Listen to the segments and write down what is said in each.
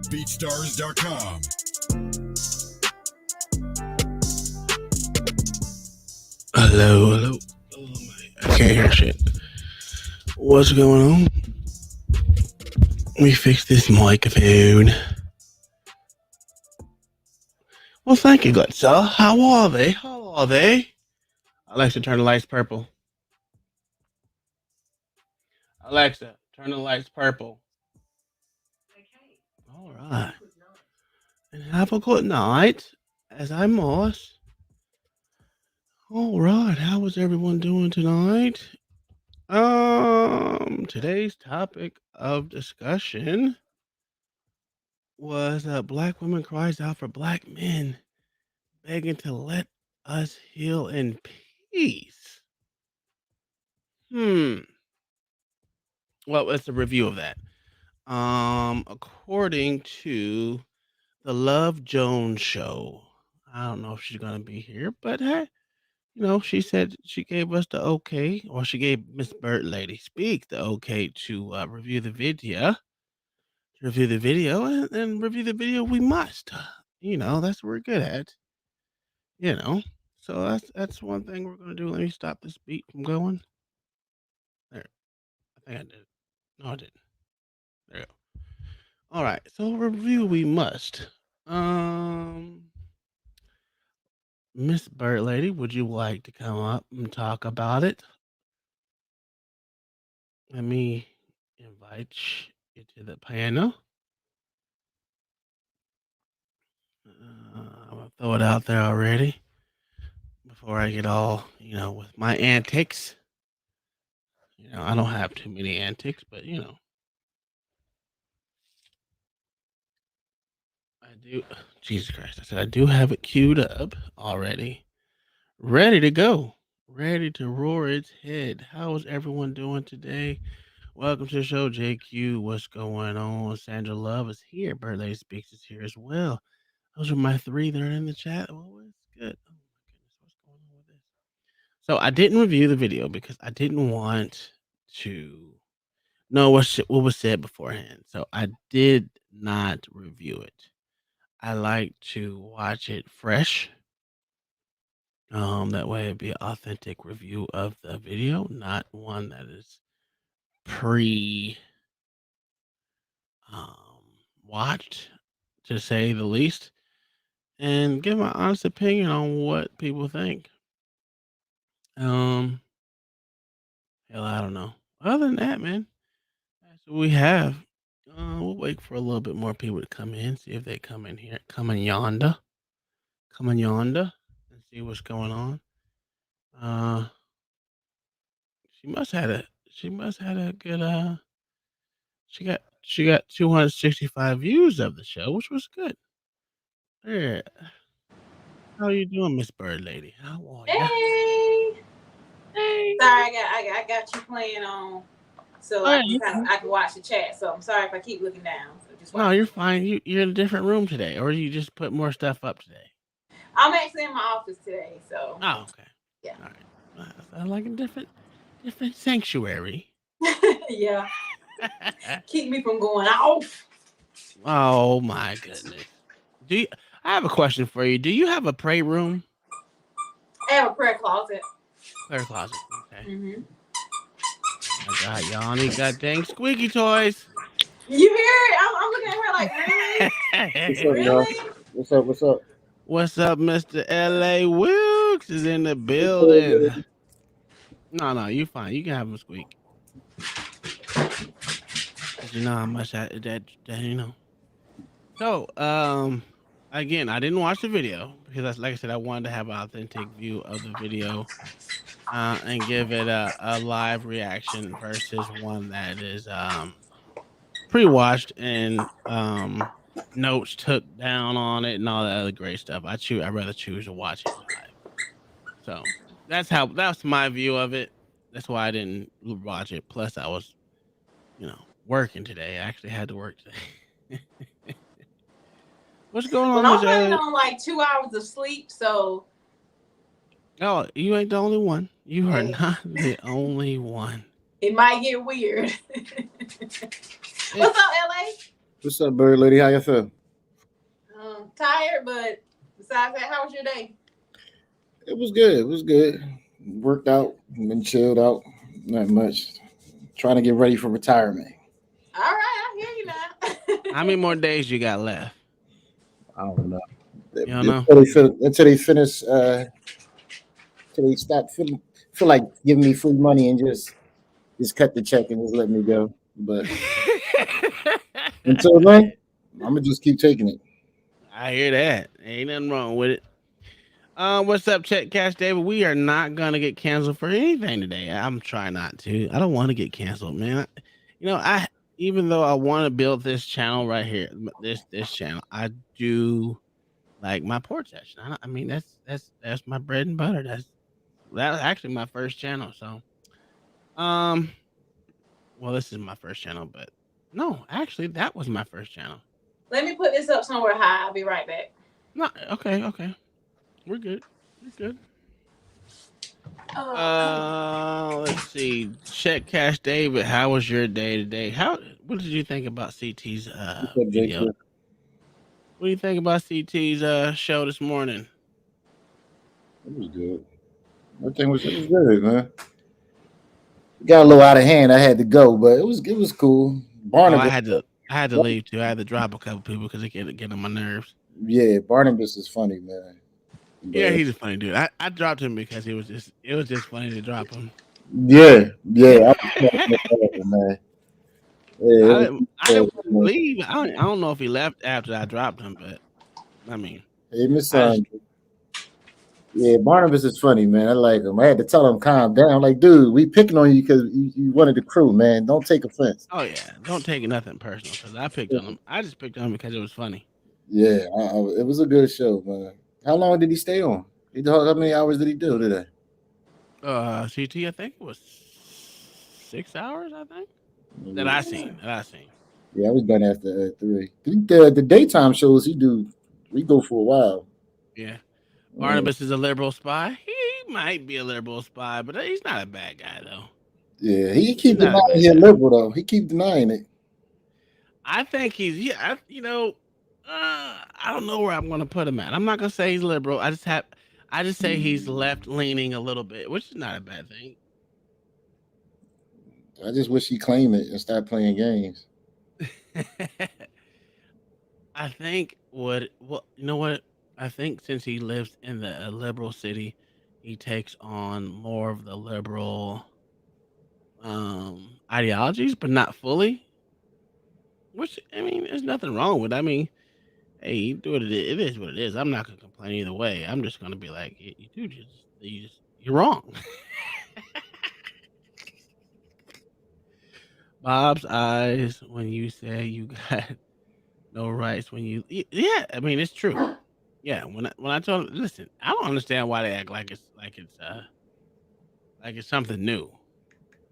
BeatStars.com. Hello. Oh my, I can't hear shit. What's going on? Let me fix this microphone. Well, thank you, good sir. How are they? Alexa, turn the lights purple. Alexa, turn the lights purple. All right. And have a good night, as I must. All right. How is everyone doing tonight? Today's topic of discussion was black women cries out for black men, begging to let us heal in peace. Hmm. Well, it's a review of that. According to the Love Jones show, I don't know if she's gonna be here, but hey, she said she gave us the okay, or she gave Miss Bird Lady Speak the okay to review the video. And review the video we must. That's what we're good at. You know. So that's one thing we're gonna do. Let me stop this beat from going. There. I think I did it. No, I didn't. There you go. All right. So review we must. Um, Miss Bird Lady, would you like to come up and talk about it? Let me invite you to the panel. I'm gonna throw it out there already before I get all with my antics. I don't have too many antics, but I do. Jesus Christ! I said I do have it queued up already, ready to go, ready to roar its head. How is everyone doing today? Welcome to the show, JQ. What's going on? Sandra Love is here. Birthday Speaks is here as well. Those are my three that are in the chat. Oh, it's good. Oh my goodness, what's going on with this? So I didn't review the video because I didn't want to know what was said beforehand. So I did not review it. I like to watch it fresh. That way it'd be an authentic review of the video, not one that is pre um watched, to say the least, and give my honest opinion on what people think. Um, hell, I don't know. Other than that, man, that's what we have. We'll wait for a little bit more people to come in, see if they come in here, come in yonder, and see what's going on. Uh, she must had a good she got 265 views of the show, which was good. Yeah. How you doing, Miss Bird Lady? How are ya? Hey. Hey. Sorry, I got you playing on, so Oh, I yeah, can watch the chat. So I'm sorry if I keep looking down. So just no, watch. you're fine. You're in a different room today, or you just put more stuff up today. I'm actually in my office today, so Oh, okay. yeah. All right. I like a different sanctuary. Yeah. Keep me from going off. Oh my goodness. Do you? I have a question for you. Do you have a pray room? I have a prayer closet. Prayer closet. Okay. Mm-hmm. I got y'all need got dang squeaky toys. You hear it? I'm looking at her like, really? What's up, y'all? Really? What's up? What's up, Mr. L.A. Wilkes is in the building. No, you fine. You can have them squeak. Cause you know how much that. So, again, I didn't watch the video because that's like I said, I wanted to have an authentic view of the video, and give it a live reaction versus one that is pre-watched and notes took down on it and all that other great stuff. I'd rather choose to watch it live. So that's my view of it. That's why I didn't watch it. Plus, I was working today. I actually had to work today. What's going on, Well, I'm Miss planning Elliot? on like 2 hours of sleep, so Oh, you ain't the only one. You are hey, not the only one. it might get weird. What's up, LA? What's up, bird lady? How you feel? Tired, but besides that, how was your day? It was good. It was good. Worked out, been chilled out. Not much. Trying to get ready for retirement. All right, I hear you How many now. more days you got left? I don't know. You don't know. Until they finish, until they stop feel like giving me free money and just cut the check and just let me go. But until then, I'm gonna just keep taking it. I hear that. Ain't nothing wrong with it. What's up, Chet Cash David? We are not gonna get canceled for anything today. I'm trying not to. I don't want to get canceled, man. I even though I want to build this channel right here, this channel, I do like my porch session. I mean, that's my bread and butter. That's actually my first channel. So, um, well, this is my first channel, but no, actually, that was my first channel. Let me put this up somewhere high. I'll be right back. No, okay, okay, we're good. We're good. Oh, come on. Let's see. Check Cash David. How was your day today? What did you think about CT's What's up, video? Jacob? What do you think about CT's show this morning? It was good. Everything was it was good, man. Got a little out of hand. I had to go, but it was cool. Oh, Barnabas, I had to leave too. I had to drop a couple people because it get on my nerves. yeah, Barnabas is funny, man. Yeah, But he's a funny dude. I dropped him because it was just funny to drop him. yeah, yeah, I was cracking up laughing, man. Yeah, I didn't want him to leave. I don't know if he left after I dropped him, but I mean, hey, Miss I just yeah, Barnabas is funny, man. I like him. I had to tell him calm down. Like, dude, we picking on you because you wanted the crew, man. Don't take offense. oh yeah, don't take it nothing personal because I picked on him. I just picked on him because it was funny. Yeah, it was a good show, man. How long did he stay on? How many hours did he do today? CT, I think it was 6 hours. I think that I Yeah, seen. That I seen. yeah, I was done after 3. The daytime shows he do, we go for a while. Yeah, Uh, Barnabas is a liberal spy. He might be a liberal spy, but he's not a bad guy though. yeah, he He's keep not a denying bad he a guy. liberal though. He keep denying it. I think he's yeah. I don't know where I'm gonna put him at. I'm not gonna say he's liberal. I just say he's left leaning a little bit, which is not a bad thing. I just wish he claim it and start playing games. I think what well, you know what? I think since he lives in the a liberal city, he takes on more of the liberal ideologies, but not fully. Which I mean, there's nothing wrong with. I mean, hey, you do it is what it is. I'm not gonna complain either way. I'm just gonna be like, you dude, you're wrong. Bob's eyes when you say you got no rights when yeah, I mean it's true. Yeah, when I told them, listen, I don't understand why they act like it's something new.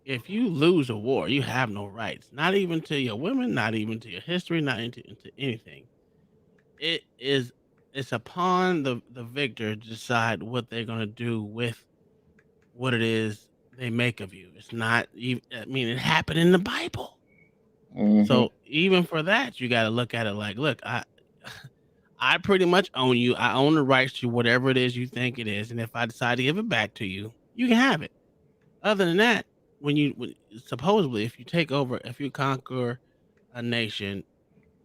If you lose a war, you have no rights, not even to your women, not even to your history, not into anything. It is it's upon the victor to decide what they're gonna do with what it is they make of you. It's not even. I mean, it happened in the Bible. Hmm. So even for that, you got to look at it like, look, I pretty much own you. I own the rights to whatever it is you think it is, and if I decide to give it back to you, you can have it. Other than that, supposedly if you take over, if you conquer a nation,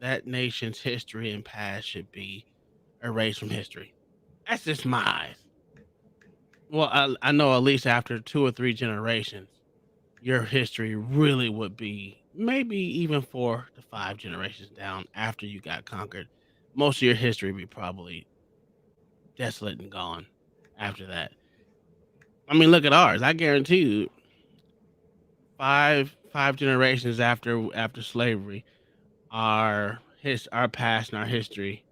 that nation's history and past should be erased from history. That's just my eyes. Well, I know at least after 2 or 3 generations, your history really would be maybe even 4 to 5 generations down after you got conquered. Most of your history would be probably desolate and gone after that. I mean, look at ours. I guarantee you, five generations after slavery, our past and our history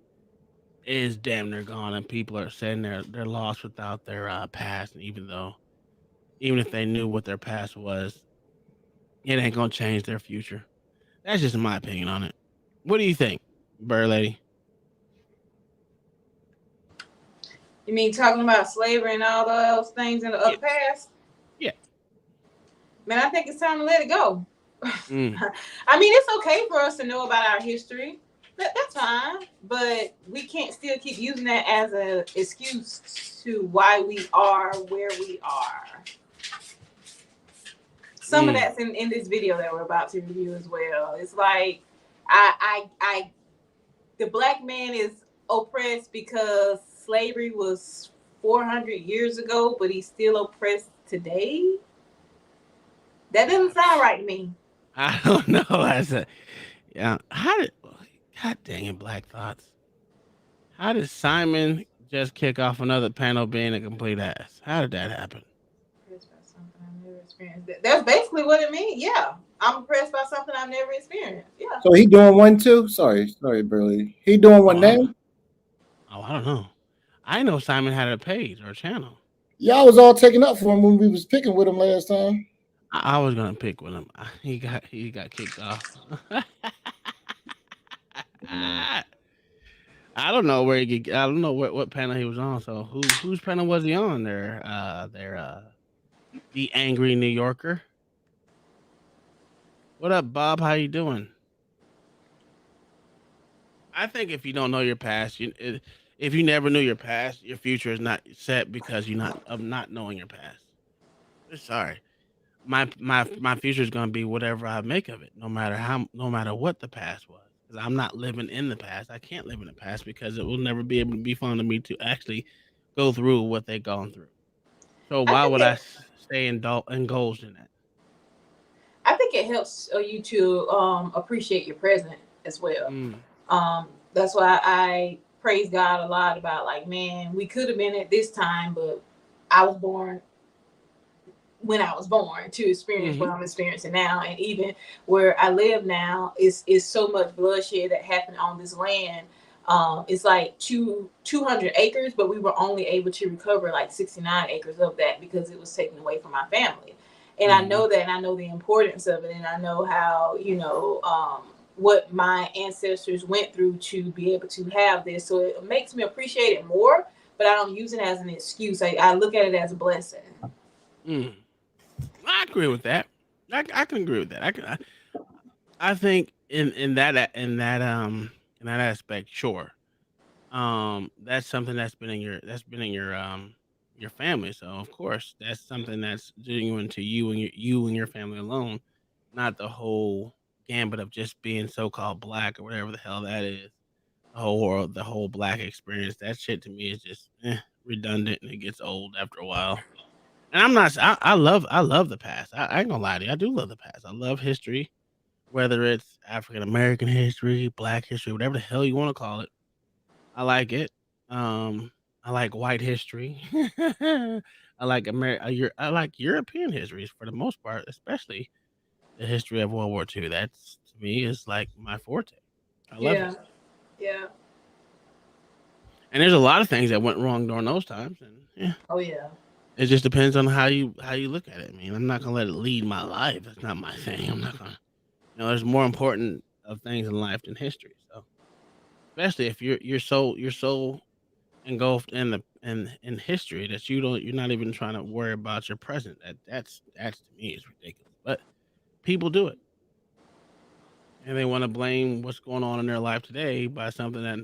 is damn near gone, and people are saying they're lost without their past. And even if they knew what their past was, it ain't gonna change their future. That's just my opinion on it. What do you think, Bird Lady? You mean talking about slavery and all those things in the Yeah, past? yeah. Man, I think it's time to let it go. Mm. I mean, it's okay for us to know about our history. That's fine, but we can't still keep using that as an excuse to why we are where we are. Some of Mm. that's in this video that we're about to review as well. It's like I the black man is oppressed because slavery was 400 years ago, but he's still oppressed today. That doesn't sound right to me. I don't know. As a yeah, how did God dang it, Black Thoughts? How did Simon just kick off another panel being a complete ass? How did that happen? Impressed by something I've never experienced. That's basically what it means. Yeah, I'm impressed by something I've never experienced. Yeah. So he doing one too? Sorry, Burley. He doing Oh, one now? I don't know. I know Simon had a page or a channel. Y'all was all taken up for him when we was picking with him last time. I was gonna pick with him. He got kicked off. Mm. I don't know where he get, I don't know what panel he was on. So whose panel was he on there? The angry New Yorker. What up, Bob? How you doing? I think if you don't know your past, if you never knew your past, your future is not set because you're not of not knowing your past. Sorry, my future is gonna be whatever I make of it, no matter what the past was. Because I'm not living in the past. I can't live in the past because it will never be able to be fun to me to actually go through what they've gone through. So I why think would I it. stay indulged in that? I think it helps you to appreciate your present as well. Mm, That's why I praise God a lot about like, man, we could have been at this time, but I was born when I was born to experience what mm-hmm, I'm experiencing now, and even where I live now is so much bloodshed that happened on this land. It's like 200 acres, but we were only able to recover like 69 acres of that because it was taken away from my family. And I mm-hmm, know that, and I know the importance of it, and I know how what my ancestors went through to be able to have this. So it makes me appreciate it more, but I don't use it as an excuse. I look at it as a blessing. mm. I agree with that. I can agree with that. I think in that aspect, sure. That's something that's been in your family. So of course that's something that's genuine to you and your family alone, not the whole gambit of just being so called black or whatever the hell that is. The whole world, the whole black experience. That shit to me is just redundant and it gets old after a while. And I'm not. I love the past. I ain't gonna lie to you. I do love the past. I love history, whether it's African American history, Black history, whatever the hell you want to call it. I like it. I like white history. I like European histories for the most part, especially the history of World War II. That's to me is like my forte. I love it. Yeah, yeah. And there's a lot of things that went wrong during those times, and yeah, Oh yeah. it just depends on how you look at it. I mean, I'm not gonna let it lead my life. That's not my thing. I'm not gonna. There's more important of things in life than history. So, especially if you're so engulfed in in history that you're not even trying to worry about your present. That's to me is ridiculous. But people do it, and they want to blame what's going on in their life today by something that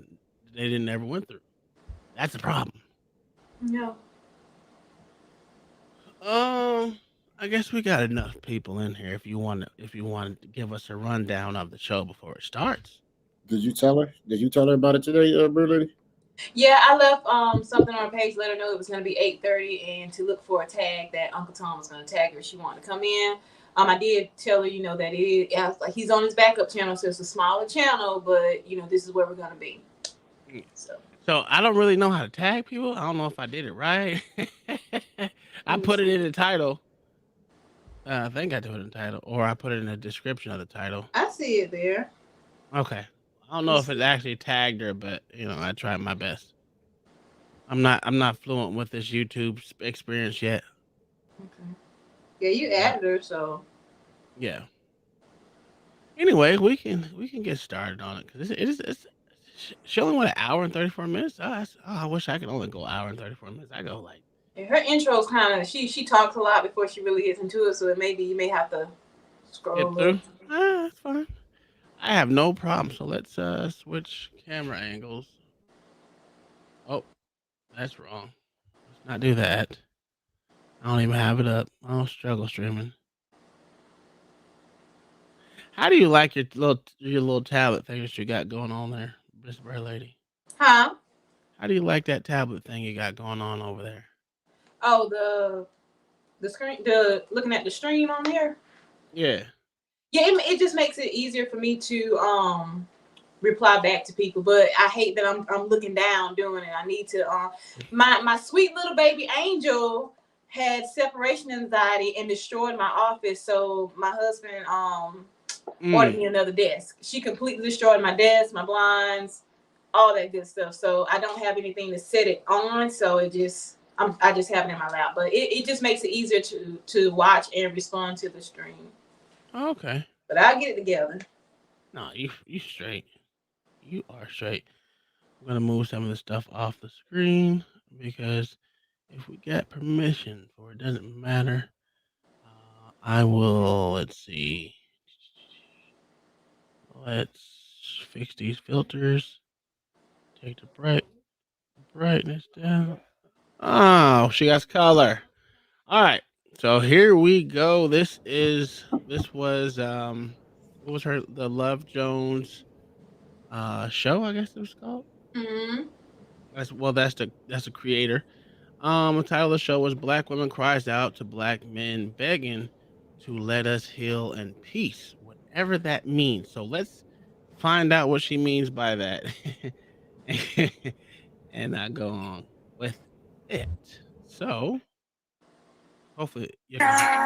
they didn't ever went through. That's the problem. No. Um, I guess we got enough people in here. If you want to give us a rundown of the show before it starts. Did you tell her? Did you tell her about it today, Burley? Yeah, I left something on her page, let her know it was gonna be 8:30, and to look for a tag that Uncle Tom was gonna tag her. She wanted to come in. I did tell her, that it is yeah, like he's on his backup channel, so it's a smaller channel, but this is where we're gonna be. Mm. So So I don't really know how to tag people. I don't know if I did it right. I let me put it see. in the title. I think I put it in the title, or I put it in the description of the title. I see it there. Okay. I don't Let me know if it see. actually tagged her, but I tried my best. I'm not fluent with this YouTube experience yet. Okay. Yeah, you But added her, so yeah. Anyway, we can get started on it because it's she only went an hour and 34 minutes. I wish I could only go hour and 34 minutes. I go like and her intro's kind of she talks a lot before she really gets into it, so it maybe you may have to Get Scroll up. through. That's fine. I have no problem. So let's switch camera angles. Oh, that's wrong. Let's not do that. I don't even have it up. I don't struggle streaming. How do you like your little tablet thing that you got going on there, Miss Bird Lady? Huh? How do you like that tablet thing you got going on over there? Oh, the screen, the looking at the stream on here. Yeah. Yeah, it just makes it easier for me to reply back to people. But I hate that I'm looking down doing it. I need to. My sweet little baby angel had separation anxiety and destroyed my office. So my husband ordered Mm. me another desk. She completely destroyed my desk, my blinds, all that good stuff. So I don't have anything to set it on. So I just have it in my lap. But it just makes it easier to watch and respond to the stream. Okay. But I'll get it together. No, you straight. You are straight. I'm gonna move some of the stuff off the screen because if we get permission for it doesn't matter. I will. Let's see. Let's fix these filters. Take the brightness down. Oh, she has color. All right. So here we go. This was what was her the Love Jones show, I guess it was called. Mm-hmm. That's the creator. The title of the show was Black Women Cries Out to Black Men Begging to Let Us Heal in Peace, whatever that means. So let's find out what she means by that. And I go on with it. So hopefully you can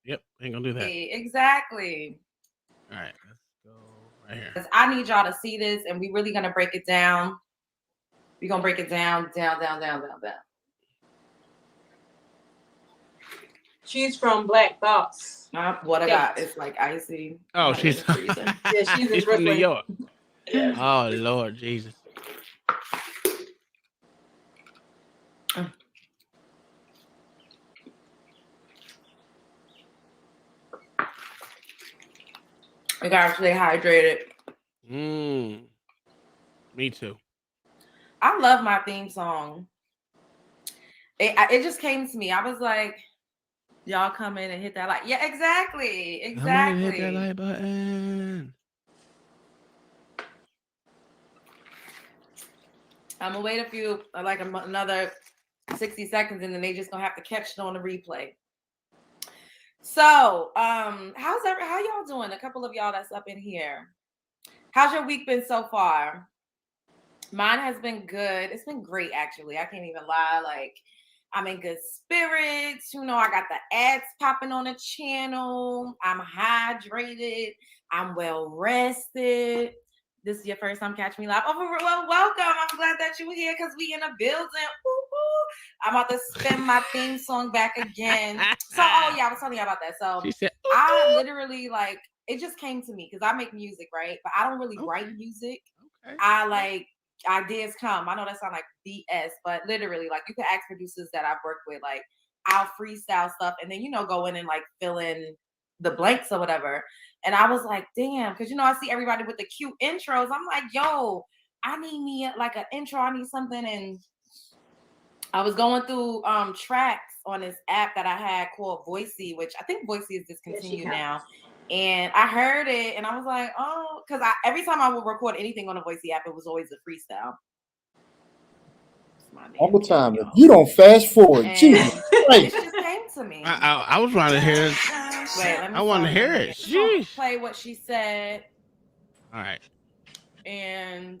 Yep, ain't gonna do that. Exactly. All right, let's go right here. I need y'all to see this, and we really gonna break it down. We're gonna break it down. She's from Black Thoughts. What I got is like icy. Oh, she's Yeah, she's in she's from New Brooklyn. York. Yeah. Oh Lord Jesus. We gotta stay hydrated. Me too. I love my theme song. It just came to me. I was like, y'all come in and hit that like. Yeah, exactly. Come in and hit that like button. I'm gonna wait another 60 seconds, and then they just gonna have to catch it on the replay. So, how y'all doing? A couple of y'all that's up in here. How's your week been so far? Mine has been good. It's been great, actually. I can't even lie. Like, I'm in good spirits. You know, I got the ads popping on the channel. I'm hydrated. I'm well rested. This is your first time catching me live. Oh, well, welcome. I'm glad that you're here because we in a building. Woo-hoo. I'm about to spin my theme song back again. So, yeah, I was telling you about that. So, She said, I literally, like, it just came to me because I make music, right? But I don't really write music. Okay. I, like, ideas come. I know that sounds like BS, but literally, like, you can ask producers that I've worked with, like, I'll freestyle stuff and then, go in and, like, fill in the blanks or whatever. And I was like, damn, because I see everybody with the cute intros. I'm like, yo, I need me like an intro. I need something. And I was going through tracks on this app that I had called Voicey, which I think Voicey is discontinued now. And I heard it and I was like, oh, because every time I would record anything on a Voicey app, it was always a freestyle. All the time. If you don't fast forward, Jesus Christ. It just came to me. I was trying to hear it. Wait, let me I want to hear it. Jeez. Play what she said. All right. And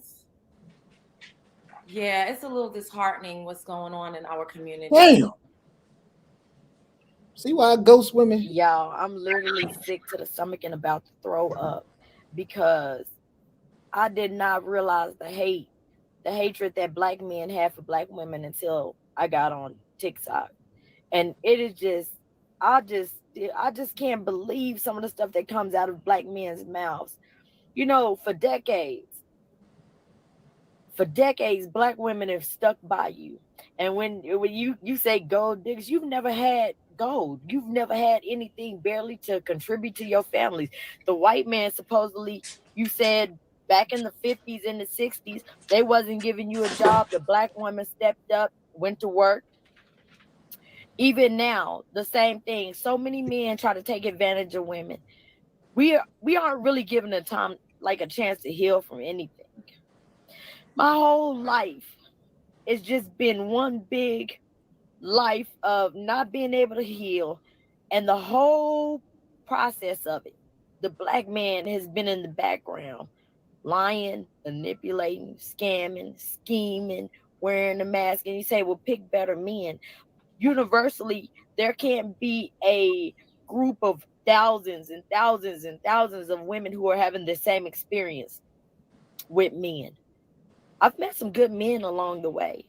yeah, it's a little disheartening what's going on in our community. Damn. See why ghost women? Y'all, I'm literally sick to the stomach and about to throw up because I did not realize the hatred that black men have for black women until I got on TikTok. And it is just, I just can't believe some of the stuff that comes out of black men's mouths. For decades, black women have stuck by you. And when you say gold diggers, you've never had gold. You've never had anything barely to contribute to your families. The white man supposedly, you said back in the 50s and the 60s, they wasn't giving you a job. The black woman stepped up, went to work. Even now, the same thing. So many men try to take advantage of women. We aren't really given a time like a chance to heal from anything. My whole life it's just been one big life of not being able to heal, and the whole process of it. The black man has been in the background, lying, manipulating, scamming, scheming, wearing a mask. And you say, well, pick better men. Universally, there can't be a group of thousands and thousands and thousands of women who are having the same experience with men. I've met some good men along the way.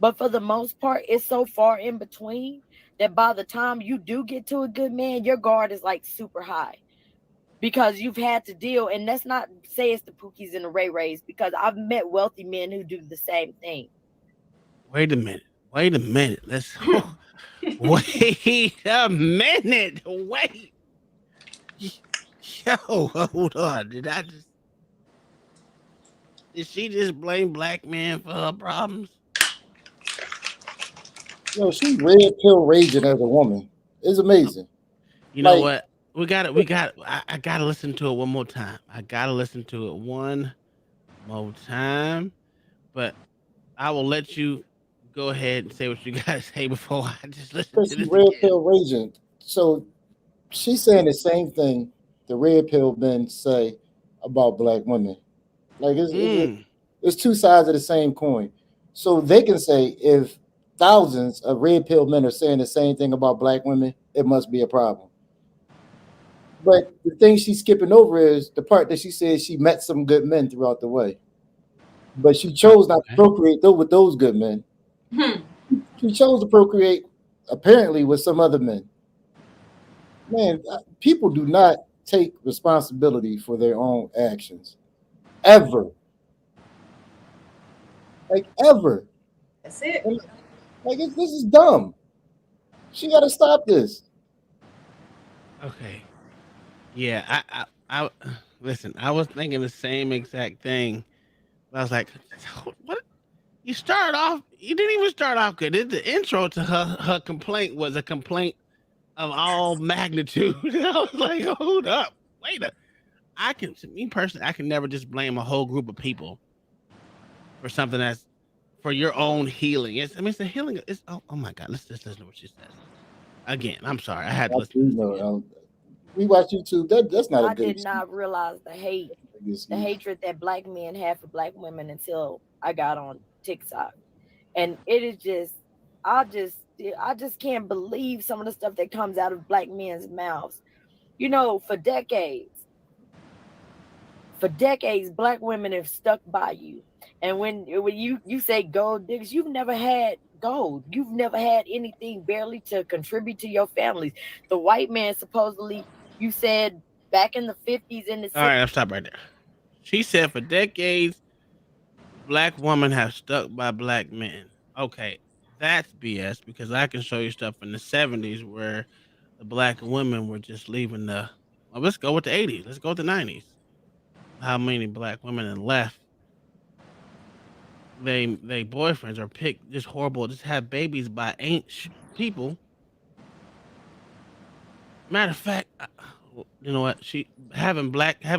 But for the most part, it's so far in between that by the time you do get to a good man, your guard is like super high because you've had to deal. And let's not say it's the Pookies and the Ray Rays because I've met wealthy men who do the same thing. Wait a minute. Wait a minute. Let's wait a minute. Wait. Yo, hold on. Did she just blame black men for her problems? She red pill raging as a woman. It's amazing. You know Like, what? I gotta listen to it one more time. I gotta listen to it one more time. But I will let you go ahead and say what you gotta say before I just listen because to she this red again. pill raging. So she's saying the same thing the red pill men say about black women. Like Mm. it's two sides of the same coin. So they can say if thousands of red pill men are saying the same thing about black women, it must be a problem. But the thing she's skipping over is the part that she says she met some good men throughout the way, but she chose not to Okay. procreate with those good men. Hmm. She chose to procreate apparently with some other men. Man, people do not take responsibility for their own actions ever, like ever. That's it. And, like this is dumb. She got to stop this. Okay. Yeah, listen, I was thinking the same exact thing. I was like, what? You started off, you didn't even start off good. The intro to her complaint was a complaint of all magnitude. I was like, hold up. Wait a me personally, I can never just blame a whole group of people for something that's for your own healing. It's a healing. Oh my God. Let's just listen to what she says again. I'm sorry. I had to I listen to do this know. again. We watch YouTube. That's not a I good did excuse. not realize the Excuse. hatred that black men have for black women until I got on TikTok. And it is just I just I just can't believe some of the stuff that comes out of black men's mouths. You know, for decades, black women have stuck by you. And when you say gold diggers, you've never had gold. You've never had anything barely to contribute to your families. The white man supposedly, you said back in the 50s and the All 60s. right, I'll stop right there. She said for decades, black women have stuck by black men. Okay, that's BS because I can show you stuff in the 70s where the black women were just leaving the. Well, let's go with the 80s. Let's go with the 90s. How many black women had left they boyfriends or pick just horrible, just have babies by ain't people. Matter of fact, you know what? She having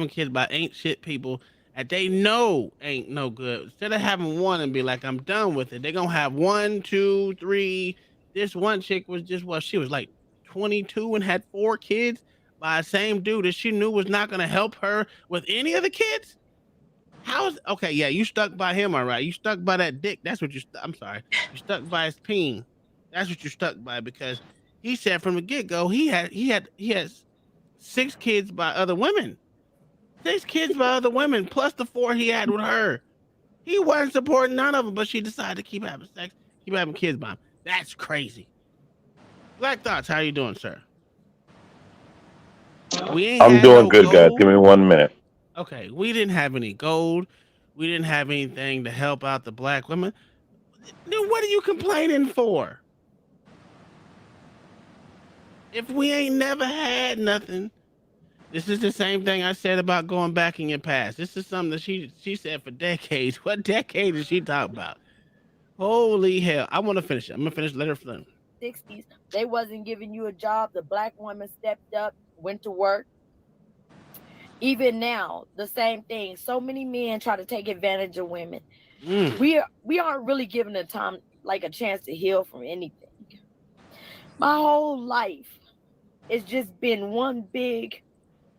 kids by ain't shit people that they know ain't no good. Instead of having one and be like, I'm done with it, they gonna have one, two, three. This one chick was just what she was like 22 and had 4 kids by the same dude that she knew was not gonna help her with any of the kids. How's okay? Yeah, you stuck by him, all right. You stuck by that dick. That's what you. I'm sorry. You stuck by his peen. That's what you stuck by because he said from the get go he has 6 kids by other women. 6 kids by other women plus the 4 he had with her. He wasn't supporting none of them, but she decided to keep having sex, keep having kids by him. That's crazy. Black Thoughts, how you doing, sir? We ain't I'm had doing no good, guys. Give gold. me 1 minute. Okay, we didn't have any gold. We didn't have anything to help out the black women. Then what are you complaining for? If we ain't never had nothing, this is the same thing I said about going back in your past. This is something that she said for decades. What decade is she talking about? Holy hell! I want to finish it. I'm gonna finish. Let her finish. 60s, they wasn't giving you a job. The black woman stepped up, went to work. Even now, the same thing. So many men try to take advantage of women. Mm. We aren't really given a time like a chance to heal from anything. My whole life it's just been one big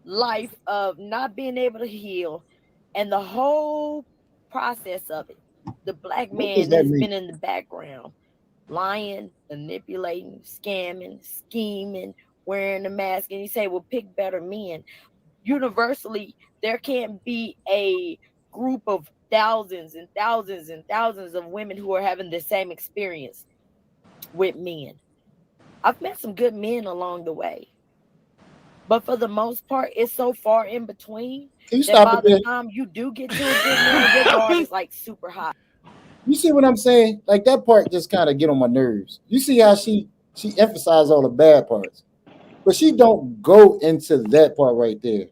life of not being able to heal, and the whole process of it. The black What does man that has mean? been in the background, lying, manipulating, scamming, scheming, wearing a mask. And you say, well, pick better men. Universally, there can't be a group of thousands and thousands and thousands of women who are having the same experience with men. I've met some good men along the way, but for the most part, it's so far in between Can you that stop by it the there? time you do get to a good man, your guard is like super high. You see what I'm saying? Like that part just kind of get on my nerves. You see how she emphasized all the bad parts, but she don't go into that part right there.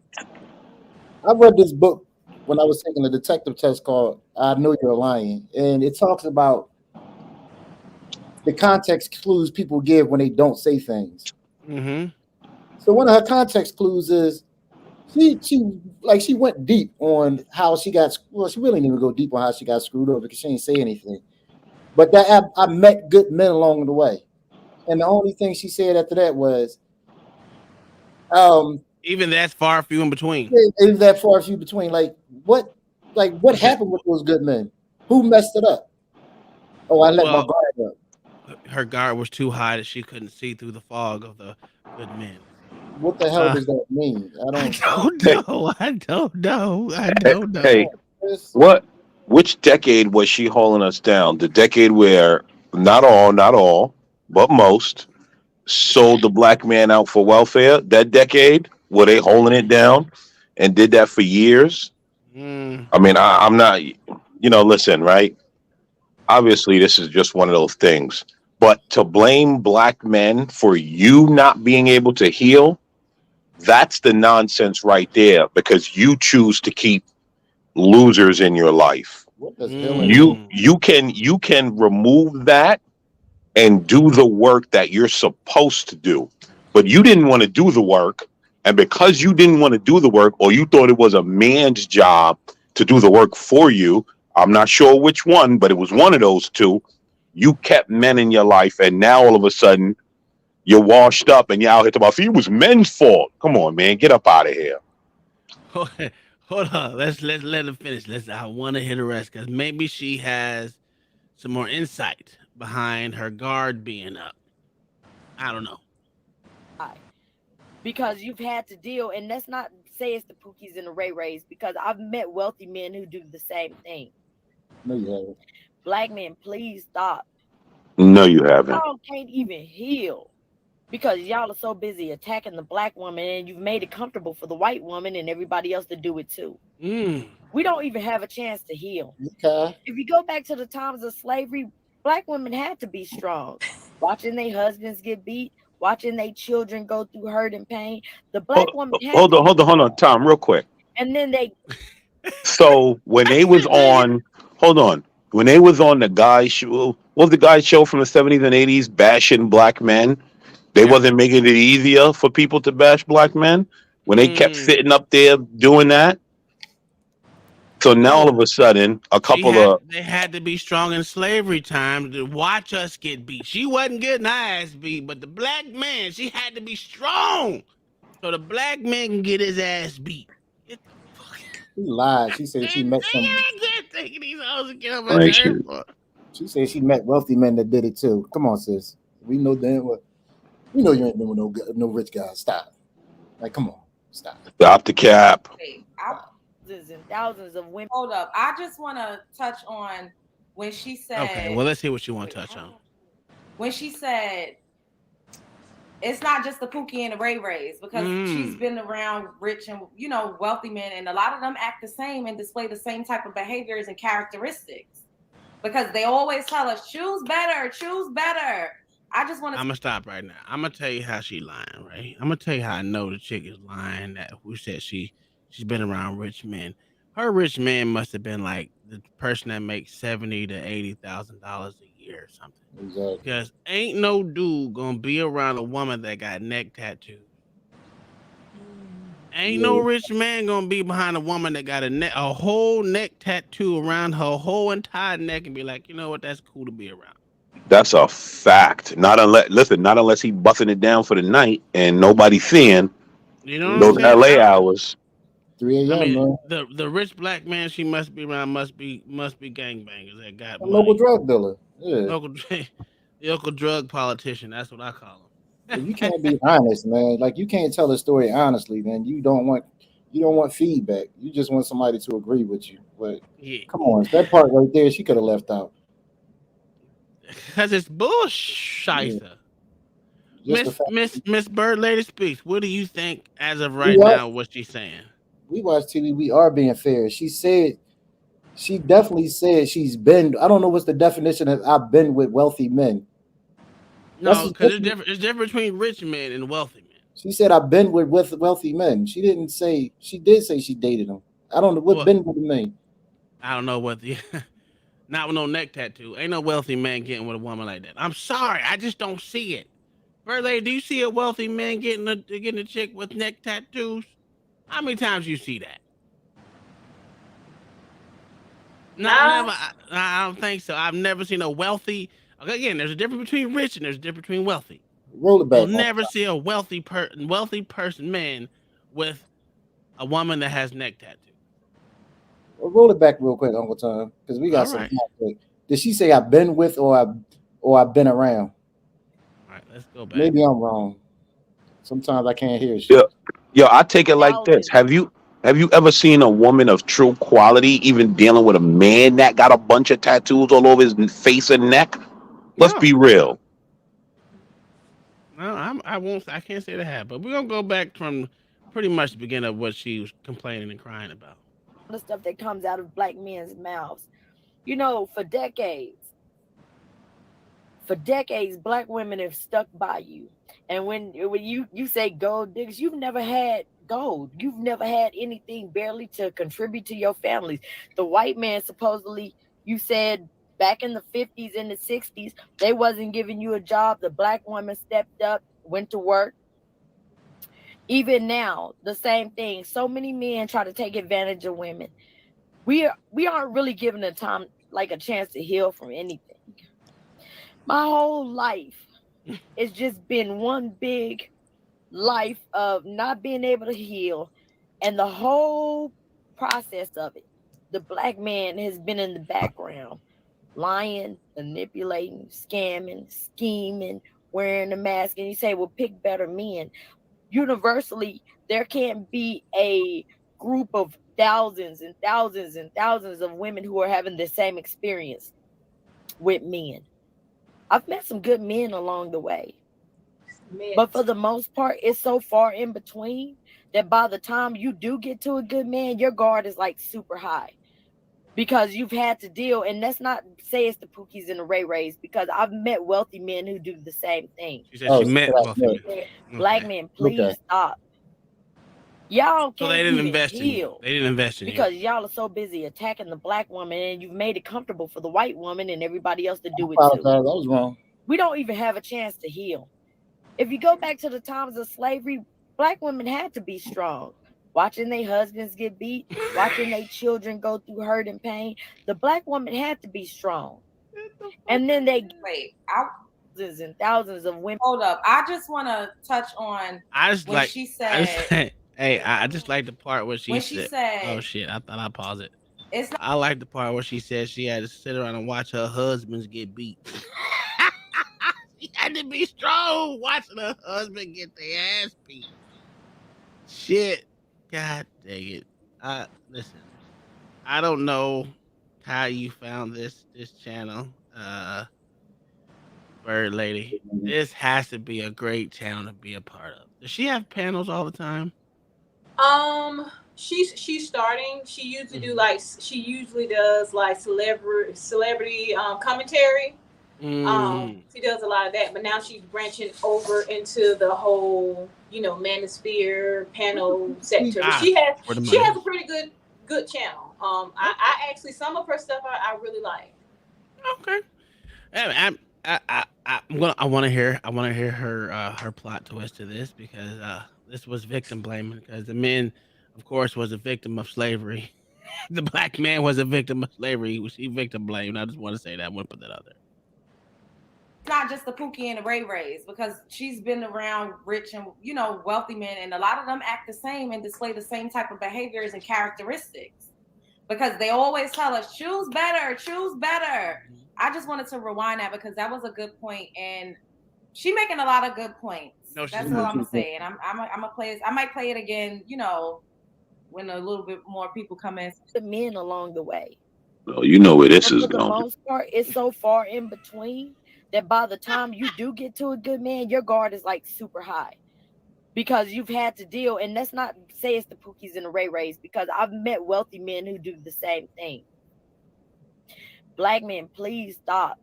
I read this book when I was taking a detective test called "I Know You're Lying," and it talks about the context clues people give when they don't say things. Mm-hmm. So one of her context clues is she went deep on how she got well. She really didn't even go deep on how she got screwed over because she didn't say anything. But that I met good men along the way. And the only thing she said after that was, Even that's far few in between. is that far few between? What happened with those good men? Who messed it up? Oh, I let my Well, guard up. her guard was too high that she couldn't see through the fog of the good men. So, What the hell uh, does that mean? I I don't. don't Hey, know. I don't know. I hey, don't know. hey, This, what? Which decade was she holding us down? The decade where not all, but most sold the black man out for welfare. That decade were they holding it down and did that for years? Mm. I mean, I'm not. Listen, right? Obviously, this is just one of those things. But to blame black men for you not being able to heal, that's the nonsense right there because you choose to keep losers in your life. what does healing You mean? Mm. you can remove that and do the work that you're supposed to do. But you didn't want to do the work, and because you didn't want to do the work or you thought it was a man's job to do the work for you, I'm not sure which one, but it was one of those two. You kept men in your life and now all of a sudden you're washed up and you're out here talking about, see, it was men's fault. Come on, man, get up out of here. Hold hold on. Let's let her finish. Let's. I want to hit her rest because maybe she has some more insight behind her guard being up. I don't know. Because you've had to deal, and let's not say it's the Pookies and the Ray Rays, because I've met wealthy men who do the same thing. No, you haven't. Black men, please stop. No, you haven't. Y'all can't even heal because y'all are so busy attacking the black woman, and you've made it comfortable for the white woman and everybody else to do it too. Mm. We don't even have a chance to heal. Okay. If you go back to the times of slavery, black women had to be strong. Watching their husbands get beat, watching their children go through hurt and pain. The black woman had Hold to on, be hold on, hold on, strong. Tom, real quick. And then they So when they was on, hold on, when they was on the guy show, what was the guy show from the 70s and 80s, bashing black men? They Yeah. wasn't making it easier for people to bash black men when they kept Mm. sitting up there doing that. So now all No. of a sudden, a couple of They had to be strong in slavery time to watch us get beat. She wasn't getting her ass beat, but the black man, she had to be strong so the black man can get his ass beat. Get the fuck. She lied. She I said she can't met take it. some. I can't take it. These hoes are getting on my like nerves. shit. She said she met wealthy men that did it too. Come on, sis. We know damn well. We know you ain't been with no rich guys. Stop. Like, come on, stop. Stop the cap. Wait, Stop. thousands and thousands of women. hold up. I just want to touch on when she Okay, said, well, let's see what you want wait, to touch on. when she said it's not just the Pookie and the Ray Rays because she's Mm. been around rich and wealthy men, and a lot of them act the same and display the same type of behaviors and characteristics because they always tell us choose better, choose better. I just want to. I'm gonna stop right now. I'm gonna tell you how she lying, right? I'm gonna tell you how I know the chick is lying. That who said she's been around rich men. Her rich man must have been like the person that makes $70,000 to $80,000 a year or something. Exactly. Because ain't no dude gonna be around a woman that got neck tattoos. Ain't no Yeah. rich man gonna be behind a woman that got a whole neck tattoo around her whole entire neck and be like, you know what, that's cool to be around. That's a fact. Not unless listen, not unless he busting it down for the night and nobody seeing You know what I'm those 3 a.m. saying? LA hours. I 3 a.m., mean, man. the rich black man she must be around must be gangbangers that got A local money. drug dealer. Yeah. Local the local drug politician. That's what I call If you them. can't be honest, man, like you can't tell a story honestly, then you don't want feedback. You just want somebody to agree with you. But Yeah, come on, that part right there, she could have left out. because it's Yeah, bullshit. just the fact Miss Bird Lady speaks. What do you think as of we right are now? What she's saying? we watch TV. We are being fair. She definitely said she's been. I don't know what's the definition of I've been with wealthy men. That's No, just because it's different. It's different between rich men and wealthy men. she said I've been with wealthy men. She didn't say she did say she dated them. I don't know what Well, been with mean. I don't know what the not with no neck tattoo. Ain't no wealthy man getting with a woman like that. I'm sorry, I just don't see it. Bird Lady, do you see a wealthy man getting a chick with neck tattoos? How many times you see that? Not Nah, never. I don't think so. I've never seen a wealthy. Okay, again, there's a difference between rich and there's a difference between wealthy. Roll it You'll back on. never see a wealthy person man with a woman that has neck tattoos. Roll it back real quick, Uncle Tom, because we got All some right, conflict. Did she say I've been with or I've been around? all right. Let's go back. Maybe I'm wrong. Sometimes I can't hear Yeah, shit. yo, I take it like Y'all this. is Have you ever seen a woman of true quality even dealing with a man that got a bunch of tattoos all over his face and neck? Let's No, be real. no, I won't. I can't say that have. But we're gonna go back from pretty much the beginning of what she was complaining and crying about. the stuff that comes out of black men's mouths. You know, for decades, black women have stuck by you. And when you say gold diggers, you've never had gold. You've never had anything barely to contribute to your families. The white man supposedly, you said back in the 50s and the 60s, they wasn't giving you a job. The black woman stepped up, went to work. Even now, the same thing. So many men try to take advantage of women. We aren't really given a time like a chance to heal from anything. My whole life it's just been one big life of not being able to heal, and the whole process of it, the black man has been in the background, lying, manipulating, scamming, scheming, wearing a mask. And you say, well, pick better men. Universally, there can't be a group of thousands and thousands and thousands of women who are having the same experience with men. I've met some good men along the way. But for met. the most part, it's so far in between that by the time you do get to a good man, your guard is like super high because you've had to deal. And that's not say it's the Pookies and the Ray Rays, because I've met wealthy men who do the same thing. She said Oh, she so met that's wealthy good. men. Black Okay, men, Okay. please stop. Y'all so they can't didn't even invest in you. heal They didn't invest in you. because y'all are so busy attacking the black woman, and you've made it comfortable for the white woman and everybody else to I do it apologize. too. I was wrong. We don't even have a chance to heal. If you go back to the times of slavery, black women had to be strong. Watching their husbands get beat, watching their children go through hurt and pain, the black woman had to be strong. Get the fuck And then out of they here. Wait, I thousands and thousands of women. hold up. I just want to touch on I just when like. she I just said hey. I just like the part where she when she said. said Oh shit! I thought I paused it. it's not. I like the part where she said she had to sit around and watch her husbands get beat. She had to be strong watching her husband get their ass beat. Shit. God dang it. Listen. I don't know how you found this channel, Bird Lady. This has to be a great channel to be a part of. Does she have panels all the time? She's starting. She usually do Mhm. like she usually does like celebrity commentary. Mm. She does a lot of that, but now she's branching over into the whole, manosphere panel sector. But Ah, she has where the she money has a is. pretty good channel. Okay. I actually some of her stuff I really like. Okay. I want to hear her her plot twist to this because this was victim blaming because the men, of course, was a victim of slavery. The black man was a victim of slavery. He victim blamed. I just want to say that. I want to put that out there. Not just the Pookie and the Ray Rays, because she's been around rich and wealthy men, and a lot of them act the same and display the same type of behaviors and characteristics. Because they always tell us, choose better, choose better. Mhm. I just wanted to rewind that because that was a good point, and she making a lot of good points. No, she's That's all not. I'm gonna say, and I'm gonna play. I might play it again, when a little bit more people come in. The men along the way. Well, you know where this But is for the going. most part, it's so far in between that by the time you do get to a good man, your guard is like super high because you've had to deal. And let's not say it's the Pookies and the Ray Rays because I've met wealthy men who do the same thing. Black men, please stop.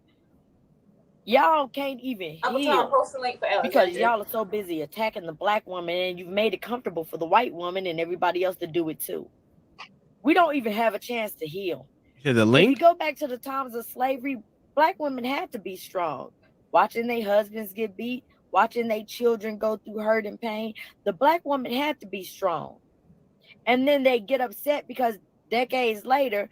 Y'all can't even Avatar, heal post the link for because Alexandria. y'all are so busy attacking the black woman and you've made it comfortable for the white woman and everybody else to do it too. We don't even have a chance to heal. You said the If you link. go back to the times of slavery, black women had to be strong. Watching their husbands get beat, watching their children go through hurt and pain, the black woman had to be strong. And then they get upset because decades later,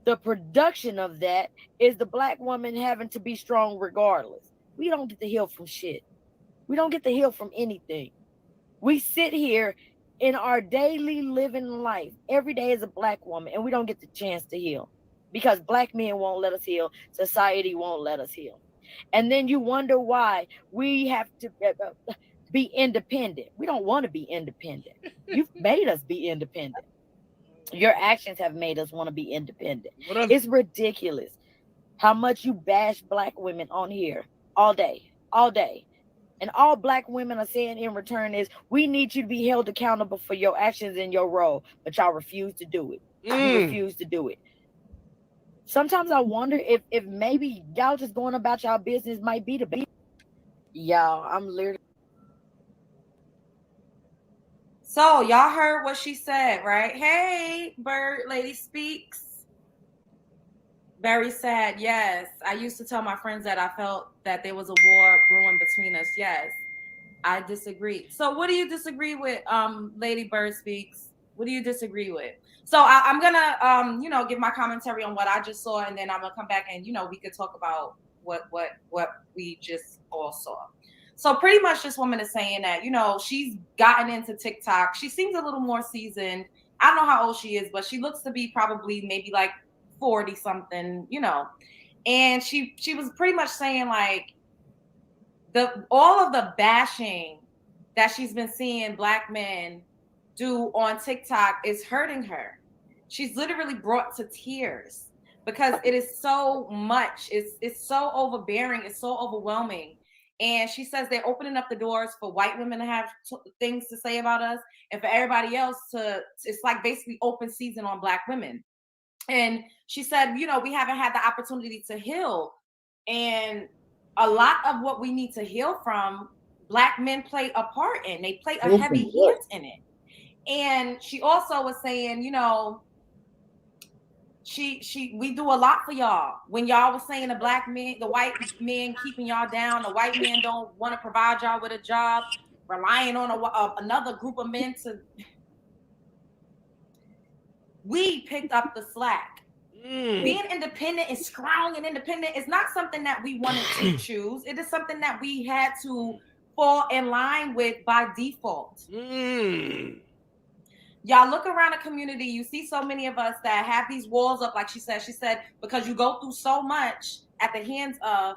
the production of that is the black woman having to be strong regardless. We don't get to heal from shit. We don't get to heal from anything. We sit here in our daily living life every day as a black woman and we don't get the chance to heal because black men won't let us heal. Society won't let us heal. And then you wonder why we have to be independent. We don't want to be independent. You've made us be independent. Your actions have made us want to be independent. What else? It's ridiculous how much you bash black women on here all day, all day. And all black women are saying in return is, we need you to be held accountable for your actions and your role, but y'all refuse to do it. You Mm. refuse to do it. Sometimes I wonder if maybe y'all just going about y'all business might be the best. Y'all, I'm literally. So y'all heard what she said, right? Hey, Bird Lady Speaks. Very sad. Yes, I used to tell my friends that I felt that there was a war brewing between us. Yes, I disagree. So what do you disagree with, Lady Bird Speaks? What do you disagree with? So I'm gonna give my commentary on what I just saw, and then I'm gonna come back and we could talk about what we just all saw. So pretty much this woman is saying that she's gotten into TikTok. She seems a little more seasoned. I don't know how old she is, but she looks to be probably maybe like 40 something. And she was pretty much saying like the all of the bashing that she's been seeing black men do on TikTok is hurting her. She's literally brought to tears because it is so much. It's so overbearing. It's so overwhelming. And she says they're opening up the doors for white women to have things to say about us, and for everybody else to. It's like basically open season on black women. And she said, we haven't had the opportunity to heal. And a lot of what we need to heal from, black men play a part in. They play a heavy hand in it. And she also was saying, we do a lot for y'all. When y'all was saying the white men keeping y'all down, the white men don't want to provide y'all with a job, relying on another group of men to. We picked up the slack. Being independent and strong and independent is not something that we wanted to choose. It is something that we had to fall in line with by default. Y'all look around the community, you see so many of us that have these walls up, like she said, because you go through so much at the hands of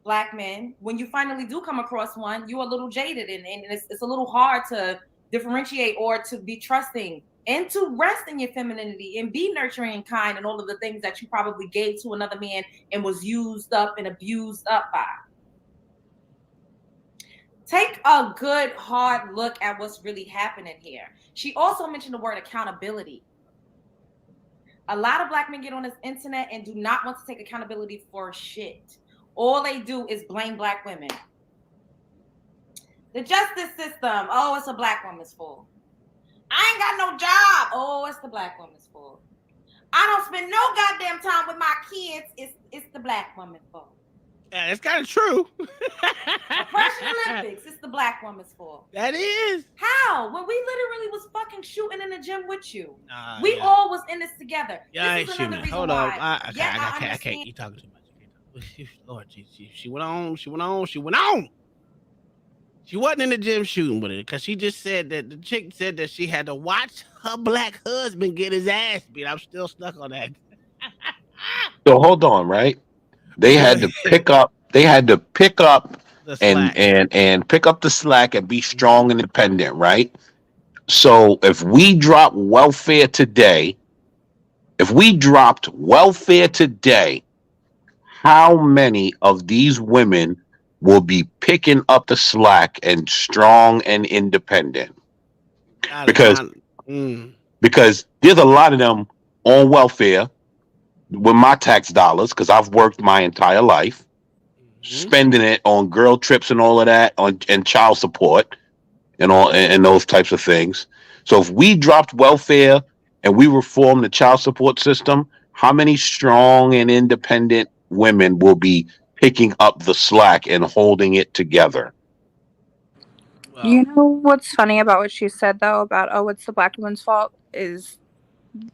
black men. When you finally do come across one, you're a little jaded and it's a little hard to differentiate or to be trusting and to rest in your femininity and be nurturing and kind and all of the things that you probably gave to another man and was used up and abused up by. Take a good hard look at what's really happening here. She also mentioned the word accountability. A lot of black men get on this internet and do not want to take accountability for shit. All they do is blame black women. The justice system, oh, it's a black woman's fault. I ain't got no job. Oh, it's the black woman's fault. I don't spend no goddamn time with my kids. It's the black woman's fault. Yeah, it's kind of true. Oppression Olympics, it's the black woman's fault. That is. How? When we literally was fucking shooting in the gym with you. We Yeah. all was in this together. Yeah, I This ain't is shooting. another reason Hold on. why. I can't. You talking too much. Lord, she went on. She went on. She went on. She wasn't in the gym shooting with it because she just said that the chick said that she had to watch her black husband get his ass beat. I'm still stuck on that. So hold on, right? But They go had to ahead. pick up. They had to pick up The and slack. and and pick up the slack and be Mhm. strong and independent, right? So if we dropped welfare today, how many of these women will be picking up the slack and strong and independent? Not, Because not. Mm, because there's a lot of them on welfare with my tax dollars because I've worked my entire life mhm. spending it on girl trips and all of that on and child support and all and those types of things. So if we dropped welfare and we reformed the child support system, how many strong and independent women will be picking up the slack and holding it together? Well, You know what's funny about what she said though about oh it's the black woman's fault is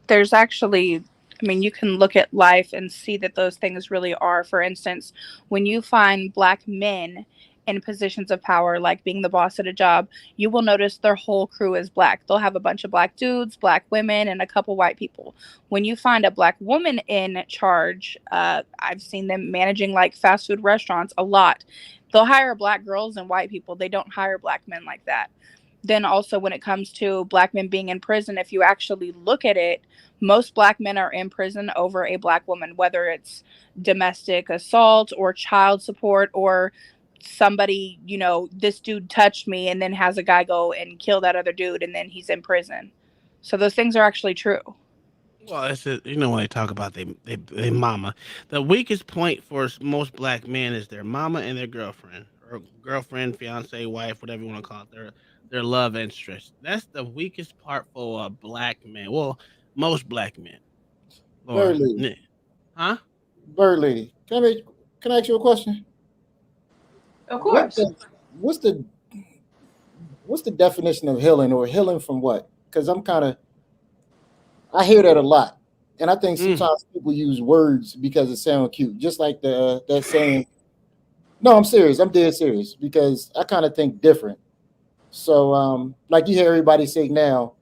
there's actually I mean you can look at life and see that those things really are. For instance, when you find black men in positions of power like being the boss at a job, you will notice their whole crew is black. They'll have a bunch of black dudes, black women, and a couple white people. When you find a black woman in charge, I've seen them managing like fast food restaurants a lot. They'll hire black girls and white people. They don't hire black men like that. Then also when it comes to black men being in prison, if you actually look at it, most black men are in prison over a black woman, whether it's domestic assault or child support or somebody, this dude touched me and then has a guy go and kill that other dude and then he's in prison. So those things are actually true. well, it's when they talk about they mama, the weakest point for most black men is their mama and their girlfriend or girlfriend, fiance, wife, whatever you want to call it. Their love interest. That's the weakest part for a black man. Well, most black men. Or Bird lady, huh? bird lady. Can I ask you a question? Of What course. the what's the what's the definition of healing or healing from what? Because I hear that a lot, and I think Mm. sometimes people use words because it sounds cute, just like the that saying. No, I'm serious. I'm dead serious because I kind of think different. So, like you hear everybody say now,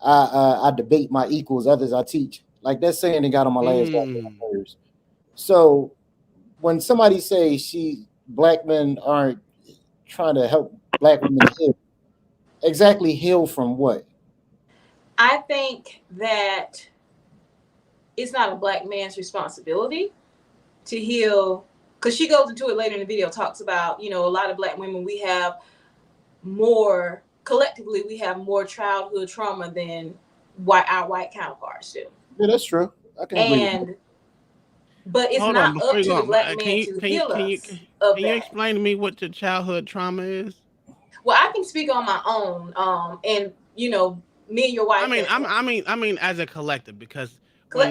I debate my equals, others I teach. Like that saying they got on my last Mm. goddamn nerves. So when somebody says black men aren't trying to help black women heal, exactly heal from what? I think that it's not a black man's responsibility to heal because she goes into it later in the video, talks about, a lot of black women, we have more collectively, we have more childhood trauma than our white counterparts do. Yeah, that's true. I can agree with that. And but it's Hold on, not before up you to go the on, black can man you to can you heal can you us of can you that. explain to me what your childhood trauma is? Well, I can speak on my own, and me and your I wife mean, have as a collective, because there's a when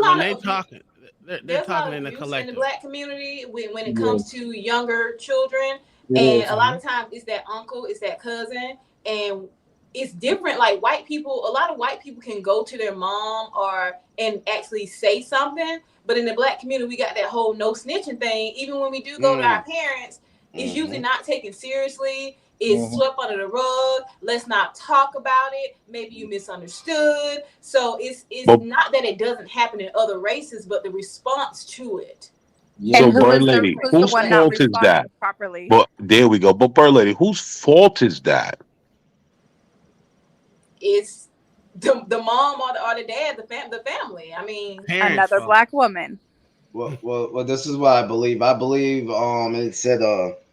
lot they of abuse. talking, they're There's a lot talking of in the abuse in the collective. black community when it Yeah, comes to younger children, it and is. a lot Hmm. of times it's that uncle, it's that cousin, and it's different. Like white people, a lot of white people can go to their mom and actually say something, but in the black community, we got that whole no snitching thing. Even when we do go to our Mm. parents, it's usually Hmm. not taken seriously. It's Hmm. swept under the rug. Let's not talk about it. Maybe you misunderstood. So it's But not that it doesn't happen in other races, but the response to it. Yeah, And so, who bird is the lady, who's the whose Go one ahead. not fault is that? responding properly? But there we go. But bird lady, whose fault is that? It's the mom or the dad, the family. I mean, Parents' Another fault. black woman. Well, this is what I believe. I believe it said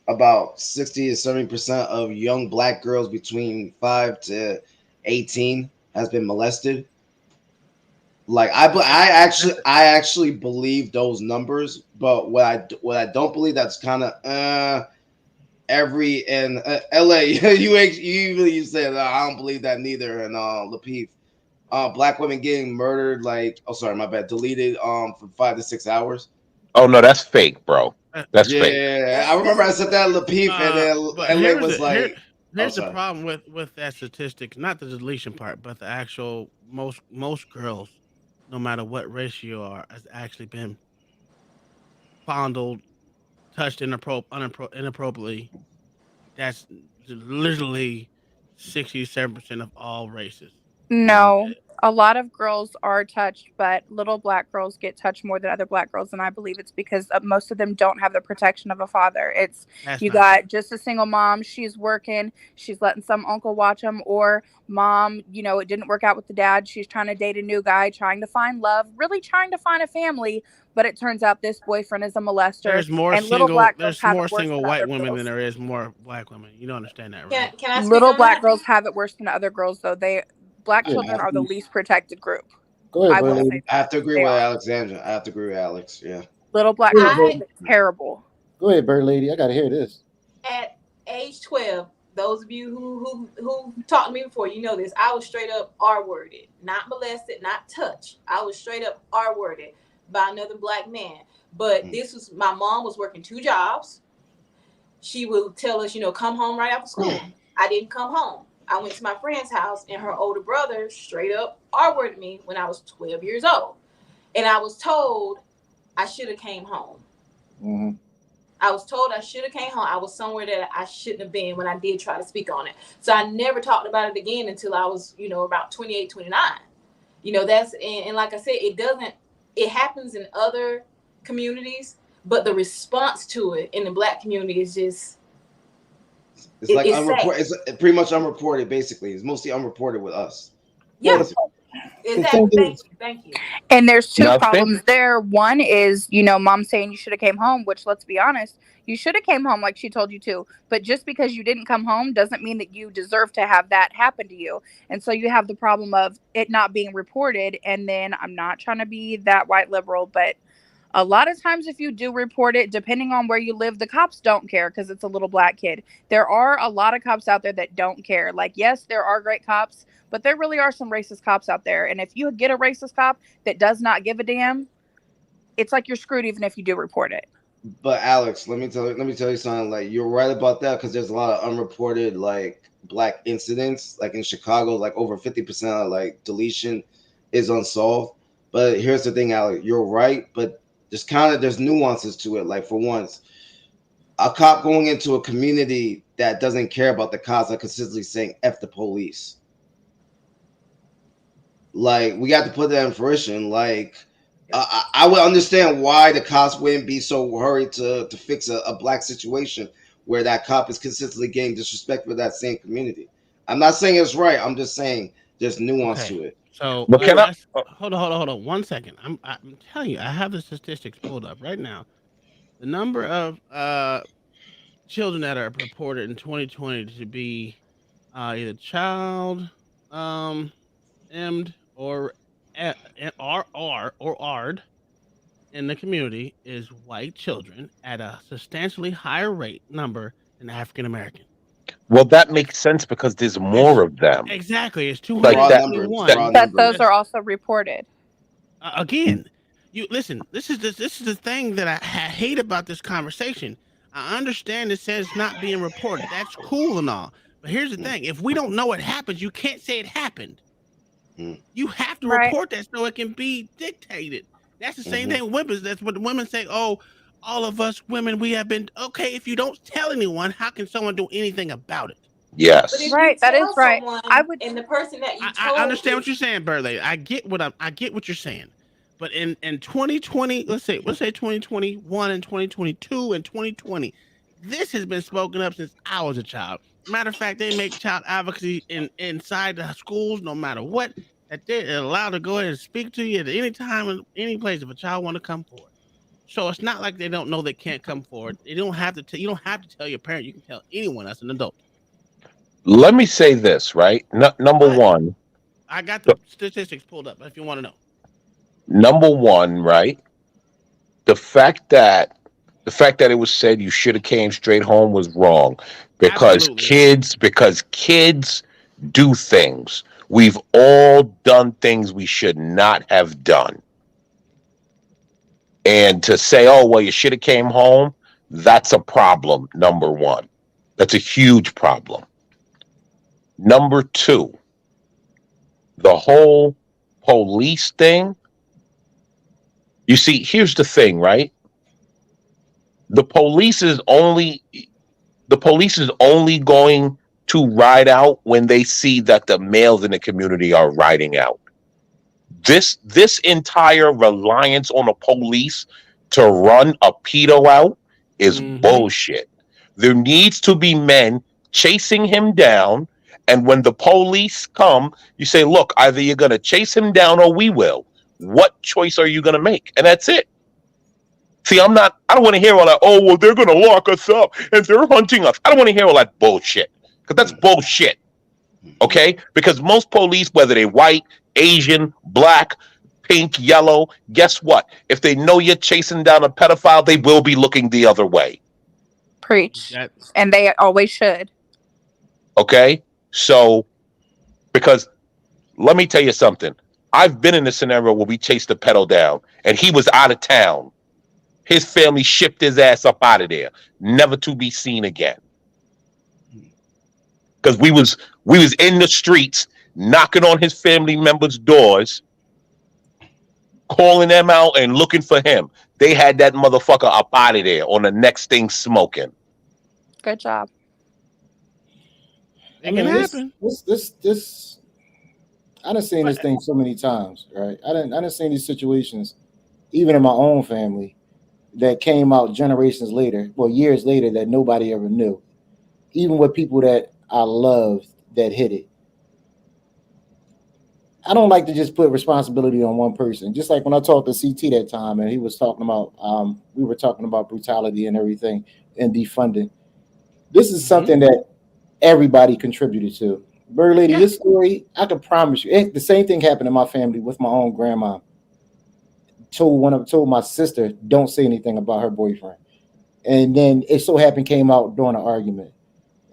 about 60 to 70% of young black girls between 5 to 18 has been molested. Like I actually believe those numbers, but what I don't believe, that's kind of every in LA. You said I don't believe that neither. And Lapeef, black women getting murdered, like, oh sorry, my bad, deleted for 5 to 6 hours. Oh no, that's fake, bro. Uh, That's fake. Yeah, I That's remember I just said what it that is. Lapeef, and then but LA was like, oh here's the sorry. problem with that statistic, not the deletion part, but the actual most girls, no matter what race you are, has actually been fondled, touched inappropriately. That's literally 67% of all races. Hmm. No, a lot of girls are touched, but little black girls get touched more than other black girls, and I believe it's because most of them don't have the protection of a father. It's That's you not true. got just a single mom, she's working, she's letting some uncle watch them, or mom, it didn't work out with the dad, she's trying to date a new guy, trying to find love, really trying to find a family, but it turns out this boyfriend is a molester, and little black girls There's have more it worse single than white other women than girls. there is more black women. You don't understand that, right? Can I speak Little on black that? girls have it worse than other girls, though. Black Yeah, children are the please. least protected group. Go ahead, I bro, will lady. say I that have to agree they with are. Alexandra. I have to agree with Alex. Yeah. Little black Go ahead, girls bro. I have it terrible. Go ahead, bird lady. I gotta hear this. at age 12, those of you who talked to me before, you know this. I was straight up R worded, not molested, not touched. I was straight up R worded by another black man. But Mm. this was my mom was working two jobs. She would tell us, come home right after school. I didn't come home. I went to my friend's house, and her older brother straight up R worded me when I was 12 years old, and I was told I should have came home. Hmm. I was told I should have came home. I was somewhere that I shouldn't have been when I did try to speak on it. So I never talked about it again until I was, about 28, 29. And like I said, it happens in other communities, but the response to it in the black community is just, It's like it's sad. unreported. It's pretty much unreported. Basically, it's mostly unreported with us. Yeah, Well, Basically, the thing exactly. Thank is, you. Thank you. And there's two Nothing. problems there. One is, mom saying you should have came home, which let's be honest, you should have came home like she told you to. But just because you didn't come home doesn't mean that you deserve to have that happen to you. And so you have the problem of it not being reported. And then I'm not trying to be that white liberal, but a lot of times if you do report it, depending on where you live, the cops don't care because it's a little black kid. There are a lot of cops out there that don't care. Like, yes, there are great cops, but there really are some racist cops out there. And if you get a racist cop that does not give a damn, it's like you're screwed even if you do report it. but Alex, let me tell you something. Like, you're right about that, because there's a lot of unreported like black incidents. Like in Chicago, like over 50% of like deletion is unsolved. But here's the thing, Alex. You're right, but there's nuances to it. Like, for once, a cop going into a community that doesn't care about the cops are consistently saying "f the police." Like, we got to put that in fruition. Like, I would understand why the cops wouldn't be so hurried to fix a black situation where that cop is consistently getting disrespect for that same community. I'm not saying it's right. I'm just saying there's nuance Okay. to it. So But can I? let's hold on 1 second. I'm telling you, I have the statistics pulled up right now. The number of children that are reported in 2020 to be either child um emmed or or ard in the community is white children at a substantially higher rate number than African American. Well, that makes sense because there's It's more of them. exactly it's It's Like raw that. numbers. It's That. raw 221. But those numbers. are That's also reported. again, you listen. This is the thing that I hate about this conversation. I understand it says it's not being reported. That's cool and all. But here's the Mm, thing: if we don't know it happens, you can't say it happened. mm, You have to Right. report that so it can be dictated. That's the same mhm. thing with women. That's what the women say. Oh, all of us women, we have been okay. If you don't tell anyone, how can someone do anything about it? But if Yes. you Right. That is tell right. I someone would. and the person that you I told understand what is you're saying, Burley. I get what you're saying. But in 2020, let's say 2021 and 2022 and 2020, this has been spoken up since I was a child. Matter of fact, they make child advocacy inside the schools, no matter what, that they're allowed to go ahead and speak to you at any time and any place if a child want to come forward. So it's not like they don't know they can't come forward. They don't have to. You don't have to tell your parent. You can tell anyone as an adult. Let me say this, right? Number But one, I got the the- statistics pulled up if you want to know. Number one, right? The fact that the fact that it was said you should have came straight home was wrong Absolutely. because kids do things. We've all done things we should not have done. And to say, oh well, you should have came home, that's a problem, number one. That's a huge problem. Number two, the whole police thing. You see, here's the thing, right? The police is only the police is only going to ride out when they see that the males in the community are riding out. This entire reliance on the police to run a pedo out is Mm-hmm. bullshit. There needs to be men chasing him down, and when the police come, you say, "Look, either you're going to chase him down or we will. What choice are you going to make?" And that's it. See, I don't want to hear all that, oh, well, they're going to lock us up and they're hunting us. I don't want to hear all that bullshit because that's bullshit. Mhm. Okay? Because most police, whether they're white, Asian, black, pink, yellow, guess what? If they know you're chasing down a pedophile, they will be looking the other way. Preach. That's And they always should. Okay? So, because let me tell you something. I've been in a scenario where we chased the pedo down and he was out of town. His family shipped his ass up out of there, never to be seen again. Because we was in the streets, knocking on his family members' doors, calling them out and looking for him. They had that motherfucker up out of there on the next thing smoking. Good job. I it can mean, happen. this. I done seen this But thing so many times, right? I done seen these situations, even in my own family, that came out generations later, well, years later, that nobody ever knew. Even with people that I loved that hit it. I don't like to just put responsibility on one person. Just like when I talked to CT that time, and he was talking about, we were talking about brutality and everything and defunding. This is mhm. something that everybody contributed to. Bird Lady, Yeah. your story, I can promise you, the same thing happened in my family with my own grandma. Told my sister, don't say anything about her boyfriend, and then it so happened came out during an argument.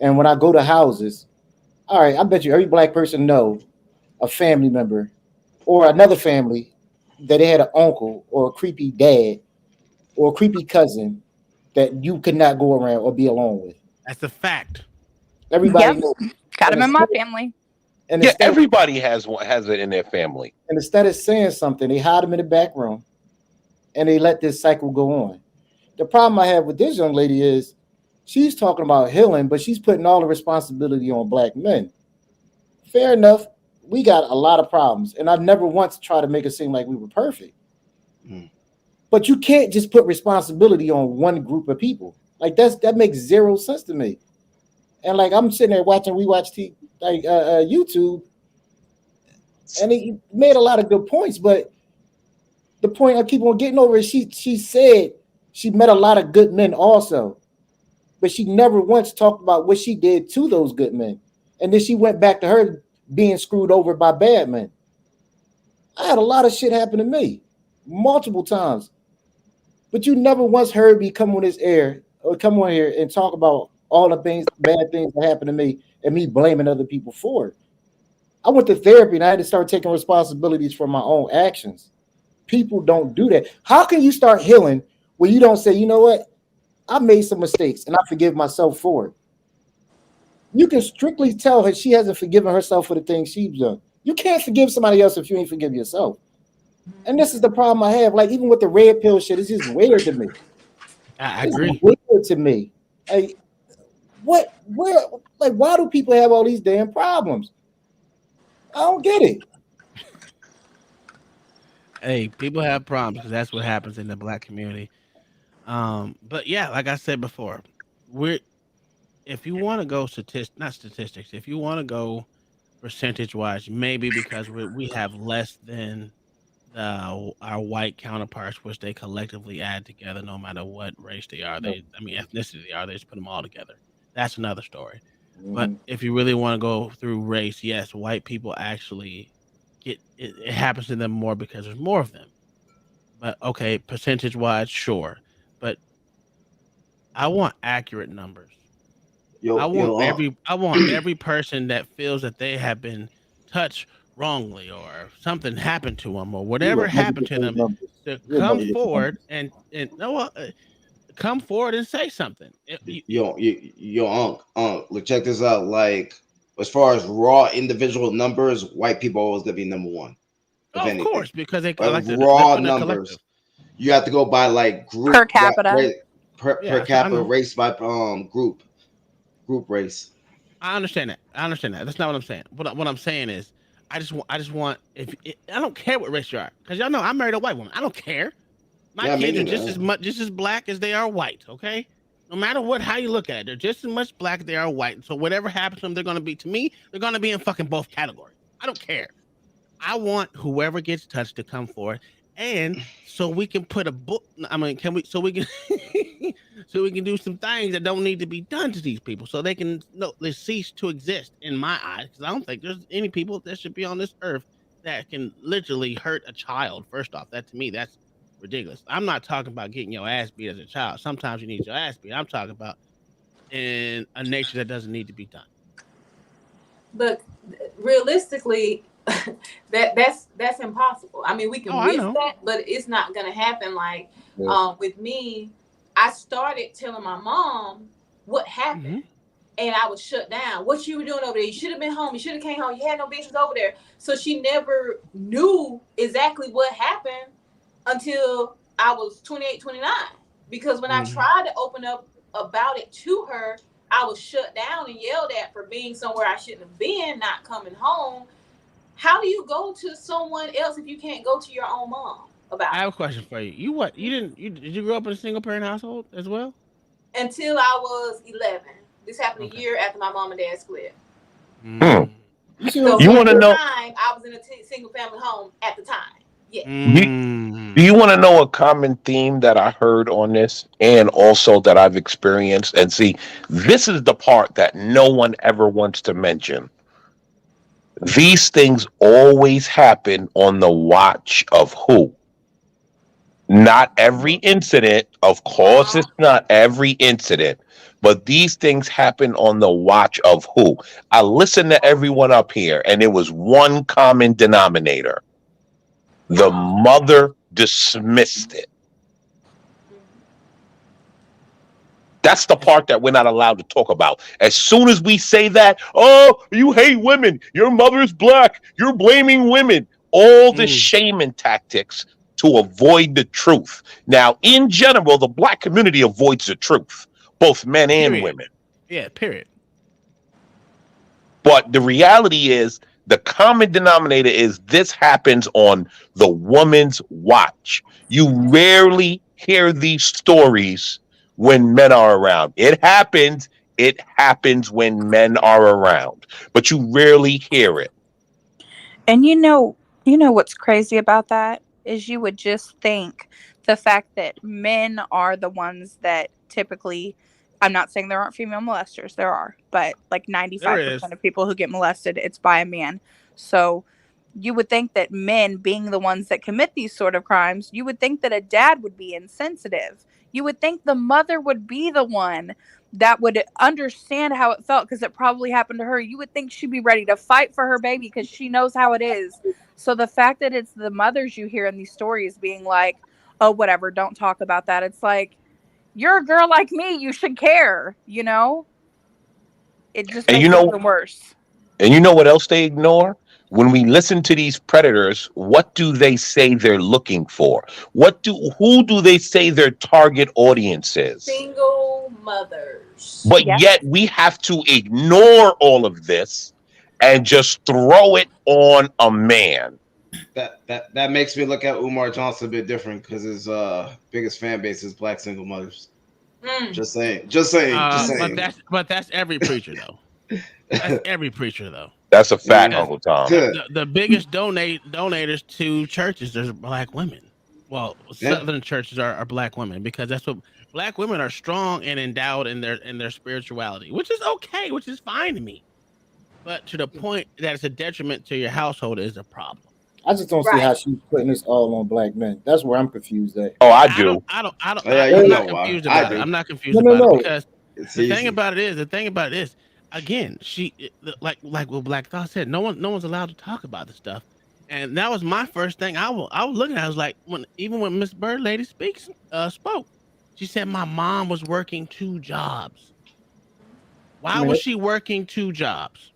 And when I go to houses, all right, I bet you every black person know a family member or another family that they had an uncle or a creepy dad or a creepy cousin that you could not go around or be alone with. That's a fact. Everybody Yep. knows. Got And them in instead, my family. and Yeah, instead of everybody has it in their family. and instead of saying something, they hide them in the back room and they let this cycle go on. The problem I have with this young lady is she's talking about healing, but she's putting all the responsibility on black men. Fair enough. We got a lot of problems, and I've never once tried to make it seem like we were perfect. Mm. But you can't just put responsibility on one group of people. Like that makes zero sense to me. And like I'm sitting there watching YouTube, and he made a lot of good points. But the point I keep on getting over is she said she met a lot of good men also, but she never once talked about what she did to those good men. And then she went back to her being screwed over by bad men. I had a lot of shit happen to me multiple times, but you never once heard me come on this air or come on here and talk about all the things, bad things that happened to me and me blaming other people for it. I went to therapy and I had to start taking responsibilities for my own actions. People don't do that. How can you start healing when you don't say, you know what? I made some mistakes and I forgive myself for it. You can strictly tell her she hasn't forgiven herself for the things she's done. You can't forgive somebody else if you ain't forgive yourself. And this is the problem I have. Like even with the red pill shit, it's just weird to me. I It's agree. weird to me. Like what? Where? Like why do people have all these damn problems? I don't get it. Hey, people have problems because that's what happens in the black community. But yeah, like I said before, we're if you want to go not statistics, if you want to go percentage wise, maybe because we have less than our white counterparts, which they collectively add together, no matter what race they are. I mean, ethnicity they are. They just put them all together. That's another story. But Mhm. if you really want to go through race, yes, white people actually it happens to them more because there's more of them. But okay, percentage wise, sure. But I want accurate numbers. Yo, yo, I want every person that feels that they have been touched wrongly or something happened to them or You whatever will never happened get to those them numbers. to You'll come never get the forward numbers. and no, come forward and say something. look, check this out. Like, as far as raw individual numbers, white people are always gonna be number one, if Oh, of anything. course, because they But like they're raw putting a collective. numbers, you have to go by like Per group capita. per Yeah, so I capita know. race by group race. I understand that. I understand that. That's not what I'm saying. What I'm saying is, I just want if I don't care what race you are, because y'all know I married a white woman. I don't care. My Yeah, kids are meaning just as much just as black as they are white. Okay, no matter what how you look at it, they're just as much black as they are white. So whatever happens to them, they're gonna be to me. They're gonna be in fucking both categories. I don't care. I want whoever gets touched to come forward, and so we can put a book. I mean, can we? So we can, so we can do some things that don't need to be done to these people, so they can no, they cease to exist in my eyes. Because I don't think there's any people that should be on this earth that can literally hurt a child. First off, that to me, that's ridiculous. I'm not talking about getting your ass beat as a child. Sometimes you need your ass beat. I'm talking about in a nature that doesn't need to be done. But realistically, that's impossible. I mean, we Oh, can I wish know. that, but it's not gonna happen. Like Yeah. with me, I started telling my mom what happened. Hmm. And I was shut down. What you were doing over there? You should have been home. You should have came home. You had no business over there. So she never knew exactly what happened until I was 28, 29. Because when I Hmm. tried to open up about it to her, I was shut down and yelled at for being somewhere I shouldn't have been, not coming home. How do you go to someone else if you can't go to your own mom I about have it? a question for you. You what? You didn't? You did you grow up in a single parent household as well? Until I was 11. This happened a Okay. year after my mom and dad split. Hmm. Mm. You see what I'm So You at want saying? to the know? time, I was in a single family home at the time. Yes. Do, do you Mm. want to know a common theme that I heard on this, and also that I've experienced? And see, this is the part that no one ever wants to mention. These things always happen on the watch of who? Not every incident, of course, Uh-huh. it's not every incident, but these things happen on the watch of who? I listened to everyone up here, and there was one common denominator: the Uh-huh. mother dismissed it. That's the That's part that we're not allowed to talk about. As soon as we say that, oh, you hate women, your mother's black, you're blaming women, all the mm. shaming tactics to avoid the truth. Now, in general, the black community avoids the truth, both men and Period. women. Yeah. Period. But the reality is, the common denominator is this happens on the woman's watch. You rarely hear these stories when men are around. It happens. It happens when men are around, but you rarely hear it. And you know what's crazy about that is you would just think the fact that men are the ones that typically, I'm not saying there aren't female molesters, there are, but like There 95% is. of people who get molested, it's by a man. So you would think that men being the ones that commit these sort of crimes, you would think that a dad would be insensitive. You would think the mother would be the one that would understand how it felt because it probably happened to her. You would think she'd be ready to fight for her baby because she knows how it is. So the fact that it's the mothers you hear in these stories being like, oh, whatever, don't talk about that. It's like, you're a girl like me. You should care, you know? It just And you makes it know, even worse. and you know what else they ignore? When we listen to these predators, what do they say they're looking for? Who do they say their target audience is? Single mothers. But Yeah. yet we have to ignore all of this and just throw it on a man. That makes me look at Umar Johnson a bit different because his biggest fan base is black single mothers. Mm. Just saying, just saying, just But saying. that's every preacher though. That's every preacher though. That's a fact, Yeah. Because Uncle Tom. the biggest donators to churches are black women. Well, Yeah. Southern churches are black women because that's what black women are strong and endowed in their spirituality, which is okay, which is fine to me. But to the point that it's a detriment to your household is a problem. I just don't see Right. how she's putting this all on black men. That's where I'm confused at. Oh, I I don't, do. I don't, I don't, Oh, yeah, you I'm Hey, know not why. confused I about it. do. I'm not confused no, no, about it no. because It's the thing easy. about it is, again, like what Black Thought said, no one's allowed to talk about this stuff, and that was my first thing. I was looking at, it, I was like, when Miss Bird Lady spoke, she said my mom was working two jobs. I Why mean, was she working two jobs?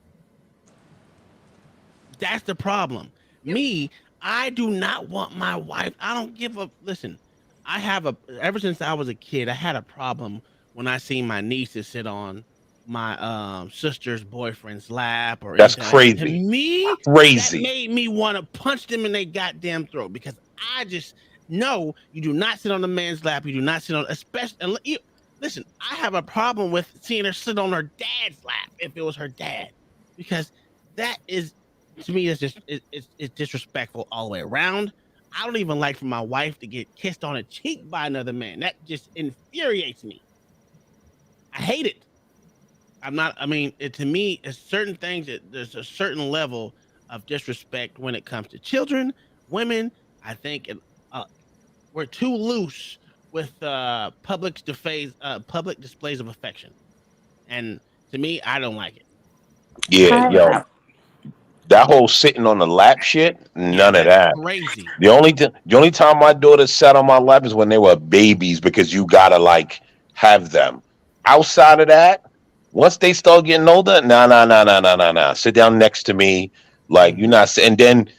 That's the problem. Yep. Me, I do not want my wife. I don't give a listen. I have a ever since I was a kid, I had a problem when I seen my nieces sit on my sister's boyfriend's lap or That's anything like that. To crazy. me, that Crazy. made me want to punch them in their goddamn throat because I just know you do not sit on a man's lap. You do not sit on, especially. Listen, I have a problem with seeing her sit on her dad's lap if it was her dad, because that is, to me, it's disrespectful all the way around. I don't even like for my wife to get kissed on a cheek by another man. That just infuriates me. I hate it. I'm not. I mean, to me, it's certain things that there's a certain level of disrespect when it comes to children, women. I think uh, we're too loose with public displays of affection, and to me, I don't like it. Yeah, I yo, that whole sitting on the lap shit, Yeah, none of that's that. crazy. The only time my daughter sat on my lap is when they were babies because you gotta like have them. Outside of that, once they start getting older, nah. Sit down next to me, like you're Hmm. not. And then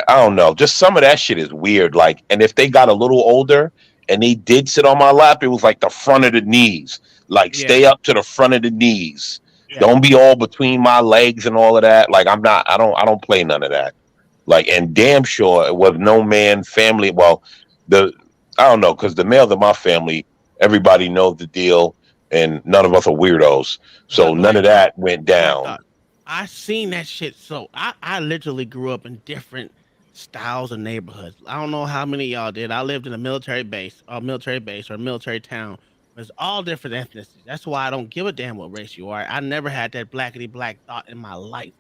I don't know, just some of that shit is weird. Like, and if they got a little older and they did sit on my lap, it was like the front of the knees, like Yeah, stay up to the front of the knees. yeah. Don't be all between my legs and all of that. Like I'm not. I don't play none of that. Like, and damn sure it was no man family. Well, the I don't know because the males of my family, everybody knows the deal, and none of us are weirdos. So But none of Black Thought, that went Black down. Thought, I seen that shit. So I literally grew up in different styles of neighborhoods. I don't know how many of y'all did. I lived in a military base or a military town. It's all different ethnicities. That's why I don't give a damn what race you are. I never had that blackity black thought in my life.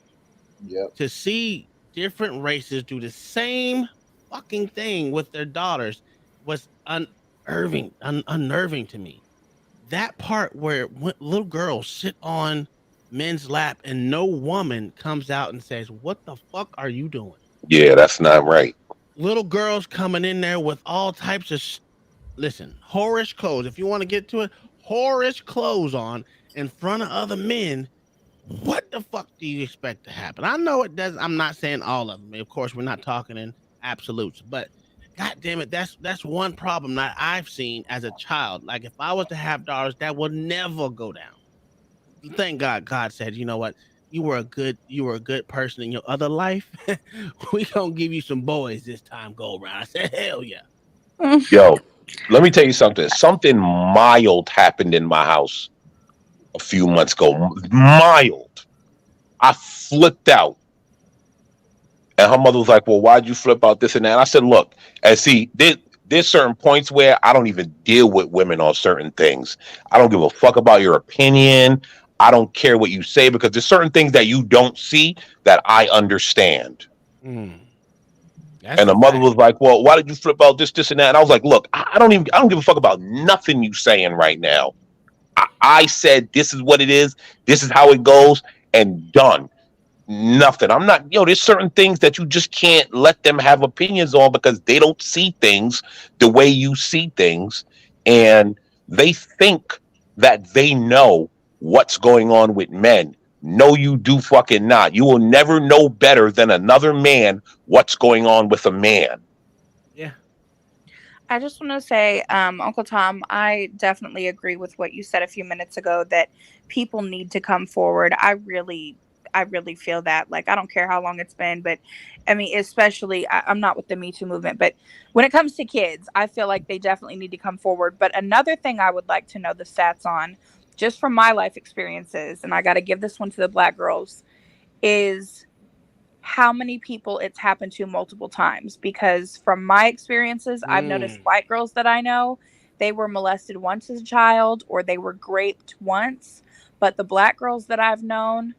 yep. To see different races do the same fucking thing with their daughters was unnerving to me. That part where little girls sit on men's lap and no woman comes out and says, "What the fuck are you doing?" Yeah, that's not right. Little girls coming in there with all types of listen, whorish clothes. If you want to get to it, whorish clothes on in front of other men. What the fuck do you expect to happen? I know it does. I'm not saying all of them. Of course, we're not talking in absolutes, but god damn it, that's one problem that I've seen as a child. Like if I was to have daughters, that would never go down. Thank God. God said, you know what? You were a good person in your other life. We gonna give you some boys this time go around. I said, hell yeah. Yo, let me tell you something. Something mild happened in my house a few months ago. Mild. I flipped out. And her mother was like, "Well, why'd you flip out this and that?" And I said, "Look, and see, there's certain points where I don't even deal with women on certain things. I don't give a fuck about your opinion. I don't care what you say because there's certain things that you don't see that I understand." Mm, that's And a the mother fact. was like, "Well, why did you flip out this, and that?" And I was like, "Look, I don't give a fuck about nothing you saying right now. I said this is what it is. This is how it goes, and done. Nothing. I'm not, there's certain things that you just can't let them have opinions on because they don't see things the way you see things. And they think that they know what's going on with men. No, you do fucking not. You will never know better than another man what's going on with a man." Yeah. I just want to say, Uncle Tom, I definitely agree with what you said a few minutes ago that people need to come forward. I really feel that. Like, I don't care how long it's been, but I mean, especially, I'm not with the Me Too movement, but when it comes to kids, I feel like they definitely need to come forward. But another thing I would like to know the stats on, just from my life experiences, and I got to give this one to the Black girls, is how many people it's happened to multiple times, because from my experiences I've noticed Mm, white girls that I know, they were molested once as a child or they were raped once, but the Black girls that I've known,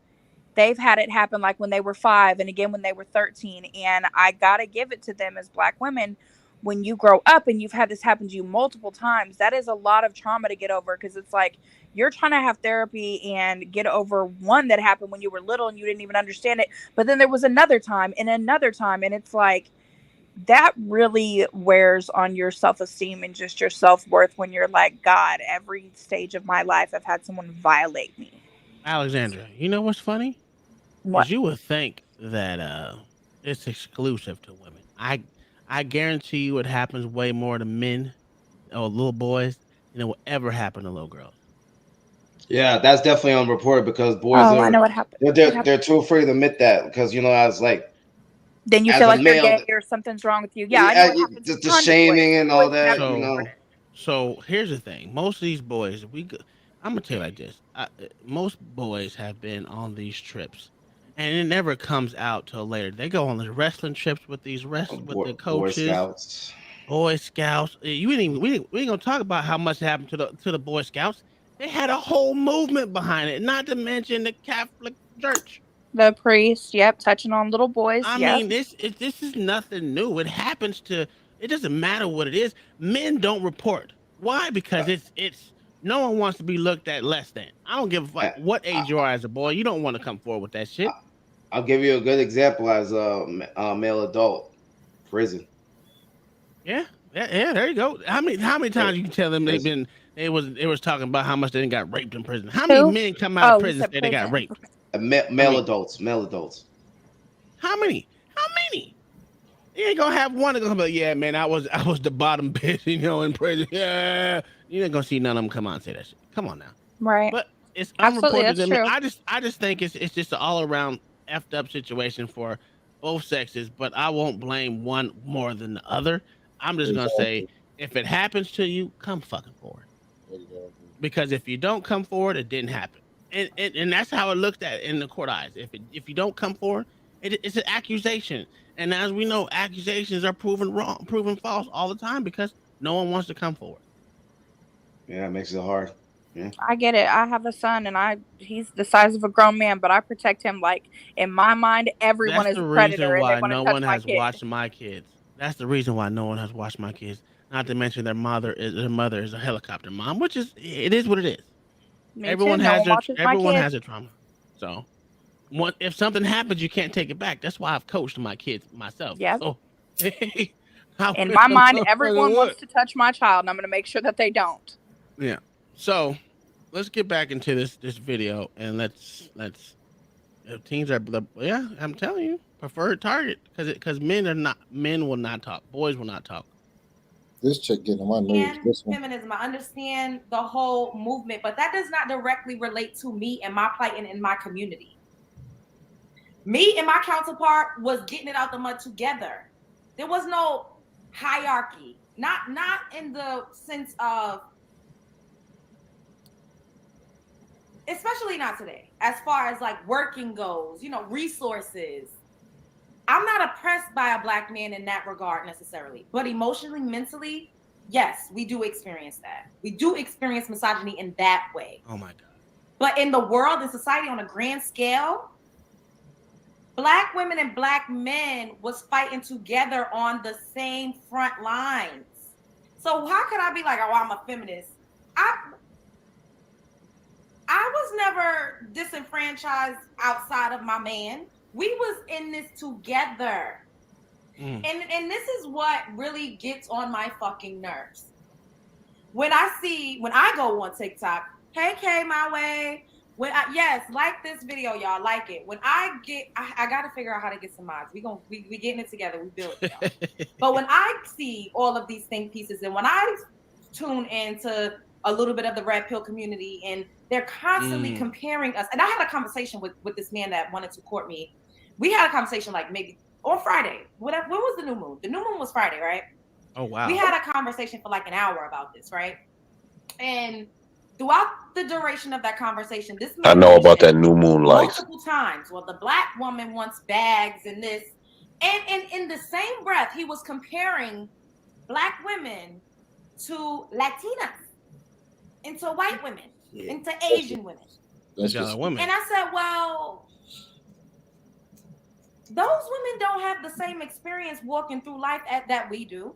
they've had it happen like when they were 5 and again when they were 13. And I gotta give it to them as Black women. When you grow up and you've had this happen to you multiple times, that is a lot of trauma to get over, because it's like you're trying to have therapy and get over one that happened when you were little and you didn't even understand it. But then there was another time and another time. And it's like that really wears on your self esteem and just your self worth when you're like, God, every stage of my life, I've had someone violate me. Alexandra, you know what's funny? What? Is you would think that it's exclusive to women. I guarantee you it happens way more to men or little boys than it will ever happen to little girls. Yeah, that's definitely unreported because boys Oh, I are know what happened. they're What they're, happened? they're too afraid to admit that because as like Then you as feel a like you're male, gay or something's wrong with you. Yeah, I know yeah, it happens to the tons of shaming boys. and all Boys never that, So report it. so here's the thing. Most of these boys, I'm gonna tell you like this. Most boys have been on these trips, and it never comes out till later. They go on the wrestling trips with with the Boy coaches, Scouts. Boy Scouts. You ain't even we ain't gonna talk about how much happened to the Boy Scouts. They had a whole movement behind it. Not to mention the Catholic Church. The priest, yep, touching on little boys, I yep. mean, this is nothing new. It happens to. It doesn't matter what it is. Men don't report. Why? Because it's no one wants to be looked at less than. I don't give a fuck I, what I, age you are as a boy. You don't want to come forward with that shit. I'll give you a good example as a male adult. Prison. Yeah, yeah. There you go. How many Pri- times you can tell them Prison. they was talking about how much they got raped in prison? How many Who? men come out of Oh, you prison said say they got prison. raped? I Male mean, adults. Male adults. how many? How many? You ain't gonna have one that's gonna be like, yeah, man, I was the bottom bitch, in prison. Yeah, you ain't gonna see none of them come out and say that shit. Come on now. Right. But it's Absolutely, unreported. that's I mean, true. I just think it's just an all around effed up situation for both sexes. But I won't blame one more than the other. I'm just gonna say Exactly. if it happens to you, come fucking forward. Exactly. Because if you don't come forward, it didn't happen. And that's how it looked at in the court eyes. If you don't come forward, it's an accusation. And as we know, accusations are proven wrong, proven false all the time because no one wants to come forward. Yeah, it makes it hard. Yeah. I get it. I have a son and he's the size of a grown man, but I protect him like in my mind everyone That's is the a predator reason and they why want to no touch one my has kid. watched my kids. That's the reason why no one has watched my kids. Not to mention their mother is a helicopter mom, which is what it is. Me too. No one watches my Everyone kid. has their trauma. So if something happens, you can't take it back. That's why I've coached my kids myself. Yep. So I In wish my I mind, motherfucker everyone wants would. to touch my child, and I'm going to make sure that they don't. Yeah. So let's get back into this video and let's if teens are yeah, I'm telling you, preferred target because men will not talk, boys will not talk. This chick getting on my nerves. And This one. feminism. I understand the whole movement, but that does not directly relate to me and my plight and in my community. Me and my counterpart was getting it out the mud together. There was no hierarchy. Not in the sense of, especially not today, as far as like working goes, resources. I'm not oppressed by a Black man in that regard necessarily, but emotionally, mentally, yes, we do experience that. We do experience misogyny in that way. Oh my god. But in the world and society on a grand scale, Black women and Black men was fighting together on the same front lines. So how could I be like, oh, I'm a feminist? I was never disenfranchised outside of my man. We was in this together. And this is what really gets on my fucking nerves. When I go on TikTok, hey K my way. Yes, like this video, y'all, like it. When I gotta figure out how to get some mods. We getting it together, we build it, y'all. But when I see all of these think pieces and when I tune into a little bit of the red pill community and they're constantly comparing us. And I had a conversation with this man that wanted to court me. We had a conversation like maybe on Friday. When was the new moon? The new moon was Friday, right? Oh wow. We had a conversation for like an hour about this, right? And throughout the duration of that conversation, this man I know about that new moon lights. multiple times. Well, the Black woman wants bags and this. And in the same breath, he was comparing Black women to Latinas, into white women, into Asian women. That's Y'all just are women. And I said, well, Those women don't have the same experience walking through life that we do.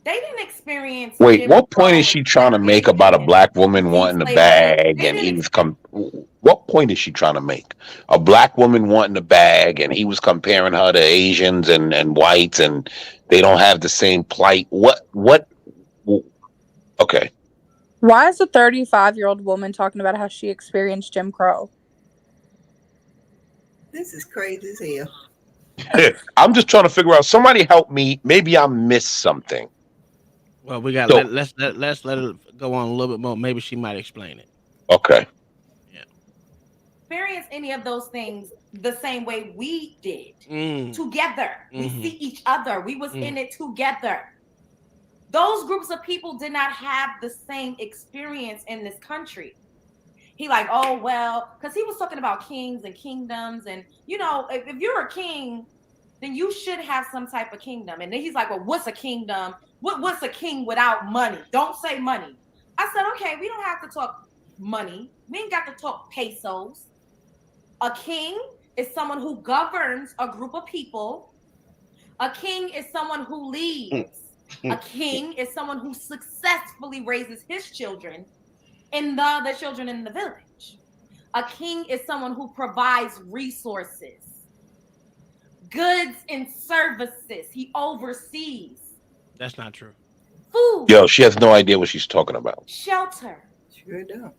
They didn't experience Wait, Jim what point is Crow and she trying to make about segregation a and black woman wanting a enslavement. bag They and didn't he was experience. come? What point is she trying to make? A black woman wanting a bag and he was comparing her to Asians and whites and they don't have the same plight. What? Okay, Why is a 35-year-old woman talking about how she experienced Jim Crow? This is crazy as hell. I'm just trying to figure out. Somebody help me. Maybe I missed something. Well, we got So let's let it go on a little bit more. Maybe she might explain it. okay, Yeah. Experience any of those things the same way we did. Mm. Together. We Mhm. see each other. We was in it together. Those groups of people did not have the same experience in this country. He like, oh well, because he was talking about kings and kingdoms, and if you're a king, then you should have some type of kingdom. And then he's like, well, what's a kingdom? What's a king without money? Don't say money. I said, okay, we don't have to talk money. We ain't got to talk pesos. A king is someone who governs a group of people. A king is someone who leads. A king is someone who successfully raises his children and the other children in the village. A king is someone who provides resources, goods, and services. He oversees That's not true. food, yo, she has no idea what she's talking about. shelter. Sure don't.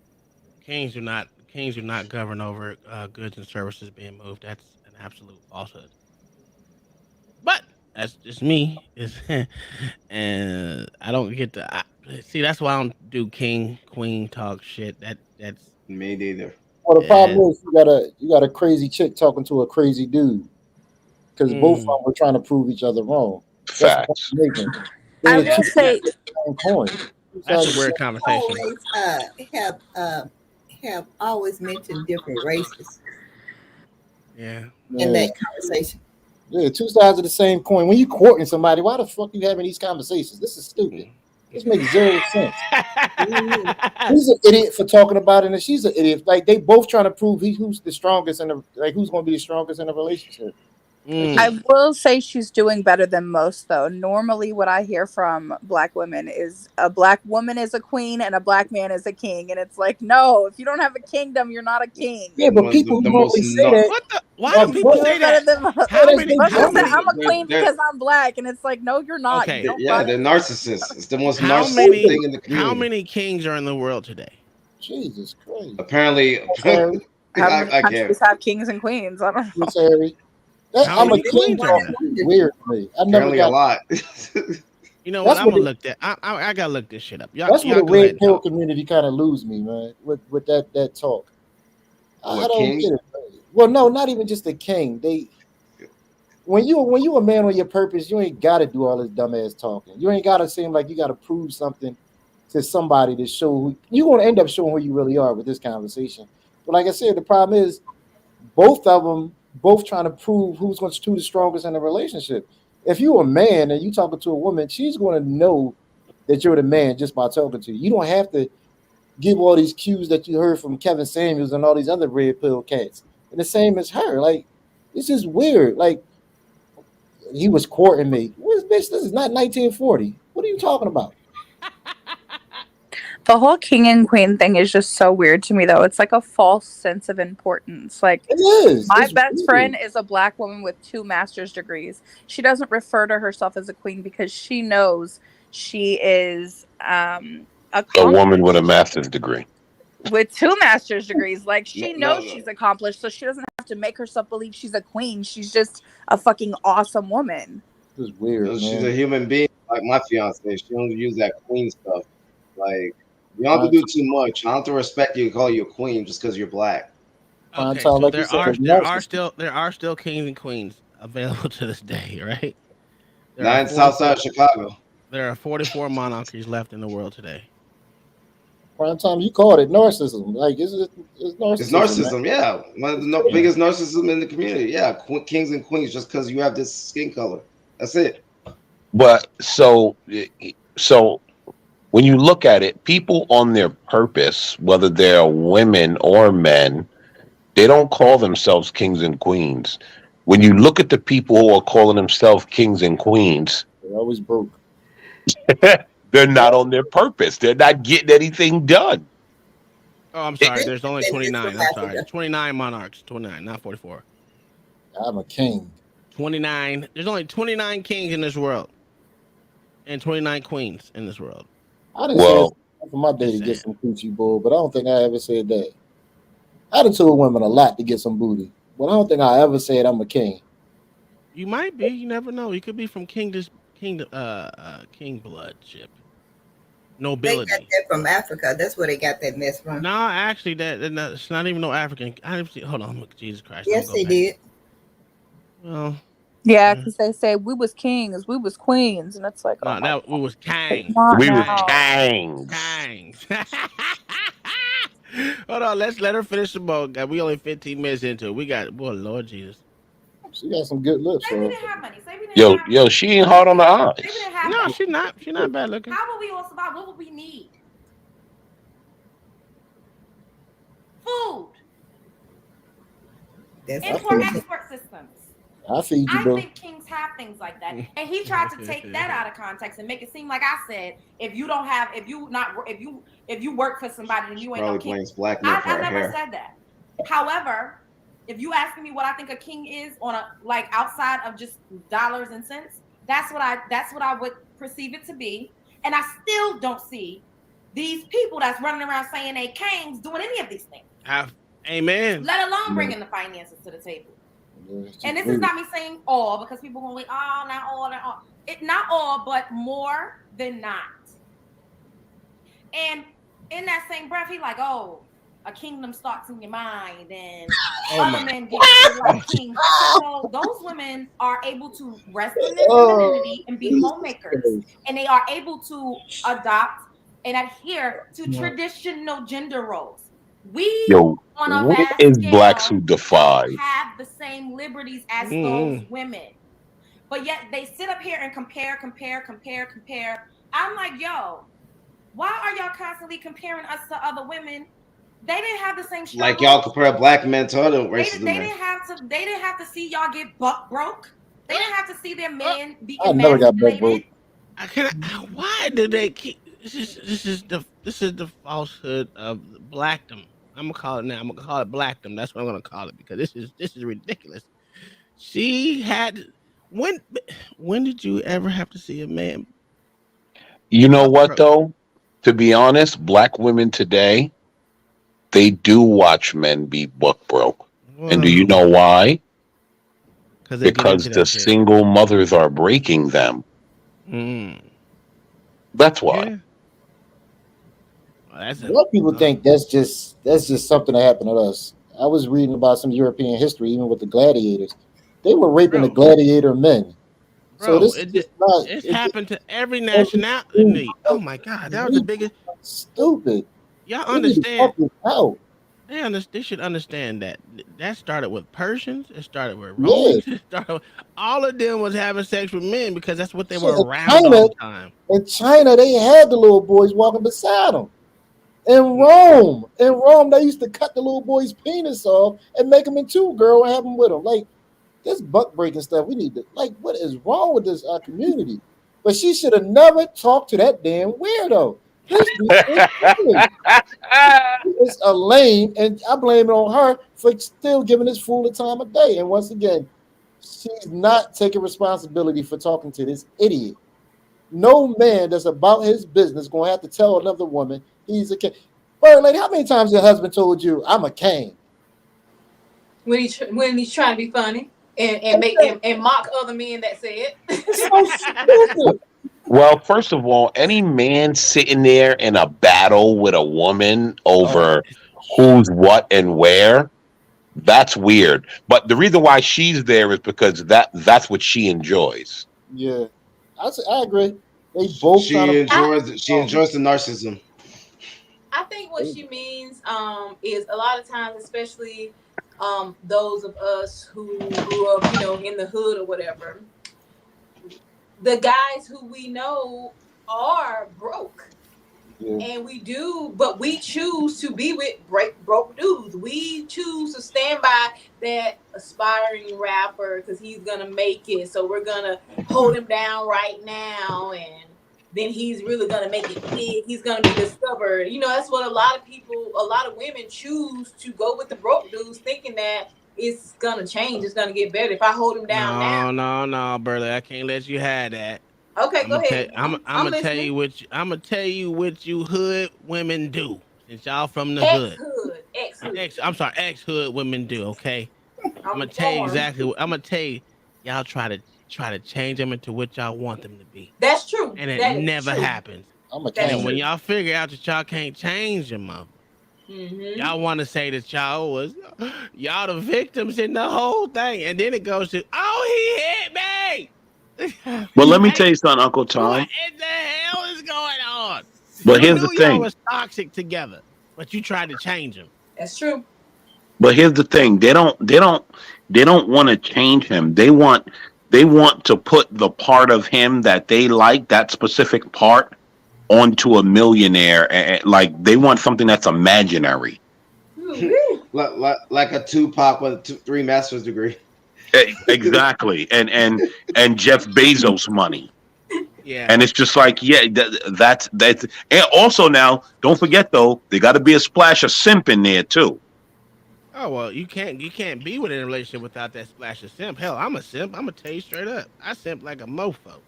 Kings do not govern over goods and services being moved. That's an absolute falsehood. But that's just me. Is and I don't get see. That's why I don't do king queen talk shit. That's Me neither. Well, the uh, problem is you got a crazy chick talking to a crazy dude because both of them mm, were trying to prove each other wrong. That's the point Facts. I'm making. I They're the will two that say, that sides of the same coin. Two that's sides a of the weird same. conversation. Always have always mentioned different races Yeah. in Man, that conversation. yeah, two sides of the same coin. When you courting somebody, why the fuck you having these conversations? This is stupid. Mm. This makes zero sense. Mhm. He's an idiot for talking about it, and she's an idiot. Like they both trying to prove who's the strongest in the who's going to be the strongest in a relationship. Like I this, Mm. will say she's doing better than most, though. Normally, what I hear from black women is a black woman is a queen and a black man is a king. And it's like, no, if you don't have a kingdom, you're not a king. yeah, but people The who most normally say that What the? Why are do She's people fucking say doing better that? than most. How that's many? they Most How people say, dumb. many? I'm a queen they're, because I'm black. And it's like, no, you're not. You Okay. don't yeah, fuck. they're narcissists. It's the most How narcissistic many? thing in the How community. many kings are in the world today? Jesus Christ, Apparently, that's Harry. How many I can't. countries have kings and queens? I don't know. That's Harry. That How I'm a many This is king queens one are talk there? I is wondered. weird to me. I never Apparently, a got. lot. You know what? That's I'm what gonna the look that. I gotta look this shit up. Y'all, that's what y'all the go ahead red and pill talk. community kind of lose me, man. With that talk, I What, don't kings? get it. Well, no, not even just the king. They when you a man on your purpose, you ain't got to do all this dumbass talking. You ain't got to seem like you got to prove something to somebody to show who you going to end up showing who you really are with this conversation. But like I said, the problem is both of them both trying to prove who's going to the strongest in the relationship. If you're a man and you talking to a woman, she's going to know that you're the man just by talking to you. You don't have to give all these cues that you heard from Kevin Samuels and all these other red pill cats. And the same as her. Like, this is weird. Like, he was courting me. What is bitch? This is not 1940. What are you talking about? The whole king and queen thing is just so weird to me, though. It's like a false sense of importance. Like, It is. my It's best weird. friend is a black woman with 2 master's degrees. She doesn't refer to herself as a queen because she knows she is A woman with a accomplished master's degree. with 2 master's degrees. Like, No, she no, knows no. she's accomplished, so she doesn't have to make herself believe she's a queen. She's just a fucking awesome woman. It's weird, She's a man. human being, like my fiance. She don't use that queen stuff. Like, you don't have to Prime do time, too much. I don't have to respect you and call you a queen just because you're black. prime Okay, time, so like you there said, are is there are narcissist. still there are still kings and queens available to this day, right? There are Not in South Side 44 of Chicago. there are 44 monarchies left in the world today. Prime time, you called it narcissism. Like, it's It's narcissism, man. narcissism, yeah. One of the It's crazy. biggest narcissism in the community. Yeah, kings and queens just because you have this skin color. That's it. But so when you look at it, people on their purpose, whether they're women or men, they don't call themselves kings and queens. when you look at the people who are calling themselves kings and queens, They're always broke. they're not on their purpose. They're not getting anything done. Oh, I'm It- sorry. There's only And it's 29. from I'm sorry. Africa. 29 monarchs. 29, not 44. I'm a king. 29. There's only 29 kings in this world and 29 queens in this world. I didn't say it's well, time for my day Just to get saying. some coochie bull, but I don't think I ever said that. I done told women a lot to get some booty, but I don't think I ever said I'm a king. You might be. You never know. You could be from king bloodship. They got Nobility. that from Africa. That's where they got that mess from. No, actually, it's not even no African. Hold on, Jesus Christ. I'm Yes, gonna go they back. did. Well, Yeah, uh, because they say we was kings, we was queens, and it's like, oh no, my that we was god, come kangs, on we was now. kangs, kangs. kangs. Hold on, let's let her finish the boat. We only 15 minutes into it. We got, boy, Lord Jesus. She got some good lips, Say we so didn't have money. Say we didn't Yo, have. yo, she ain't hard on the Say we eyes. didn't have No, that. she's not. She's not bad looking. How would we all survive? What would we need? Food. That's I the Import feed truth. you. export systems. I feed you, I bro. think kings have things like that. And he tried to take that out of context and make it seem like I said, if you don't have, if you work for somebody and She you ain't no probably king. blames black men for I her never hair. said that. However, if you asking me what I think a king is on a like outside of just dollars and cents, that's what I would perceive it to be. And I still don't see these people that's running around saying they kings doing any of these things, Amen. let alone Yeah, bringing the finances to the table. it's just And this is weird. not me saying all because people going to not all, not all. It not all, but more than not. And in that same breath, he like, oh, a kingdom starts in your mind, and Oh other my. men get treated like kings. I said, no, those women are able to rest in their Oh, femininity and be Jesus homemakers, Christ. and they are able to adopt and adhere to traditional gender roles. We, Yo, on a where vast is Blacks scale, Who don't Defy? have the same liberties as those Mm-mm. women. But yet they sit up here and compare. I'm like, yo, why are y'all constantly comparing us to other women? They didn't have the same Like y'all struggles. compare black men to other races of They men. didn't have to. They didn't have to see y'all get buck broke. They didn't have to see their Uh, men be I never got butt emasculated. broke. why do they keep this is the falsehood of blackdom. I'm gonna call it now. I'm gonna call it blackdom. That's what I'm gonna call it because this is ridiculous. She had when when did you ever have to see a man You know buck what broke? though? To be honest, black women today, they do watch men be buck broke. And do you Well, know why? because they get Because into the that shit. single mothers are breaking them. Mm. That's why. Yeah, well, that's a What people think that's just something that happened to us. I was reading about some European history, even with the gladiators. They were raping the bro, gladiator men. So bro. this is just not. It's It just happened to every every dude, nationality. Oh my god, that was the we biggest. stupid. Y'all We need to understand? talk this out. They should understand that that started with Persians. It started with Yeah, Romans. It started all of them was having sex with men because that's what they shit. were around all the time. In China, they had the little boys walking beside them. Mm, In Rome, they used to cut the little boy's penis off and make him into a girl and have him with them. Like this buck breaking stuff. We need to like. What is wrong with this community? But she should have never talked to that damn weirdo. This dude is silly. He is a lame, and I blame it on her for still giving this fool the time of day. And once again, she's not taking responsibility for talking to this idiot. No man that's about his business gonna have to tell another woman he's a king. Bird lady, how many times your husband told you I'm a king? When he's trying to be funny and make and mock other men that say It's it. so stupid. Well, first of all, any man sitting there in a battle with a woman oh, over who's what and where, that's weird. But the reason why she's there is because that's what she enjoys. Yeah, I agree. They both trying to. I She enjoys the narcissism. I think what she means is a lot of times, especially those of us who grew up, in the hood or whatever, the guys who we know are broke. Yeah, And but we choose to be with broke dudes. We choose to stand by that aspiring rapper because he's gonna make it. So we're gonna hold him down right now, and then he's really gonna make it big. He's gonna be discovered. You know, that's what a lot of people, a lot of women choose to go with the broke dudes, thinking that it's gonna change, it's gonna get better if I hold him down now. No, Burley. I can't let you have that. Okay, I'm go gonna tell. ahead. I'm I'm gonna tell listening. you what. I'm gonna tell you what you hood women do. Since y'all from the Ex hood, hood, ex hood. I'm sorry, ex hood women do. Okay, I'm I'm gonna tell you reformed. exactly. I'm gonna tell you. Y'all try to change them into what y'all want them to be, That's true. and it That is never true. happens. I'm a And That's then when can. true. y'all figure out that y'all can't change your mother, Mm-hmm. y'all want to say that y'all was y'all the victims in the whole thing, and then it goes to, oh, he hit me. But let me tell Like, you something, Uncle what Tom. in the hell is going on? But You here's the knew y'all thing. was toxic together, but you tried to change them. That's true. But here's the thing. They don't want to change him. They want to put the part of him that they like, that specific part, onto a millionaire. Like they want something that's imaginary. Ooh-wee. like a Tupac with three master's degree. Exactly. And Jeff Bezos money. Yeah. And it's just like, yeah, that's. And also now, don't forget though, there got to be a splash of simp in there too. Oh well, you can't be within a relationship without that splash of simp. Hell, I'm a simp. I'm gonna tell you straight up. I simp like a mofo.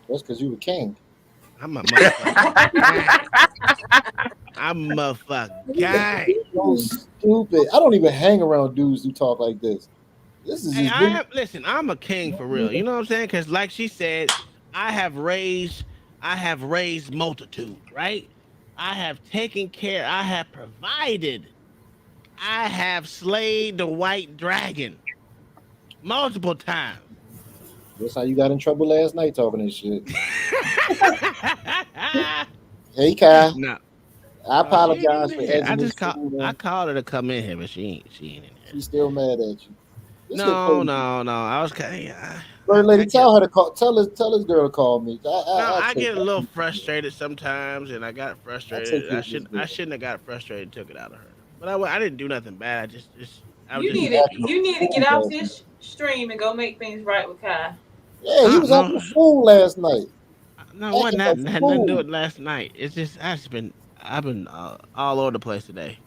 That's because you the king. I'm a motherfucking gang. I'm a motherfucking gang. So stupid. I don't even hang around dudes who talk like this. This is Hey, just I really. am. Listen, I'm a king for real. You know what I'm saying? Because, like she said, I have raised, I have raised multitudes. Right? I have taken care. I have provided. I have slayed the white dragon multiple times. That's how you got in trouble last night talking this shit. Hey, Kai. No, I no, she ain't in apologize for here. edging this to you, I man. called her to come in here, but she ain't in here. She's still mad at you. This shit No, crazy. no, no. I was kind of, Bird lady, I get tell her to call. Tell this girl to call me. no, I I take get a I little take frustrated sometimes, and I got take frustrated. care of this I girl. shouldn't have got frustrated and took it out of her. But I didn't do nothing bad. I was You just need He was to acting a you need to get fool off last night. this stream and go make things right with Kai. Yeah, he was no, acting a fool last night. no, it wasn't Acting a that had nothing to do fool. with last night. I've been all over the place today.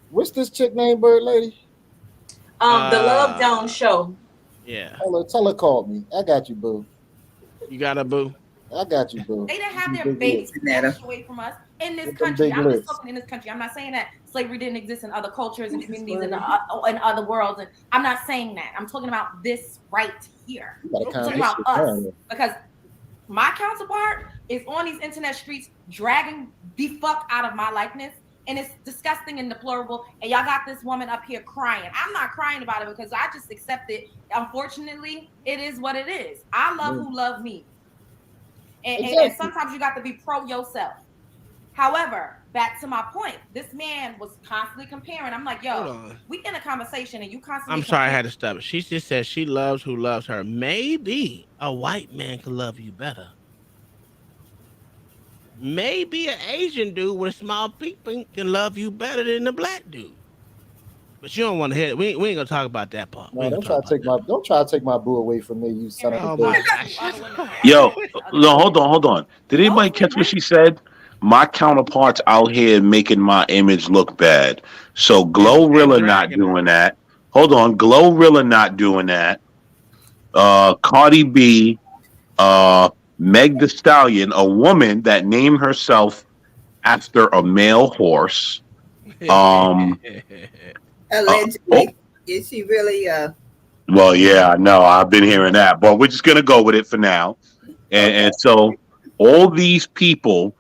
What's this chick named Bird Lady? The Love Jones Uh, show. yeah, Tell her call me. I got you, boo. you got a boo. I got you, boo. They didn't With have them their big babies lips. Janetta. snatched away from us in this With them country. big I'm just lips. talking in this country. I'm not saying that slavery didn't exist in other cultures and This is communities funny. in other worlds. And I'm not saying that. I'm talking about this right here. You gotta I'm calm talking Okay. this about shit us down. because my counterpart is on these internet streets dragging the fuck out of my likeness. And it's disgusting and deplorable. And y'all got this woman up here crying. I'm not crying about it because I just accept it. Unfortunately, it is what it is. I love Yeah. who love me. And Exactly. sometimes you got to be pro yourself. However, back to my point, this man was constantly comparing. I'm like, Hold yo, on. we in a conversation and you I'm constantly sorry I compare. had to stop it. She just said she loves who loves her. Maybe a white man could love you better. Maybe an Asian dude with a small peeping can love you better than the black dude. But you don't want to hear it. We ain't gonna talk about that part. We No, ain't gonna talk about that. don't try to take my boo away from me, you son of a Oh bitch. my To gosh. other women, Yo, to other no, women. hold on. Did anybody Those catch what women, she said? My counterparts out here making my image look bad. So And Glorilla not dragging her. doing that. Hold on, Glorilla not doing that. Cardi B, Meg the Stallion, a woman that named herself after a male horse. Um, oh, Allegedly. Is she really well, yeah, no, I've been hearing that, but we're just gonna go with it for now. And okay? so all these people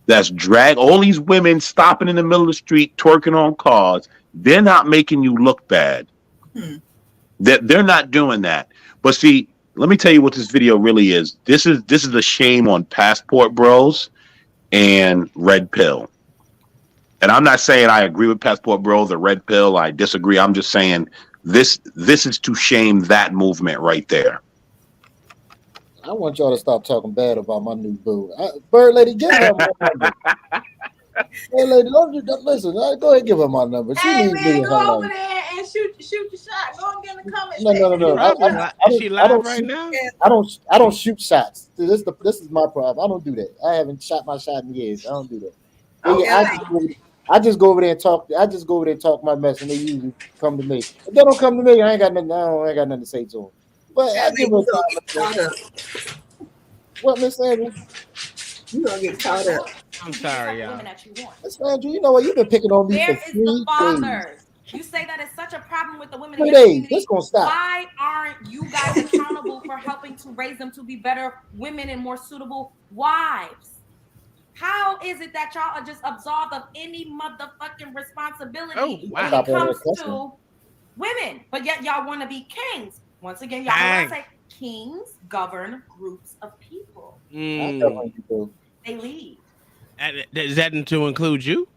that's drag all these women stopping in the middle of the street twerking on cars, they're not making you look bad. Hmm. They're not doing that. But see, let me tell you what this video really is. This is a shame on Passport Bros and Red Pill. And I'm not saying I agree with Passport Bros or Red Pill. I disagree. I'm just saying this is to shame that movement right there. I want y'all to stop talking bad about my new boo. Bird lady, give her my number. Hey lady, don't listen. Go ahead and give her my number. She Hey leaves me man, in her go over life. there and shoot comment No, no, no, section. no. Probably is she I live don't right shoot. now? I don't shoot shots. This is my problem. I don't do that. I haven't shot my shot in years. I don't do that. Oh Wow. I just go over there and talk. I just go over there and talk my mess, and they usually come to me. If they don't come to me, I ain't got nothing. I ain't got nothing to say to them. But I Kelly, give her you a gonna time get or two. caught up. What, Miss Sandra? You gonna get It's your caught up. choice. I'm You get the type sorry, of women y'all. that you want. Miss Sandra, you know what? You've been picking on me for Where is the 3 days. fathers? You say that it's such a problem with the women in 3 your days. This community. gonna stop. Why aren't you guys accountable for helping to raise them to be better women and more suitable wives? How is it that y'all are just absolved of any motherfucking Oh responsibility when wow. it Stop all comes that cussing. to women? But yet y'all want to be kings. Once again, y'all heard what I Dang. say. Kings govern groups of people. I never Mm. you do. They lead. Is that to include you?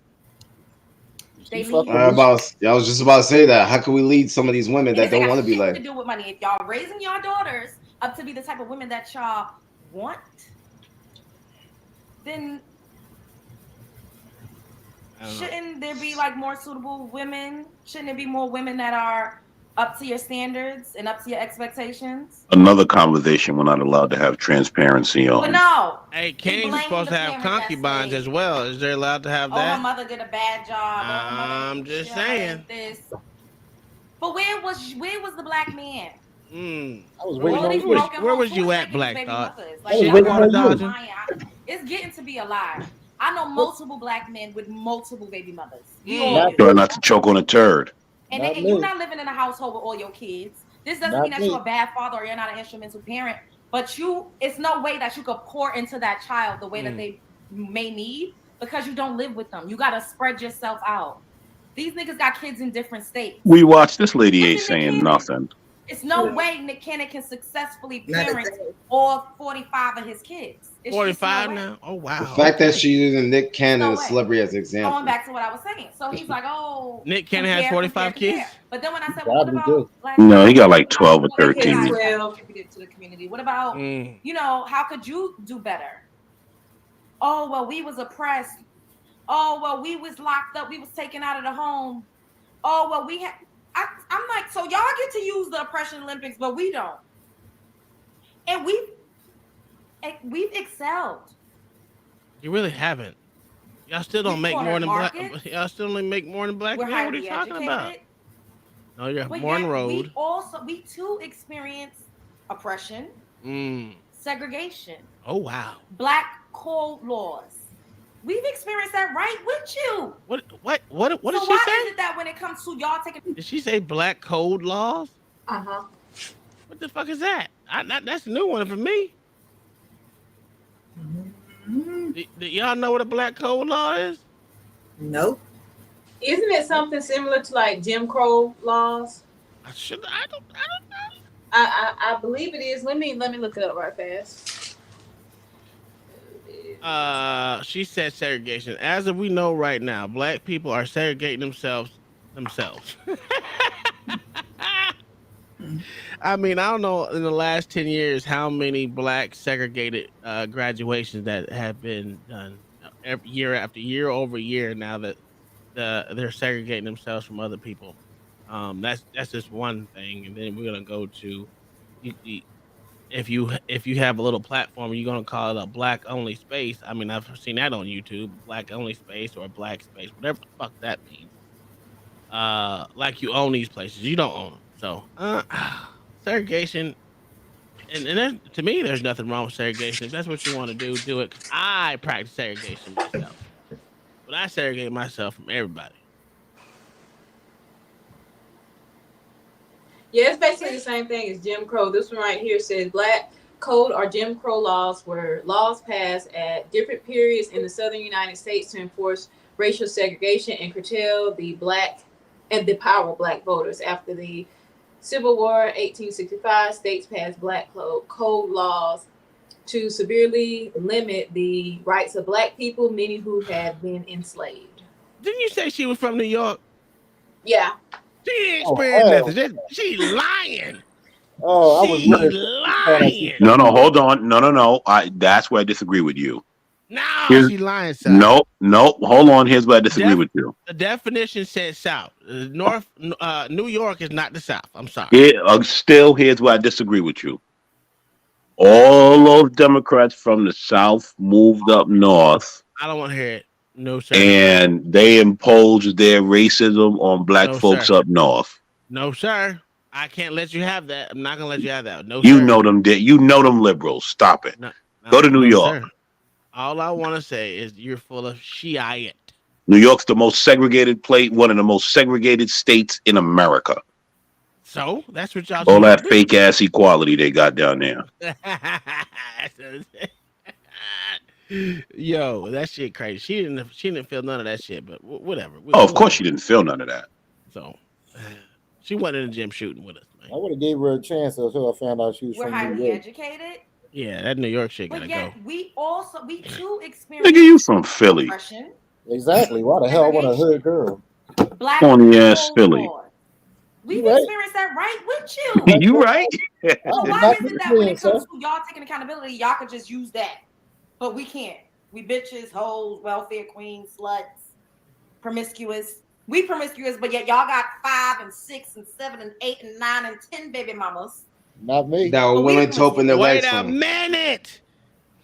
She They fuck lead. with me. I was just about to say that. How can we lead some of these women that Niggas ain't don't got want to be shit like? to do with money. If y'all raising your daughters up to be the type of women that y'all want, then I don't know. shouldn't there be like more suitable women? Shouldn't there be more women that are up to your standards and up to your expectations? Another conversation we're not allowed to have transparency But on. no, Hey, we kings are blame supposed the to have parent that concubines as stayed. well. Is they allowed to have Oh, her that? mother did a bad job. Oh, her mother, I'm just her mother saying. ain't this. But where was the black man? Mm. I was Where waiting All was of on these where was you. broken where homes. was Who you was at, taking these Black baby Thought? mothers? I Like was y'all waiting gotta Shitwater on stop you. dodging? lying. It's getting to be a lie. I know What? multiple black men with multiple baby mothers. We all Mm. Not do. Try me. not to choke on a turd. And, Not and you're me. not living in a household with all your kids. This doesn't mean Not that you're me. a bad father or you're not an instrumental parent, but it's no way that you could pour into that child the way that Mm. they may need because you don't live with them. You got to spread yourself out. These niggas got kids in different states. We watched this lady Look ain't at Nick saying Cannon. nothing. It's no way Nick Cannon can successfully Not a parent thing. all 45 of his kids. It's just no 45 way. now? Oh The wow. fact that Okay. she using Nick It's Cannon no as way. celebrity as an Going example. back to what I was saying. So he's like, oh, Nick Cannon has compare, 45 compare, compare. kids? But then when I You said, well, what probably about do. black No, he men? got What like about 12 or all I you think he has 13. guys have 12. contributed to the community? What about, Mm. how could you do better? Oh, well, we was oppressed. Oh, well, we was locked up. We was taken out of the home. Oh, well, we had. I'm like, so y'all get to use the oppression Olympics, but we don't. And we've excelled. You really haven't. Y'all still don't We've make more cornered than black. markets. Y'all still only make more than black We're men. What are you highly talking about? educated. No, you're But more on yet the road. we too experience oppression, Mm. segregation, Oh wow. black code laws. We've experienced that right with you. What did So she why say? is it that when it comes to y'all taking Did she say black code laws? Uh-huh. What the fuck is that? That's a new one for me. Mhm. Do y'all know what a black code law is? Nope. Isn't it something similar to like Jim Crow laws? I should. I don't. I believe it is. Let me look it up right fast. She said segregation. As of we know right now, black people are segregating themselves. I mean, I don't know in the last 10 years how many black segregated graduations that have been done every year after year over year now that they're segregating themselves from other people. That's just one thing, and then we're gonna go to you, if you have a little platform, you're gonna call it a black only space. I mean, I've seen that on YouTube, black only space or black space, whatever the fuck that means. Like you own these places, you don't own them. So, segregation, and to me, there's nothing wrong with segregation. If that's what you want to do, do it. Cause I practice segregation myself, but I segregate myself from everybody. Yeah, it's basically the same thing as Jim Crow. This one right here says black code or Jim Crow laws were laws passed at different periods in the southern United States to enforce racial segregation and curtail the power of black voters. After the Civil War, 1865, states passed black code laws to severely limit the rights of black people, many who had been enslaved. Didn't you say she was from New York? Yeah. She ain't Oh experienced hell. nothing. She lying. Oh, I was She really saying I see lying. No, something no, there. hold on. No, no, no. That's where I disagree with you. No, Here's she lying, son. nope, nope. Hold on. Here's where I disagree with you. The definition says South. New York is not the South. I'm sorry. Still, here's where I disagree with you. All those Democrats from the South moved up north, I don't want to hear it. No, sir. and they imposed their racism on black No, folks sir. up north. No, sir. I can't let you have that. I'm not gonna let you have that. No, You sir. know them. You know them liberals. Stop it. No, Go no, to New no, York. sir. All I want to say is you're full of Shiite. New York's the most segregated place, one of the most segregated states in America. So that's what y'all All choose to that be. fake ass equality they got down there. Yo, that shit crazy. She didn't feel none of that shit, but whatever. Oh, of course Whatever. she didn't feel none of that. So she went in the gym shooting with us, man. I would have gave her a chance until I found out she was We're from New highly York. educated, Yeah, that New York shit but gotta yet go. we too Nigga, you experience from Philly. oppression, Exactly. Why the hell I want a hood segregation, girl? black Corny ass clothes Philly. laws. You We've right? experienced that right with I, you. You right? I So did why not is it put that you when in, it sir. comes to y'all taking accountability, y'all could just use that, but we can't? We bitches, hoes, welfare queens, sluts, promiscuous. We promiscuous, but yet y'all got 5 and 6 and 7 and 8 and 9 and 10 baby mamas. Not me. That were But we the willing to open their promiscuous. Wait legs a for him. minute.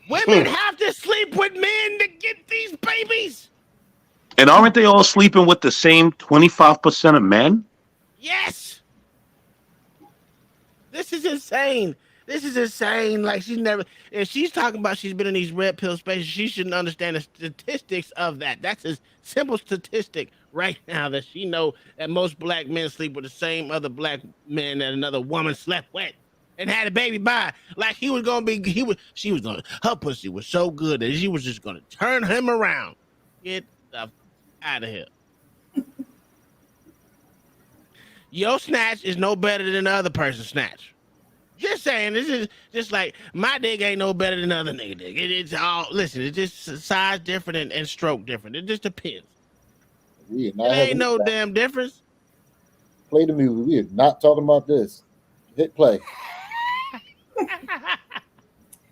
Women have to sleep with men to get these babies. And aren't they all sleeping with the same 25% of men? Yes. This is insane. This is insane. Like she's never. If she's talking about she's been in these red pill spaces, she shouldn't understand the statistics of that. That's a simple statistic right now that she know that most black men sleep with the same other black men that another woman slept with and had a baby by. Like he was gonna be. She was gonna. Her pussy was so good that she was just gonna turn him around. Get the out of here. Your snatch is no better than the other person's snatch. Just saying, this is just like my dick ain't no better than other nigga dick. It's all listen. It's just size different and stroke different. It just depends. We are It not ain't having no damn difference. play the music. We are not talking about this. Hit play.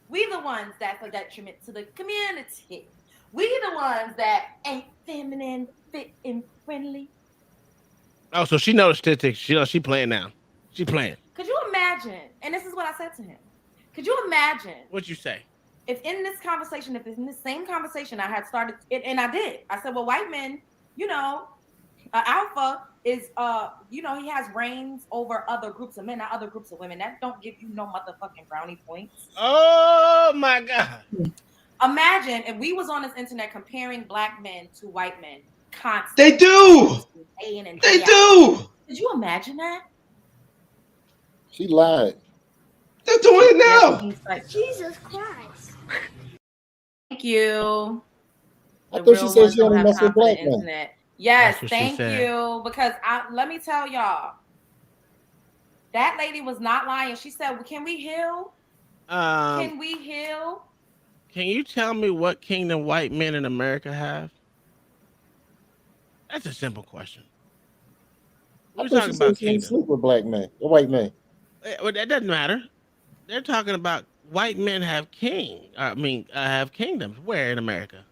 We the ones that's a detriment to the community. We the ones that ain't feminine, fit, and friendly. Oh, so she knows statistics. She playing now. She playing. Could you imagine? And this is what I said to him. Could you imagine What you say? if in this conversation, if in the same conversation I had started, and I did, I said, well, white men, you know, alpha is he has reigns over other groups of men, not other groups of women. That don't give you no motherfucking brownie points. Oh my god. Imagine if we was on this internet comparing black men to white men constantly. They do. Day in and They day out. do. Could you imagine that? She lied. They're doing it now. Jesus Christ. Thank you. I The thought she real said ones she don't only have mess time with for the black men. internet. Yes, That's what she thank said. you. Because let me tell y'all, that lady was not lying. She said, well, "Can we heal? Um, Can we heal?" can you tell me what kingdom white men in America have? That's a simple question. I We're thought she talking said about she only kingdom. sleep with black men, or white men. Well, that doesn't matter. They're talking about white men have have kingdoms. Where in America?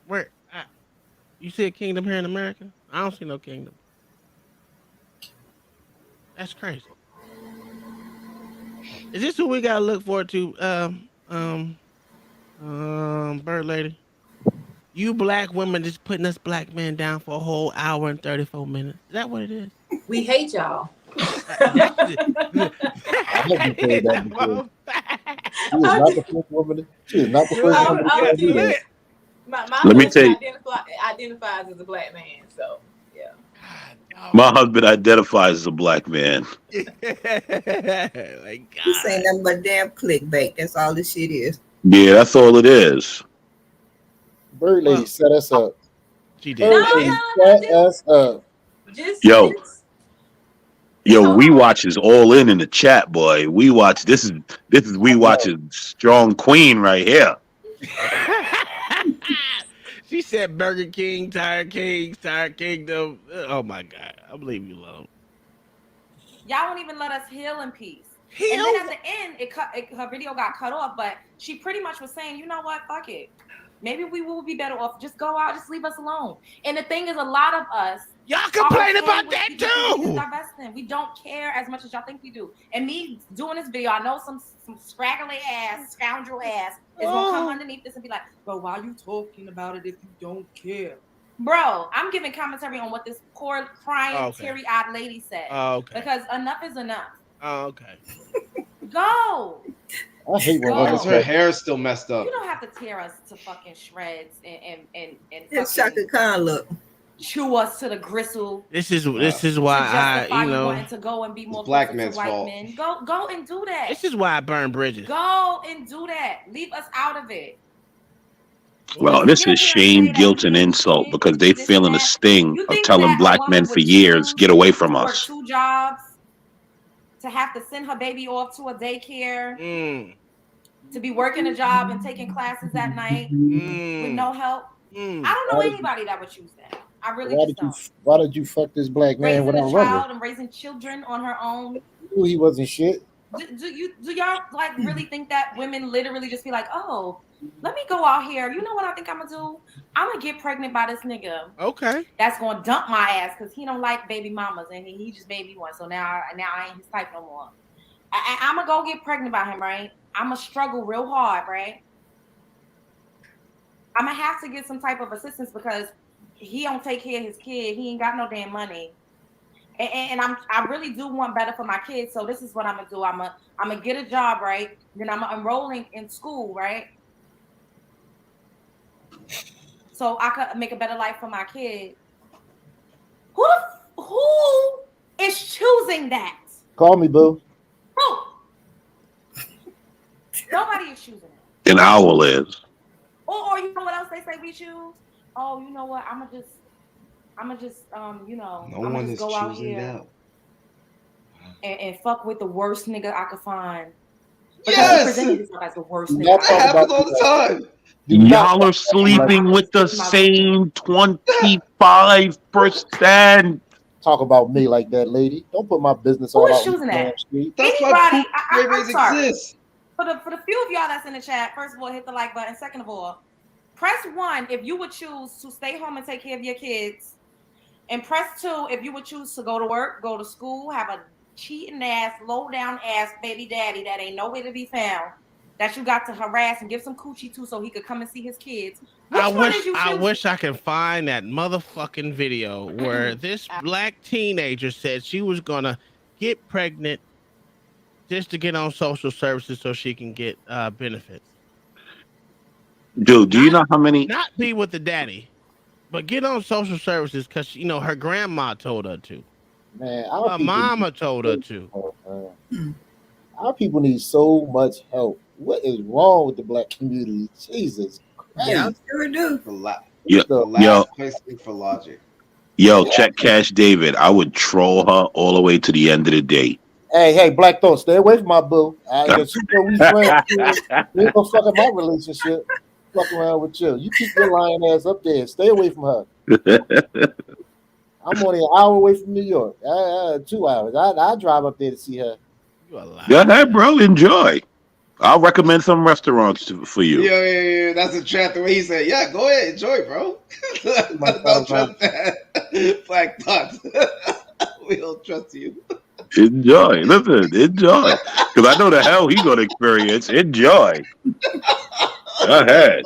Where you see a kingdom here in America? I don't see no kingdom. That's crazy. Is this what we gotta look forward to? Bird lady, you black women just putting us black men down for a whole hour and 34 minutes. Is that what it is? We hate y'all. That's it. I haven't said that before. She is I'm not just, the first woman. She is not the first Good, woman I'm, to I'm tell good me just that. lit. my Let me tell husband you, identifies as a black man, so yeah. God, my dog. husband identifies as a black man. Like This God. ain't nothing but damn clickbait. That's all this shit is. Yeah, that's all it is. Bird lady Well, set us up. she No, did. Bird And lady no, set us up. Yo, just yo, hold we on. watch is all in the chat, boy. We watch. This is we I know. watching strong queen right here. she said Burger King, Tired Kings, Tired Kingdom. Oh my God. I believe you alone. Y'all won't even let us heal in peace. And then Hell, at the end, her video got cut off, but she pretty much was saying, you know what, fuck it. Maybe we will be better off. Just go out, just leave us alone. And the thing is, a lot of us Y'all are complain okay about with that people just too. divesting. We don't care as much as y'all think we do. And me doing this video, I know some scraggly ass, scoundrel ass is gonna come underneath this and be like, "But why are you talking about it if you don't care?" Bro, I'm giving commentary on what this poor crying, teary-eyed lady said. Because enough is enough. Oh, okay. Go. I hate when Why women is her say, hair still messed You up? don't have to tear us to fucking shreds and It's fucking Shaka Khan look. chew us to the gristle This is to why I, justify you wanting to go and be more black closer to man's white fault. men. Go and do that. this is why I burn bridges. Go and do that. Leave us out of it. Well, this is shame, guilt, and insult because they feeling the sting You of think telling that a black men woman for would years, choose get away from to work us. 2 jobs, to have to send her baby off to a daycare, to be working a job and taking classes at night with no help? I don't know anybody that would choose that. I really just don't. why did you fuck this black man Raising without a loving? child and raising children on her own. You knew he wasn't shit. Do y'all like really think that women literally just be like, oh, let me go out here. You know what I think I'm gonna do? I'm gonna get pregnant by this nigga. Okay. That's gonna dump my ass because he don't like baby mamas and he just made me one. So now I ain't his type no more. I'm gonna go get pregnant by him, right? I'm gonna struggle real hard, right? I'm gonna have to get some type of assistance because he don't take care of his kid. He ain't got no damn money. And I really do want better for my kids. So this is what I'm gonna do. I'm gonna get a job, right? Then I'm enrolling in school, right? So I could make a better life for my kid. Who is choosing that? Call me, boo. Who? Nobody is choosing it. An owl is. Or you know what else they say we choose? Oh, you know what? I'm gonna just No I'm one gonna is just go out choosing here that. and fuck with the worst nigga I could find. Because Yes! he presented himself as the worst nigga. That happens all the time. Y'all are sleeping with the same 25%. Talk about me like that, lady. Don't put my business Who all is out on choosing the that? damn street. That's why Anybody? poop I'm babies sorry. exist. For the few of y'all that's in the chat, first of all, hit the like button. Second of all, press 1 if you would choose to stay home and take care of your kids. And press 2 if you would choose to go to work, go to school, have a cheating ass, low down ass baby daddy that ain't nowhere to be found, that you got to harass and give some coochie to so he could come and see his kids. Which one is you choosing? I wish I could find that motherfucking video where this black teenager said she was gonna get pregnant just to get on social services so she can get benefits. Dude, do you know how many? Not be with the daddy, but get on social services because her grandma told her to. Man, Her mama told her to. Our people need so much help. What is wrong with the black community? Jesus Christ. Yeah, I sure do. The last place to look for logic. Yo, check Cash David. I would troll her all the way to the end of the day. Hey, Black Thought, stay away from my boo. Because you know we friends. You ain't gonna fuck up my relationship. Fuck around with you. You keep your lying ass up there. Stay away from her. I'm only an hour away from New York. 2 hours. I drive up there to see her. Go ahead, bro. Enjoy. I'll recommend some restaurants for you. Yeah. That's a chat. The way he said, "Yeah, go ahead, enjoy, bro." Don't trust that. Black thoughts. We don't trust you. Enjoy. Listen, enjoy. Because I know the hell he gonna experience. Enjoy. Go ahead.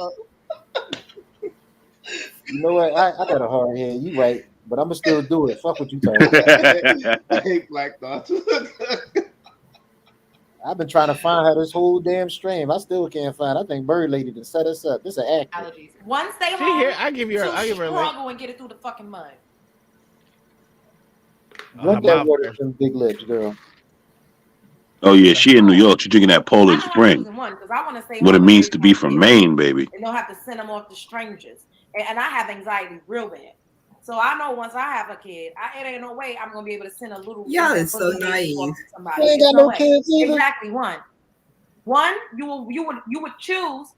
You know what? I got a hard head. You right, but I'm gonna still do it. Fuck what you talking about. I hate Black thoughts. I've been trying to find her this whole damn stream. I still can't find. I think Bird Lady to set us up. This is an act. One, stay home. Here, I give you her. I give her a link. Struggle and get it through the fucking mud. Drink that water from Big Lips, girl. Oh yeah, she in New York. She drinking that Poland Spring. What it means to be from Maine, baby. And don't have to send them off to strangers. And I have anxiety real bad. So I know once I have a kid, it ain't no way I'm gonna be able to send a little. Y'all is so naive. Somebody. You ain't got no kids either. Exactly. One, you would choose.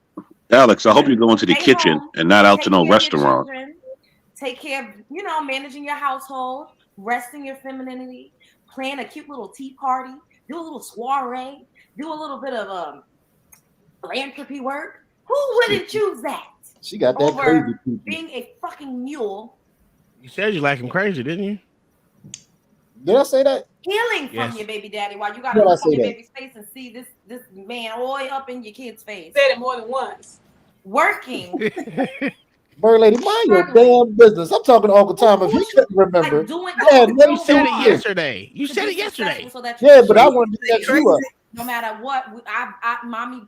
Alex, I hope you go into the kitchen home, and not out to no restaurant. Children, take care of managing your household, resting your femininity, plan a cute little tea party, do a little soiree, do a little bit of philanthropy work. Who wouldn't choose that? She got that over crazy people. being a fucking mule, You said you like him crazy, didn't you? Did I say that? healing from Yes. your baby daddy while you gotta Did I look say in your that? baby's face and see this man all up in your kid's face, Said it more than once. working, Bird lady, mind your struggling. damn business. I'm talking to Uncle Tom. If Who you is you couldn't remember, like doing I had going never You so said seen it hard shit. yesterday. You to said be it yesterday. successful so that you Yeah, can but I show wanted to set Crazy. you up. no matter what,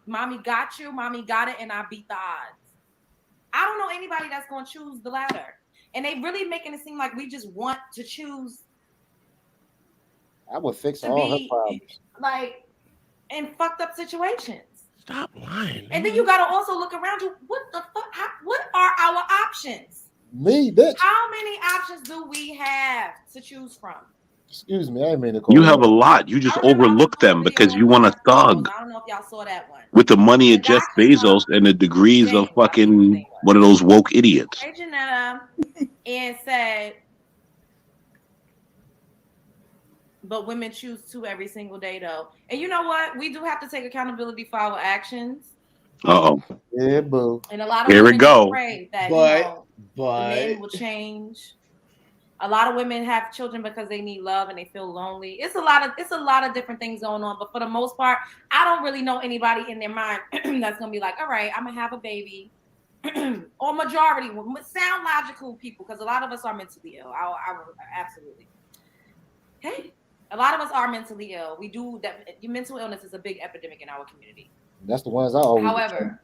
mommy got you, mommy got it, and I beat the odds. I don't know anybody that's going to choose the latter. And they really making it seem like we just want to choose I would fix to all her be problems. like in fucked up situations. Stop lying. And then Man. you got to also look around you. What the fuck? What are our options? Me, bitch. How many options do we have to choose from? Excuse me, I didn't mean to call You you have a that. lot. You just I remember I was overlook doing a them video because on you want a Josh Videos. thug I don't know if y'all saw that one. with the money The of Jeff doctor Bezos and the degrees of James, I think his name fucking one of those woke idiots. Hey Janetta, and said, but women choose to every single day though. And you know what? We do have to take accountability for our actions. Uh oh. Yeah, boo. And a lot of Here we women do go. pray that, But the men will change. A lot of women have children because they need love and they feel lonely. It's a lot of different things going on. But for the most part, I don't really know anybody in their mind that's gonna be like, all right, I'm gonna have a baby. Or majority sound logical people, because a lot of us are mentally ill. I absolutely. Hey, a lot of us are mentally ill. We do that. Mental illness is a big epidemic in our community. That's the ones I always However,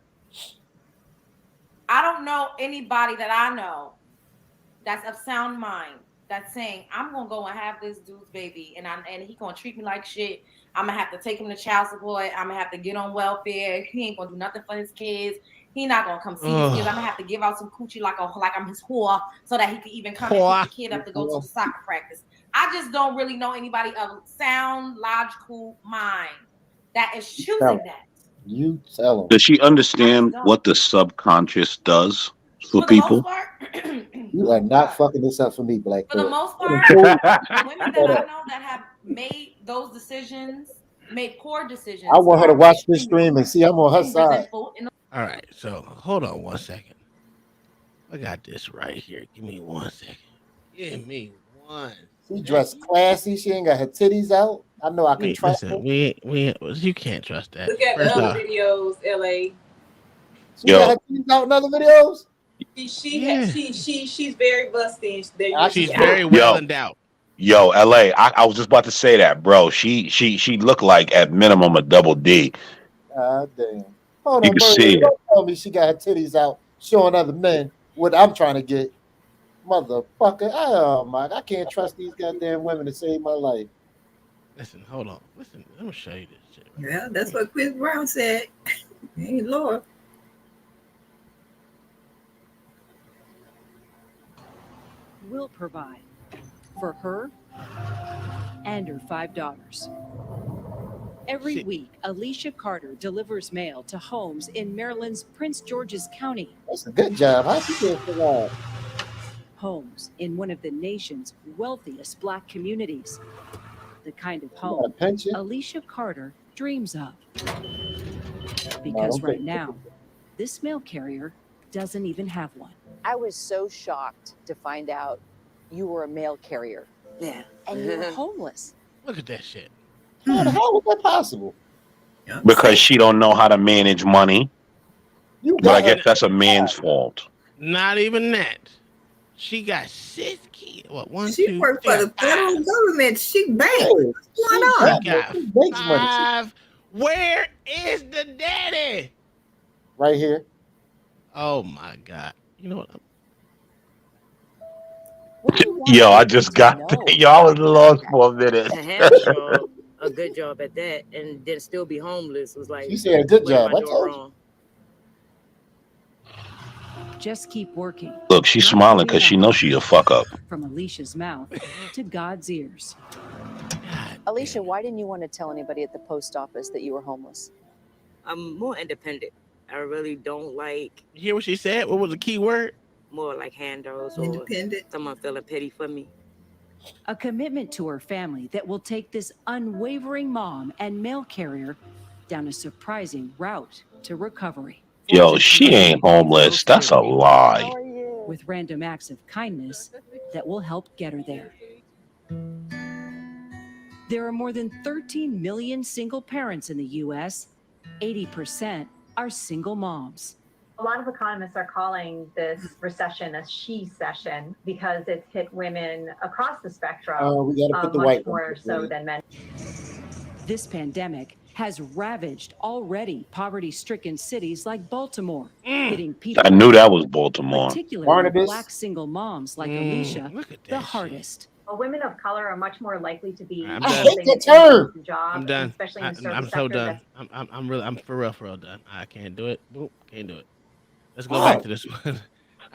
I don't know anybody that I know that's of sound mind that's saying I'm gonna go and have this dude's baby and he gonna treat me like shit. I'm gonna have to take him to child support. I'm gonna have to get on welfare. He ain't gonna do nothing for his kids. He not gonna come see his kids. I'm gonna have to give out some coochie like I'm his whore so that he can even come and pick the kid up to go to the soccer practice. I just don't really know anybody of sound logical mind that is choosing that. You tell them. Does she understand what the subconscious does for For the most people? part, You are not fucking this up for me, Black. for the Pearl. most I done part, told the women you that I that. know that have made those decisions, made poor decisions, I want her to are watch this extremely stream and see I'm on her and side. resentful. All right, so hold on 1 second. I got this right here. Give me 1 second. Give me 1 second. She dressed classy. She ain't got her titties out. I know I can trust her. Listen, you can't trust that. Look at First the other off, videos, LA. She got her titties out in other videos. She's very busty. she's very well endowed. Yo, LA. I was just about to say that, bro. She looked like at minimum a double D. God damn. Hold You on, can Bird. see it. Don't tell me she got her titties out showing other men what I'm trying to get. Motherfucker. Oh my, I can't trust these goddamn women to save my life. Listen, hold on. Listen, let me show you this shit. Right Yeah, that's what Chris Brown said. Hey, Lord. Will provide for her and her 5 daughters. Every week, Alicia Carter delivers mail to homes in Maryland's Prince George's County. That's a good job. How'd she get survive? Homes in one of the nation's wealthiest Black communities. The kind of got a home pension? Alicia Carter dreams of. No, Because don't right take- now, this mail carrier doesn't even have one. I was so shocked to find out you were a mail carrier. Yeah. And you were homeless. Look at that shit. How the hell was that possible? Because she don't know how to manage money. You But I got guess that's a man's fault. Not even that. She got 6 kids. What, one, She two, worked three, for the federal five. government. She bank. Yeah, What's going on? She got She makes money. 5. Where is the daddy? Right here. Oh my God. You know what? What do you want Yo, I people just to got know? yo, I was lost for a minute. To have a job, a good job at that, and then still be homeless was like, She said a good what am job. I I doing told you. wrong? Just keep working. Look, she's Not smiling giving because she up. knows she's a fuck up. From Alicia's mouth to God's ears. Alicia, why didn't you want to tell anybody at the post office that you were homeless? I'm more independent. I really don't like You hear what she said? What was the key word? more like handles or Independent. someone feeling pity for me. A commitment to her family that will take this unwavering mom and mail carrier down a surprising route to recovery. Yo, she ain't homeless. That's a lie. with random acts of kindness that will help get her there. There are more than 13 million single parents in the U.S. 80% are single moms. A lot of economists are calling this recession a she session because it's hit women across the spectrum We got to put the much white more so than men. This pandemic has ravaged already poverty-stricken cities like Baltimore, hitting people I knew that was Baltimore. particularly Barnabas. Black single moms like Alicia, Look at the that hardest. Well, women of color are much more likely to be I'm I done. hate that holding term. a job, I'm done. especially in the service I'm so sector. done. I'm for real done. I can't do it. Boop, can't do it. Let's go Why? back to this one.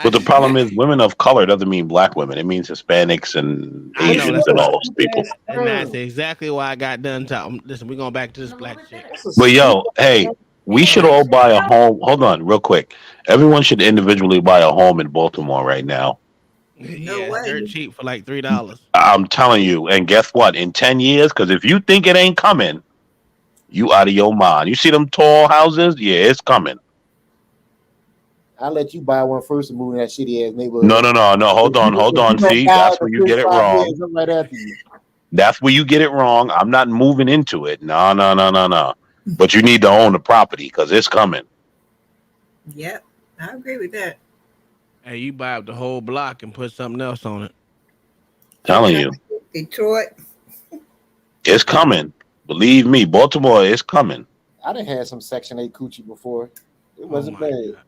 But the problem is, women of color doesn't mean black women. It means Hispanics and I know Asians that's and why, all those people. and that's exactly why I got done talking. Listen, we're going back to this black shit. But yo, hey, we should all buy a home. Hold on, real quick. Everyone should individually buy a home in Baltimore right now. Yeah, it's dirt cheap for like $3. I'm telling you. And guess what? In 10 years, because if you think it ain't coming, you out of your mind. You see them tall houses? Yeah, it's coming. I'll let you buy one first and move in that shitty ass neighborhood. No. Hold on. See, that's where you get it wrong. Years, I'm right after you. That's where you get it wrong. I'm not moving into it. No. But you need to own the property because it's coming. Yep, I agree with that. Hey, you buy up the whole block and put something else on it. Telling you. Detroit. It's coming. Believe me, Baltimore is coming. I done had some Section 8 coochie before. It wasn't bad. God.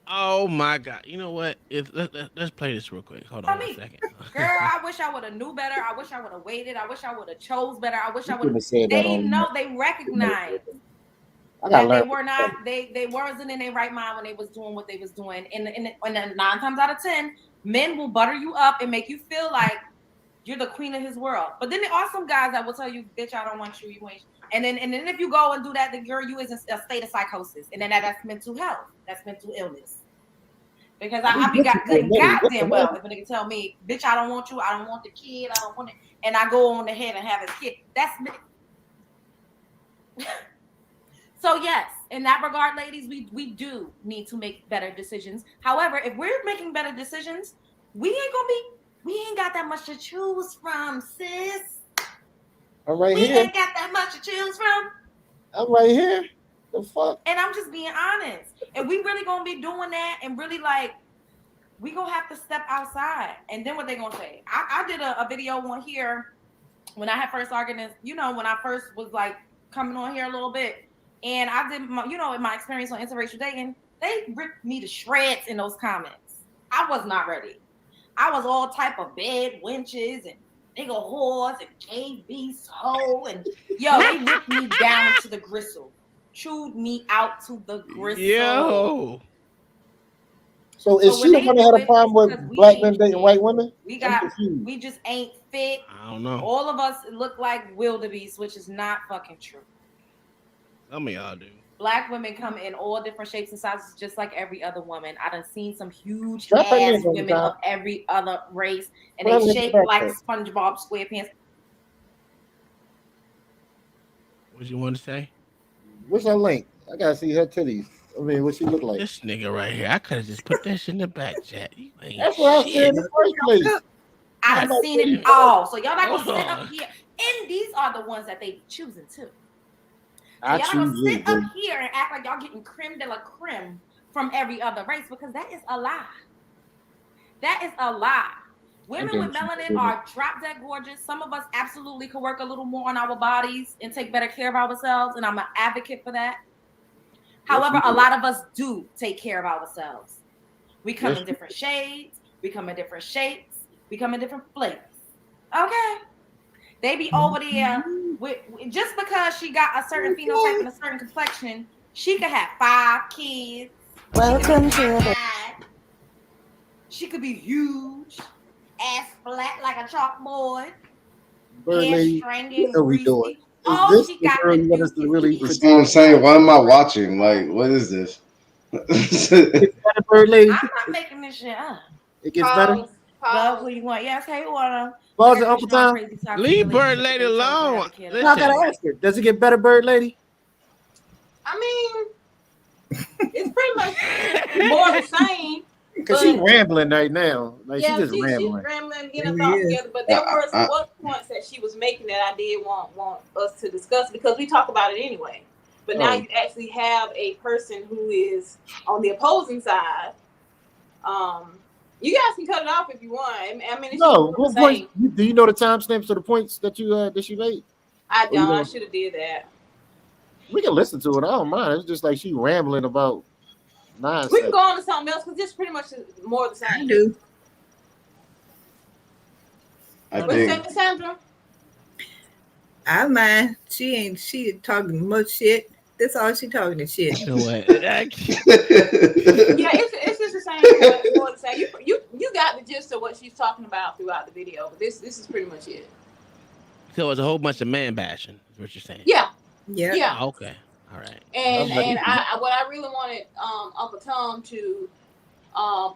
Oh my God! You know what? Let's play this real quick. Hold on a second. Girl, I wish I would have knew better. I wish I would have waited. I wish I would have chose better. I wish I would have. They know. They recognize that they were not. They wasn't in their right mind when they was doing what they was doing. And 9 times out of 10, men will butter you up and make you feel like you're the queen of his world. But then there are some guys that will tell you, "Bitch, I don't want you. You ain't." And then if you go and do that, the girl, you is in a state of psychosis, and then that's mental health. That's mental illness. Because I be goddamn well if a nigga tell me, "Bitch, I don't want you. I don't want the kid. I don't want it," and I go on ahead and have his kid. That's me. So yes, in that regard, ladies, we do need to make better decisions. However, if we're making better decisions, we ain't got that much to choose from, sis. I'm right we here. Ain't got that much to choose from. I'm right here. The fuck? And I'm just being honest. If we really gonna be doing that and really like, we gonna have to step outside. And then what they gonna say? I did a video on here when I had first organized, when I first was like coming on here a little bit. And I did my, in my experience on interracial dating, they ripped me to shreds in those comments. I was not ready. I was all type of bed wenches and nigga whores and KB hoe and they ripped me down to the gristle. Chewed me out to the gristle. Yo. So is she the one that had a problem with black men dating white women? We just ain't fit. I don't know. All of us look like wildebeest, which is not fucking true. Some of y'all do. Black women come in all different shapes and sizes, just like every other woman. I done seen some huge ass women of every other race, and they shape like SpongeBob SquarePants. What you want to say? What's her link? I gotta see her titties. I mean, what she look like? This nigga right here. I could have just put that shit in the back chat. You ain't That's what I said in the first place. I done seen it all. So y'all not gonna sit up here. And these are the ones that they choosing too. So y'all gonna sit up here and act like y'all getting creme de la creme from every other race, because that is a lie. That is a lie. Women with melanin are drop dead gorgeous. Some of us absolutely could work a little more on our bodies and take better care of ourselves, and I'm an advocate for that. However, a lot of us do take care of ourselves. We come in different shades, we come in different shapes, we come in different flavors. Okay? They be over there with just because she got a certain phenotype and a certain complexion, she could have 5 kids. Welcome to the. She could be huge, ass flat like a chalkboard, hair stringing, greasy. Oh, she got the you want us to really? That's what I'm saying. What am I watching? Like, what is this? Bird lady. I'm not making this shit up. It gets better. Love who you want. Yes, hey, water. Pause it, Uncle Tom. Leave Bird Lady alone. I gotta ask her. Does it get better, Bird Lady? I mean, It's pretty much more the same. Because she's rambling right now. Like Yeah, she's just she's rambling. rambling, getting her thoughts together. But there were some points that she was making that I did want us to discuss because we talk about it anyway. But now you actually have a person who is on the opposing side. You guys can cut it off if you want. I mean, it's No, just what the points? same. Do you know the timestamps of the points that you that she made? I don't. I should have did that. We can listen to it. I don't mind. It's just like she rambling about nonsense. We can go on to something else because this pretty much is more of the same. I do. What you say, Cassandra? I mind. She talking much shit. That's all she talking to shit. You know what? Yeah, it's just the same. More the same. You got the gist of what she's talking about throughout the video, but this is pretty much it. So it's a whole bunch of man bashing, is what you're saying? Yeah. Yeah. Oh, okay. All right. And what I really wanted Uncle Tom to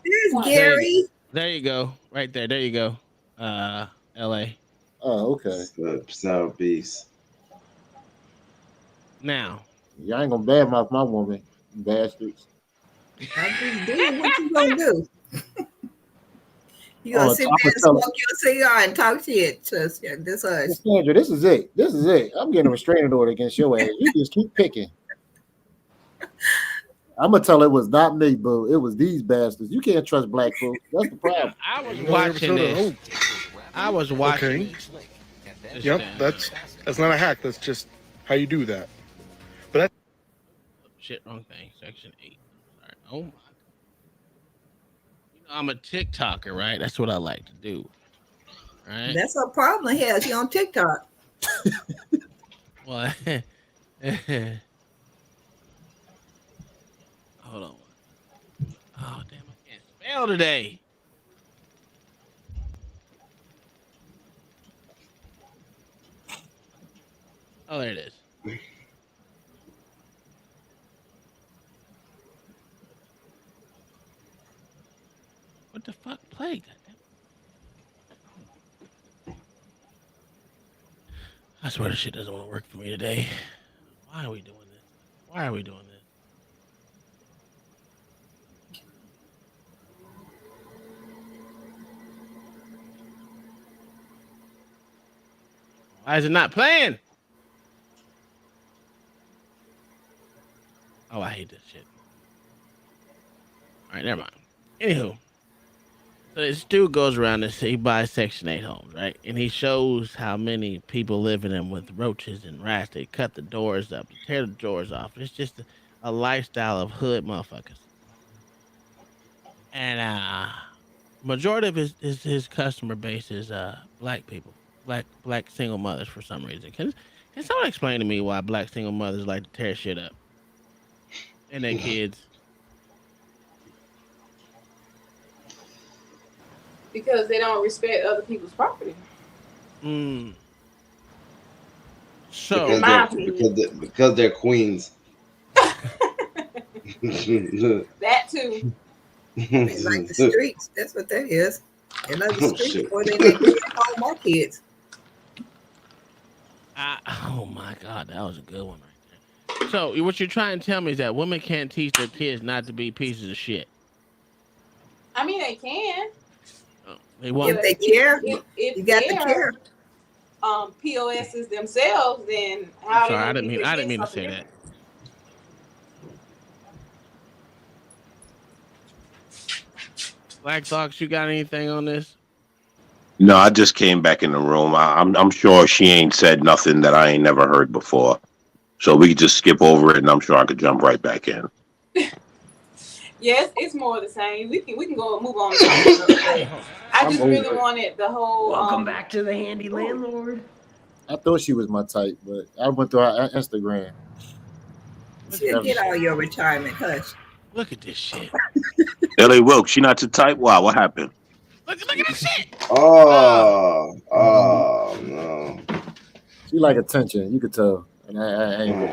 there's Gary. There you go. Right there. There you go. LA. Oh, okay. Sour beast. Now. Y'all ain't gonna badmouth my woman, bastards. I just did. What you gonna do? You gonna sit there and smoke your cigar and talk shit? That's us. Sandra, this is it. This is it. I'm getting a restraining order against your ass. You just keep picking. I'm gonna tell it was not me, boo. It was these bastards. You can't trust black folks. That's the problem. I was watching this. I was watching. Okay. Yep, that's not a hack. That's just how you do that. But that's shit, wrong thing. Section 8. Sorry. Oh my. You know, I'm a TikToker, right? That's what I like to do. Right? That's her problem. Hell, she on TikTok. What? Hold on. Oh damn! I can't spell today. Oh, there it is. What the fuck? Play? I swear this shit doesn't want to work for me today. Why are we doing this? Why are we doing this? Why is it not playing? Oh, I hate this shit. All right, never mind. Anywho, so this dude goes around and he buys Section 8 homes, right? And he shows how many people live in them with roaches and rats. They cut the doors up, tear the doors off. It's just a lifestyle of hood motherfuckers. And majority of his customer base is black people, black single mothers for some reason. Can someone explain to me why black single mothers like to tear shit up and their kids? Because they don't respect other people's property. So because they're queens. That too. They like the streets. That's what that is. They love the streets before they let all my kids. Oh my God, that was a good one right there. So what you're trying to tell me is that women can't teach their kids not to be pieces of shit. I mean, they can. They won't. If they care, if you got to care. POSs themselves, then how? Sorry, I didn't mean to say that. Black Thoughts, you got anything on this? No, I just came back in the room. I'm sure she ain't said nothing that I ain't never heard before. So we could just skip over it, and I'm sure I could jump right back in. Yes, it's more of the same. We can go and move on. I just really wanted the whole. Welcome back to the handy landlord. I thought she was my type, but I went through her Instagram. She'll get all your retirement. Hush. Look at this shit. L.A. Wilkes, she not your type? Wow, what happened? Look at this shit. Oh no. She like attention. You could tell. And I ain't with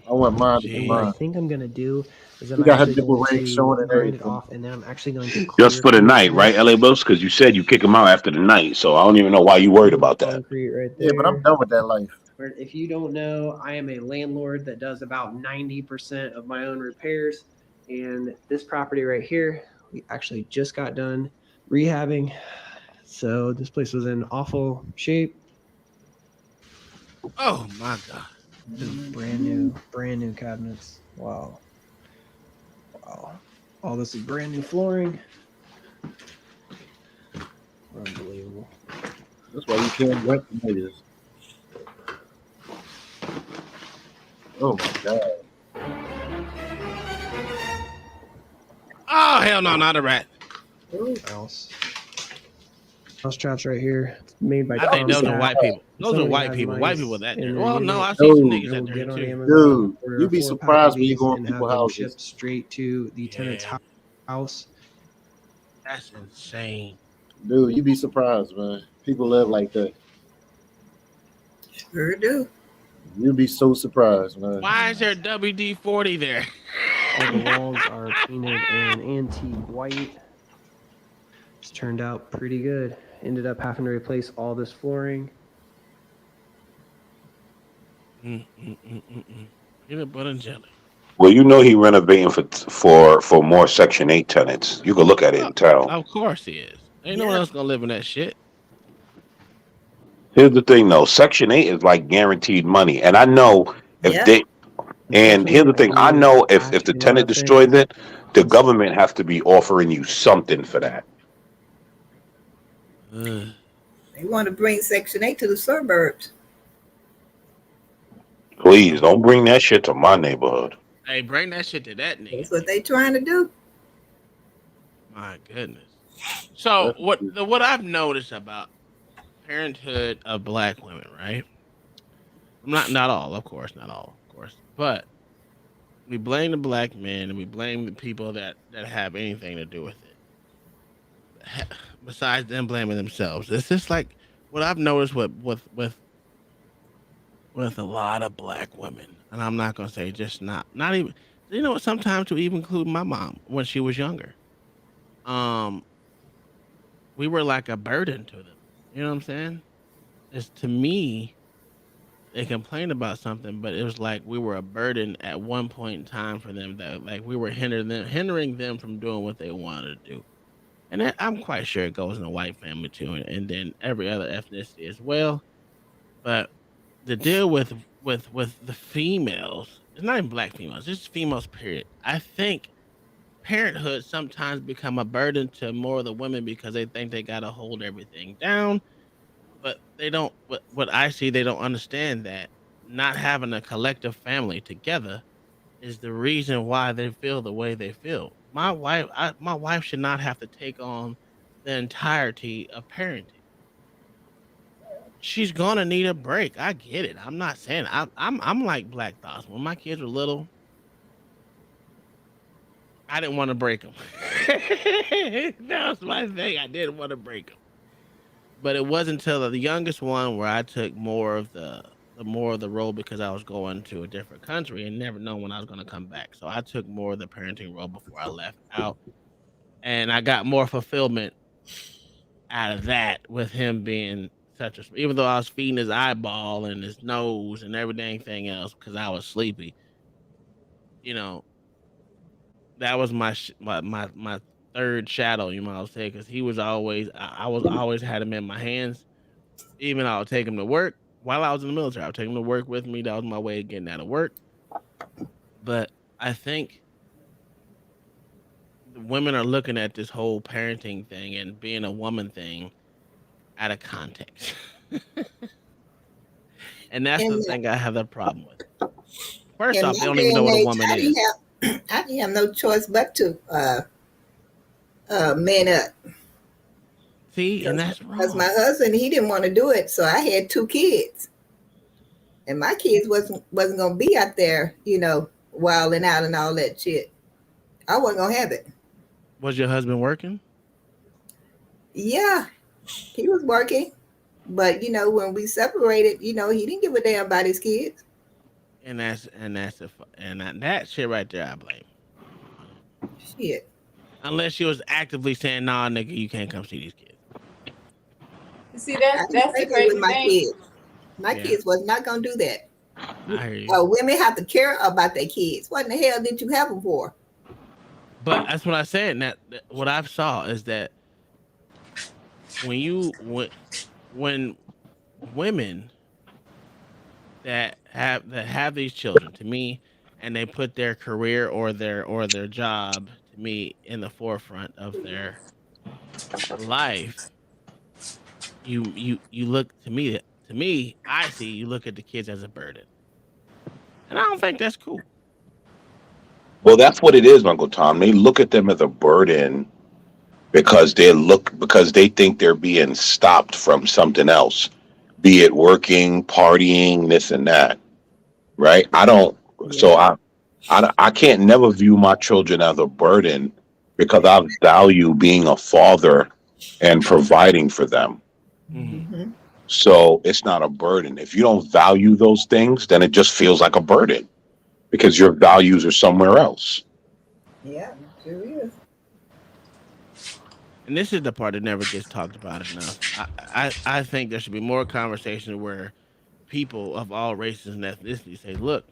I want mine to be What I mine. think I'm gonna do is You I'm got her actually nipple going ring to showing and grind it everything. off, and then I'm actually going to Just for the night, right, L.A. Wilkes? Because you said you kick him out after the night, so I don't even know why you worried about that. concrete right Yeah, there. but I'm done with that life. If you don't know, I am a landlord that does about 90% of my own repairs. And this property right here, we actually just got done rehabbing. So this place was in awful shape. Oh my god. This is brand new cabinets. Wow. Wow. All this is brand new flooring. Unbelievable. That's why you can't rent the niggas. Oh my god. Oh hell no, not a rat. Mouse traps right here. It's made by I think those are white people. Those are Somebody white has people. mice White people that in dirty. their Well, no, unit. I've seen some Dude, niggas It that will dirty get on too. Amazon, dude, order you'd a be 4-pack of surprised when you these, go in and have people's them houses. shipped straight to the tenant's Yeah, house. that's insane. Dude, you'd be surprised, man. People live like that. Sure do. You'd be so surprised, man. Why is there WD 40 there? All the walls are painted in antique white. It's turned out pretty good. Ended up having to replace all this flooring. Peanut butter and jelly. Well, you know he renovating for more Section 8 tenants. You can look at it and tell. Of course he is. Ain't no one else gonna live in that shit. Here's the thing, though. Section 8 is like guaranteed money, and I know if Yeah. they. And here's the Unfortunately, I thing: I believe know if the actually one tenant last thing. destroys it, the government has to be offering you something for that. They want to bring Section 8 to the suburbs. Please don't bring that shit to my neighborhood. Hey, bring that shit to that nigga. That's what they trying to do. My goodness. So what I've noticed about parenthood of black women, right? Not all, of course, not all, of course, but we blame the black men and we blame the people that have anything to do with it. Besides them blaming themselves, it's just like what I've noticed with a lot of black women, and I'm not gonna say just not even. You know, sometimes to even include my mom when she was younger. Um, we were like a burden to them. You know what I'm saying? It's to me, they complained about something, but it was like we were a burden at one point in time for them. That like we were hindering them from doing what they wanted to do. And I'm quite sure it goes in the white family too, and then every other ethnicity as well. But the deal with the females, it's not even black females, it's just females. Period. I think parenthood sometimes become a burden to more of the women because they think they got to hold everything down, but they don't. What I see, they don't understand that not having a collective family together is the reason why they feel the way they feel. My wife should not have to take on the entirety of parenting. She's gonna need a break. I get it. I'm not saying I'm like Black Thoughts. When my kids were little, I didn't want to break them. That was my thing. I didn't want to break them. But it wasn't until the youngest one where I took more of the role because I was going to a different country and never know when I was going to come back. So I took more of the parenting role before I left out, and I got more fulfillment out of that with him being such a. Even though I was feeding his eyeball and his nose and everything else because I was sleepy, you know, that was my third shadow. You know what I'm saying? Because he was always I was always had him in my hands. Even I would take him to work while I was in the military. I would take him to work with me. That was my way of getting out of work. But I think the women are looking at this whole parenting thing and being a woman thing out of context. And that's In the that, thing I have a problem with. First in off, they that don't day even know and what a age, woman I is. I didn't have no choice but to man up. See, and that's Because wrong. my husband, he didn't want to do it, so I had 2 kids, and my kids wasn't gonna be out there, wilding out and all that shit. I wasn't gonna have it. Was your husband working? Yeah, he was working, but when we separated, he didn't give a damn about his kids. And that shit right there, I blame. Shit. Unless she was actively saying, "Nah, nigga, you can't come see these kids." See, I that's didn't the stay there with crazy my thing. kids. My Yeah, kids was not gonna do that. I hear you. Women have to care about their kids. What in the hell did you have them for? But that's what I said. And that what I've saw is that when you when women that have these children to me, and they put their career or their job to me in the forefront of their life, you look to me, I see you look at the kids as a burden, and I don't think that's cool. Well, that's what it is, Uncle Tom. They look at them as a burden because they think they're being stopped from something else, be it working, partying, this and that. Right? I don't. So Yeah. I can't never view my children as a burden because I value being a father and providing for them. Hmm. Mm-hmm. So it's not a burden. If you don't value those things, then it just feels like a burden because your values are somewhere else. Yeah, sure is. And this is the part that never gets talked about enough. I think there should be more conversation where people of all races and ethnicities say, "Look,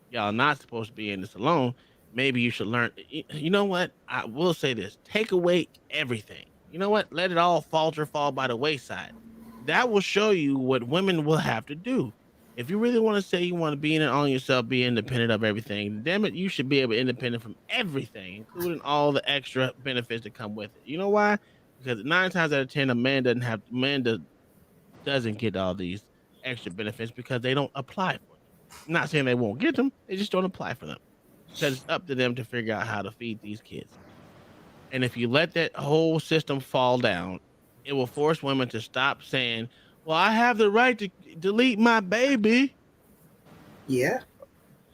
y'all not supposed to be in this alone. Maybe you should learn." You know what? I will say this: take away everything. You know what? Let it all fall by the wayside. That will show you what women will have to do. If you really want to say you want to be in it on yourself, be independent of everything, damn it, you should be able to independent from everything, including all the extra benefits that come with it. You know why? Because 9 times out of 10, a man doesn't get all these extra benefits because they don't apply for them. I'm not saying they won't get them, they just don't apply for them because it's up to them to figure out how to feed these kids. And if you let that whole system fall down, it will force women to stop saying, "Well, I have the right to delete my baby." Yeah.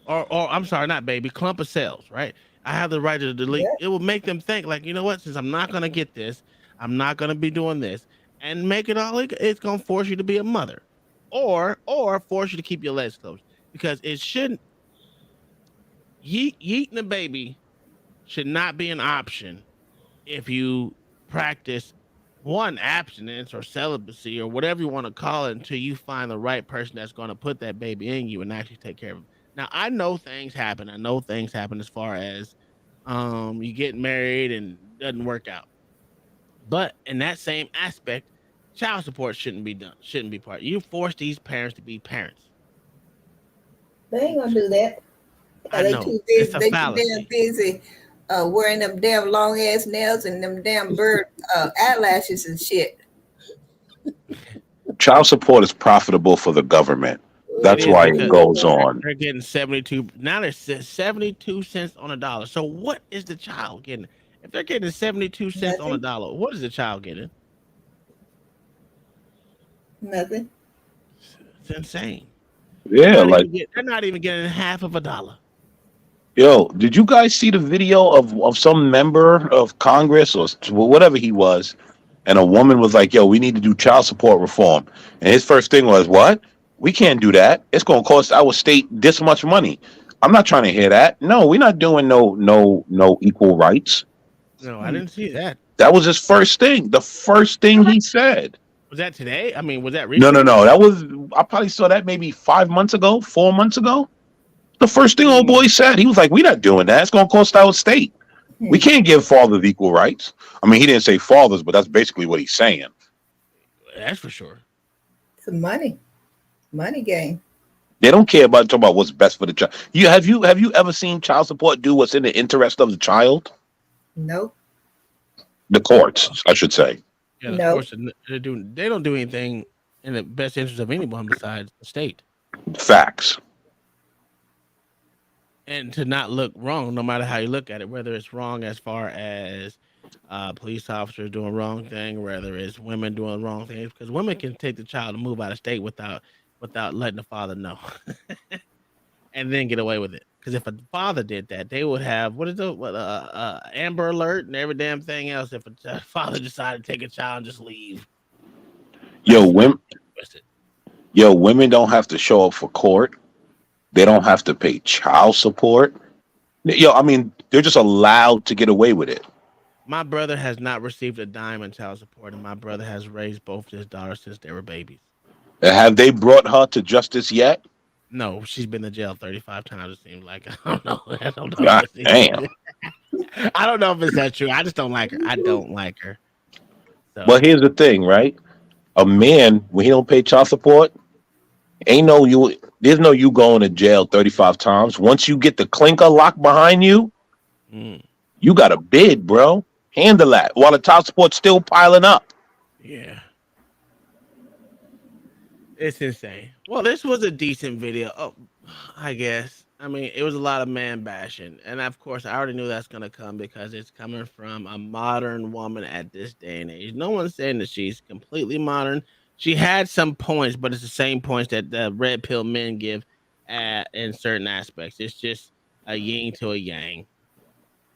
Or I'm sorry, not baby, clump of cells, right? I have the right to delete. Yeah. It will make them think, like, you know what? Since I'm not gonna get this, I'm not gonna be doing this, and make it all. It's gonna force you to be a mother, or force you to keep your legs closed because it shouldn't. Yeeting a baby should not be an option if you practice one abstinence or celibacy or whatever you want to call it until you find the right person that's going to put that baby in you and actually take care of him. Now I know things happen. I know things happen as far as you get married and it doesn't work out. But in that same aspect, child support shouldn't be done. Shouldn't be part. You force these parents to be parents. They ain't gonna do that. I They know too busy. it's a They too damn fallacy. busy wearing them damn long ass nails and them damn bird eyelashes and shit. Child support is profitable for the government. It That's is why it because goes on. they're getting 72 now. They're 72 cents on a dollar. So what is the child getting? If they're getting 72 cents on a Nothing. dollar, what is the child getting? Nothing. It's insane. They're Yeah, not like even getting. They're not even getting half of a dollar. yo, did you guys see the video of some member of Congress or whatever he was, and a woman was like, "Yo, we need to do child support reform," and his first thing was, "What? We can't do that. It's going to cost our state this much money." I'm not trying to hear that. No, we're not doing no equal rights. No, I didn't see that. That was his first thing. The first thing he said. Was that today? I mean, was that No, no, recently? no. That was I probably saw that maybe 5 months ago, 4 months ago. The first thing old boy Mm, said, he was like, "We're not doing that. It's going to cost our state. We Hmm. can't give fathers equal rights." I mean, he didn't say fathers, but that's basically what he's saying. that's for sure. Some money. Money game. They don't care about talking about what's best for the child. You ever seen child support do what's in the interest of the child? No. The courts, I should say. Yeah, the No. courts they're doing. They don't do anything in the best interest of anyone besides the state, Facts. and to not look wrong, no matter how you look at it, whether it's wrong as far as police officers doing wrong thing, whether it's women doing wrong things, because women can take the child and move out of state without letting the father know, and then get away with it. Because if a father did that, they would have what is it, Amber Alert and every damn thing else. If a father decided to take a child and just leave, Yo, that's women, twisted. women don't have to show up for court. They don't have to pay child support. Yo, I mean, they're just allowed to get away with it. My brother has not received a dime in child support, and my brother has raised both his daughters since they were babies. Have they brought her to justice yet? No, she's been to jail 35 times. It seems like I don't know. I don't know if God it's damn. I don't know if it's that true. I just don't like her. I don't like her. But So here's the thing, right? A man, when he don't pay child support, ain't no you. There's no you going to jail 35 times. Once you get the clinker locked behind you, mm, you got a bid, bro. Handle that while the child support's still piling up. yeah. It's insane. Well, this was a decent video. Oh, I guess. I mean, it was a lot of man bashing, and of course, I already knew that's gonna come because it's coming from a modern woman at this day and age. No one's saying that she's completely modern. She had some points, but it's the same points that the red pill men give in certain aspects. It's just a yin to a yang.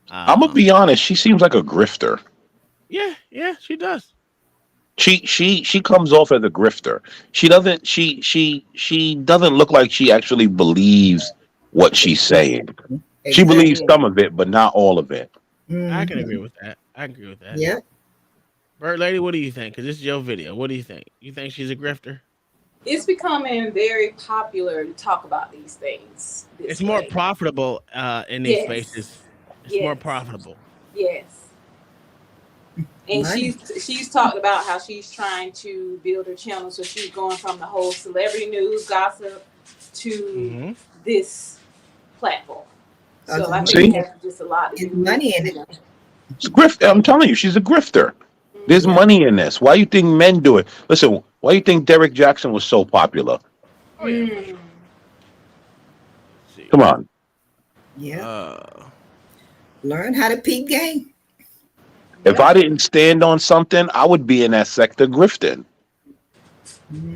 I'm gonna Um, be honest. She seems like a grifter. yeah, yeah, she does. She comes off as a grifter. She doesn't look like she actually believes what she's saying. She believes Exactly. some of it, but not all of it. I can agree Hmm. with that. I agree with that. Yep. Bird lady, what do you think? Because this is your video. What do you think? You think she's a grifter? It's becoming very popular to talk about these things It's this more way. profitable in these Yes, spaces. It's more yes, profitable. yes. And Money. she's talked about how she's trying to build her channel, so she's going from the whole celebrity news gossip to Mm-hmm. this platform. Cause So I think See, it has just a lot to it's do with, money in you it. know. it's grift. I'm telling you, she's a grifter. There's Yep. money in this. Why you think men do it? Listen, why you think Derek Jackson was so popular? Oh yeah, for Mm. sure. Let's Come see. on. Yep. Uh, Learn how to peep game. If Yep. I didn't stand on something, I would be in that sector grifting.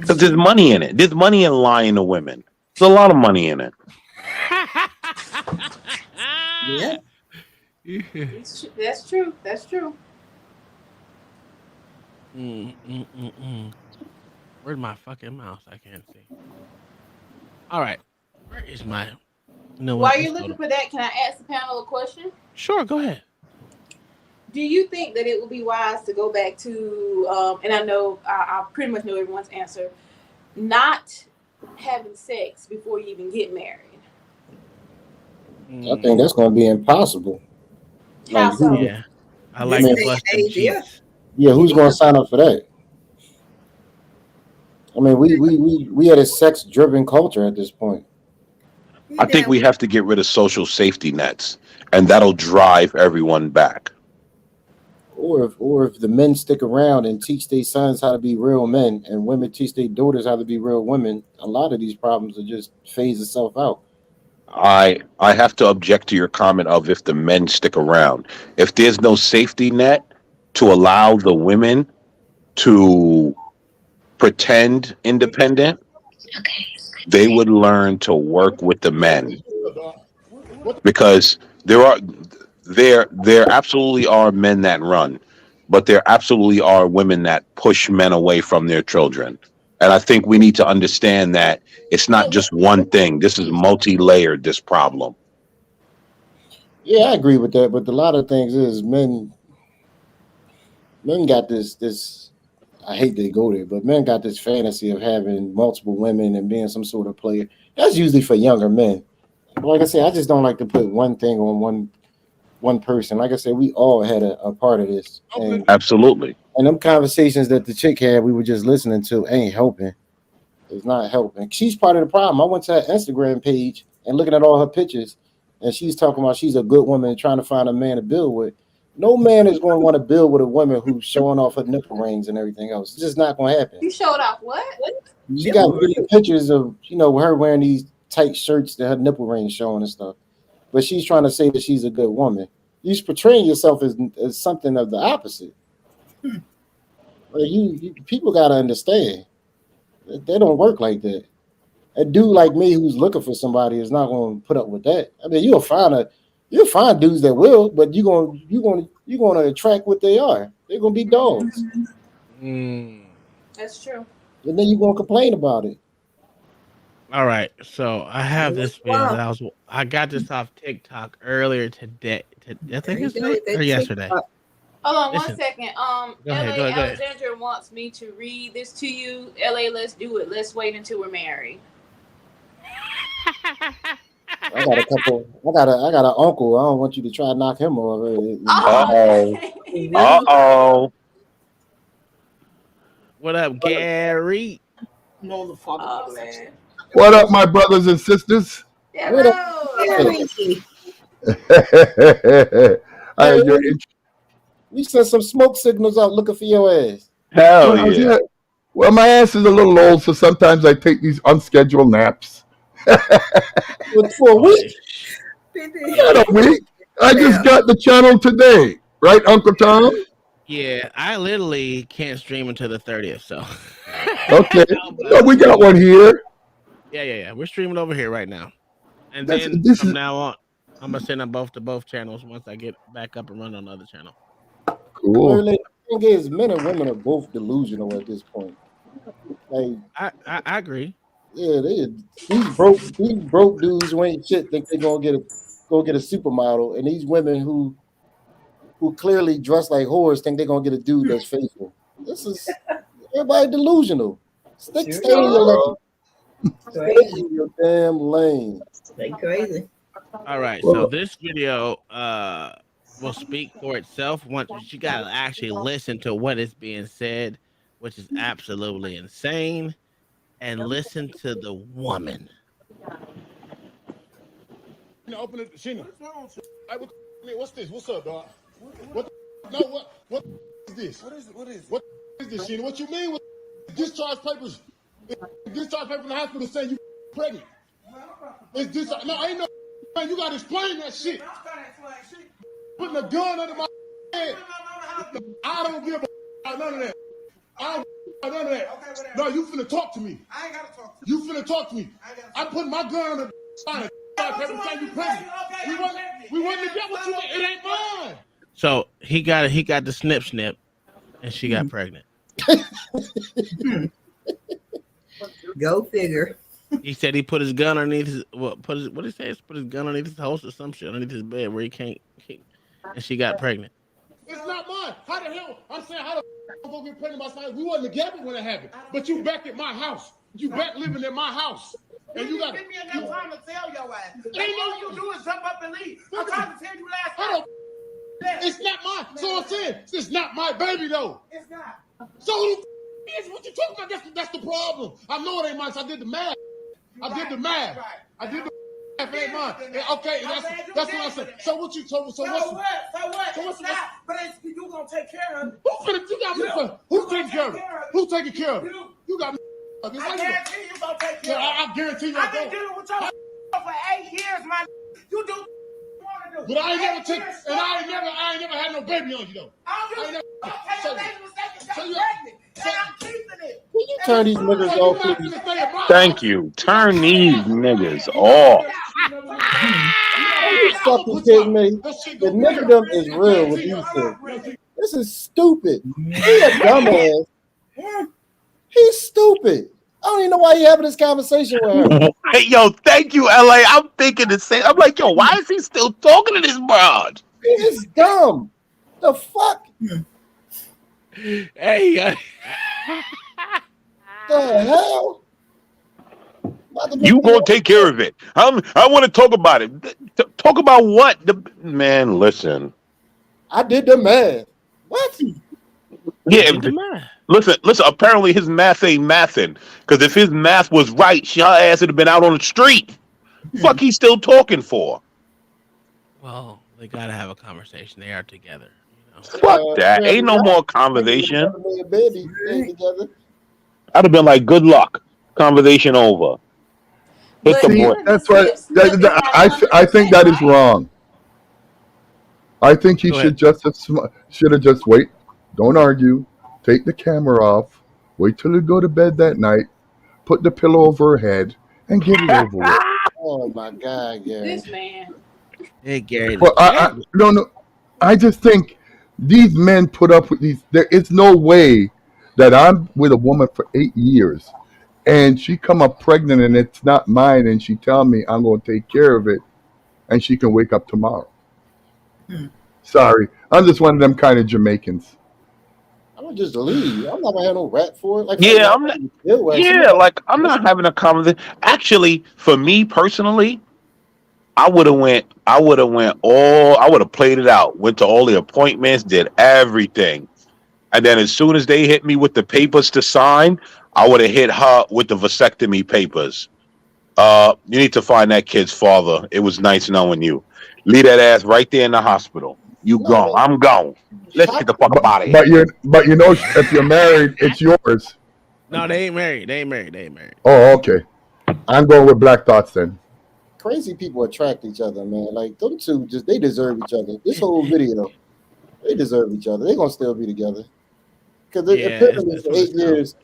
Because there's Hmm. money in it. There's money in lying to women. There's a lot of money in it. Yep. That's true. That's true. mm. Where's my fucking mouse? I can't see. All right. Where is my? You know what? While Let's you're go looking to. for that, can I ask the panel a question? Sure, go ahead. Do you think that it would be wise to go back to, and I know I pretty much know everyone's answer, not having sex before you even get married? I think that's Mm, going to be impossible. Like How who? so? yeah, I I This like mean, to day bust and them age, yeah. cheeks. yeah, It who's going to is. sign up for that? I mean, we had a sex driven culture at this point. You I think damn we have to get rid of social safety nets, and that'll drive everyone back. Or if the men stick around and teach their sons how to be real men, and women teach their daughters how to be real women, a lot of these problems will just phase itself out. I have to object to your comment of if the men stick around. If there's no safety net to allow the women to pretend independent, they would learn to work with the men because there absolutely are men that run, but there absolutely are women that push men away from their children. And I think we need to understand that it's not just one thing. This is multi-layered, this problem. Yeah, I agree with that. But a lot of things is men got this. I hate they go there, but men got this fantasy of having multiple women and being some sort of player. That's usually for younger men. But like I said, I just don't like to put one thing on one person. Like I said, we all had a part of this, Absolutely. and them conversations that the chick had, we were just listening to, ain't helping. It's not helping. She's part of the problem. I went to her Instagram page and looking at all her pictures, and she's talking about she's a good woman and trying to find a man to build with. No man is going to want to build with a woman who's showing off her nipple rings and everything else. It's just not going to happen. You showed off what? She got nipple video pictures of her wearing these tight shirts that her nipple rings showing and stuff. But she's trying to say that she's a good woman. You're portraying yourself as something of the opposite. Like people got to understand they don't work like that. A dude like me who's looking for somebody is not going to put up with that. I mean, you'll find dudes that will, but you're gonna attract what they are. They're gonna be dogs, Mm. That's true. and then you're gonna complain about it. All right, so I have once this in a video that while. I got this off TikTok earlier today. I think There you it's go today with or that yesterday. TikTok. Hold on one Listen. second. Go ahead. LA Go ahead. Go ahead. Alexandra wants me to read this to you. LA, let's do it. Let's wait until we're married. I got a couple. I got an uncle. I don't want you to try to knock him over. Oh, Uh-oh. What up, Gary? oh man. What up, my brothers and sisters? What up? Very. I Hey, had your you sent some smoke signals out looking for your ass. Hell well, yeah. well, my ass is a little old, so sometimes I take these unscheduled naps. For a week? Not a week. I just got the channel today, right, Uncle Tom? Yeah, I literally can't stream until the 30th. So. Okay. No, we got one here. Yeah. We're streaming over here right now, and That's- then this from is- now on, I'm gonna send them both to both channels once I get back up and run on the other channel. Cool. Merlin, the thing is, men and women are both delusional at this point. Like, I agree. yeah, these broke dudes who ain't shit think they gonna get a supermodel, and these women who clearly dress like whores think they're gonna get a dude that's faithful. This is everybody delusional. Stay in your lane. Stay in your damn lane. They crazy. All right, so this video will speak for itself. Once you gotta actually listen to what is being said, which is absolutely insane, and listen to the woman. Open it, Sheena. What's this? What's up, dog? What is this? What is this, Sheena? What you mean with discharge papers? Discharge paper from the hospital saying you pregnant. It's discharge. No, ain't no. Man, you gotta explain that shit. Putting a gun under my head. I don't give a none of that. I don't give none of that. No, you finna talk to me. I ain't gotta talk to you. You finna talk to me. I put my gun under the paper saying you pregnant. We wasn't together with you. It ain't mine. So he got the snip, and she got pregnant. Go figure. He said he put his gun underneath his what did he say? Put his gun underneath his house or some shit underneath his bed where he can't and she got pregnant. It's not mine. How the hell? I'm saying how the I'm gonna get pregnant by somebody? We wasn't together when it happened. But you back at my house. You back living in my house. And you got give me enough time to tell your ass. All you do is jump up and leave. I tried to tell you last time. It's not mine. So I'm saying it's not my baby though. It's not. So what you talking about? That's the problem. I know it ain't mine. So I did the math. I did the math. I did the math. It ain't mine. Okay, that's what I said. So what you told? So what's It's not. But you gonna take care of it. Who taking care of it? Who taking care of it? You got me. I guarantee you gonna take care of it. I guarantee you. I've been dealing with your for 8 years, man. You do. But I ain't never took, and I ain't never had no baby on you though. I don't do. Okay, your baby was pregnant, and I'm keeping it. Can you turn these niggas off, please? Thank you. Turn these niggas off. Are you fucking kidding me? The niggerdom is real with these things. This is stupid. He a dumbass. He's stupid. I don't even know why you having this conversation with her. Hey, yo, thank you, LA. I'm thinking the same. I'm like, yo, why is he still talking to this broad? It's dumb. The fuck? Hey, the hell? You gonna take care of it. I want to talk about it. Talk about what? Man, listen. I did the math. What? Yeah, listen. Apparently his math ain't mathing. Because if his math was right, her ass would have been out on the street. Fuck, he's still talking for. Well, they gotta have a conversation. They are together. You know? Fuck that. Ain't no more conversation. Baby, together. I'd have been like, good luck. Conversation over. Hit the See, boy. that's why I think that is wrong. I think he should have just wait. Don't argue. Take the camera off. Wait till you go to bed that night. Put the pillow over her head and get it over with. Oh my God, Gary. This man. Hey, Gary. Well, no. I just think these men put up with these. There is no way that I'm with a woman for 8 years and she come up pregnant and it's not mine and she tell me I'm going to take care of it and she can wake up tomorrow. Sorry, I'm just one of them kind of Jamaicans. I'm gonna just leave. I'm not gonna have no rap for it. Like fuck Yeah, y'all I'm not. gonna kill her. She Yeah, like I'm not having a conversation. Actually, for me personally, I would have played it out. Went to all the appointments, did everything. And then as soon as they hit me with the papers to sign, I would have hit her with the vasectomy papers. You need to find that kid's father. It was nice knowing you. Leave that ass right there in the hospital. You no, gone. I'm gone. Let's how get the fuck up out of here. But if you're married, it's yours. No, they ain't married. They ain't married. They ain't married. Oh, okay. I'm going with Black Thoughts then. crazy people attract each other, man. Like them two, just they deserve each other. This whole video, they deserve each other. They're gonna still be together because Yeah, apparently it's for one of 8 years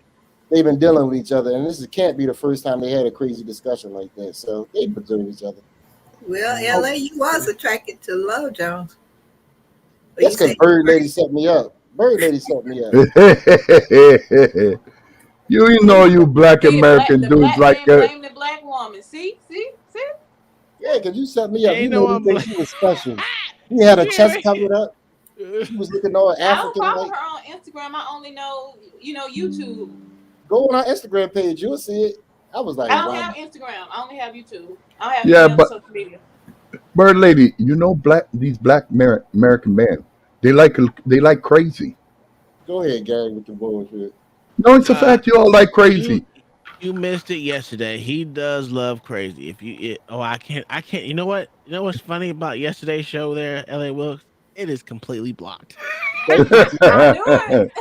they've been dealing with each other, and can't be the first time they had a crazy discussion like that. So they deserve each other. Well, Oh, LA, you was attracted to Low Jones. But that's you because said Bird Lady set me up. Bird Lady set me up. You know, you Black See, American the dudes black like man blame the black woman. See. Yeah, because you set me up. You Ain't no made me one. think she was special. She had her You chest ain't covered up. She was looking all I don't African follow like. her on Instagram. I only know, YouTube. Go on our Instagram page, you'll see it. I was like, I don't wow. have Instagram. I only have YouTube. I don't have Yeah, any other but social media. Bird Lady, you know, these American men, they like crazy. Go ahead, Gary, with the bullshit. No, it's a Uh, fact. You all like you crazy. you missed it yesterday. He does love crazy. I can't. You know what's funny about yesterday's show there, LA Wilkes? It is completely blocked. Thank you. I knew it.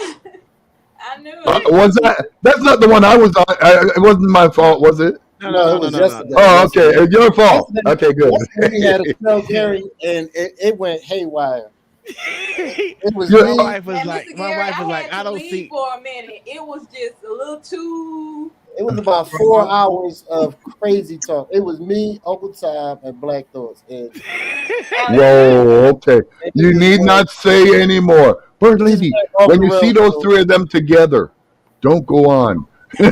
I knew it. Was that? That's not the one I was on. It wasn't my fault, was it? No, no, No, no, it no, was no, no. yesterday. Oh, okay. Yesterday. It's your fault. Yesterday, Okay, good. yesterday we had a show, Gary, and it went haywire. It was My You- me. wife was And like, Mr. my Gary, wife I was like, had I to don't leave see. for a minute. It was just a little too. It was about 4 hours of crazy talk. It was me, Uncle Tom, and Black Thoughts, and Oh, that's good. Whoa, okay. it You just need went. not say anymore. Bird It just Lady, went off when the you see rails. those So three of them together, don't go on. one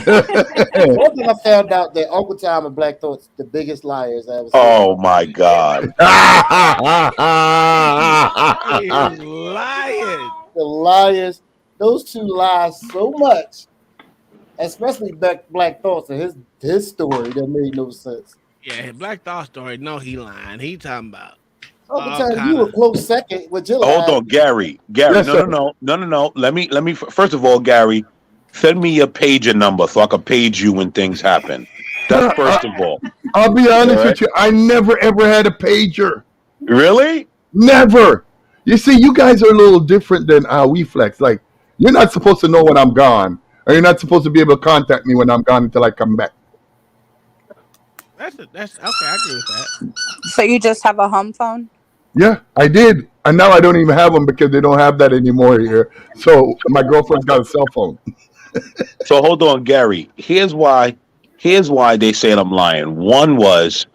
thing I found out that Uncle Tom and Black Thoughts the biggest liars I ever seen in my Oh life. my God. He is lying. The liars, those two lie so much, especially Black Thoughts and his story that made no sense. Yeah, his Black Thought story. No, he lying. He talking about Uncle all Tom, you kind were of. close second with your Hold lies. on, Gary. Gary, Yes, no, sir. no, no, no, no, no. Let me. First of all, Gary, send me your pager number so I can page you when things happen. That's first of all. I'll be All honest right. with you. I never ever had a pager. Really? Never. You see, you guys are a little different than how we flex. Like, you're not supposed to know when I'm gone, or you're not supposed to be able to contact me when I'm gone until I come back. That's okay. I agree with that. So you just have a home phone? Yeah, I did. And now I don't even have them because they don't have that anymore here. So my girlfriend's got a cell phone. So hold on, Gary. Here's why they said I'm lying. One was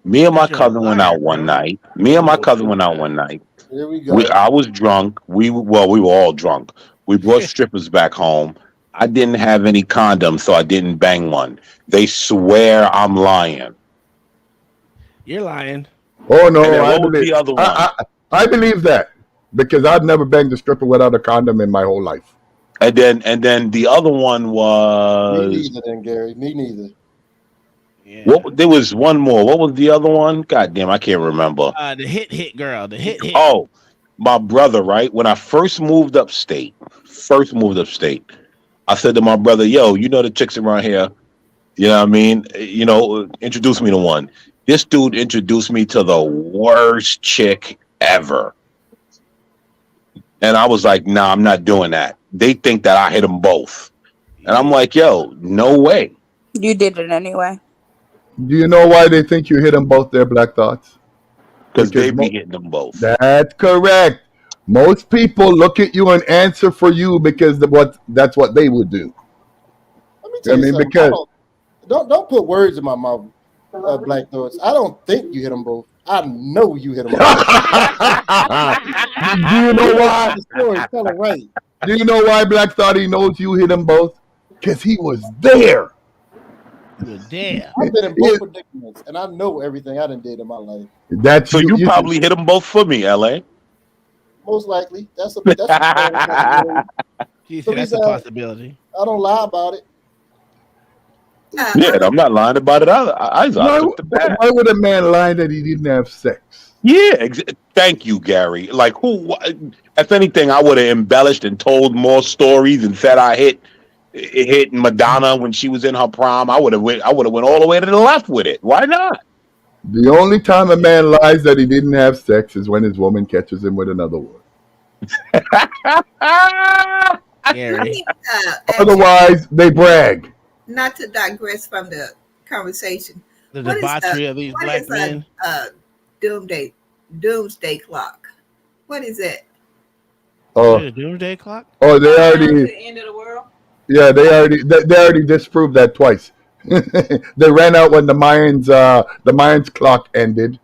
me and my Cause you're a cousin went liar, out one bro. night. Me and my cousin went out one night. Here we We go. I was drunk. We were all drunk. We brought strippers back home. I didn't have any condoms, so I didn't bang one. They swear I'm lying. You're lying. Oh And no, then what was the other one? I believe that because I've never banged a stripper without a condom in my whole life. And then the other one Me was neither, then Gary. Me neither. Yeah. what? There was one more. What was the other one? God damn, I can't remember. The hit girl. The hit. Oh, my brother. Right when I first moved upstate, I said to my brother, "Yo, you know the chicks around here. You know what I mean? Introduce me to one." This dude introduced me to the worst chick ever. And I was like, nah, I'm not doing that. They think that I hit them both. And I'm like, yo, no way. You did it anyway. Do you know why they think you hit them both their black thoughts? Because Because they be hitting them both. that's correct. Most people look at you and answer for you because that's what they would do. Let me I tell you mean, something. I because don't put words in my mouth, Black Thoughts. I don't think you hit them both. I know you hit them both. do you know why? The story, tell it right. Do you know why Black thought he knows you hit them both? Because he was there. You were there. I've been in both predicaments, and I know everything I done did in my life. That's So you you. probably hit them both for me, LA. Most likely, that's a possibility. She The said that's reason a possibility. I don't lie about it. Yeah, and I'm not lying about it either. I Why, took the bag. why would a man lie that he didn't have sex? Yeah, thank you, Gary. Like, who? If anything, I would have embellished and told more stories and said I hit Madonna when she was in her prime. I would have went all the way to the left with it. Why not? The only time a man lies that he didn't have sex is when his woman catches him with another one. Let Gary. me ask you, Otherwise, they brag. not to digress from the conversation. The What is debauchery of these black men. a doomsday doomsday clock? What is that? What is Oh, a doomsday clock? they To already, the end of the world. yeah, they already disproved that twice. They ran out when the Mayans clock ended.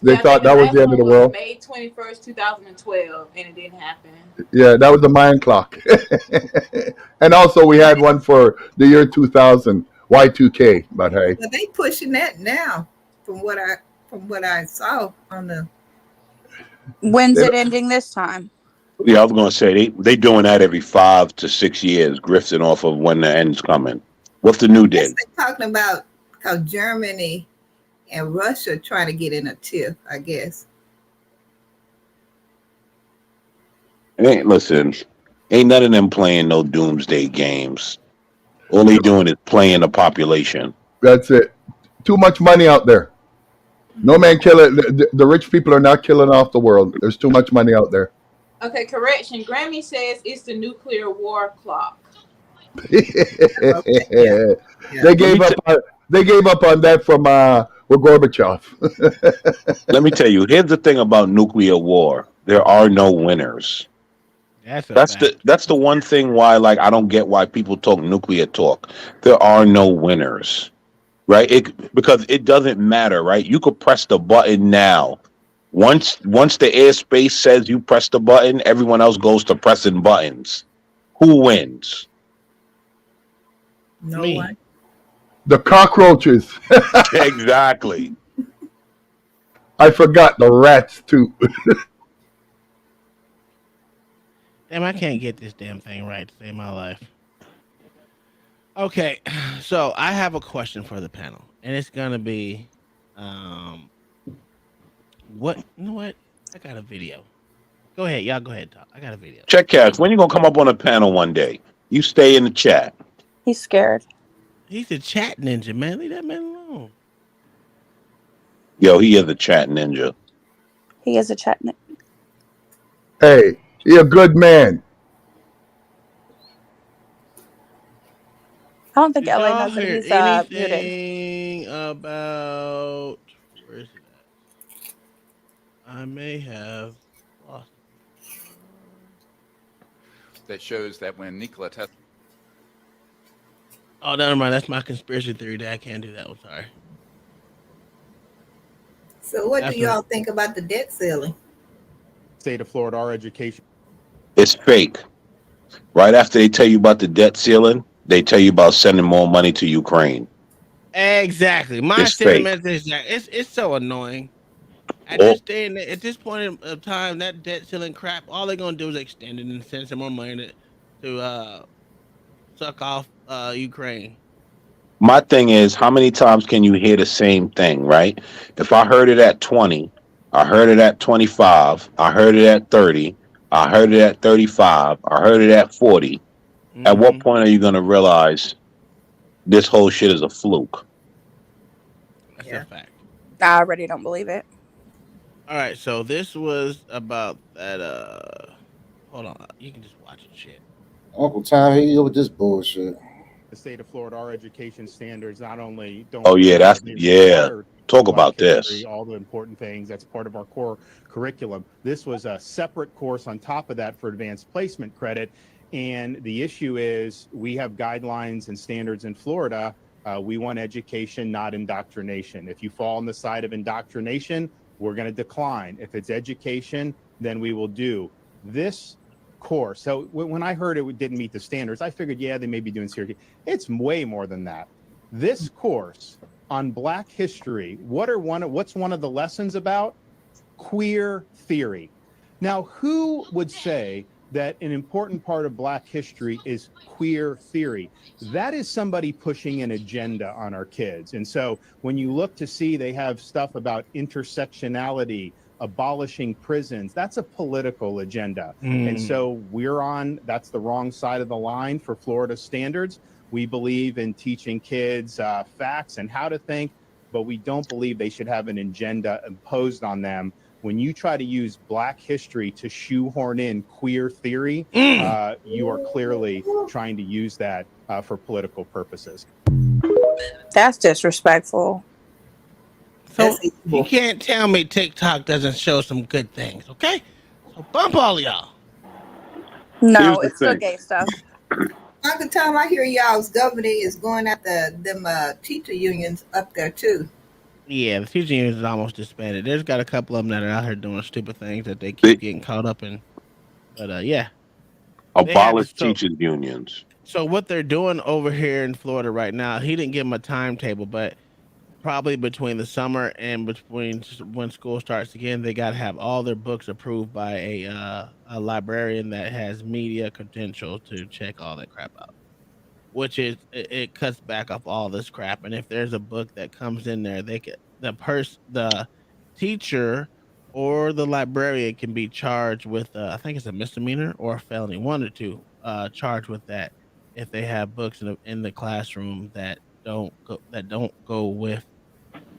They Yeah, I think thought the that was the last end of one the was world. May 21st, 2012, and it didn't happen. Yeah, that was the Mayan clock. And also we had one for the year 2000, Y2K. But hey, Well, they pushing that now, from what I saw on the. When's they, it ending this time? Yeah, I was gonna say they doing that every 5 to 6 years, grifting off of when the end's coming. What's the new I guess date? they're talking about how Germany and Russia trying to get in a tiff. I guess. Listen, ain't none of them playing no doomsday games. All they doing is playing the population. that's it. Too much money out there. No man killing. The rich people are not killing off the world. There's too much money out there. Okay, correction. Grammy says it's the nuclear war clock. Okay. Yeah. Yeah. They Let me gave up. They gave up on that from with Gorbachev. let me tell you. Here's the thing about nuclear war: there are no winners. That's a That's the fact. that's the one thing why like I don't get why people talk nuclear talk. There are no winners, right? Because it doesn't matter, right? You could press the button now. Once the airspace says you press the button, everyone else goes to pressing buttons. Who wins? No Me. one. The cockroaches. Exactly. I forgot the rats too. Damn, I can't get this damn thing right to save my life. Okay, so I have a question for the panel, and it's gonna be, what? You know what? I got a video. Go ahead, y'all. Go ahead, talk. I got a video. Check Cash. When you gonna come up on a panel one day? You stay in the chat. He's scared. He's a chat ninja, man. Leave that man alone. Yo, he is a chat ninja. He is a chat. Hey, he a good man. I don't think Did LA y'all knows that hear he's muted. anything about? Where is it at? I may have lost it. That shows that when Nikola Tesla. Oh, never mind. That's my conspiracy theory. That I can't do that. I'm sorry. So, what That's do y'all think about the debt ceiling? State of Florida, our education. It's fake. Right after they tell you about the debt ceiling, they tell you about sending more money to Ukraine. Exactly. My It's fake. sentiments is that it's so annoying. At Oh, this point of time, that debt ceiling crap, all they're gonna do is extend it and send some more money to suck off Ukraine. my thing is, how many times can you hear the same thing, right? If I heard it at 20, I heard it at 25, I heard it at 30, I heard it at 35, I heard it at 40. At what point are you going to realize this whole shit is a fluke? That's a fact. I already don't believe it. All right, so this was about that. Hold on, you can just watch it. Shit. Uncle Tom, here you go with this bullshit. The state of Florida, our education standards not only don't Oh yeah, provide that's the yeah. required Talk Black about history, this. all the important things. That's part of our core curriculum. This was a separate course on top of that for advanced placement credit. And the issue is we have guidelines and standards in Florida. We want education, not indoctrination. If you fall on the side of indoctrination, we're going to decline. If it's education, then we will do this course. So when I heard it didn't meet the standards, I figured, yeah, they may be doing serious. It's way more than that. This course on Black history, what's one of the lessons about? Queer theory. Now, who would say that an important part of Black history is queer theory? That is somebody pushing an agenda on our kids. And so when you look to see they have stuff about intersectionality, abolishing prisons, that's a political agenda. And so that's the wrong side of the line for Florida standards. We believe in teaching kids facts and how to think, but we don't believe they should have an agenda imposed on them. When you try to use Black history to shoehorn in queer theory, you are clearly trying to use that for political purposes. That's disrespectful. So you can't tell me TikTok doesn't show some good things, okay? So bump all y'all. No, it's still gay stuff. Uncle Tom, I hear y'all's governor is going after them teacher unions up there too. Yeah, the teaching unions is almost disbanded. There's got a couple of them that are out here doing stupid things that they keep getting caught up in. But yeah, they have it. Abolish teachers unions. So what they're doing over here in Florida right now, he didn't give them a timetable, but probably between the summer and between when school starts again, they got to have all their books approved by a librarian that has media credentials to check all that crap out. Which is it cuts back off all this crap. And if there's a book that comes in there, they can the teacher or the librarian can be charged with I think it's a misdemeanor or a felony, one or two, charged with that if they have books in the classroom that don't go with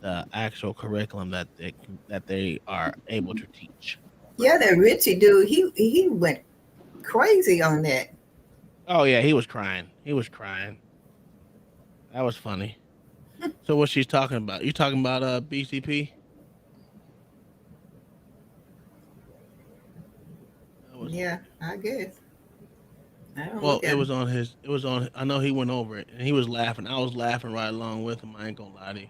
the actual curriculum that they are able to teach. Yeah, that Richie dude, he went crazy on that. Oh yeah, he was crying. He was crying. That was funny. So what she's talking about? You talking about BCP? Yeah, I guess. I don't Well, look it at was him. on his. It was on. I know he went over it and he was laughing. I was laughing right along with him. I ain't gonna lie to you.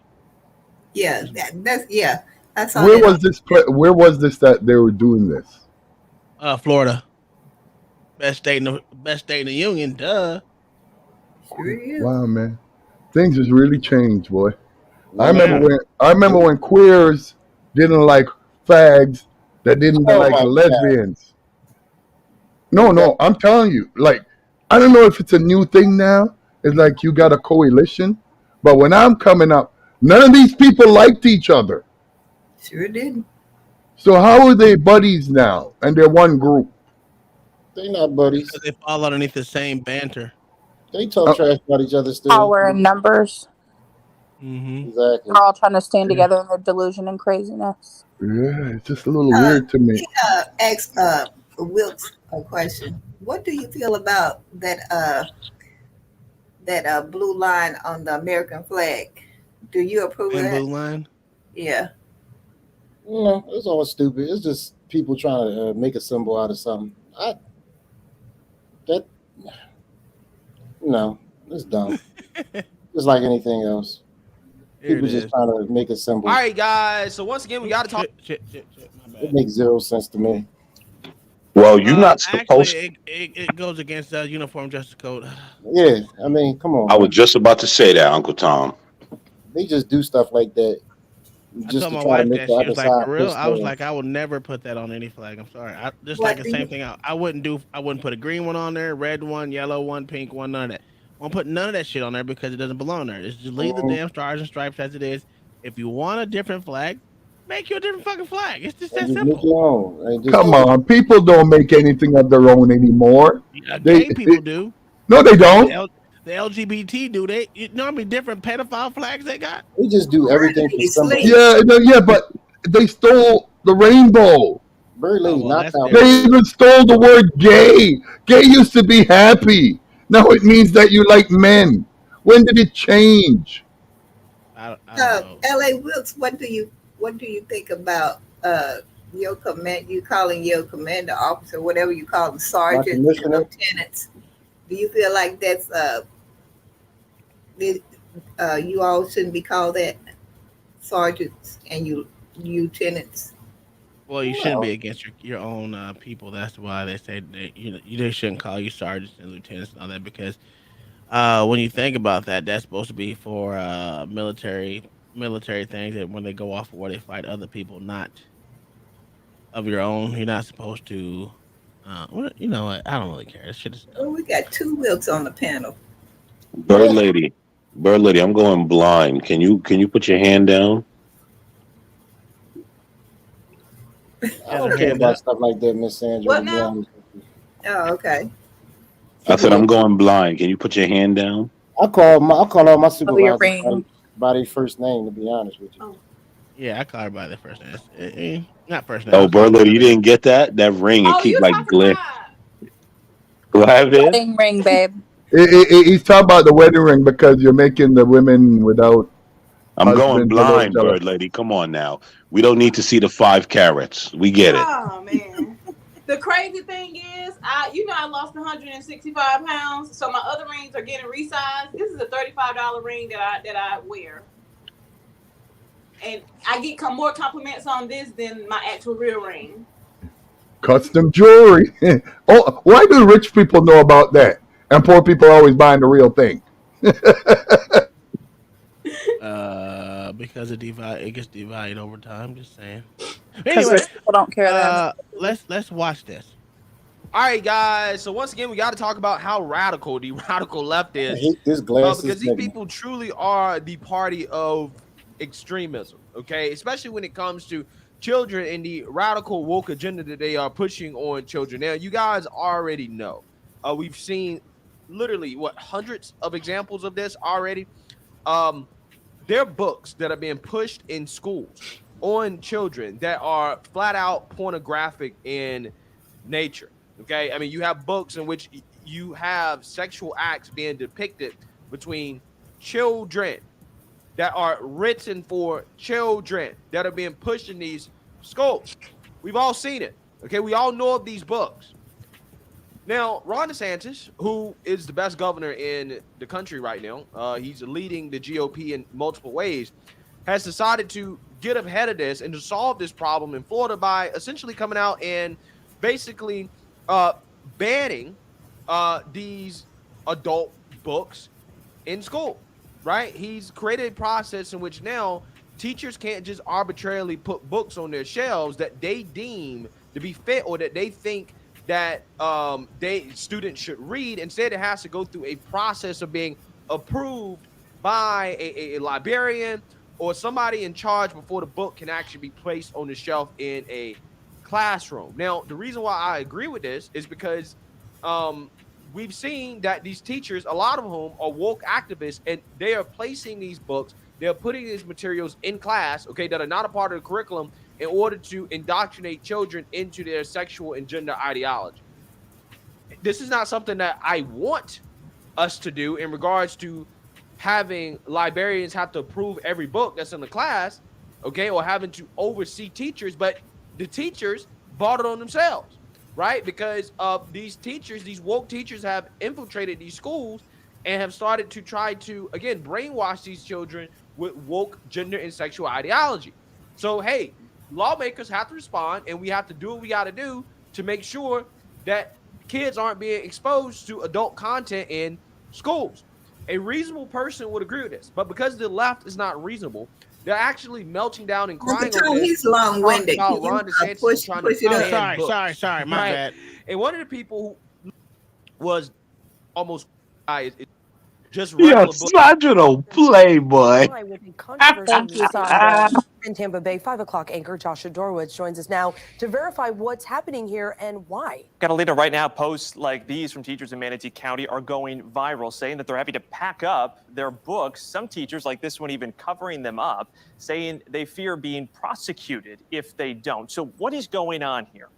Yeah, that's yeah. I saw Where that on. was this? Where was this that they were doing this? Florida, best state in the union. Duh. Sure is. Wow, man, things has really changed, boy. I Not remember Yeah. when queers didn't like fags that didn't Oh like my God. lesbians. No, Exactly. no, I'm telling you, like, I don't know if it's a new thing now. It's like you got a coalition, but when I'm coming up, none of these people liked each other. Sure did. So how are they buddies now? And they're one group. They not Because buddies. they fall underneath the same banter. They talk Uh, trash about each other still. Power in numbers. Mm-hmm. Exactly. They're all trying to stand yeah, together in their delusion and craziness. yeah, it's just a little Uh, weird to me. ask Wilkes a question. What do you feel about that blue line on the American flag? Do you approve of And that? blue line. Yeah. No, it's all stupid. It's just people trying to make a symbol out of something. That no, it's dumb. Just like anything else. Here it People just is. trying to make a All symbol. right, guys. So once again, we got to talk. Shit. My It bad. makes zero sense to me. Well, you're not Actually, supposed. it goes against the Uniform Justice Code. Yeah, I mean, come on, I was man. just about to say that, Uncle Tom. They just do stuff like that I just told to my try to wife make that the she other was like, side "For real?" pissed I was off. like, "I will never put that on any flag." I'm sorry. Just like What the do same you thing. I wouldn't do. I wouldn't put a green one on there, red one, yellow one, pink one, none of that. I won't put none of that shit on there because it doesn't belong there. Just leave the Mhm. damn stars and stripes as it is. If you want a different flag, make you a different fucking flag. It's just And that just make simple. your own. And Come just on, people don't make anything of their own anymore. They, Gay people do. no, they The, don't. L, the LGBT do. They you know how many different pedophile flags they got? they just do Bird everything for lady symbol. sleep. Yeah, no, yeah, but they stole the rainbow. Bird Oh Lady well, knocked that's out They different. bird. even stole the word gay. Gay used to be happy. Now it means that you like men. When did it change? I don't know. L.A. Wilkes, what do you think about your command? You calling your commander officer, whatever you call them, My sergeants and commissioner, lieutenants? Do you feel like that's it- you all shouldn't be called that, sergeants and you lieutenants? Well, you shouldn't be no, against your own people. That's why they say they shouldn't call you sergeants and lieutenants and all that because when you think about that, that's supposed to be for military things that when they go off of war they fight other people, not of your own. You're not supposed to. You know what? I don't really care. This shit is dumb. Well, we got two Wilks on the panel. Bird lady, I'm going blind. Can you put your hand down? I Has her don't care hand about up. stuff like that, Miss Sandra, What to be now? honest with you. Oh, okay. I Keep it said I'm low. going blind. Can you put your hand down? I call all my Oh, your supervisors ring. by their first name, to be honest with you. Oh. Yeah, I call her by the first name. Not first name. Oh, I call bird her lady, by you the. didn't get that? That ring, it Oh, keep you like talking about? glad it. Wedding ring, babe. He's talking about the wedding ring because you're making the women without I'm going husbands a little blind, jealous. bird lady. Come on now. We don't need to see the 5 carats. We get it. Oh man. The crazy thing is, I lost 165 pounds, so my other rings are getting resized. This is a $35 ring that I wear, and I get more compliments on this than my actual real ring. Custom jewelry. Oh, why do rich people know about that? And poor people are always buying the real thing. Because it gets divided over time. Just saying. Because Anyway, rich people don't care that. let's watch this. All right, guys. So once again, we got to talk about how radical the radical left I is, hate this glasses because these nigga. people truly are the party of extremism. Okay, especially when it comes to children and the radical woke agenda that they are pushing on children. Now, you guys already know. We've seen literally hundreds of examples of this already. There are books that are being pushed in schools on children that are flat out pornographic in nature. Okay. I mean, you have books in which you have sexual acts being depicted between children that are written for children that are being pushed in these schools. We've all seen it. Okay. We all know of these books. Now, Ron DeSantis, who is the best governor in the country right now, he's leading the GOP in multiple ways, has decided to get ahead of this and to solve this problem in Florida by essentially coming out and basically uh, banning these adult books in school, right? He's created a process in which now teachers can't just arbitrarily put books on their shelves that they deem to be fit or that they think that they students should read. Instead, it has to go through a process of being approved by a librarian or somebody in charge before the book can actually be placed on the shelf in a classroom. Now, the reason why I agree with this is because we've seen that these teachers, a lot of whom are woke activists, and they are placing these books, they're putting these materials in class, okay, that are not a part of the curriculum in order to indoctrinate children into their sexual and gender ideology. This is not something that I want us to do in regards to having librarians have to approve every book that's in the class, okay, or having to oversee teachers, but the teachers bought it on themselves, right? Because these teachers, these woke teachers, have infiltrated these schools and have started to try to, again, brainwash these children with woke gender and sexual ideology. So, hey, lawmakers have to respond, and we have to do what we got to do to make sure that kids aren't being exposed to adult content in schools. A reasonable person would agree with this, but because the left is not reasonable, they're actually melting down and Uncle crying over Tom, this, he's talking long-winded. about Can you Ron DeSantis push is trying to push it Oh, up? ban books. sorry, my Right? bad. And one of the people who was almost is just Yo, regular book. Sandra don't play, boy. Why with the controversy Thank you, inside Sandra. in Tampa Bay, 5 o'clock anchor Joshua Dorwitz joins us now to verify what's happening here and why. Catalina, right now, posts like these from teachers in Manatee County are going viral, saying that they're happy to pack up their books. Some teachers, like this one, even covering them up, saying they fear being prosecuted if they don't. So what is going on here?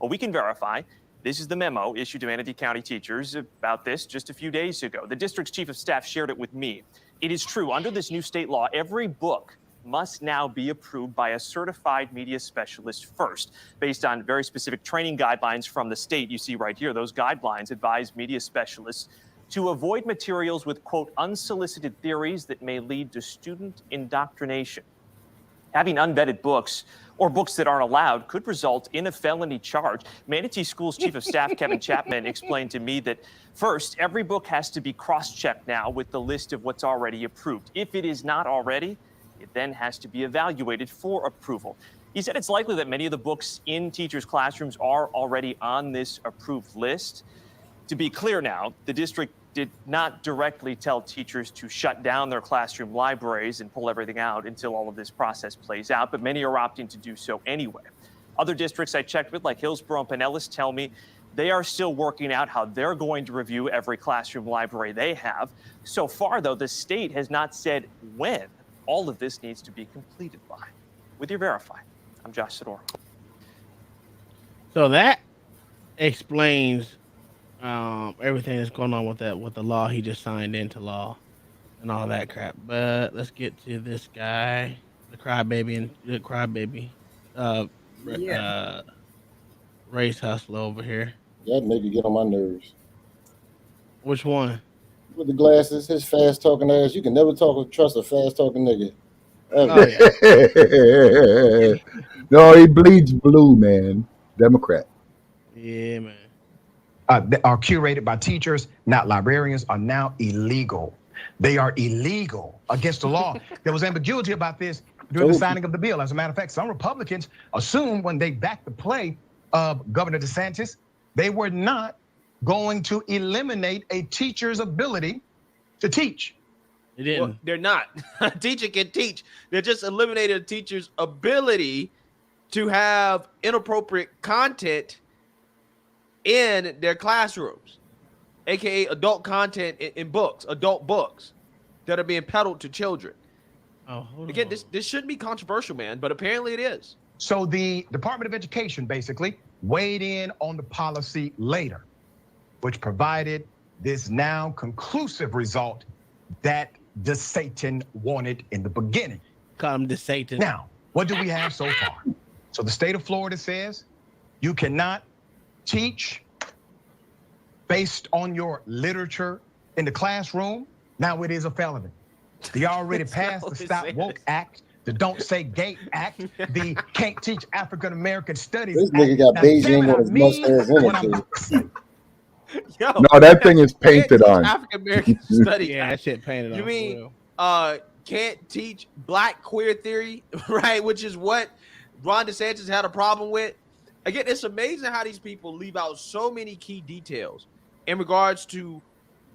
Well, we can verify. This is the memo issued to Manatee County teachers about this just a few days ago. The district's chief of staff shared it with me. It is true. Under this new state law, every book must now be approved by a certified media specialist first, based on very specific training guidelines from the state. You see right here, those guidelines advise media specialists to avoid materials with, quote, unsolicited theories that may lead to student indoctrination. Having unvetted books or books that aren't allowed could result in a felony charge. Manatee School's chief of staff, Kevin Chapman, explained to me that first, every book has to be cross-checked now with the list of what's already approved. If it is not already, it then has to be evaluated for approval. He said it's likely that many of the books in teachers' classrooms are already on this approved list. To be clear now, the district did not directly tell teachers to shut down their classroom libraries and pull everything out until all of this process plays out, but many are opting to do so anyway. Other districts I checked with, like Hillsborough and Pinellas, tell me they are still working out how they're going to review every classroom library they have. So far, though, the state has not said when all of this needs to be completed by. With your Verify, I'm Josh Sidor. So that explains everything that's going on with the law he just signed into law and all that crap. But let's get to this guy, the crybaby, uh, Yeah. uh, race hustler over here. That nigga get on my nerves. Which one? With the glasses, his fast talking ass. You can never trust a fast talking nigga. Oh Ever. yeah. No, he bleeds blue, man. Democrat. Yeah, man. That are curated by teachers, not librarians, are now illegal. They are illegal against the law. There was ambiguity about this during the signing of the bill. As a matter of fact, some Republicans assumed when they backed the play of Governor DeSantis, they were not going to eliminate a teacher's ability to teach. They didn't. Well, they're not. A teacher can teach. They're just eliminating a teacher's ability to have inappropriate content in their classrooms, aka adult content in books, adult books that are being peddled to children. Oh, again, this shouldn't be controversial, man, but apparently it is. So the Department of Education basically weighed in on the policy later, which provided this now conclusive result that the Satan wanted in the beginning. Call him the Satan. Now, what do we have so far? So the state of Florida says you cannot teach based on your literature in the classroom. Now it is a felony. They already passed the Stop Woke Act, the Don't Say Gay Act, the Can't Teach African American Studies This Act. nigga got Now, Beijing damn it, on his I mean mustache and what I'm shit. about to say. Yo, No, that thing is painted on. African American Studies. Yeah, that shit painted on. You for mean real. can't teach Black queer theory, right? Which is what Ron DeSantis had a problem with. Again, it's amazing how these people leave out so many key details in regards to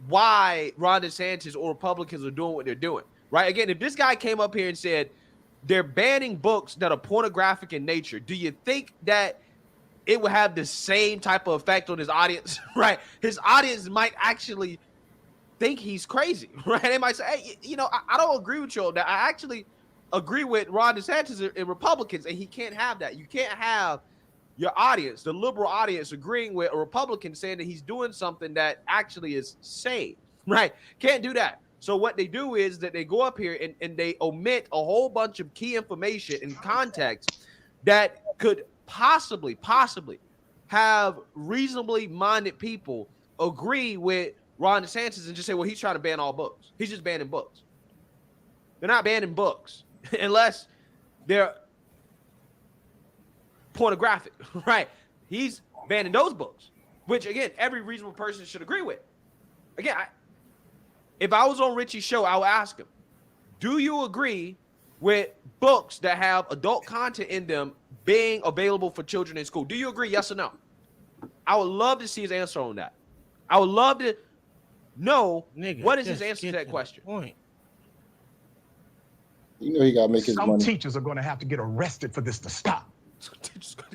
why Ron DeSantis or Republicans are doing what they're doing, right? Again, if this guy came up here and said they're banning books that are pornographic in nature, do you think that it would have the same type of effect on his audience, right? His audience might actually think he's crazy, right? They might say, hey, you know, I don't agree with you on that. I actually agree with Ron DeSantis and Republicans, and he can't have that. You can't have your audience, the liberal audience, agreeing with a Republican saying that he's doing something that actually is sane, right? Can't do that. So what they do is that they go up here and they omit a whole bunch of key information and context that could possibly have reasonably minded people agree with Ron DeSantis and just say, well, he's trying to ban all books. He's just banning books. They're not banning books unless they're pornographic, right? He's banning those books, which again, every reasonable person should agree with. Again, if I was on Richie's show, I would ask him, do you agree with books that have adult content in them being available for children in school? Do you agree? Yes or no? I would love to see his answer on that. I would love to know what is his answer to that question. Point. You know he gotta make his Some money. teachers are going to have to get arrested for this to stop.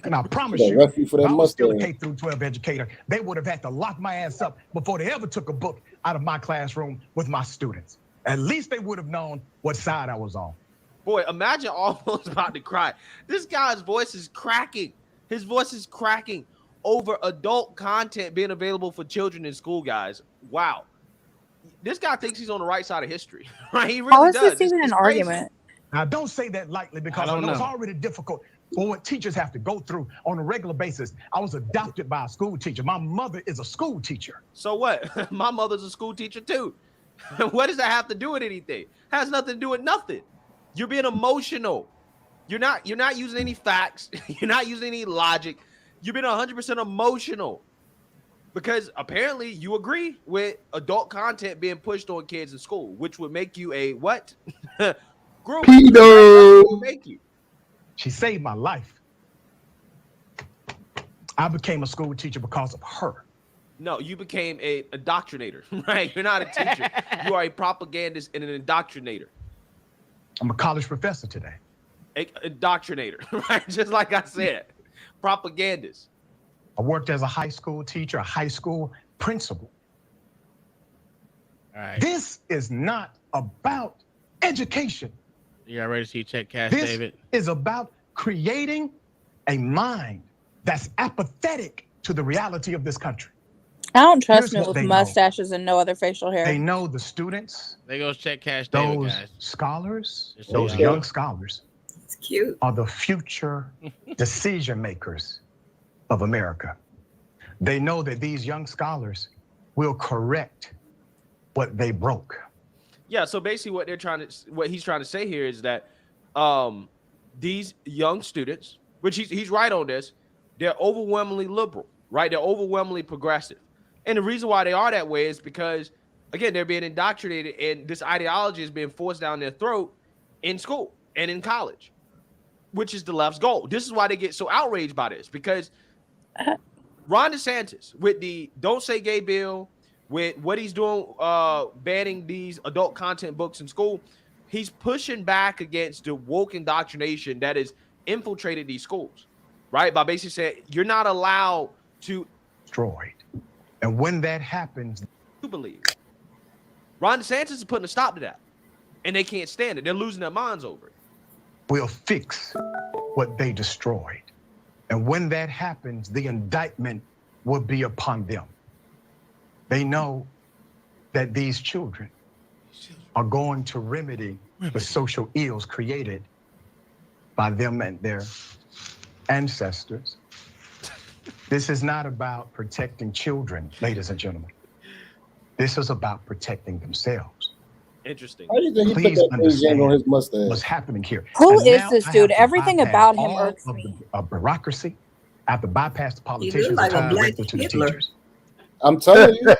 And I promise They you, arrest you for that if I was still a mustache. K through 12 educator, they would have had to lock my ass up before they ever took a book out of my classroom with my students. At least they would have known what side I was on. Boy, imagine almost about to cry. This guy's voice is cracking. His voice is cracking over adult content being available for children in school, guys. Wow. This guy thinks he's on the right side of history, right? He really How is does. this even It's an crazy. argument? Now, don't say that lightly because I know it's already difficult for what teachers have to go through on a regular basis. I was adopted by a school teacher. My mother is a school teacher. So what? My mother's a school teacher too. What does that have to do with anything? Has nothing to do with nothing. You're being emotional. You're not using any facts. You're not using any logic. You're being 100% emotional because apparently you agree with adult content being pushed on kids in school, which would make you a what? Group. Pedo. Make you. She saved my life. I became a school teacher because of her. No, you became a indoctrinator, right? You're not a teacher. You are a propagandist and an indoctrinator. I'm a college professor today. A indoctrinator, right? Just like I said, propagandist. I worked as a high school teacher, a high school principal. All right. This is not about education. You got ready to see check cash, This David? is about creating a mind that's apathetic to the reality of this country. I don't trust Here's men what with they know. mustaches and no other facial hair. They know the students, They go check cash, David, those guys. scholars, Just so those y'all young know. scholars It's cute. are the future decision makers of America. They know that these young scholars will correct what they broke. Yeah, so basically what he's trying to say here is that these young students, which he's right on this, they're overwhelmingly liberal, right? They're overwhelmingly progressive. And the reason why they are that way is because, again, they're being indoctrinated and this ideology is being forced down their throat in school and in college, which is the left's goal. This is why they get so outraged by this, because Ron DeSantis with the Don't Say Gay bill, with what he's doing, banning these adult content books in school, he's pushing back against the woke indoctrination that has infiltrated these schools, right? By basically saying you're not allowed to destroyed. And when that happens, you believe. Ron DeSantis is putting a stop to that, and they can't stand it. They're losing their minds over it. we'll fix what they destroyed. And when that happens, the indictment will be upon them. They know that these children are going to remedy the social ills created by them and their ancestors. This is not about protecting children, ladies and gentlemen. This is about protecting themselves. Interesting. How do you think he put Please that Beijing understand on his mustache? what's happening here. Who And is now this I dude? have to Everything bypass about him all irks of me. the bureaucracy. I have to bypass the He look politicians like and a talk black directly to the Hitler. teachers. I'm telling you.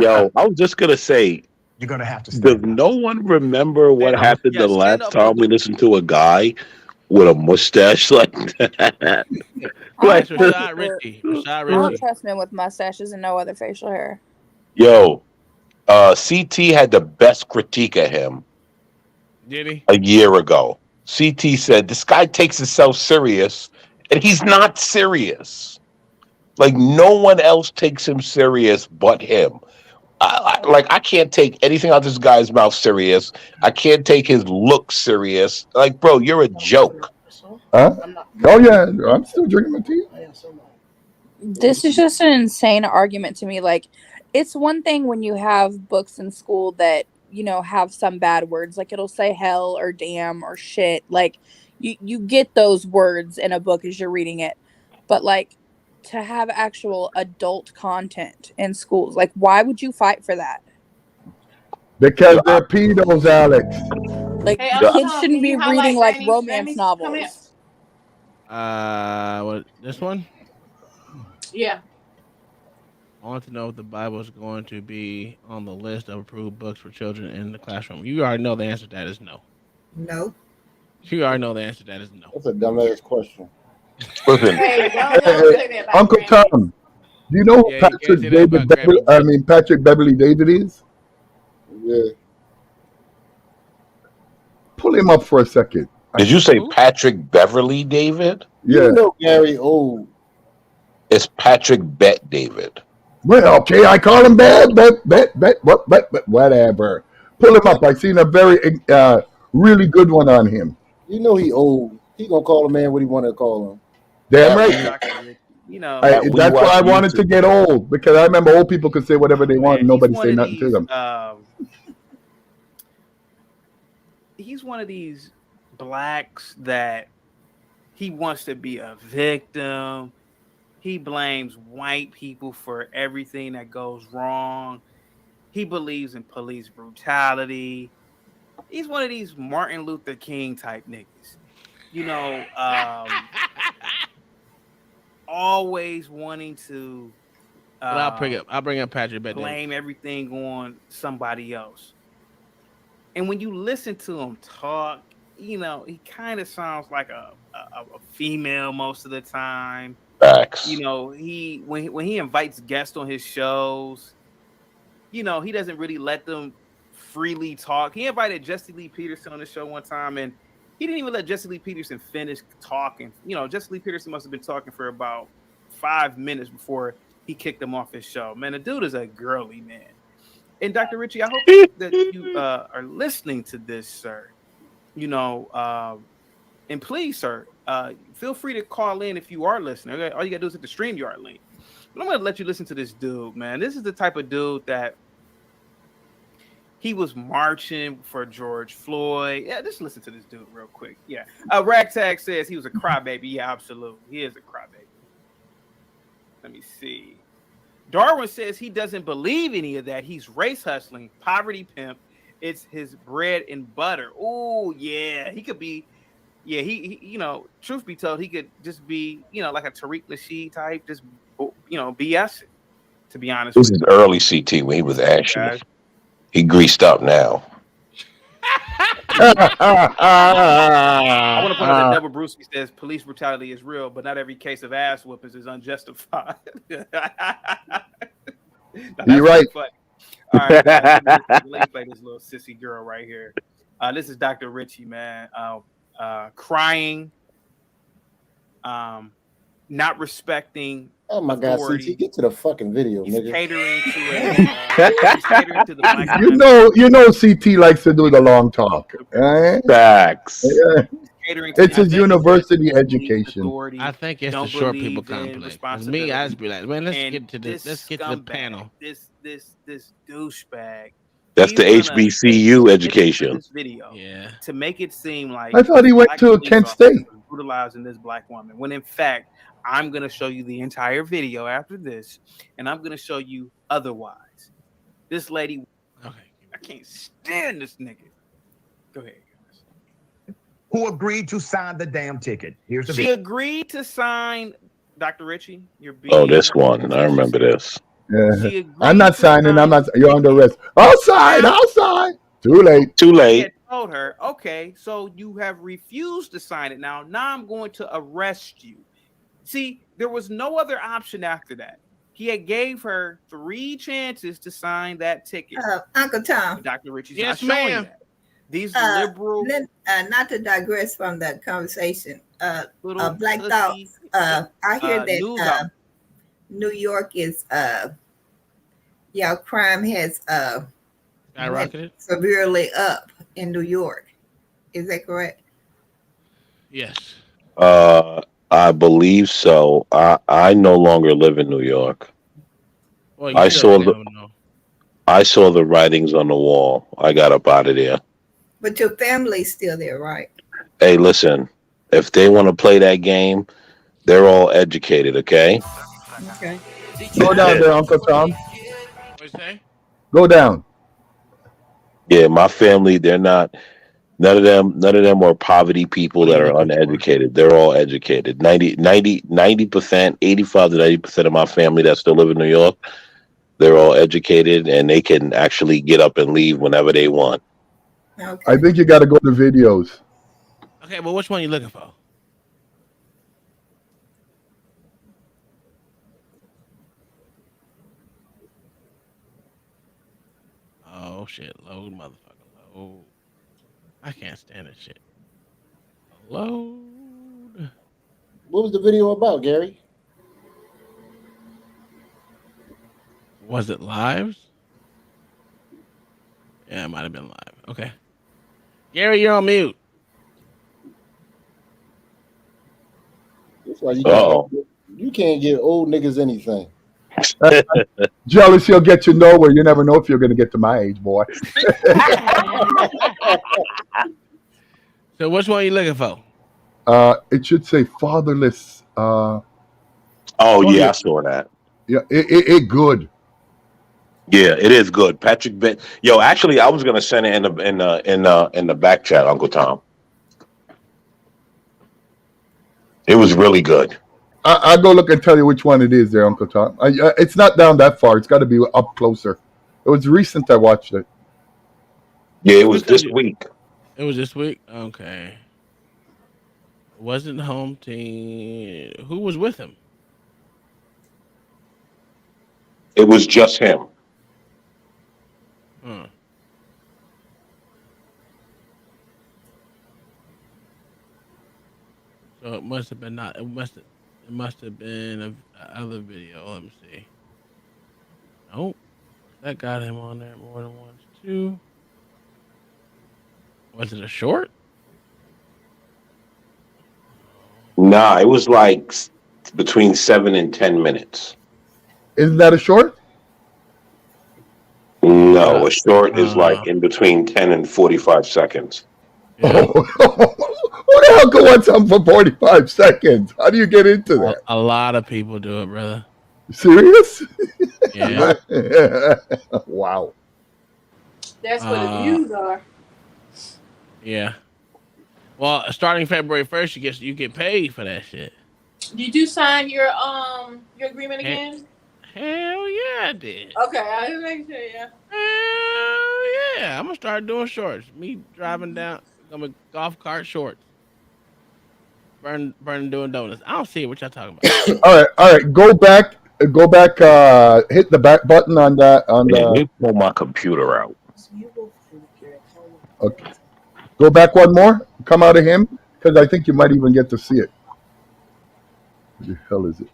Yo, I was just gonna say, you're gonna have to does stand up. no one remember what happened Yeah, the stand last up, time we listened to a guy with a mustache like that? I Like, don't trust Rashad people. Richie. Rashad I don't Richie. trust men with mustaches and no other facial hair. yo, CT had the best critique of him Did he? a year ago. CT said this guy takes himself serious, and he's not serious. Like no one else takes him serious but him. I can't take anything out this guy's mouth serious. I can't take his look serious. Like, bro, you're a joke. Huh? Oh yeah, I'm still drinking my tea. This is just an insane argument to me. Like, it's one thing when you have books in school that, you know, have some bad words, like it'll say hell or damn or shit. Like, you get those words in a book as you're reading it. But like, to have actual adult content in schools, like, why would you fight for that? Because they're pedos, Alex. Like, Hey, Uncle kids Tom, shouldn't can be you reading highlight like Danny's romance Grammys? Come here. novels. What? This one? Yeah. I want to know if the Bible is going to be on the list of approved books for children in the classroom. You already know the answer to that is no. No. You already know the answer to that is no. That's a dumbass question. Listen, Hey, don't say that about Uncle Grammy. Tom, do you know who Yeah, you can't Patrick say that about David Beverly, Grammy, I mean Patrick Beverly David is? Yeah. Pull him up for a second. did you say Patrick Beverly David? Yeah. You know Gary old. It's Patrick Bet David. Well, okay, I call him bad, whatever. Pull him up. I seen a very really good one on him. You know he old. He gonna call a man what he want to call him. Damn right. You know, That's why I wanted to get old, because I remember old people could say whatever they want and nobody say nothing to them. He's one of these blacks that he wants to be a victim. He blames white people for everything that goes wrong. He believes in police brutality. He's one of these Martin Luther King type niggas. You know, always wanting to Well, I'll bring up Patrick Bet David. blame everything on somebody else. And when you listen to him talk, he kind of sounds like a female most of the time. Facts. He when he invites guests on his shows, he doesn't really let them freely talk. He invited Jesse Lee Peterson on the show one time, and he didn't even let Jesse Lee Peterson finish talking. Jesse Lee Peterson must have been talking for about 5 minutes before he kicked him off his show. Man, the dude is a girly man. And Dr. Richie, I hope that you are listening to this, sir. And please, sir, feel free to call in if you are listening. Okay? All you gotta do is hit the StreamYard link. But I'm gonna let you listen to this dude, man. This is the type of dude that he was marching for George Floyd. Yeah, just listen to this dude real quick. Yeah. Ragtag says he was a crybaby. Yeah, absolutely. He is a crybaby. Let me see. Darwin says he doesn't believe any of that. He's race hustling, poverty pimp. It's his bread and butter. Oh, yeah. He could be, he truth be told, he could just be, like a Tariq Nasheed type, just, BS it, to be honest This with is you. early CT when he was ashy. Guys. He greased up now. I want to point out that Devil Brewski says police brutality is real, but not every case of ass whoopings is unjustified. You're right. Funny. All right, let me play this little sissy girl right here. This is Dr. Richie, man. Crying, not respecting. Oh my God, authority. CT, get to the fucking video, He's nigga. catering to he's catering to the black you know, CT likes to do the long talk. Right? Facts. Yeah. catering It's to his university education. authority. I think it's the short people complex. Me, I just be like, man, let's get to this. Let's get to the panel. This douchebag. That's the HBCU education. This video, to make it seem like I thought he went to Kent State. Brutalizing this black woman, when in fact I'm going to show you the entire video after this, and I'm going to show you otherwise. This lady, I can't stand this nigga. Go ahead. Who agreed to sign the damn ticket? Here's the She video. agreed to sign, Dr. Richie. This one. I remember this. Yeah. I'm not signing. I'm not. You're under arrest. I'll sign. Too late. Too He late. had told her, okay, so you have refused to sign it. Now I'm going to arrest you. See, there was no other option after that. He had gave her 3 chances to sign that ticket. Uncle Tom. Dr. Richie's Yes, not showing ma'am. that. These liberal, not to digress from the conversation. Black pussy, Thoughts. I hear news that New York is crime has skyrocketed severely up in New York. Is that correct? Yes. I believe so. I no longer live in New York. Well, I saw the writings on the wall. I got up out of there. But your family's still there, right? Hey, listen. If they want to play that game, they're all educated. Okay. Okay. Go down there, Uncle Tom. What you say? Go down. Yeah, my family. They're not. None of them are poverty people that are uneducated. They're all educated. 90%, 85 to 90% of my family that still live in New York, they're all educated and they can actually get up and leave whenever they want. Okay. I think you got to go to videos. Okay, but which one are you looking for? Oh shit! Load, motherfucker, load. I can't stand this shit. Load. What was the video about, Gary? Was it live? Yeah, it might have been live. Okay. Gary, you're on mute. That's why you can't get old niggas anything. Jealous, he'll get you nowhere. You never know if you're going to get to my age, boy. So which one are you looking for? It should say fatherless. Yeah, I saw that. Yeah, it good. Yeah, it is good. Patrick Ben. Yo, actually, I was gonna send it in the back chat, Uncle Tom. It was really good. I'll go look and tell you which one it is there, Uncle Tom. It's not down that far. It's got to be up closer. It was recent I watched it. Yeah, it was this week. It was this week. Okay. Wasn't home team. Who was with him? It was just him. Hmm. So it must have been not. It must have been a other video. Let me see. Nope. That got him on there more than once too. Was it a short? Nah, it was like between 7 and 10 minutes. Isn't that a short? No, a short is Uh, like in between 10 and 45 seconds. yeah. Who the hell can want something for 45 seconds? How do you get into that? A lot of people do it, brother. Serious? Yeah. Wow. That's where the views are. Yeah. Well, starting February 1st, you get paid for that shit. Did you sign your agreement He- again? Hell yeah, I did. Okay, I didn't make sure. Yeah. Hell yeah, I'm gonna start doing shorts. Me driving down, I'm a golf cart shorts. Burning, doing donuts. I don't see what y'all talking about. All right. Go back. Hit the back button on that. On Let the. me pull my computer out. Okay. Go back one more. Come out of him because I think you might even get to see it. What the hell is it?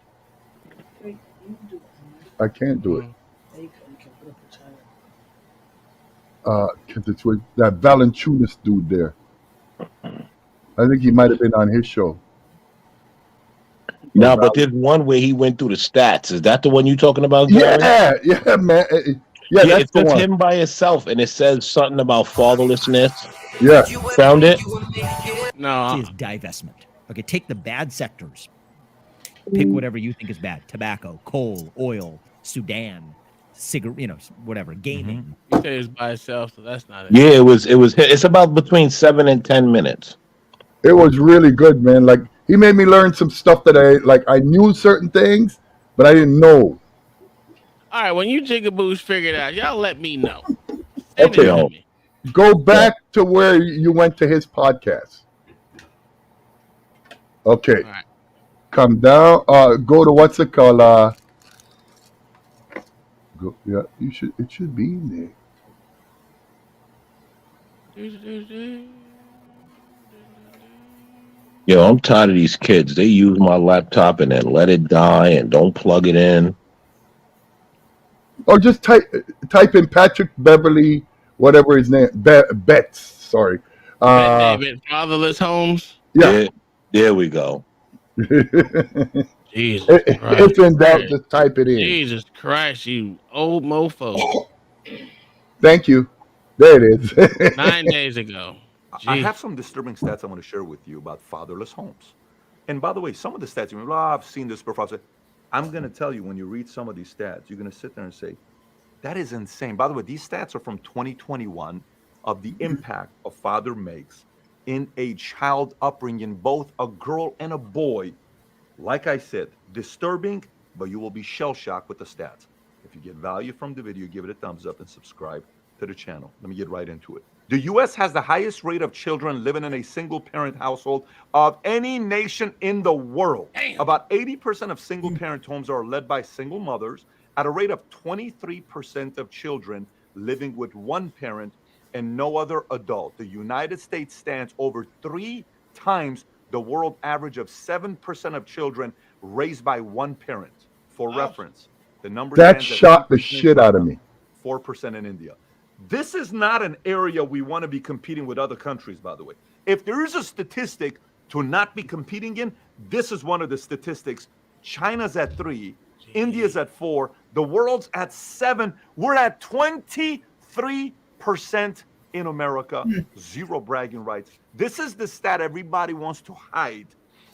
I can't do it. Because it's with that Valanciunas dude there. I think he might have been on his show. No, but there's one where he went through the stats. Is that the one you talking about, Gary? Yeah, man. Yeah, That's it's the just one. him by himself, and it says something about fatherlessness. Yeah. Found it? No. Is divestment. Okay, take the bad sectors. Pick whatever you think is bad. Tobacco, coal, oil, Sudan, cigarette, whatever, gaming. He said it's by itself, so that's not it. Yeah, it was. It's about between 7 and 10 minutes. It was really good, man. Like he made me learn some stuff that I knew certain things, but I didn't know. All right, when you jigaboos figure it out, y'all let me know. Send Okay, it to me. go back to where you went to his podcast. Okay, right. Come down. Go to what's it called? Go. Yeah, you should. It should be in there. Yo, I'm tired of these kids. They use my laptop and then let it die and don't plug it in. Or just type in Patrick Beverly, whatever his name, Betts. Sorry. David, fatherless homes. Yeah. There we go. Jesus Christ. If in doubt, just type it in. Jesus Christ, you old mofo. Thank you. There it is. 9 days ago. I have some disturbing stats I want to share with you about fatherless homes. And by the way, some of the stats, you know, I've seen this before. I'm going to tell you, when you read some of these stats, you're going to sit there and say, that is insane. By the way, these stats are from 2021 of the impact a father makes in a child upbringing, both a girl and a boy. Like I said, disturbing, but you will be shell-shocked with the stats. If you get value from the video, give it a thumbs up and subscribe to the channel. Let me get right into it. The U.S. has the highest rate of children living in a single-parent household of any nation in the world. Damn. About 80% of single-parent homes are led by single mothers, at a rate of 23% of children living with one parent and no other adult. The United States stands over 3 times the world average of 7% of children raised by one parent. For reference, the number That stands at shot the 2% shit out of me. 4% in India. This is not an area we want to be competing with other countries, by the way. If there is a statistic to not be competing in, this is one of the statistics. China's at 3, India's at 4, the world's at 7. We're at 23% in America, zero bragging rights. This is the stat everybody wants to hide.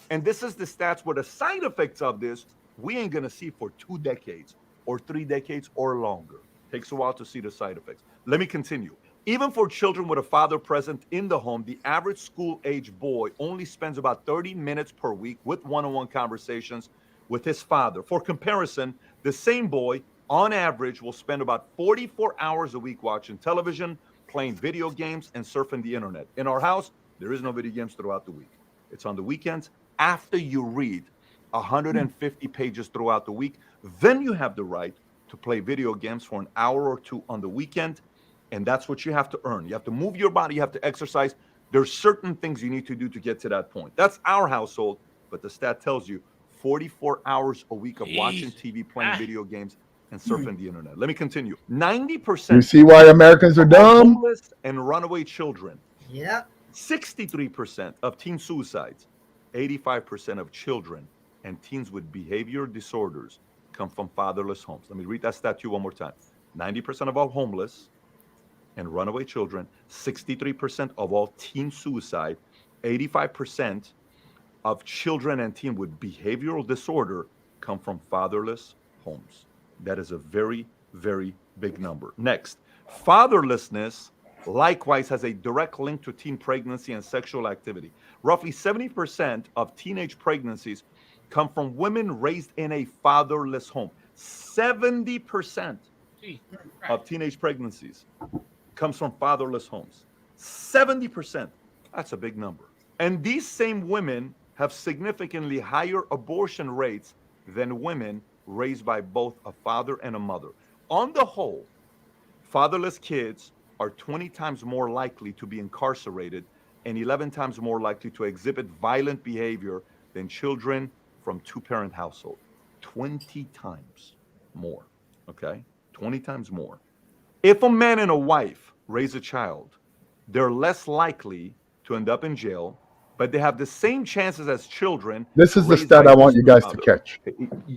And this is the stats where the side effects of this, we ain't going to see for 2 decades or 3 decades or longer. Takes a while to see the side effects. Let me continue. Even for children with a father present in the home, the average school-age boy only spends about 30 minutes per week with one-on-one conversations with his father. For comparison, the same boy, on average, will spend about 44 hours a week watching television, playing video games and surfing the internet. In our house, there is no video games throughout the week. It's on the weekends. After you read 150 pages throughout the week, then you have the right to play video games for an hour or two on the weekend. And that's what you have to earn. You have to move your body, you have to exercise. There's certain things you need to do to get to that point. That's our household, but the stat tells you 44 hours a week of watching TV, playing video games, and surfing the internet. Let me continue. 90%. You see why Americans are dumb? Homeless and runaway children. Yep. 63% of teen suicides, 85% of children and teens with behavior disorders come from fatherless homes. Let me read that stat to you one more time. 90% of all homeless and runaway children, 63% of all teen suicide, 85% of children and teen with behavioral disorder come from fatherless homes. That is a very, very big number. Next, fatherlessness likewise has a direct link to teen pregnancy and sexual activity. Roughly 70% of teenage pregnancies come from women raised in a fatherless home. 70% of teenage pregnancies comes from fatherless homes. 70%. That's a big number. And these same women have significantly higher abortion rates than women raised by both a father and a mother. On the whole, fatherless kids are 20 times more likely to be incarcerated and 11 times more likely to exhibit violent behavior than children from two-parent household. 20 times more, okay? 20 times more. If a man and a wife raise a child, they're less likely to end up in jail, but they have the same chances as children. This is the raised stat by I want you just their guys to father. catch.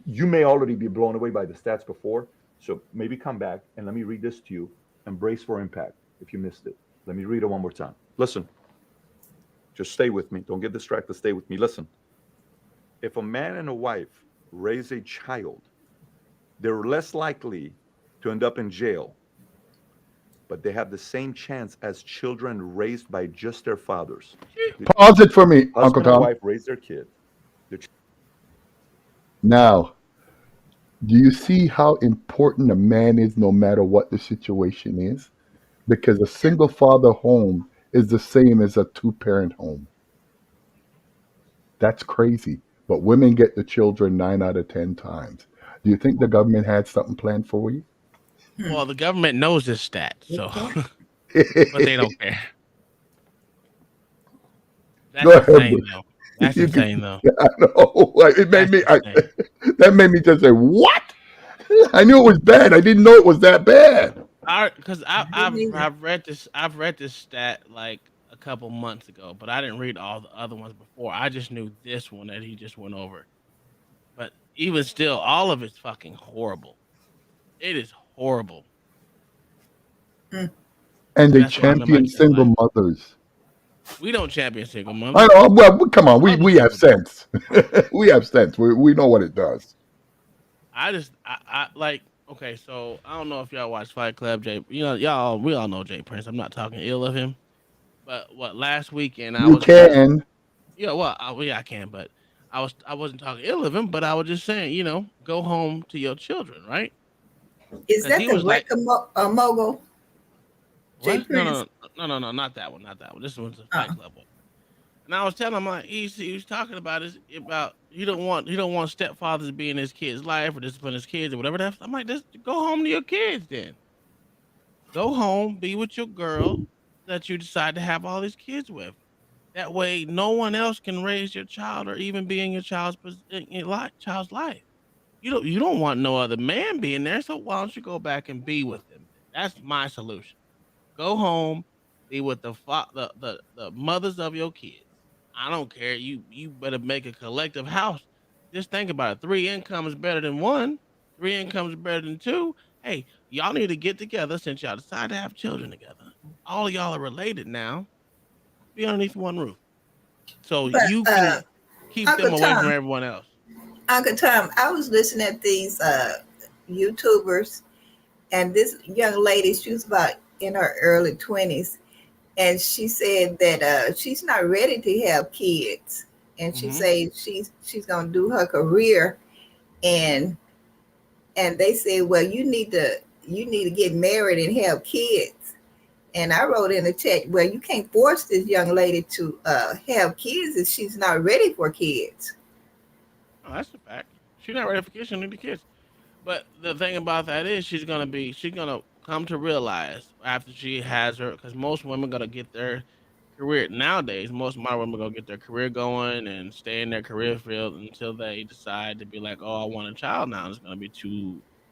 You may already be blown away by the stats before, so maybe come back and let me read this to you and brace for impact if you missed it. Let me read it one more time. Listen. Just stay with me. Don't get distracted. Stay with me. Listen. If a man and a wife raise a child, they're less likely to end up in jail, but they have the same chance as children raised by just their fathers. Pause it for me, Uncle Husband and Tom. wife raise their kid. Now, do you see how important a man is no matter what the situation is? Because a single father home is the same as a two-parent home. That's crazy. But women get the children 9 out of 10 times. Do you think the government had something planned for you? Well, the government knows this stat, so but they don't care. That's Go ahead, insane, Bush. though. That's You can- insane, though. I know. It made That's me. insane. That made me just say, "What?" I knew it was bad. I didn't know it was that bad. Because I've read this stat like a couple months ago, but I didn't read all the other ones before. I just knew this one that he just went over. But even still, all of it's fucking horrible. It is horrible. And they That's why champion nobody can lie. single mothers. We don't champion single I mothers. know. Well, come on. We Other have people do. sense. We have sense. We know what it does. I like. Okay, so I don't know if y'all watch Fight Club, Jay. You know, we all know Jay Prince. I'm not talking ill of him, but what last weekend I You was just can. yeah, well, yeah, I can, but I wasn't talking ill of him, but I was just saying, go home to your children, right? Is Because that he the was like, mogul? Jay what? No, Prince? no, not that one, not that one. This one's a Fight Club one. And I was telling him like he was talking about he don't want stepfathers to be in his kid's life or discipline his kids or whatever. I'm like, just go home to your kids then. Go home, be with your girl that you decide to have all these kids with. That way, no one else can raise your child or even be in your child's life. You don't want no other man being there. So why don't you go back and be with them? That's my solution. Go home, be with the mothers of your kids. I don't care. You better make a collective house. Just think about it. 3 incomes better than 1. 3 incomes better than 2. Hey, y'all need to get together since y'all decided to have children together. All of y'all are related now. Be underneath one roof. So But you can keep them Uncle away from Tom, everyone else. Uncle Tom, I was listening at these YouTubers, and this young lady, she was about in her early 20s, and she said that she's not ready to have kids, and she said she's gonna do her career, and they said, well, you need to get married and have kids, And I wrote in the chat, well, you can't force this young lady to have kids if she's not ready for kids. Oh, that's a fact. She's not ready for kids. She don't need the kids. But the thing about that is, she's gonna come to realize after she has her, because most women gonna get their career nowadays. Most modern women gonna get their career going and stay in their career field until they decide to be like, oh, I want a child now. It's gonna be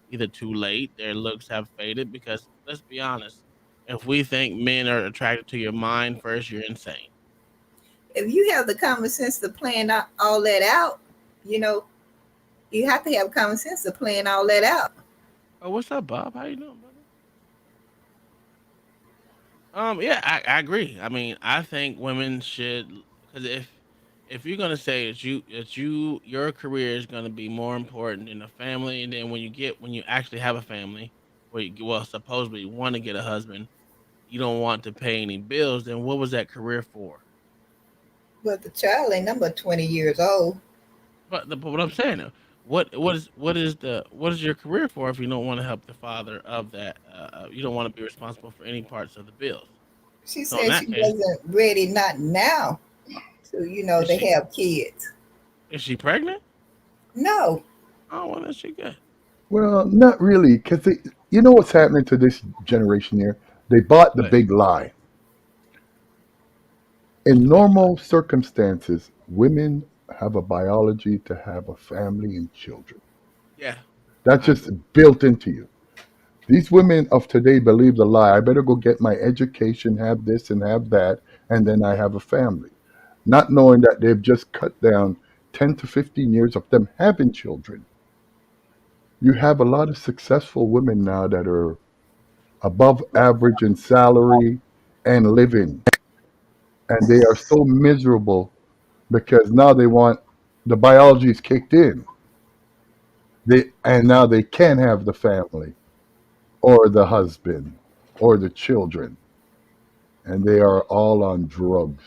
either too late. Their looks have faded because let's be honest. If we think men are attracted to your mind first, you're insane. If you have the common sense to plan all that out, you know, you have to have common sense to plan all that out. Oh, what's up, Bob? How you doing, brother? Yeah, I agree. I mean, I think women should, because if you're gonna say your career is gonna be more important than a family, and then when you actually have a family, well supposedly you want to get a husband, you don't want to pay any bills. Then what was that career for? But the child ain't number 20 years old. But what I'm saying, what is your career for if you don't want to help the father of that? You don't want to be responsible for any parts of the bills. She So in said that she case, wasn't ready, not now, to, is to she have kids. is she pregnant? No. Oh, well, then she good. Well, not really, because you know what's happening to this generation here? They bought the But big lie. In normal circumstances, women have a biology to have a family and children. yeah, That's I just agree. built into you. These women of today believe the lie. I better go get my education, have this and have that, and then I have a family. Not knowing that they've just cut down 10 to 15 years of them having children. You have a lot of successful women now that are above average in salary and living, and they are so miserable because now they want the biology is kicked in. And now they can't have the family or the husband or the children, and they are all on drugs.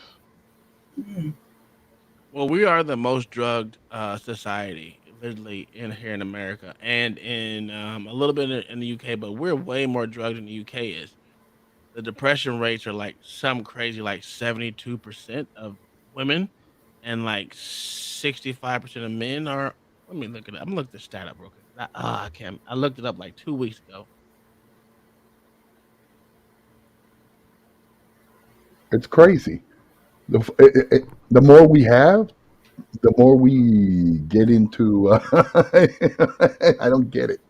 Mm. Well, we are the most drugged society, literally in here in America, and in a little bit in the UK, but we're way more drugged than the UK is. The depression rates are like some crazy, like 72% of women, and like 65% of men are. Let me look it up. I'm gonna look the stat up real quick. I can't. I looked it up like 2 weeks ago. It's crazy. The more we have, the more we get into. I don't get it.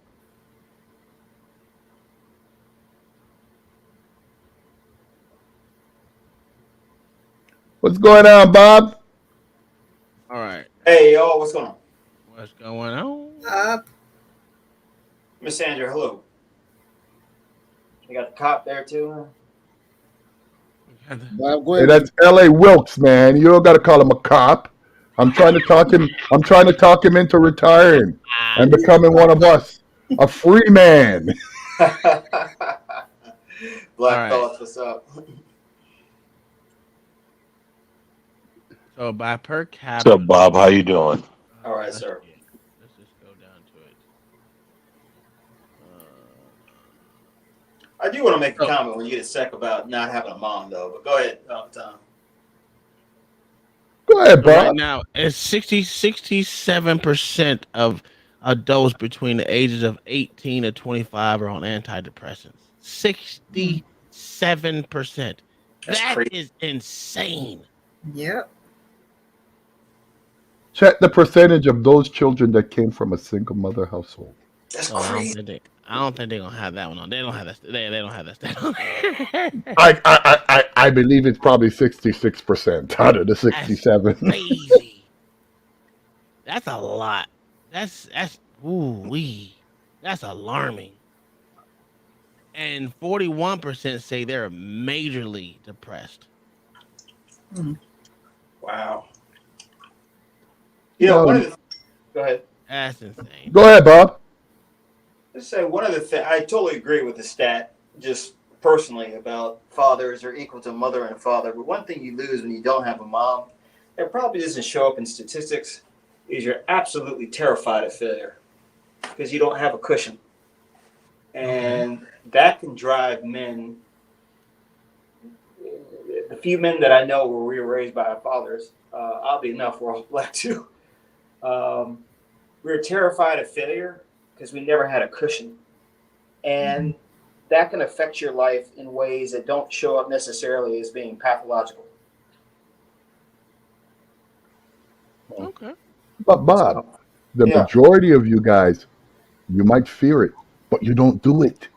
What's going on, Bob? All right, Hey, y'all, what's going on? what's going on? Miss Sandra, hello. You got the cop there too? Hey, that's L.A. Wilkes, man. You don't got to call him a cop. I'm trying to talk him. I'm trying to talk him into retiring and becoming one of us, a free man. Black Thoughts, what's up? So by per What's up, capita, Bob? How you doing? All right, let's sir. see. Let's just go down to it. I do want to make a comment when you get a sec about not having a mom, though. But go ahead, Tom. Go ahead, So right Bob. now, it's 67% of adults between the ages of 18 to 25 are on antidepressants. 67%. That's That crazy. is insane. Yep. Check the percentage of those children that came from a single mother household. That's crazy. I don't think they're gonna have that one on. They don't have that. They don't have that stat on. I believe it's probably 66% out of the 67. Crazy. That's a lot. That's ooh wee. That's alarming. And 41% say they're majorly depressed. Wow. You know, one of the. Go ahead. That's insane. Go ahead, Bob. Let's say one of the things I totally agree with the stat, just personally, about fathers are equal to mother and father. But one thing you lose when you don't have a mom, it probably doesn't show up in statistics, is you're absolutely terrified of failure because you don't have a cushion, and that can drive men the few men that I know where we were raised by our fathers, oddly enough, we're all black too. Um, we were terrified of failure because we never had a cushion, and that can affect your life in ways that don't show up necessarily as being pathological. Okay. But Bob, So, the yeah. majority of you guys, you might fear it, but you don't do it.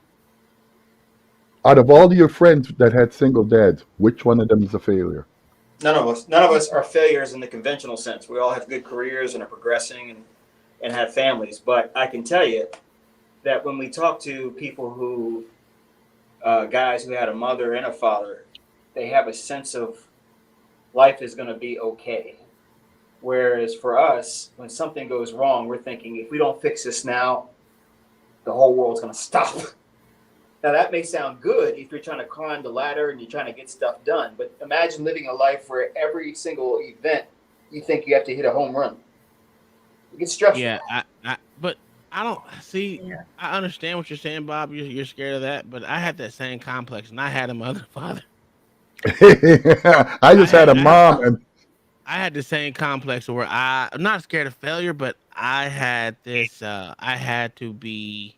Out of all your friends that had single dads, which one of them is a failure? None of us are failures in the conventional sense. We all have good careers and are progressing and have families. But I can tell you that when we talk to people who, guys who had a mother and a father, they have a sense of life is going to be okay. Whereas for us, when something goes wrong, we're thinking if we don't fix this now, the whole world's going to stop. Now, that may sound good if you're trying to climb the ladder and you're trying to get stuff done, but imagine living a life where every single event you think you have to hit a home run. It gets stressful. Yeah, but I don't see. Yeah. I understand what you're saying, Bob. You're scared of that, but I had that same complex, and I had a mother, father. I just had a mom, and I had the same complex where I'm not scared of failure, but I had this. I had to be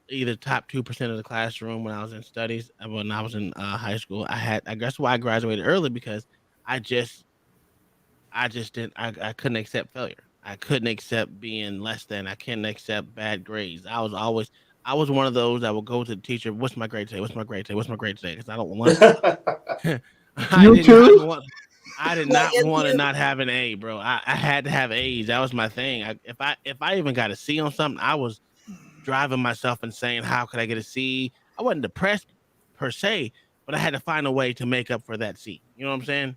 either top 2% of the classroom when I was in studies. When I was in high school, I guess why I graduated early because I just I just didn't. I couldn't accept failure. I couldn't accept being less than. I couldn't accept bad grades. I was one of those that would go to the teacher. What's my grade today? What's my grade today? What's my grade today? Because I don't want. I you did not too. want. I did Well, not if want to you not have an A, bro. I had to have A's. That was my thing. If I even got a C on something, I was driving myself insane. How could I get a C? I wasn't depressed per se, but I had to find a way to make up for that C. You know what I'm saying?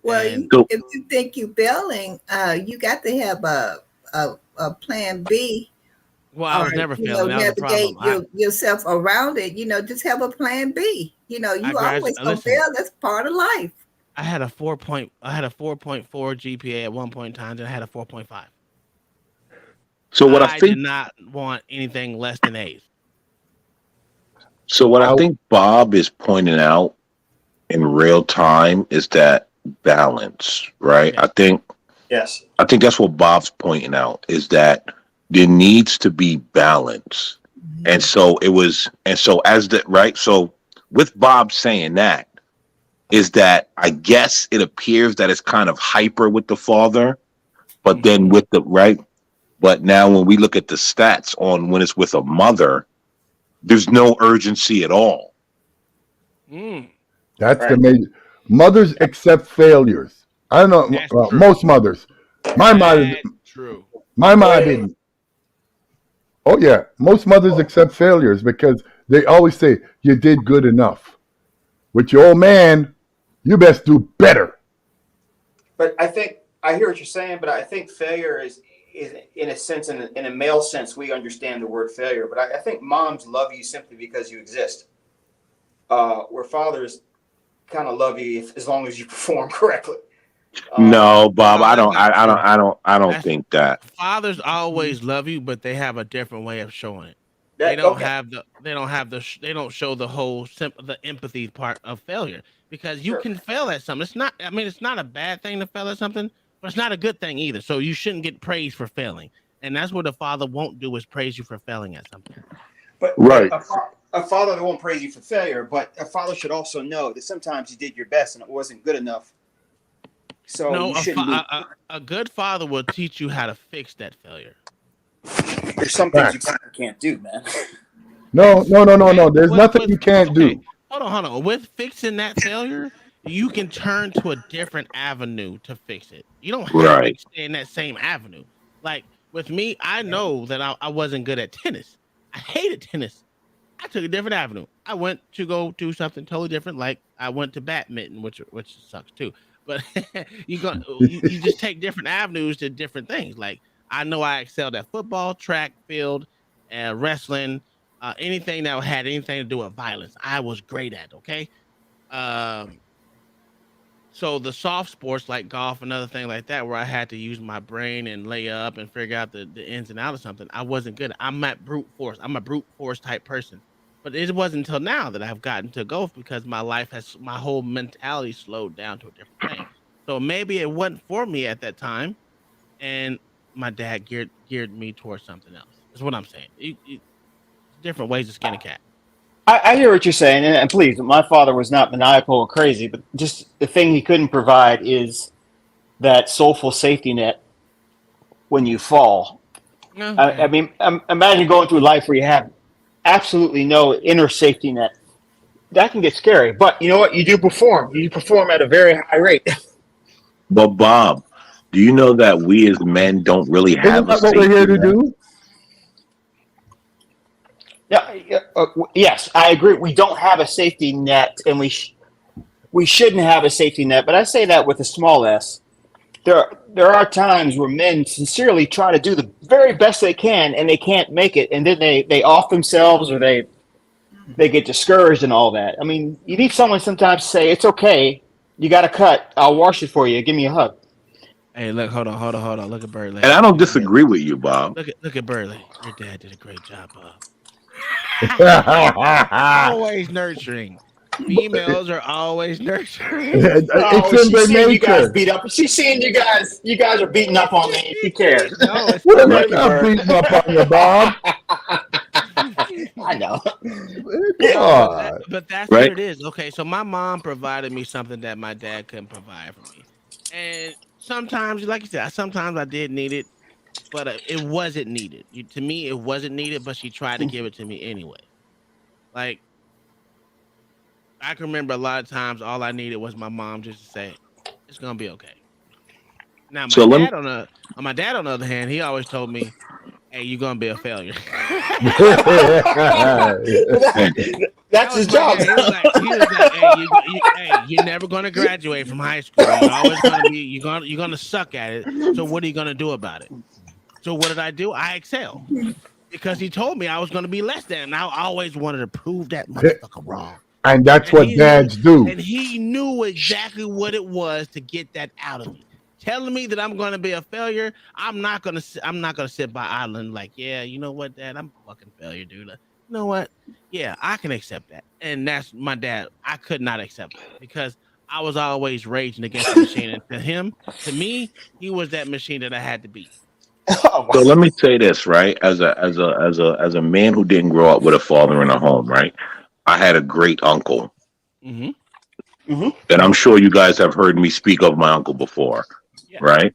well, And you, if you think you failing, you got to have a plan B, well, I or was never failing. That was the navigate problem. yourself around it. Just have a plan B. I You graduated. always gonna Listen, fail. That's part of life. I had a 4.4 GPA at one point in time, and I had a 4.5. So what I I did think not want anything less than A's. so what I I, think Bob is pointing out in real time is that balance, right? Yeah. Yes. I think that's what Bob's pointing out is that there needs to be balance. And so as the right, so with Bob saying that is that I guess it appears that it's kind of hyper with the father, but then Mm-hmm. with the right, but now when we look at the stats on when it's with a mother, there's no urgency at all. Mm, that's the Right. major. Mothers accept failures. I don't know. that's true. Most mothers. My mother, That's true. my Oh, mom yeah. didn't. Oh yeah, most mothers accept failures because they always say you did good enough. With your old man, you best do better. But I think I hear what you're saying, but I think failure is in a sense, in a male sense, we understand the word failure. But I think moms love you simply because you exist. Where fathers kind of love you as long as you perform correctly. No, Bob, No, that's not true. I don't That's think that. fathers always love you, but they have a different way of showing it. That okay. They don't show the whole the empathy part of failure because you Sure. can fail at something. It's not. I mean, it's not a bad thing to fail at something, but it's not a good thing either. So you shouldn't get praised for failing, and that's what a father won't do is praise you for failing at something. But Right. a father won't praise you for failure, but a father should also know that sometimes you did your best and it wasn't good enough. So No, you shouldn't be. a good father will teach you how to fix that failure. There's some things you Facts. kind of can't do, man. No, Yes, no, no, you no, can. no. There's nothing you can't Okay, do. hold on. With fixing that failure, you can turn to a different avenue to fix it. You don't have to Right. stay in that same avenue. Like with me, I know that I wasn't good at tennis. I hated tennis. I took a different avenue. I went to go do something totally different. Like I went to badminton, which sucks too. But you just take different avenues to different things. Like I know I excelled at football, track, field, wrestling, anything that had anything to do with violence. I was great at. Okay. Um, so the soft sports like golf and other thing like that, where I had to use my brain and lay up and figure out the ins and out of something, I wasn't good. I'm at brute force. I'm a brute force type person. But it wasn't until now that I've gotten to go because my whole mentality slowed down to a different thing. So maybe it wasn't for me at that time, and my dad geared me towards something else. Is what I'm saying. Different ways to skin a cat. I hear what you're saying, and please, my father was not maniacal or crazy, but just the thing he couldn't provide is that soulful safety net when you fall. Okay. I mean, imagine going through life where you have absolutely no inner safety net. That can get scary. But you know what? You do perform. You perform at a very high rate. But Bob, do you know that we as men don't really Isn't have a that what we're here safety to net? do? Yes, I agree. We don't have a safety net, and we shouldn't have a safety net. But I say that with a small s. There are times where men sincerely try to do the very best they can, and they can't make it, and then they off themselves, or they get discouraged and all that. I mean, you need someone sometimes to say, "It's okay. You got a cut. I'll wash it for you. Give me a hug." Hey, look, hold on. Look at Burley. And I don't disagree with you, Bob. Look at Burley. Your dad did a great job, Bob. Always nurturing. Females are always nurturing. Oh, It's in she's their seeing you guys nature. beat up. She's seeing you guys. You guys are beating up on me. She cares. No, it's We're not. not beating up on you, Bob. I know. Come on. But that's what Right? it is. Okay, so my mom provided me something that my dad couldn't provide for me, and sometimes, like you said, sometimes I did need it, but it wasn't needed. To me, it wasn't needed, but she tried to give it to me anyway. Like I can remember a lot of times, all I needed was my mom just to say, "It's gonna be okay." Now, So let me my dad on the other hand, he always told me, "Hey, you're gonna be a failure." That's his job. He was like, hey, you're never gonna graduate from high school. You're always gonna be, you're gonna suck at it. So what are you gonna do about it? So what did I do? I excel because he told me I was gonna be less than, and I always wanted to prove that motherfucker wrong. And that's And what dads do. and he knew exactly what it was to get that out of me. Telling me that I'm going to be a failure, I'm not going to sit by idling like, yeah, you know what, Dad, I'm a fucking failure, dude. You know what? Yeah, I can accept that. And that's my dad. I could not accept that because I was always raging against the machine. And to me, he was that machine that I had to beat. Oh, so let me say this, right? As a man who didn't grow up with a father in a home, right? I had a great uncle. Mm-hmm. And I'm sure you guys have heard me speak of my uncle before, Yeah. right?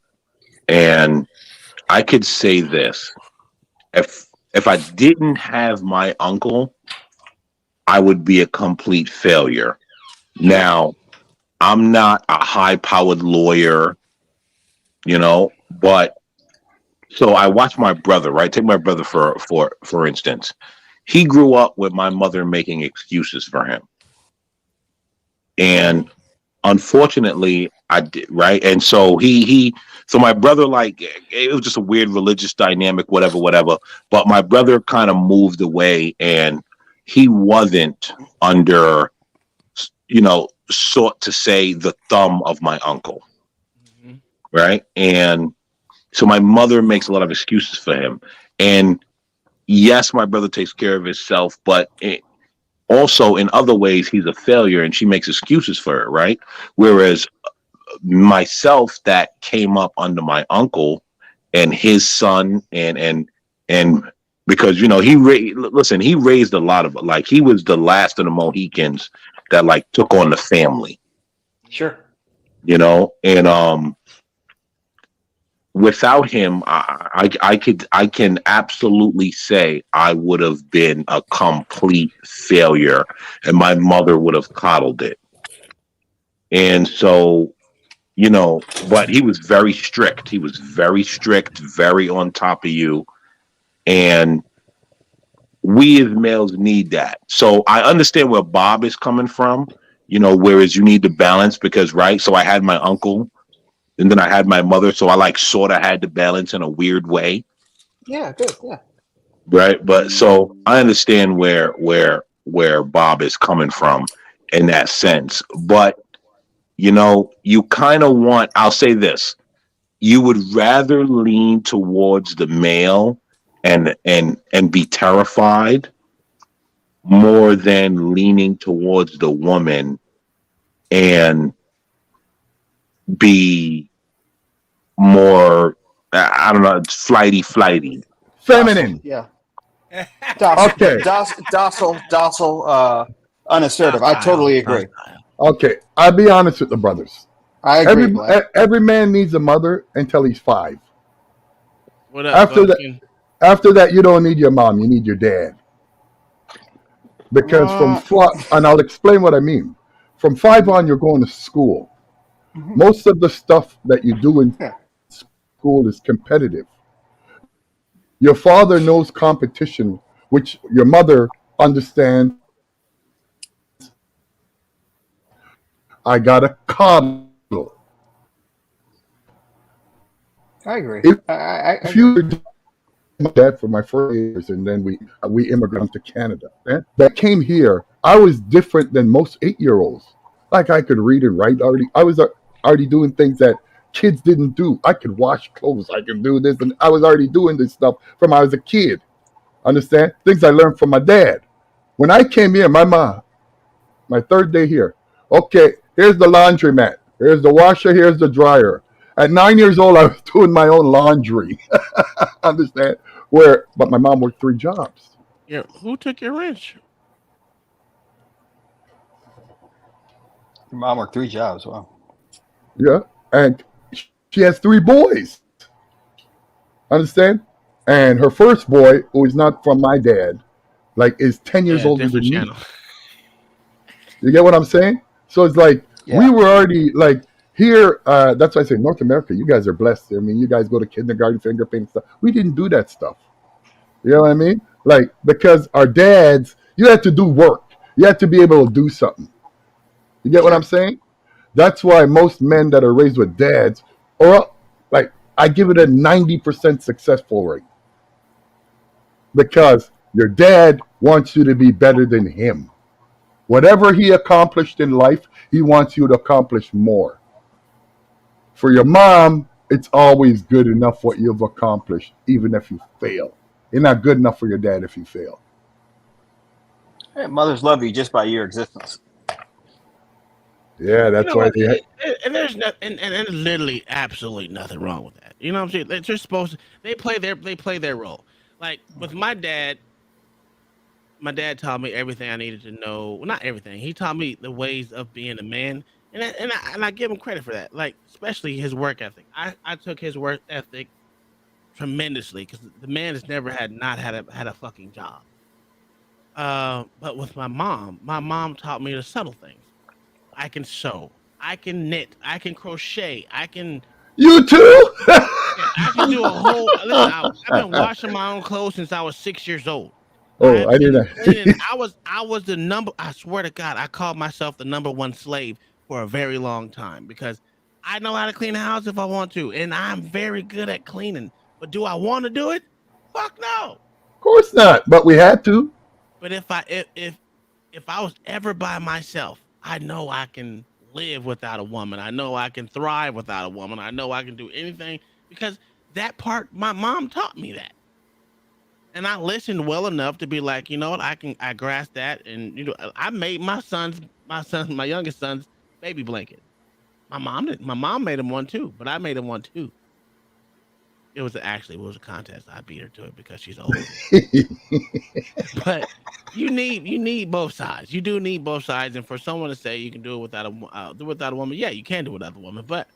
And I could say this. If I didn't have my uncle, I would be a complete failure. Now, I'm not a high-powered lawyer, but so I watch my brother, right? Take my brother for instance. He grew up with my mother making excuses for him. And unfortunately, I did, right? And so so my brother, like, it was just a weird religious dynamic, whatever. But my brother kind of moved away, and he wasn't under, sort to say, the thumb of my uncle, right? And so my mother makes a lot of excuses for him. And yes, my brother takes care of himself, but also in other ways, he's a failure, and she makes excuses for it, right? Whereas myself, that came up under my uncle and his son, and because listen, he raised a lot of, like, he was the last of the Mohicans that, like, took on the family, sure. And without him, I can absolutely say I would have been a complete failure, and my mother would have coddled it. And so, but he was very strict. He was very strict, very on top of you. And we as males need that. So I understand where Bob is coming from, whereas you need the balance because, right? So I had my uncle and then I had my mother. So I, like, sort of had the balance in a weird way. Yeah, good. Yeah. Right. But so I understand where Bob is coming from in that sense. But you kind of want, I'll say this, you would rather lean towards the male and be terrified more than leaning towards the woman and be more, I don't know, flighty. Docile, Feminine. yeah. Docile, Okay. unassertive. I Docile, totally agree. docile. Okay. I'll be honest with the brothers. I agree, Black. Every man needs a mother until he's 5. What up, After that, Buckskin? after that, you don't need your mom. You need your dad. Because and I'll explain what I mean. From 5 on, you're going to school. Most of the stuff that you do in school is competitive. Your father knows competition, which your mother understands. I got to coddle. I agree. If I you agree. my dad for my 4 years, and then we immigrated to Canada. That came here. I was different than most 8-year-olds. Like I could read and write already. I was already doing things that kids didn't do. I could wash clothes. I could do this, and I was already doing this stuff from I was a kid. Understand? Things I learned from my dad. When I came here, my 3rd day here. Okay, here's the laundromat. Here's the washer. Here's the dryer. At 9 years old, I was doing my own laundry. Understand? But my mom worked 3 jobs. Yeah, who took your wrench? Your mom worked 3 jobs. Wow. Yeah, and she has 3 boys. Understand? And her first boy, who is not from my dad, like is 10 years Yeah, older different than me. channel. You get what I'm saying? So it's like we Yeah. were already like here. That's why I say North America. You guys are blessed. I mean, you guys go to kindergarten, finger painting stuff. We didn't do that stuff. You know what I mean? Like because our dads, you had to do work. You had to be able to do something. You get what I'm Sure. saying? That's why most men that are raised with dads, or like I give it a 90% successful rate because your dad wants you to be better than him. Whatever he accomplished in life, he wants you to accomplish more. For your mom, it's always good enough what you've accomplished, even if you fail. You're not good enough for your dad if you fail. Hey, mothers love you just by your existence. Yeah, You that's know why what? they. And there's not, and there's literally absolutely nothing wrong with that. You know what I'm saying? They're just supposed to. They play their role. Like with my dad taught me everything I needed to know. Well, not everything. He taught me the ways of being a man, and I give him credit for that. Like especially his work ethic. I took his work ethic tremendously because the man has never had a fucking job. But with my mom taught me the subtle things. I can sew, I can knit, I can crochet, I can You too? yeah, I can do a whole. Listen, I've been washing my own clothes since I was 6 years old. Oh, I've I been didn't. cleaning. I was the number. I swear to God, I called myself the number one slave for a very long time because I know how to clean a house if I want to, and I'm very good at cleaning. But do I want to do it? Fuck no. Of course not. But we had to. But if I was ever by myself, I know I can live without a woman. I know I can thrive without a woman. I know I can do anything because that part my mom taught me that. And I listened well enough to be like, you know what, I grasped that and I made my youngest son's baby blanket. My mom made him one too, but I made him one too. It was a contest. I beat her to it because she's older. But you need both sides. You do need both sides, and for someone to say you can do it without a woman, yeah, you can do it without a woman. But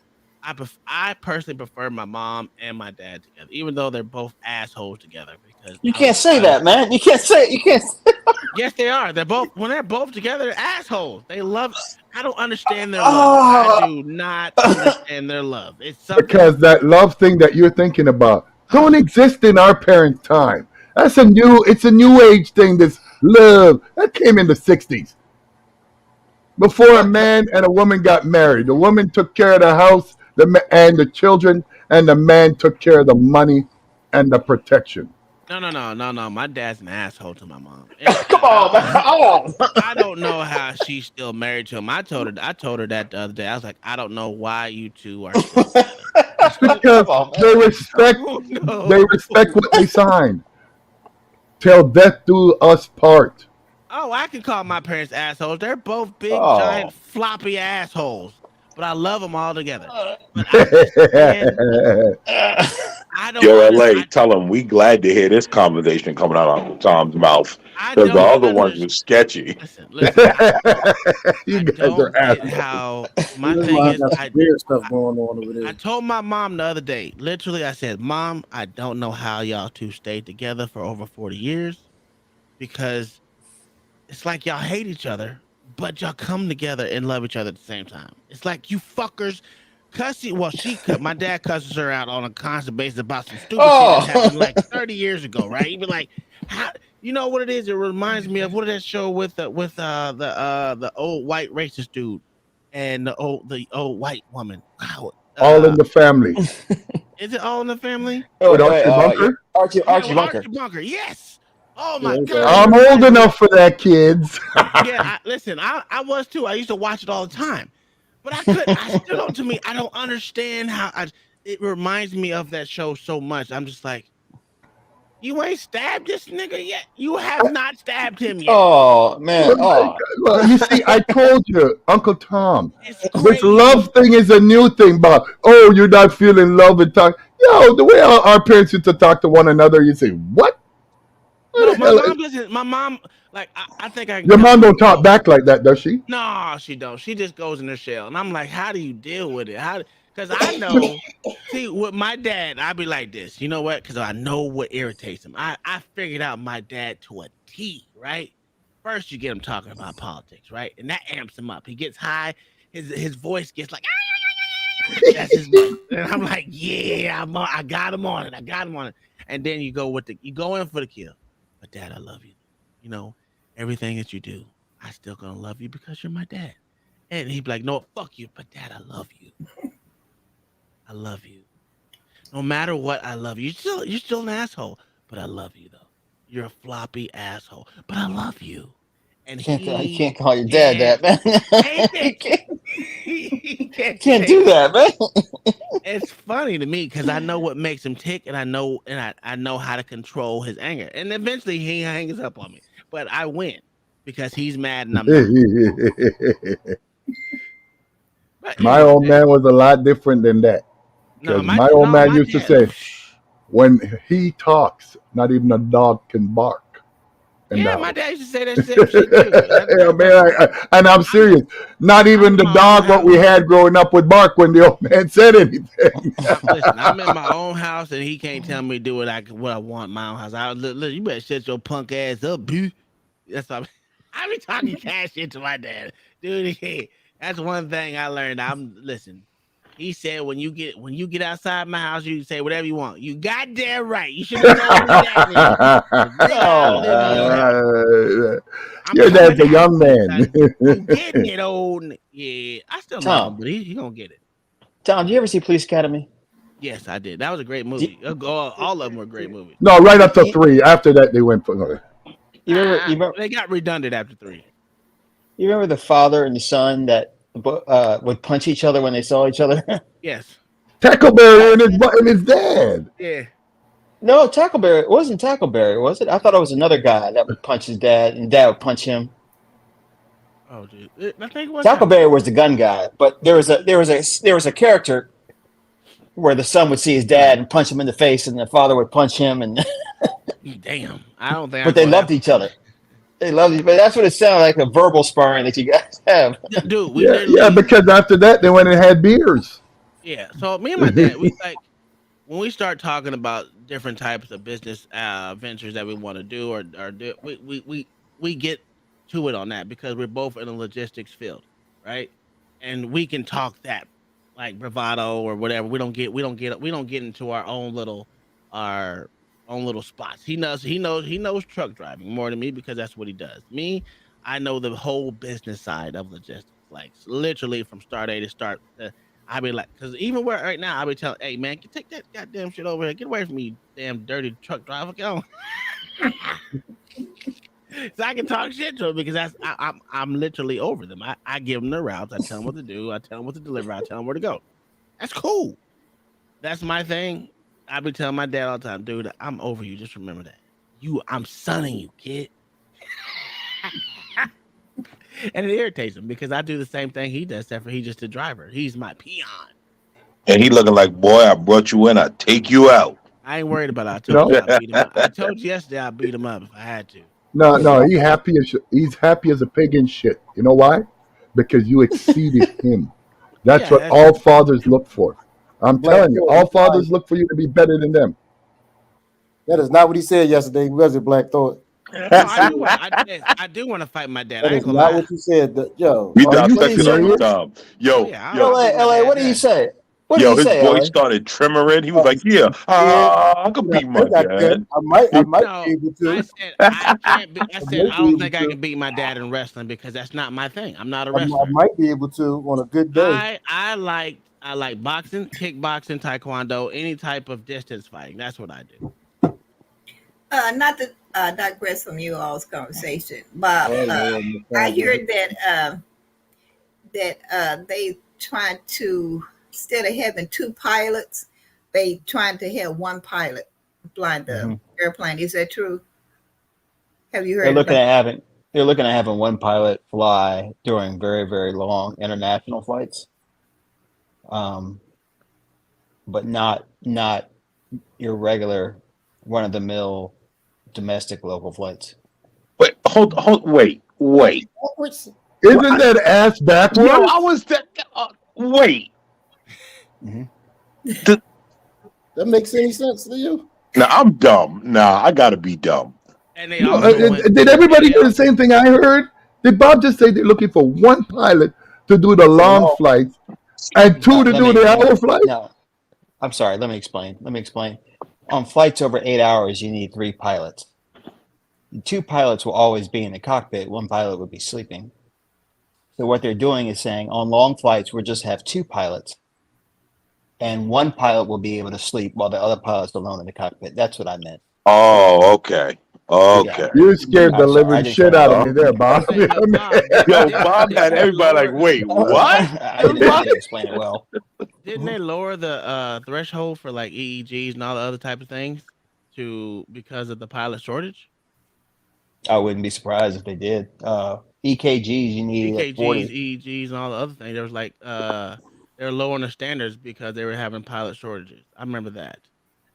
I personally prefer my mom and my dad together, even though they're both assholes together. Because You can't say that, man. You can't say it. You can't. yes, they are. They're both together, they're assholes. They love. I don't understand their love. I Oh, do not understand their love. It's something. Because that love thing that you're thinking about don't exist in our parents' time. It's a new age thing. This love that came in the '60s. Before a man and a woman got married, the woman took care of the house, and the children, and the man took care of the money and the protection. No. My dad's an asshole to my mom. And come on, man. Come on. I don't know how she's still married to him. I told her that the other day. I was like, I don't know why you two are still together. Because Come on, man. they respect Oh no. they respect what they signed. Till death do us part. Oh, I can call my parents assholes. They're both big, Oh. giant, floppy assholes. But I love them all together. But I'm just saying, I don't Yo, understand. LA, tell them we glad to hear this conversation coming out of Uncle Tom's mouth I because the don't other ones understand. were sketchy. Listen. You I guys are don't get assholes. how my This thing line is. got some weird stuff going on over I there. told my mom the other day. Literally, I said, "Mom, I don't know how y'all two stayed together for over 40 years because it's like y'all hate each other, but y'all come together and love each other at the same time. It's like you fuckers cussing. Well, she cut. My dad cusses her out on a constant basis about some stupid shit that happened Oh. like 30 years ago, right? You'd be like, how? You know what it is? It reminds me of what is that show with the old white racist dude and the old white woman. Wow. All in the family. Is it All in the Family? With Oh, Archie yeah, Bunker. Yeah, Archie with Bunker. Archie Bunker. Yes. Oh Yeah, my it's God, it I'm Archie. old reminds me. enough for that, kids. Yeah, listen, I was too. I used to watch it all the time, but I still don't. To me, I don't understand how. It reminds me of that show so much. I'm just like, you ain't stabbed this nigga yet. You have not stabbed him yet. Oh man. Oh. Well, you see, I told you, Uncle Tom, It's this love crazy. thing is a new thing. But oh, you're not feeling love and talk. Yo, the way our parents used to talk to one another, you say, what? What No, the my hell? mom doesn't. My mom, like, I think I can Your count mom on don't one talk hand. back like that, does she? No, she don't. She just goes in her shell, and I'm like, how do you deal with it? How? Because I know. See, with my dad, I'd be like this. You know what? Because I know what irritates him. I figured out my dad to a T. Right. First, you get him talking about politics, right, and that amps him up. He gets high. His voice gets like that's his voice, and I'm like, yeah, I got him on it. I got him on it. And then you go in for the kill. But dad, I love you. You know everything that you do. I still gonna love you because you're my dad. And he'd be like, no, fuck you. But dad, I love you. I love you. No matter what, I love you. You're still an asshole. But I love you though. You're a floppy asshole. But I love you. And You he can't call your dad can't that, man. take You it. He can't can't take do it. that, man. It's funny to me because I know what makes him tick, and I know how to control his anger. And eventually he hangs up on me. But I win because he's mad and I'm not. But My anyway, old man was a lot different than that. Because my old no, man my used to dad. say, when he talks, not even a dog can bark in the Yeah, my house. dad used to say that same shit too. Yeah, man, and I'm I'm serious. Not I'm even in the my own dog what we house. had growing up would bark when the old man said anything. Listen, I'm in my own house and he can't tell me to do what I want in my own house. Look, you better shut your punk ass up, boo. That's what I be talking cash shit to my dad, dude. That's one thing I learned. Listen. He said when you get outside my house, you can say whatever you want. You goddamn right. You should have told me that then. 'Cause nigga, I don't live in your house. I'm Your coming dad's a after young you, son. You man. getting it, yeah. I still love him, Tom. but he gonna get it. Tom, do you ever see Police Academy? Yes, I did. That was a great Do, movie. All of them were great movies. No, right up to you, 3. After that, they went for. you remember? You remember? They got redundant after 3. You remember the father and the son that would punch each other when they saw each other? Yes. Tackleberry and his dad. Yeah. No, Tackleberry. It wasn't Tackleberry, was it? I thought it was another guy that would punch his dad, and dad would punch him. Oh, dude. I think it was Tackleberry was the gun guy, but there was a character where the son would see his dad and punch him in the face, and the father would punch him, and Damn. I don't think I but they go that loved far. each other. They loved each, but that's what it sounded like, a verbal sparring that you guys have. Dude, we Yeah, literally because after that, they went and had beers. yeah. So me and my dad, we like when we start talking about different types of business ventures that we want to do or do, we get to it on that because we're both in the logistics field, right? And we can talk that like bravado or whatever. We don't get into our own little spots. He knows truck driving more than me because that's what he does. Me, I know the whole business side of logistics, like literally from start A to start. I be like, because even where right now, I be telling, hey man, take that goddamn shit over here. Get away from me, you damn dirty truck driver. Go. So I can talk shit to him because I'm literally over them. I give them the routes. I tell them what to do. I tell them what to deliver. I tell them where to go. That's cool. That's my thing. I be telling my dad all the time, dude, I'm over you. Just remember that. I'm sonning you, kid. And it irritates him because I do the same thing he does, except for he's just a driver. He's my peon. And he looking like, boy, I brought you in, I take you out. I ain't worried about it. I You told know? you I beat him up. I told you yesterday I beat him up if I had to. No, Hey, no, Black Thought. he's happy as a pig in shit. You know why? Because you exceeded him. That's Yeah, what that's all fathers look for. I'm Black telling you, Thought, all fathers look for you to be better than them. that is not what he said yesterday, was it, Black Thought? no. He said, I do want to fight my dad. that I ain't is gonna not lie. what you said. Yo, We Are you what did he dissecting say? every serious? time. Oh Yo, yeah, yo, I'll LA, beat my LA, dad's what did he ass. say? What did yo, he his say, voice LA? started tremoring. He was Oh, like, yeah, yeah, I could I beat my think I dad. can. I might be No, able I to. said I can't be. I I said might I be don't able think I to. can beat my dad in wrestling because that's not my thing. I'm not a I wrestler. might be able to on a good day. I like boxing, kickboxing, taekwondo, any type of distance fighting. That's what I do. Not to digress from you all's conversation, but Oh Lord, Miss I Sandra. heard that they trying to, instead of having two pilots, they trying to have one pilot flying the hmm airplane. Is that true? Have you They're heard looking about? at having they're looking at having one pilot fly during very, very long international flights, um, but not your regular run of the mill domestic local flights. Wait, wait. Backwards? What? Isn't that ass Yo, I backwards? was that. Wait. hmm The, That makes any sense to you? now I'm dumb. Nah, I gotta be dumb. And they No, also went did to and everybody they hear the also same thing I heard? Did Bob just say they're looking for one pilot to do the For long long. flights and No, two to do the let me hour flights? no. I'm sorry. Let me explain. Let me explain. On flights over 8 hours, you need three pilots. Two pilots will always be in the cockpit. One pilot would be sleeping. So what they're doing is saying on long flights, we'll just have two pilots, and one pilot will be able to sleep while the other pilot's alone in the cockpit. That's what I meant. Oh, okay. Yeah. Okay. You scared the I'm sorry. I living didn't try shit to out of help. me Oh. there, I Bob. say, yo, Bob, Yo, Bob had didn't they everybody like, lower wait, what? I didn't. I Everybody? didn't explain it well. didn't they lower the threshold for like EEGs and all the other type of things to because of the pilot shortage? I wouldn't be surprised if they did. EKGs you need at EKGs, 40. EEGs, and all the other things. There was like they were lowering the standards because they were having pilot shortages. I remember that,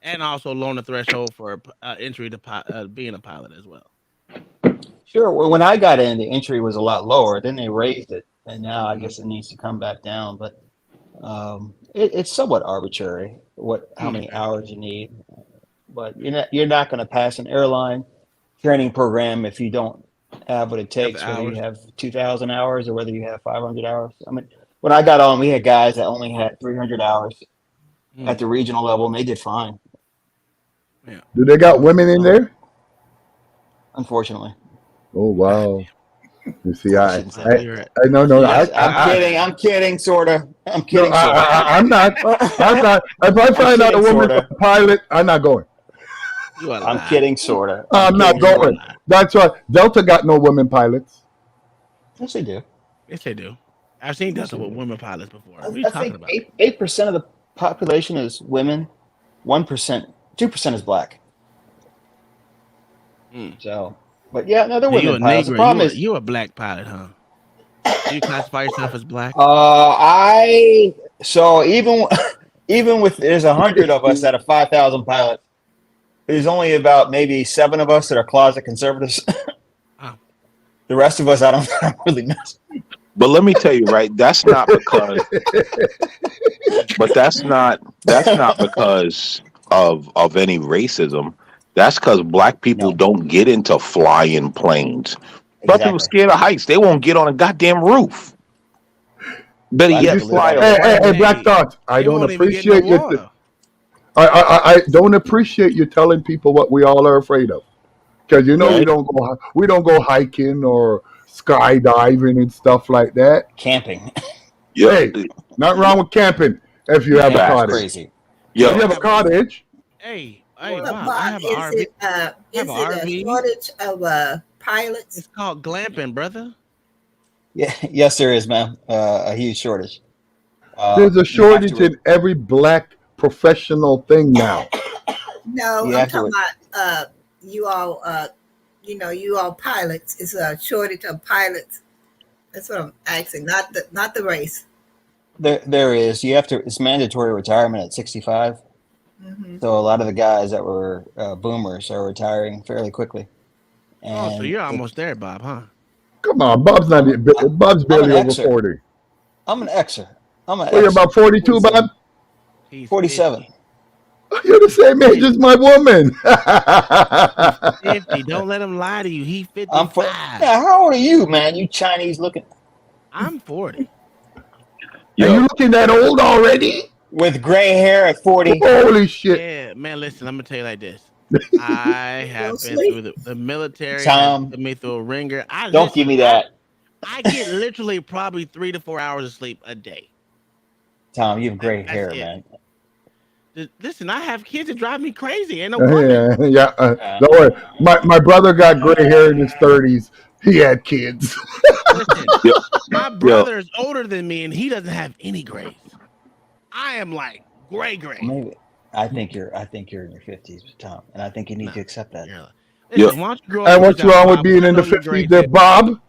and also lowering the threshold for entry to being a pilot as well. Sure. Well, when I got in, the entry was a lot lower. Then they raised it, and now I Hmm. guess it needs to come back down. But it's somewhat arbitrary how many Okay, hours you need. But you're not going to pass an airline training program if you don't have what it have the takes, whether you hours. have 2,000 hours or whether you have 500 hours. I mean, when I got on, we had guys that only had 300 hours Hmm. at the regional level, and they did fine. Yeah. Do they got women in So, there? unfortunately, Oh wow! You see, I I, shouldn't say I, that. You're I no, no, you're I'm my kidding. bad. I'm kidding, sorta. I'm no, kidding, sorta. I'm not. I'm not. If I I'm find out a kidding, woman's sorta. a pilot, I'm not going. You a I'm lie. kidding, sorta. I'm I'm not kidding, You a sorta. going. lie. That's why Delta got no women pilots. Yes, they do. Yes, they do. I've seen Yes, Delta they with do. women pilots before. What are you I talking think about? eight percent of the population is women. 1%, 2% is black. Hmm. So, but yeah, no, they're And you women a pilots. The Negro. problem is, You a black pilot, huh? Do you classify yourself as black? I so even even with there's 100 of us out of 5,000 pilots, there's only about maybe seven of us that are closet conservatives. Oh. The rest of us, I don't really know. But let me tell you, right? That's not because. But that's not because of any racism. That's because black people No, don't get into flying planes. Black people exactly. scared of heights. They won't get on a goddamn roof. Better Black yet, You, people live fly a under. hey, plane. Black Hey, Thought. I they don't won't even get no appreciate you. water. I don't appreciate you telling people what we all are afraid of. Because you know Yeah, Right? we don't go hiking or skydiving and stuff like that. camping. Yeah. Hey, not wrong with camping if you have a Camping's cottage. Facts. crazy. If you Yo. have a cottage, Hey, But Bob, I Bob, have an RV. I have an is it a RV. shortage of pilots? It's called glamping, brother. Yeah, yes, there is, man. A huge shortage. there's a You have to. shortage in every black professional thing now. No, You I'm have to. talking about you all you all pilots. It's a shortage of pilots. That's what I'm asking, not the race. There is. You have to. It's mandatory retirement at 65. So a lot of the guys that were boomers are retiring fairly quickly. Oh, so And you're almost there, Bob, huh? Come on, Bob's not. Bob's I'm an barely over Xer. 40. I'm an Xer. I'm an Well, you're Xer. about 42, Bob. He's 47. 50. You're the same age as my woman. He's 50. Don't let him lie to you. He's I'm 55. Yeah, how old are you, man? You Chinese looking. I'm 40. Are you looking that old already? With gray hair at 40. Holy shit. Yeah, man, listen, I'm going to tell you like this. I have been through the military, has Tom, put me through a ringer. don't give me that. I get literally probably 3 to 4 hours of sleep a day. Tom, you have gray That's hair, it. man. Listen, I have kids that drive me crazy. Ain't no woman. Yeah. Don't worry. My brother got gray hair in his 30s. He had kids. Listen, my brother is older than me, and he doesn't have any grays. I am like gray. Maybe I think you're in your 50s, Tom, and I think you need to accept that. Listen, why don't you grow up And and what's figure out, wrong Bob, with being I in know the you're 50s gray there, too. Bob?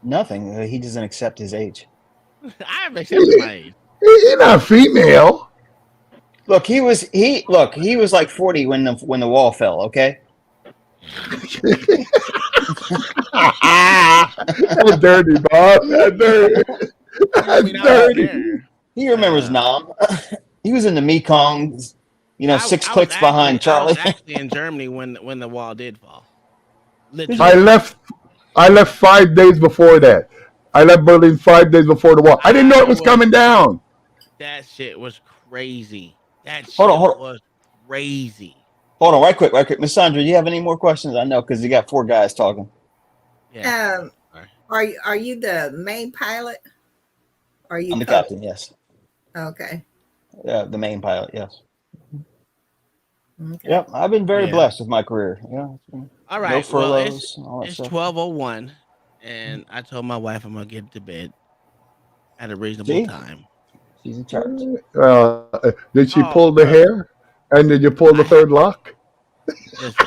Nothing. He doesn't accept his age. I have accepted my age. He's not female. Look, he was like 40 when the wall fell. Okay. That's dirty, Bob. That's dirty. That's dirty. He remembers Nam. He was in the Mekong. Six clicks behind I was Charlie. actually in Germany when the wall did fall. I Literally. left 5 days before that. I left Berlin 5 days before the wall. I didn't know it was coming down. That shit was crazy. That shit Hold on. was crazy. Hold on, right quick. Miss Sandra, do you have any more questions? I know because you got 4 guys talking. Yeah. Are you the main pilot? Are you? I'm the captain. Yes. Okay. The main pilot. Yes. Okay. Yep. I've been very Yeah. blessed with my career. All right. No furloughs. Well, all that it's stuff. 12:01, and I told my wife I'm gonna get to bed at a reasonable time. She's in charge. Did she pull the hair? And did you pull the third lock? Listen,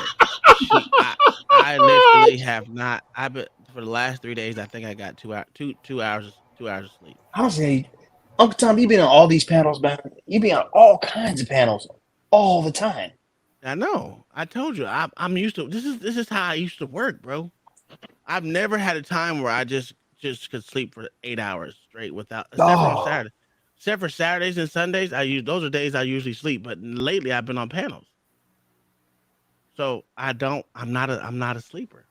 I literally have not. I've been for the last 3 days. I think I got 2 hours of sleep. Honestly, Uncle Tom, you've been on all these panels, man. You've been on all kinds of panels all the time. I know. I told you. I'm used to this is how I used to work, bro. I've never had a time where I just could sleep for 8 hours straight without except for on Saturday. Except for Saturdays and Sundays, those are days I usually sleep. But lately I've been on panels. So I'm not a sleeper.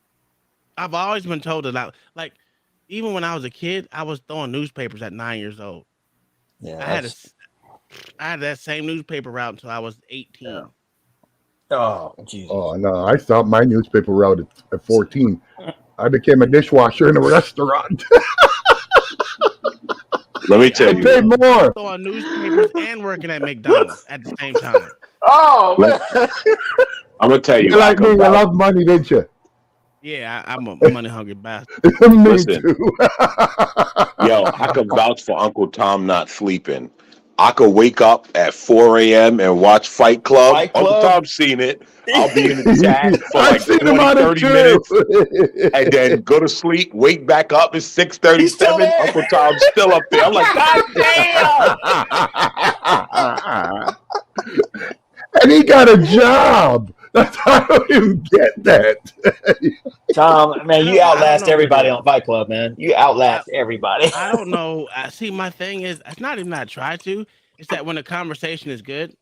I've always been told that even when I was a kid, I was throwing newspapers at 9 years old. Yeah. I had that same newspaper route until I was 18. Yeah. Oh, Jesus. Oh, no. I stopped my newspaper route at 14. I became a dishwasher in a restaurant. Let me tell I you. paid more. Throwing newspapers and working at McDonald's at the same time. Oh, man. I'm going to tell you. You like me, you love money, didn't you? Yeah, I'm a money hungry bastard. Me Listen. too. Yo, I could vouch for Uncle Tom not sleeping. I could wake up at 4 a.m. and watch Fight Club. Uncle Tom's seen it. I'll be in the chat for like 20, 30 minutes. And then go to sleep, wake back up at 6:37. Uncle Tom's still up there. I'm like, God damn! And he got a job. I don't even get that. Tom, man, you outlast everybody on Fight Club, man. You outlast everybody. I don't know. See, my thing is, it's not even that I try to. It's that when the conversation is good,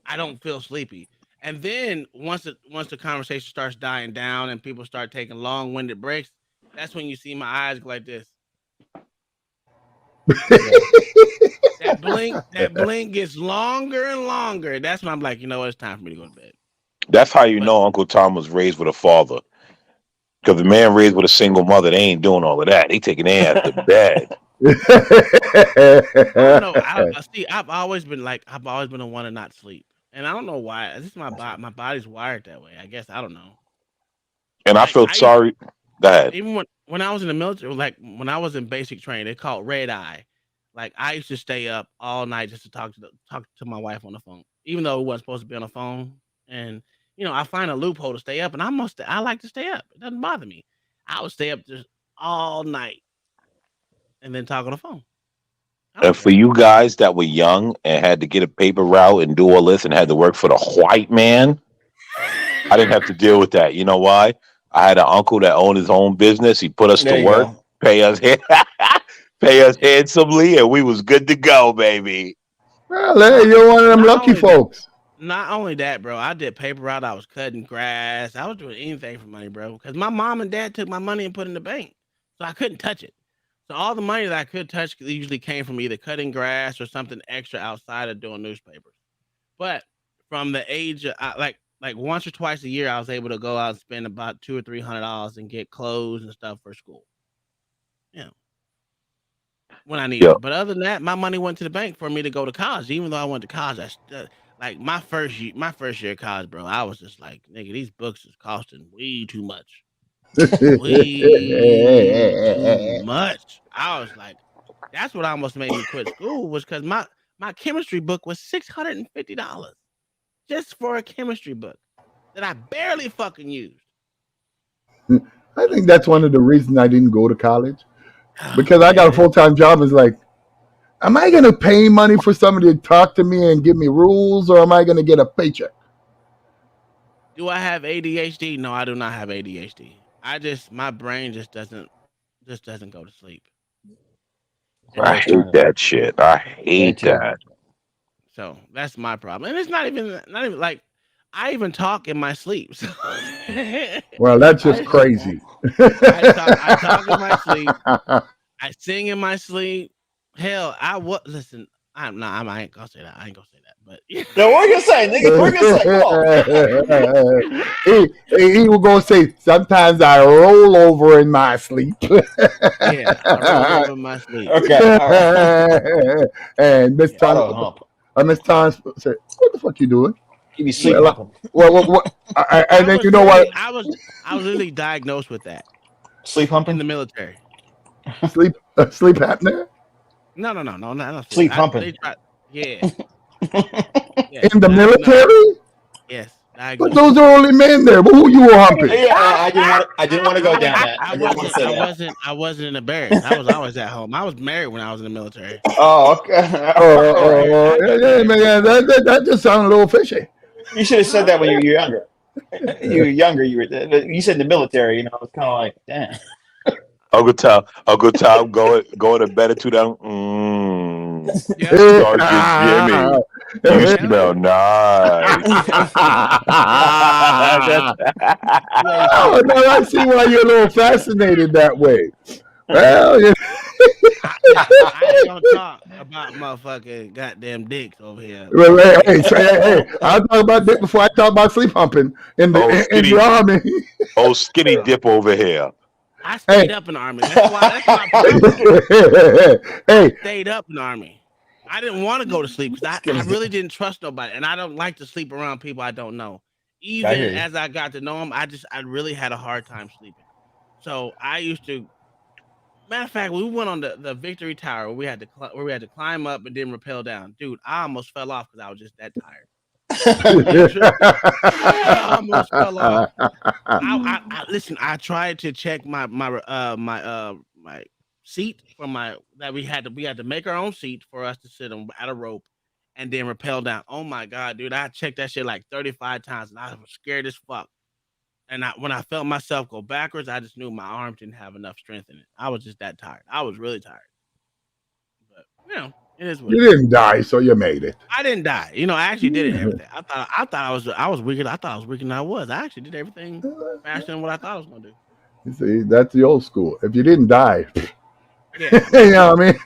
I don't feel sleepy. And then once the conversation starts dying down and people start taking long-winded breaks, that's when you see my eyes go like this. That blink gets longer and longer. That's when I'm like, you know what? It's time for me to go to bed. That's how you know Uncle Tom was raised with a father. Because the man raised with a single mother, they ain't doing all of that. They taking their ass to bed. I don't know. See, I've always been the one to not sleep. And I don't know why. This is my body's wired that way. I guess I don't know. And I feel sorry. Go ahead. Even when I was in the military, like when I was in basic training, they call it red eye. Like I used to stay up all night just to talk to my wife on the phone, even though it wasn't supposed to be on the phone. And I find a loophole to stay up, and I like to stay up. It doesn't bother me. I would stay up just all night and then talk on the phone. And for you guys that were young and had to get a paper route and do all this and had to work for the white man, I didn't have to deal with that. You know why? I had an uncle that owned his own business. He put us to There you work, go. pay us handsomely, and we was good to go, baby. Well, hey, you're one of them lucky folks. Not only that, bro. I did paper route. I was cutting grass. I was doing anything for money, bro. Because my mom and dad took my money and put it in the bank, so I couldn't touch it. So all the money that I could touch usually came from either cutting grass or something extra outside of doing newspapers. But from the age of like once or twice a year, I was able to go out and spend about $200 or $300 and get clothes and stuff for school. Yeah, when I needed Yeah. it. But other than that, my money went to the bank for me to go to college. Even though I went to college, like my first year of college, bro, I was just like, nigga, these books is costing way too much. Way too much. I was like, that's what almost made me quit school was because my chemistry book was $650 just for a chemistry book that I barely fucking used. I think that's one of the reasons I didn't go to college Oh, because I got a full-time job. It's like, am I going to pay money for somebody to talk to me and give me rules, or am I going to get a paycheck? Do I have ADHD? No, I do not have ADHD. My brain just doesn't go to sleep. I hate that shit. I hate too. that. So that's my problem. And it's not even like I even talk in my sleep. So Well, that's just crazy. I talk in my sleep. I sing in my sleep. Hell, listen. I ain't gonna say that. I ain't gonna say that. But No, what are you gonna say, nigga? What are you gonna say? Come on. he was gonna say sometimes I roll over in my sleep. Yeah, I roll over in my sleep. Okay, all right. And Miss Auto Thomas, hump. Miss Thomas said, "What the fuck you doing?" Give me sleep Well, humping. and then you know what? I was literally diagnosed with that. Sleep humping in the military. Sleep apnea. No, not sleep humping. Yeah. In the military? Yes. But those are only men there. But who you were humping? Yeah, I didn't want to go down that. I wasn't in the barracks. I was always at home. I was married when I was in the military. Oh, okay. Yeah, man, that just sounded a little fishy. You should have said that when you were younger. You were younger. You said the military. You know, it's kind of like, damn. Uncle Tom, going to bed at 2 down. Sergeant Jimmy, you smell nice. Oh, no, I see why you're a little fascinated that way. Well, yeah. I ain't gonna talk about motherfucking goddamn dicks over here. Hey, I'll talk about dick before I talk about sleep humping in the army. Oh, skinny dip over here. I stayed up in the army. That's my problem. I stayed up in the army. I didn't want to go to sleep because I really didn't trust nobody, and I don't like to sleep around people I don't know. Even as I got to know them, I really had a hard time sleeping. So I used to. Matter of fact, we went on the Victory Tower where we had to climb up and then rappel down. Dude, I almost fell off because I was just that tired. I almost fell off. Listen. I tried to check my seat from we had to make our own seat for us to sit on at a rope and then rappel down. Oh my god, dude! I checked that shit like 35 times and I was scared as fuck. And when I felt myself go backwards, I just knew my arms didn't have enough strength in it. I was just that tired. I was really tired. But it is what you didn't die, so you made it. I didn't die. I actually did everything. I thought I was weaker. I thought I was weaker than I was. I actually did everything faster than what I thought I was gonna do. You see, that's the old school. If you didn't die, yeah, you know what I mean.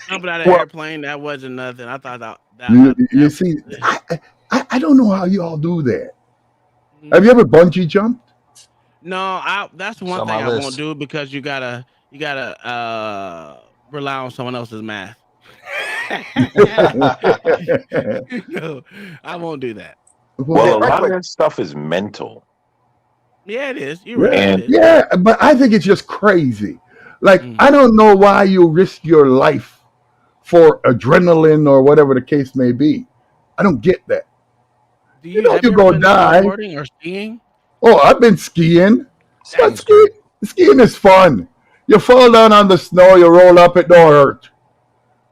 Jumping out of an airplane, that wasn't nothing. I thought that. You see, I don't know how you all do that. Have you ever bungee jumped? No, that's one thing I won't do because you gotta rely on someone else's math. No, I won't do that. Well, a lot of that stuff is mental. Yeah, it is. You're right. Yeah, but I think it's just crazy. Like, I don't know why you risk your life for adrenaline or whatever the case may be. I don't get that. Do You you know have you're you ever gonna been die. snowboarding or skiing? Oh, I've been skiing. But Skiing's great. skiing is fun. You fall down on the snow, you roll up, it don't hurt.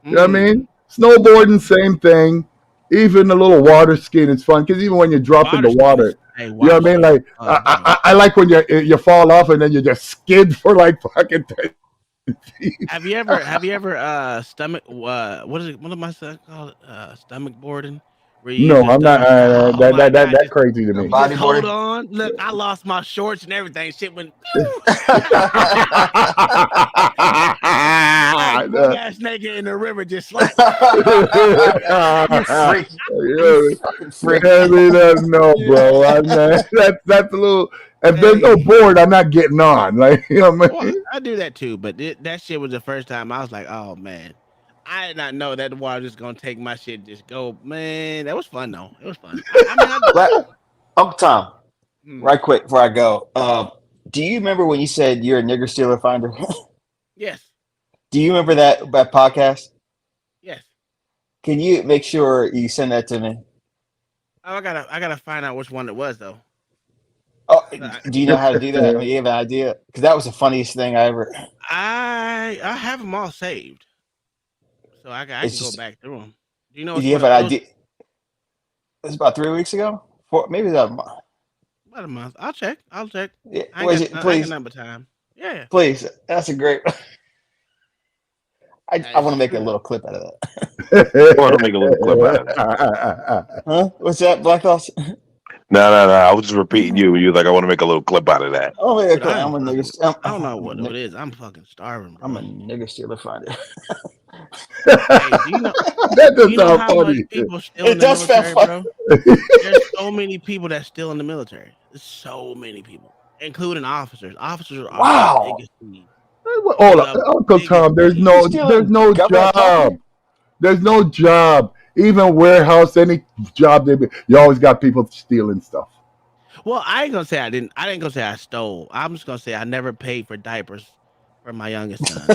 You know what I mean? Snowboarding, same thing. Even a little water skiing is fun because even when you drop in Water the skiing is water, you know water what I mean? skiing is Like fun, bro. I like when you fall off and then you just skid for like fucking 10 feet. Have you ever stomach what is it? What am I saying called? Stomach boarding, where you use No, your I'm not. stomach. Oh my god! That crazy to me. You just hold on. Look, I lost my shorts and everything. Shit went. Like butt ass naked in the river, just slap. You freak. You fucking freak. no, bro. That's a little. If there's no board, I'm not getting on. Like you know what I Well, mean? I do that too, but that shit was the first time I was like, oh man, I did not know that the water was gonna take my shit, just go. Man, that was fun though. It was fun. I mean, I do it. Uncle Tom, Hmm. right quick before I go. Do you remember when you said you're a nigger stealer finder? Yes, Do you remember that podcast? yes. Can you make sure you send that to me? Oh, I gotta find out which one it was though. Oh, do you know how to do that? I mean, you have an idea? Because that was the funniest thing I ever. I have them all saved, so I can It's go just. back through them. Do you know Do which you one have it an was? idea? It was about 3 weeks ago. Maybe that. About a month. I'll check. I'll check. Yeah, I was ain't it? got I ain't got Please, number time. Yeah, please. That's a great. I that want to is make a true. little clip out of that. I want to make a little clip out of that. Huh? What's that, Black Thoughts? No. I was just repeating you. You was like, I want to make a little clip out of that. Oh, yeah, Dude, I am I'm a fucking. nigger. I don't know what it is. I'm fucking starving, I'm bro. a nigger stealer finder. Hey, do you know? That Do does you know sound how much funny. people still in It the does sound military, funny. bro? There's so many people that's still in the military. There's so many people, including officers. Officers are the Wow. biggest need. Hold on, The Uncle biggest Tom. There's need. You no stealing government job. property? There's no job. Even warehouse, any job you always got people stealing stuff. Well, I ain't gonna say I didn't. I ain't gonna say I stole. I'm just gonna say I never paid for diapers for my youngest son.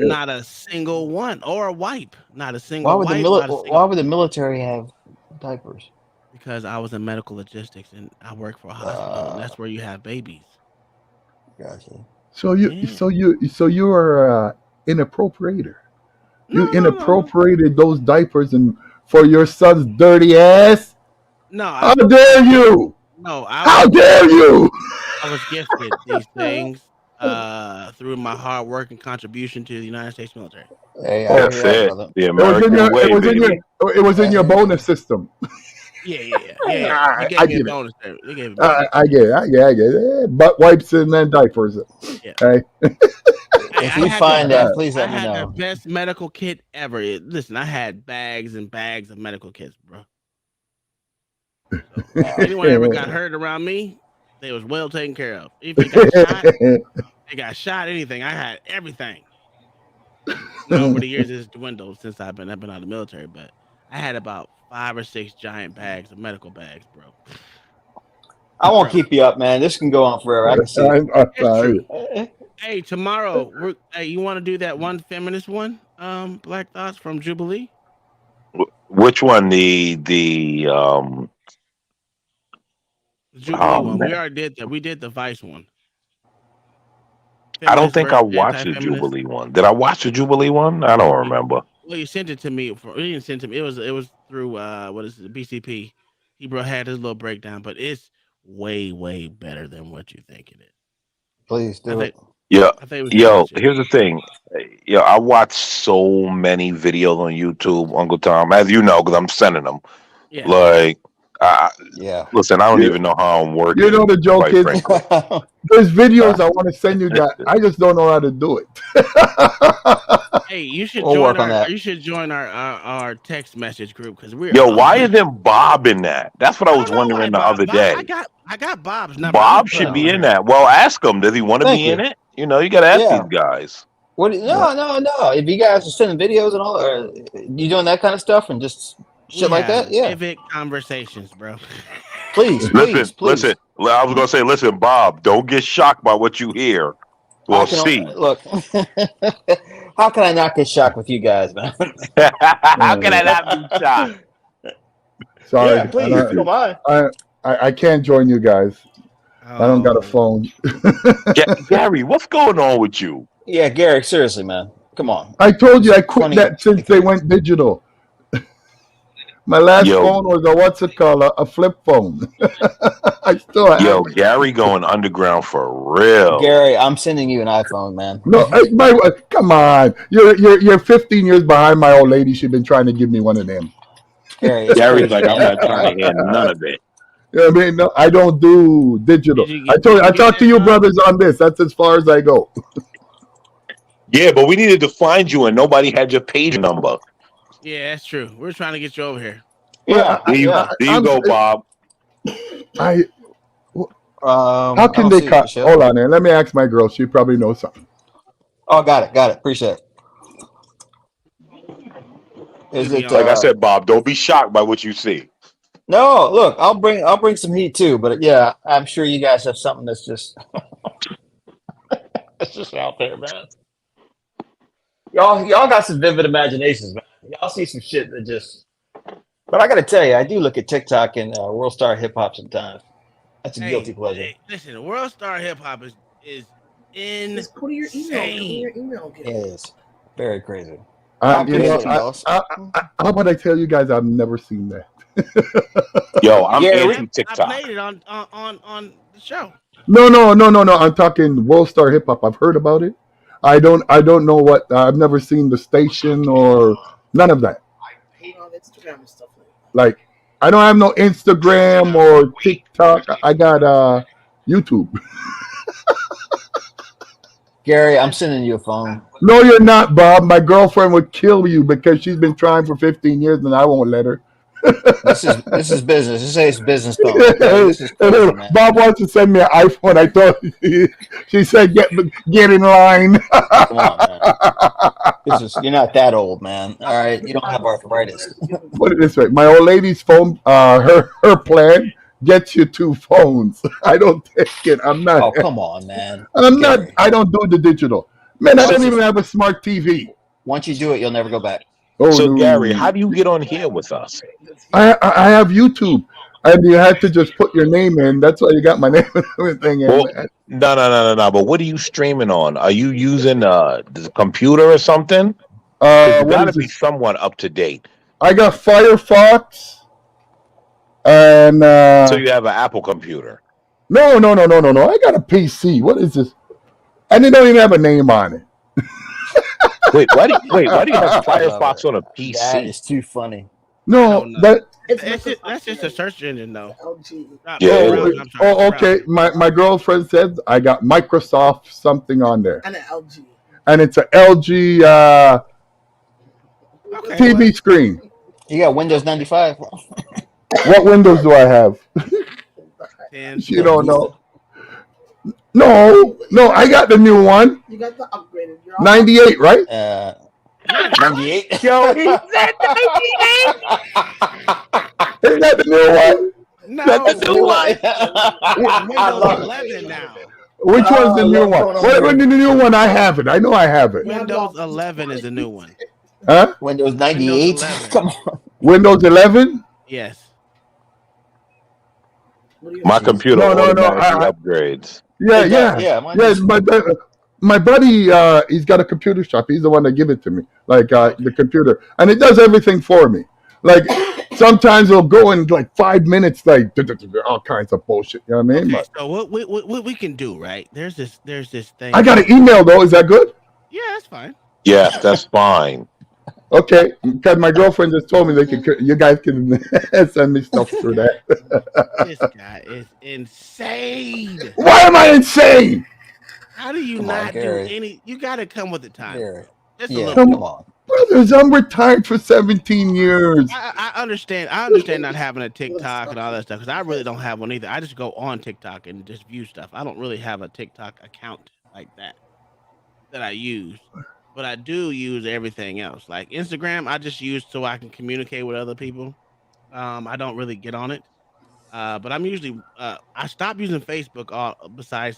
Not a single one, or a wipe. Not a Why single would the wipe. Not a Why single. would the military have diapers? Because I was in medical logistics and I work for a hospital, and that's where you have babies. Gotcha. Yeah. So you are an appropriator. You No. inappropriated those diapers and for your son's dirty ass. No, How dare you? no, How dare you? I was gifted these things through my hard work and contribution to the United States military. Hey, I That's hear that, it. brother. The It was in American your. way, baby. It was in your bonus system. Yeah. You I gave me a get it. bonus there. They gave me a bonus. I get it. I get it. Butt wipes and then diapers. Yeah. Hey. If you find that, please I let me had the know. best medical kit ever. Listen, I had bags and bags of medical kits, bro. So if anyone ever got hurt around me, they was well taken care of. If they got shot, anything. I had everything. Now over the years, it's dwindled since I've been out of the military, but I had about 5 or 6 giant bags of medical bags, bro. I won't keep you up, man. This can go on forever. I can see it. It's true. Hey, tomorrow, you want to do that one feminist one? Black Thoughts from Jubilee. Which one? The Jubilee one. man. We already did that. We did the Vice one. I don't Feminist think I versus watched the anti-feminist. Jubilee one. Did I watch the Jubilee one? I don't remember. Well, you sent it to me. You didn't send it to me. It was through what is it? BCP. He had his little breakdown, but it's way better than what you think it is. Please do it. Yeah, I think it was yo, good. here's the thing. Yo, I watch so many videos on YouTube, Uncle Tom, as you know, because I'm sending them. Yeah. Like, yeah. Listen, I don't You- even know how I'm working. You know the joke quite is frankly. there's videos I want to send you guys. I just don't know how to do it. Hey, you should We'll join work on our. that. You should join our text message group because we're. Yo, why isn't Bob in that? That's what I was wondering the other day. I got Bob's number. Bob should be in that. Well, ask him. Does he want to Thank be in you. it? You know, you got to ask Yeah. these guys. What? No. If you guys are sending videos and all, or you doing that kind of stuff and just shit like that, yeah. Civic conversations, bro. Please. Listen. I was gonna say, listen, Bob. Don't get shocked by what you hear. We'll see. Look, how can I not get shocked with you guys, man? How can I not be shocked? Sorry, Yeah, please. Don't mind. I can't join you guys. I don't got a phone. Gary, what's going on with you? Yeah, Gary, seriously, man. Come on. I told you It's I quit 20 that since they went digital. My last Yo. phone was a what's it called? A flip phone. I still have Yo, it. Gary going underground for real. Gary, I'm sending you an iPhone, man. No, come on. You're 15 years behind my old lady. She's been trying to give me one of them. Gary, it's Gary's crazy, like, I'm man. not trying to hear none of it. You know what I mean? No, I don't do digital. I talked to you brothers on this. That's as far as I go. Yeah, but we needed to find you and nobody had your page number. Yeah, that's true. We're trying to get you over here. Yeah, There you go, Bob. How I can don't they see it, cut? Michelle. Hold on, man. Let me ask my girl. She probably knows something. Oh, got it. Appreciate it. Is it Like I said, Bob, don't be shocked by what you see. No, look, I'll bring some heat too, but yeah, I'm sure you guys have something that's just it's just out there, man. Y'all got some vivid imaginations, man. Y'all see some shit that just. But I got to tell you, I do look at TikTok and World Star Hip Hop sometimes. That's a guilty pleasure. Hey, listen, World Star Hip Hop is insane. Just go to your email. It is very crazy. How about I tell you guys I've never seen that? Yo, I'm I anti-TikTok. played it on the show. No. I'm talking World Star Hip Hop. I've heard about it. I don't know what. I've never seen the station or none of that. I hate on Instagram and stuff Like, I don't have no Instagram or TikTok. I got YouTube. Gary, I'm sending you a phone. No, you're not, Bob. My girlfriend would kill you because she's been trying for 15 years and I won't let her. This is business. This is business phone. Okay? This is crazy, man. Bob wants to send me an iPhone. I thought she said get in line. Come on, man. You're not that old, man. All right, you don't have arthritis. Put it this way: my old lady's phone, her plan gets you 2 phones. I don't take it. I'm not. Oh, come on, man. I'm not. I don't do the digital. Man, I don't even have a smart TV. Once you do it, you'll never go back. Oh, So, no. Gary, how do you get on here with us? I have YouTube, and you had to just put your name in. That's why you got my name and everything. Well, no. But what are you streaming on? Are you using the computer or something? It's got to be somewhat up to date. I got Firefox, and So you have an Apple computer. No. I got a PC. What is this? And it don't even have a name on it. Why do you have Firefox on a PC? That is too funny. No, That's just a search engine, though. Okay. My girlfriend said I got Microsoft something on there, and an LG, and it's an LG TV screen. You got Windows 95. What Windows do I have? You don't know. No, I got the new one. You got the upgraded. 98, right? 98. Yo, he said 98. Isn't that the new one? No, That's the new one. Windows 11 now. Which one's the new one? What the new one? I have it. I know I have it. Windows 11 is the new one. Huh? Windows 98. Come on. Windows 11? Yes. My computer automatically upgrades. Yeah. My buddy, he's got a computer shop. He's the one that give it to me, the computer, and it does everything for me. Like sometimes it'll go in like 5 minutes, like all kinds of bullshit. You know what I mean? Okay, so what we can do, right? There's this thing. I got an email though. Is that good? Yeah, that's fine. Yes, that's fine. Okay, because my girlfriend just told me you guys can send me stuff through that. This guy is insane. Why am I insane? How do you not do any? You got to come with the time. Just a little. Come on, brothers. I'm retired for 17 years. I understand. I understand not having a TikTok and all that stuff because I really don't have one either. I just go on TikTok and just view stuff. I don't really have a TikTok account like that I use. But I do use everything else. Like Instagram, I just use so I can communicate with other people. I don't really get on it. But I'm usually I stopped using Facebook besides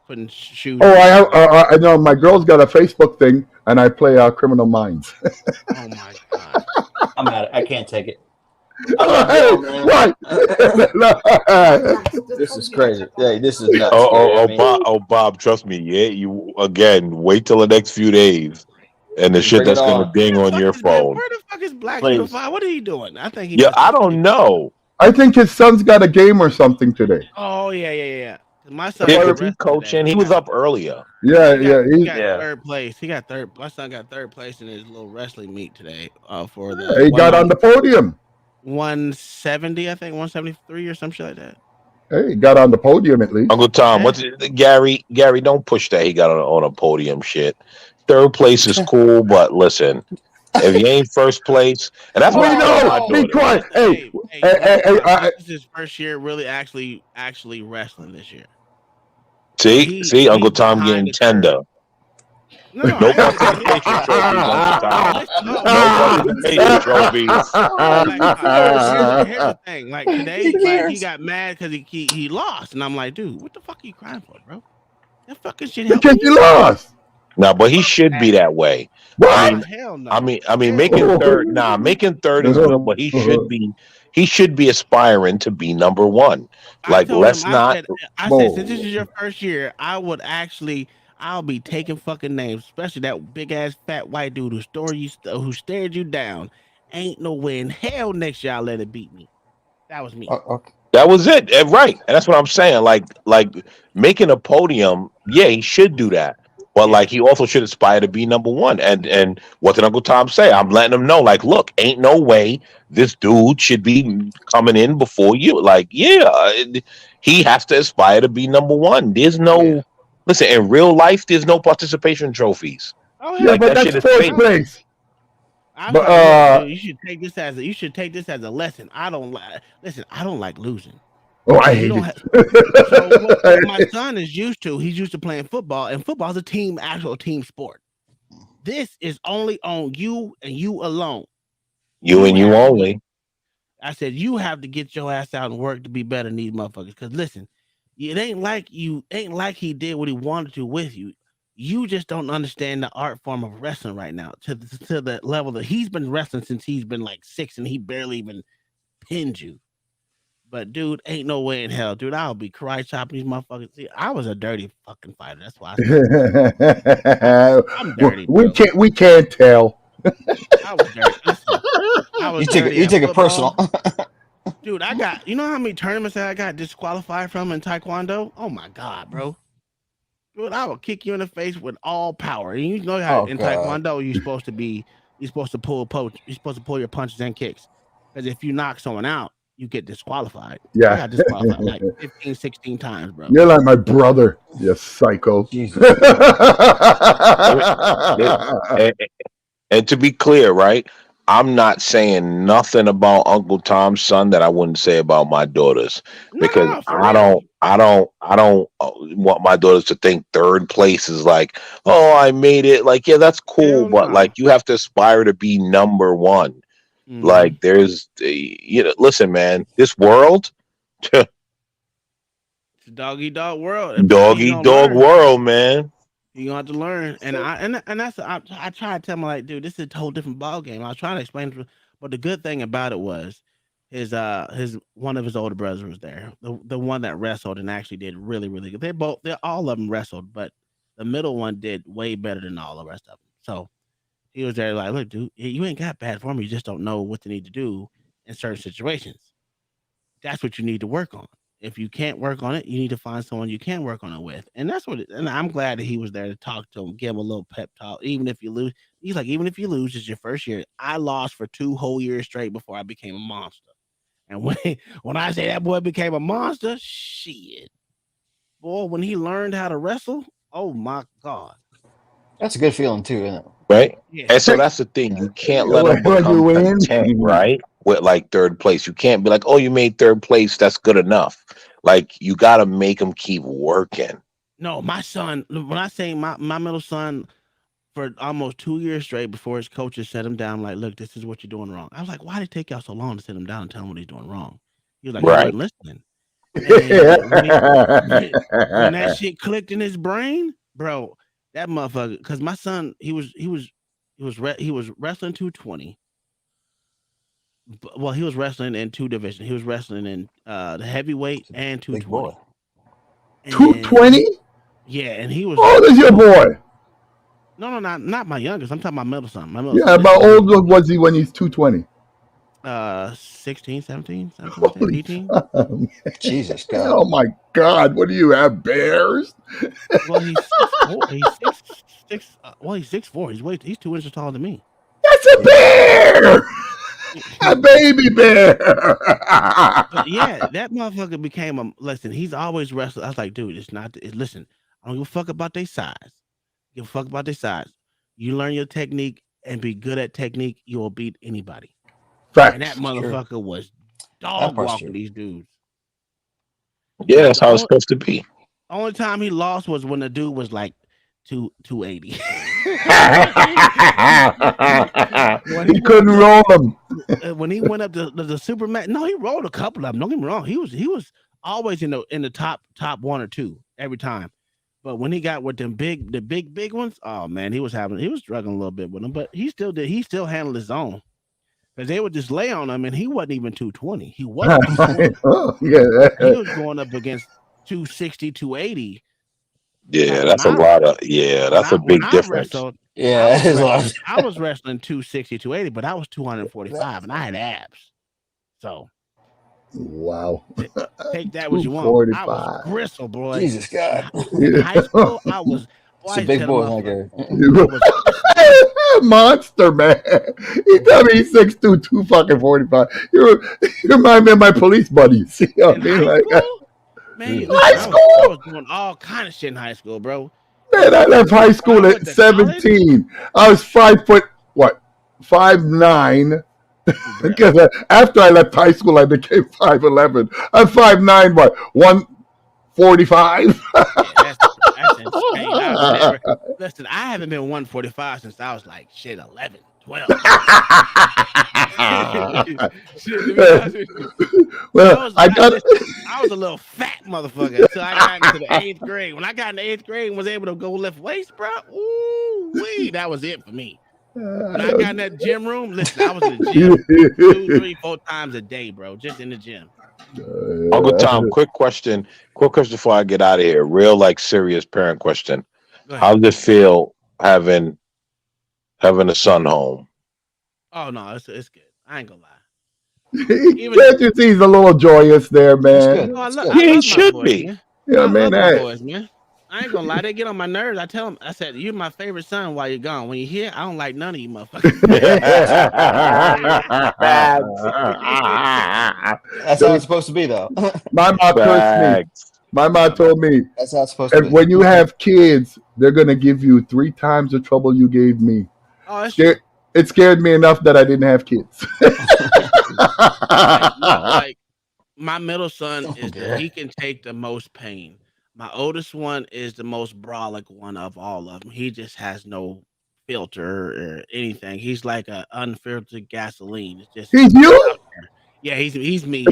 putting shoes. Oh, I know my girl's got a Facebook thing, and I play Criminal Minds. Oh my god! I'm at it. I can't take it. Yo, man. What? This is crazy. Yeah, this is nuts, Gary. I mean, Bob, trust me. Yeah, you again. Wait till the next few days, and the shit bring it that's gonna on, ding on your phone. Where the fuck is Black please. 205? What are you doing? I think he Yeah, must I be don't asleep. know. I think his son's got a game or something today. Oh yeah. 'Cause my son Yeah, was because he wrestling today. coaching. He was up earlier. Yeah, He yeah. got third place. He got third. My son got third place in his little wrestling meet today. For the He got on the podium. 170, I think 173 or some shit like that. Hey, he got on the podium at least. Uncle Tom, what's it? Gary? Don't push that. He got on a podium. Shit. Third place is cool, but listen, if you ain't first place, and that's what I tell my Be daughter. quiet. Hey, This is his first year really actually wrestling this year. See, Uncle Tom getting tender. No, No participation trophies, Uncle Tom. No participation trophies. Here's the thing. Like today, like he got mad because he lost, and I'm like, dude, what the fuck are you crying for, bro? That fucking shit helped because me. you lost. No, but he should be that way. What? Hell no. I mean, making third. Nah, making third is good, but he should be. He should be aspiring to be number one. Like, let's not. I said, since this is your first year, I'll be taking fucking names, especially that big ass fat white dude who stared you down. Ain't no way in hell next year I'll let it beat me. That was me. Okay. That was it, right? And that's what I'm saying. Like making a podium. Yeah, he should do that. But like, he also should aspire to be number one. And what did Uncle Tom say? I'm letting him know. Like, look, ain't no way this dude should be coming in before you. Like, he has to aspire to be number one. There's no listen in real life. There's no participation trophies. Oh yeah, hell, but that's fourth place. But you should take this as a lesson. I don't like losing. Oh, I hate it. So what my son is used to, he's used to playing football, and football is actual team sport. This is only on you and you alone. You and you only. I said you have to get your ass out and work to be better than these motherfuckers. Because listen, it ain't like he did what he wanted to with you. You just don't understand the art form of wrestling right now to the level that he's been wrestling since he's been like 6 and he barely even pinned you. But dude, ain't no way in hell, dude. I'll be karate chopping these motherfuckers. See, I was a dirty fucking fighter. That's why I'm dirty. Bro. We can't tell. I was dirty. Listen, I was you take it personal. Dude, you know how many tournaments that I got disqualified from in Taekwondo? Oh my god, bro. Dude, I will kick you in the face with all power. And you know how in Taekwondo you're supposed to pull your punches and kicks. Because if you knock someone out, you get disqualified. Yeah. I got disqualified like 15, 16 times, bro. You're like my brother, you psycho. And to be clear, right? I'm not saying nothing about Uncle Tom's son that I wouldn't say about my daughters, because I don't want my daughters to think third place is like, oh, I made it. Like, yeah, that's cool, but like, you have to aspire to be number one. Mm-hmm. Like, there's, listen, man, this world, it's a dog eat dog world. Dog eat dog world, man. You gonna have to learn, and that's I try to tell him, like, dude, this is a whole different ball game. I was trying to explain to him, but the good thing about it was his one of his older brothers was there, the one that wrestled and actually did really, really good. They all of them wrestled, but the middle one did way better than all the rest of them. So he was there, like, look, dude, you ain't got bad form. You just don't know what to need to do in certain situations. That's what you need to work on. If you can't work on it, you need to find someone you can work on it with. And that's and I'm glad that he was there to talk to him, give him a little pep talk. Even if you lose, he's like, even if you lose, it's your first year. I lost for 2 whole years straight before I became a monster. And when I say that boy became a monster, shit. Boy, when he learned how to wrestle, oh my God. That's a good feeling too, isn't it? Right? Yeah. And so that's the thing. You can't let them become content, right? With like third place. You can't be like, oh, you made third place. That's good enough. Like, you got to make them keep working. No, my son, when I say my middle son, for almost 2 years straight before his coaches set him down, like, look, this is what you're doing wrong. I was like, why did it take y'all so long to sit him down and tell him what he's doing wrong? He was like, he wasn't listening. When that shit clicked in his brain, bro, that motherfucker, because my son, he was wrestling 220. Well, he was wrestling in 2 divisions. He was wrestling in the heavyweight and Big boy. 220. 220? Yeah, and he was. How old is your boy? No, not my youngest. I'm talking about middle son. My middle Yeah, son. about old was he when he's 220? 16, 17, something like that. Holy 18. time. Jesus God. Oh my God! What do you have, bears? Well, he's 6'4". He's 6'6". Well, he's 6'4". He's 2 inches taller than me. That's a bear. A baby bear. But yeah, that motherfucker became a listen. He's always wrestled. I was like, dude, it's not. Listen, I don't give a fuck about their size. Give a fuck about their size. You learn your technique and be good at technique, you will beat anybody. Facts. And that motherfucker was That dog part's walking true. these dudes. Yeah, that's how it's supposed to be. Only time he lost was when the dude was like 280. He couldn't roll him. When he went up to the Superman, no, he rolled a couple of them. Don't get me wrong. He was always in the top 1 or 2 every time. But when he got with the big ones, oh man, he was struggling a little bit with them. But he still handled his own. Because they would just lay on him, and he wasn't even 220. He wasn't 220. Oh, yeah. He was going up against 260, 280. Yeah, that's a lot of. Yeah, that's a big difference. Wrestled, Yeah, it is a lot. I was wrestling 260, 280, but I was 245, and I had abs. So, wow. Take that what you want. I was bristle, boy. Jesus God. In high school, I was. It's a big boy, like a monster, man. He tell me he's 6'2", 245. You remind me of my police buddies. You know what I mean? Like, man, high listen, school. I was doing all kind of shit in high school, bro. Man, I left high school at 17. I was 5'9". Because after I left high school, I became 5'11". I'm 5'9", what, 145? That's insane. Listen, I haven't been 145 since I was like 11, 12. Well, I was a little fat motherfucker until I got into the 8th grade. When I got in the 8th grade and was able to go lift weights, bro, that was it for me. When I got in that gym room, listen, I was in the gym 2, 3, 4 times a day, bro, just in the gym. Uncle Tom, quick question before I get out of here. Real serious parent question. How does it feel having a son home? Oh no, it's good. I ain't gonna lie. Can't you see he's a little joyous there, man? He should be. Yeah, man. My boys, man. I ain't gonna lie, they get on my nerves. I tell them, I said, you're my favorite son while you're gone. When you're here, I don't like none of you motherfuckers. That's how it's supposed to be, though. My mom cursed me. My mom told me, that's how it's supposed to be. When you have kids, they're gonna give you 3 times the trouble you gave me. Oh, that's true. It scared me enough that I didn't have kids. like my middle son he can take the most pain. My oldest one is the most brolic one of all of them. He just has no filter or anything. He's like an unfiltered gasoline. It's just he's you. Yeah, he's me. He's me.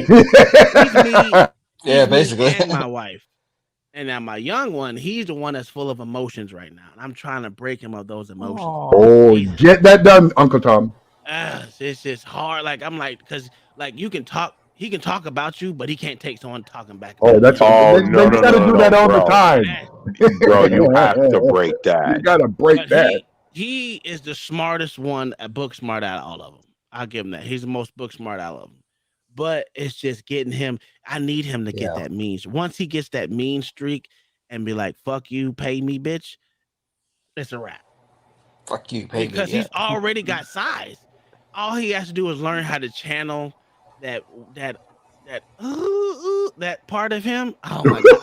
Yeah, basically. And my wife. And now my young one, he's the one that's full of emotions right now. And I'm trying to break him of those emotions. Oh, get that done, Uncle Tom. It's just hard. Like I'm like, because like you can talk. He can talk about you, but he can't take someone talking back. Oh, that's no, you gotta do that all the time, bro. You have to break that. You gotta break that. He is the smartest one, book smart out of all of them. I'll give him that. He's the most book smart out of them. But it's just getting him. I need him to get that mean. Once he gets that mean streak and be like, "Fuck you, pay me, bitch," it's a wrap. Fuck you, pay me. Because he's already got size. All he has to do is learn how to channel that part of him. Oh my god,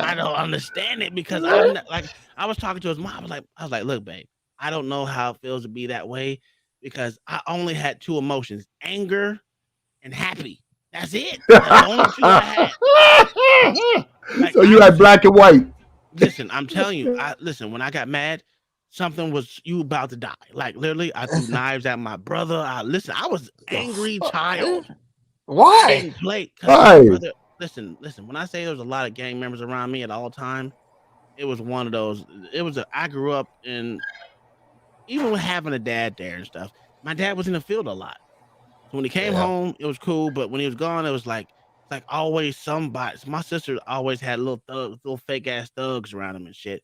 I don't understand it because I'm not, like I was talking to his mom. I was like, look, babe, I don't know how it feels to be that way because I only had 2 emotions: anger and happy. That's it. That's the only 2 I had. So you had black and white. Listen, I'm telling you. Listen, when I got mad, something was you about to die. Like literally, I threw knives at my brother. I was angry child. Why? I didn't play. Why? Brother, listen. When I say there was a lot of gang members around me at all time, it was one of those. I grew up in, even with having a dad there and stuff. my dad was in the field a lot. So when he came Yeah. home, it was cool. But when he was gone, it was like it's like always somebody. My sister always had little fake ass thugs around him and shit.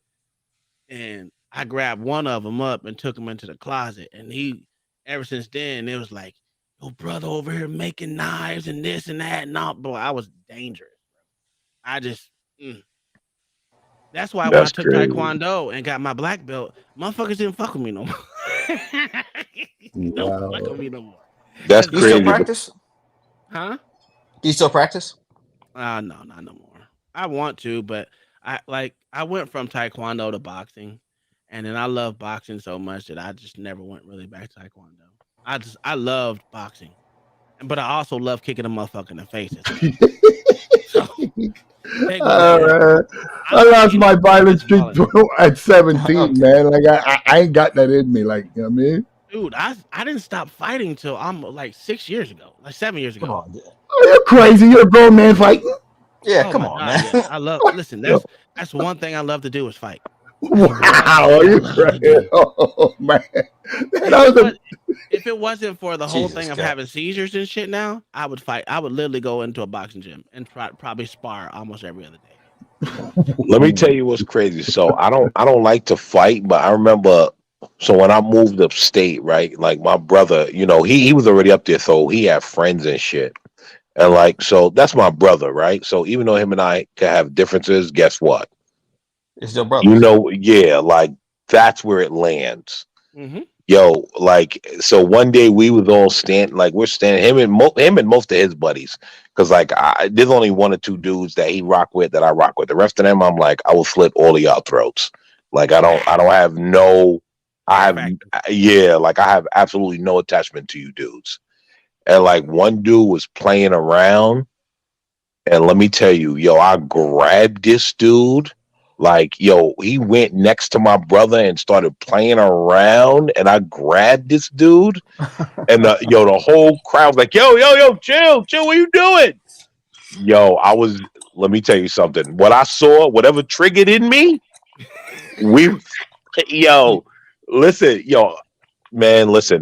And I grabbed one of them up and took him into the closet. And he, ever since then, it was like, your brother over here making knives and this and that and all. Boy, I was dangerous. I just, that's why when I That's took crazy. Taekwondo and got my black belt, motherfuckers didn't fuck with me no more. Don't fuck with me no more. That's You still crazy. practice? Huh? Do you still practice? No, not no more. I want to, but I went from Taekwondo to boxing, and then I love boxing so much that I just never went really back to Taekwondo. I loved boxing, but I also love kicking a motherfucker in the face as well. So take me there. I lost my violent streak balling. at 17, Okay. man. Like I ain't got that in me. Like, you know what I mean? Dude, I didn't stop fighting till I'm like 6 years ago, like 7 years ago. Come on, dude. Are you crazy? You're a grown man fighting. Yeah, Oh come my on, god, man. yes. I love listen, that's one thing I love to do is fight. Wow, I are you love to crazy? do. Oh man, If it wasn't for the whole Jesus thing of Christ. having seizures and shit now, I would fight. I would literally go into a boxing gym and probably spar almost every other day. Let me tell you what's crazy. So I don't like to fight, but I remember so when I moved upstate, right? Like my brother, he was already up there, so he had friends and shit. And like so that's my brother, right? So even though him and I can have differences, guess what? You're still brothers. Yeah, like that's where it lands. Mm-hmm. Yo, like so one day we was all we're standing him and most of his buddies because there's only one or two dudes that he rock with that I rock with. The rest of them I'm like I will slit all of y'all throats. Like I don't have no I have like I have absolutely no attachment to you dudes. And like one dude was playing around, and let me tell you, yo, I grabbed this dude. Like, yo, he went next to my brother and started playing around, and I grabbed this dude, and the whole crowd was like, yo, chill, what you doing? Yo, let me tell you something. What I saw, whatever triggered in me, yo, listen,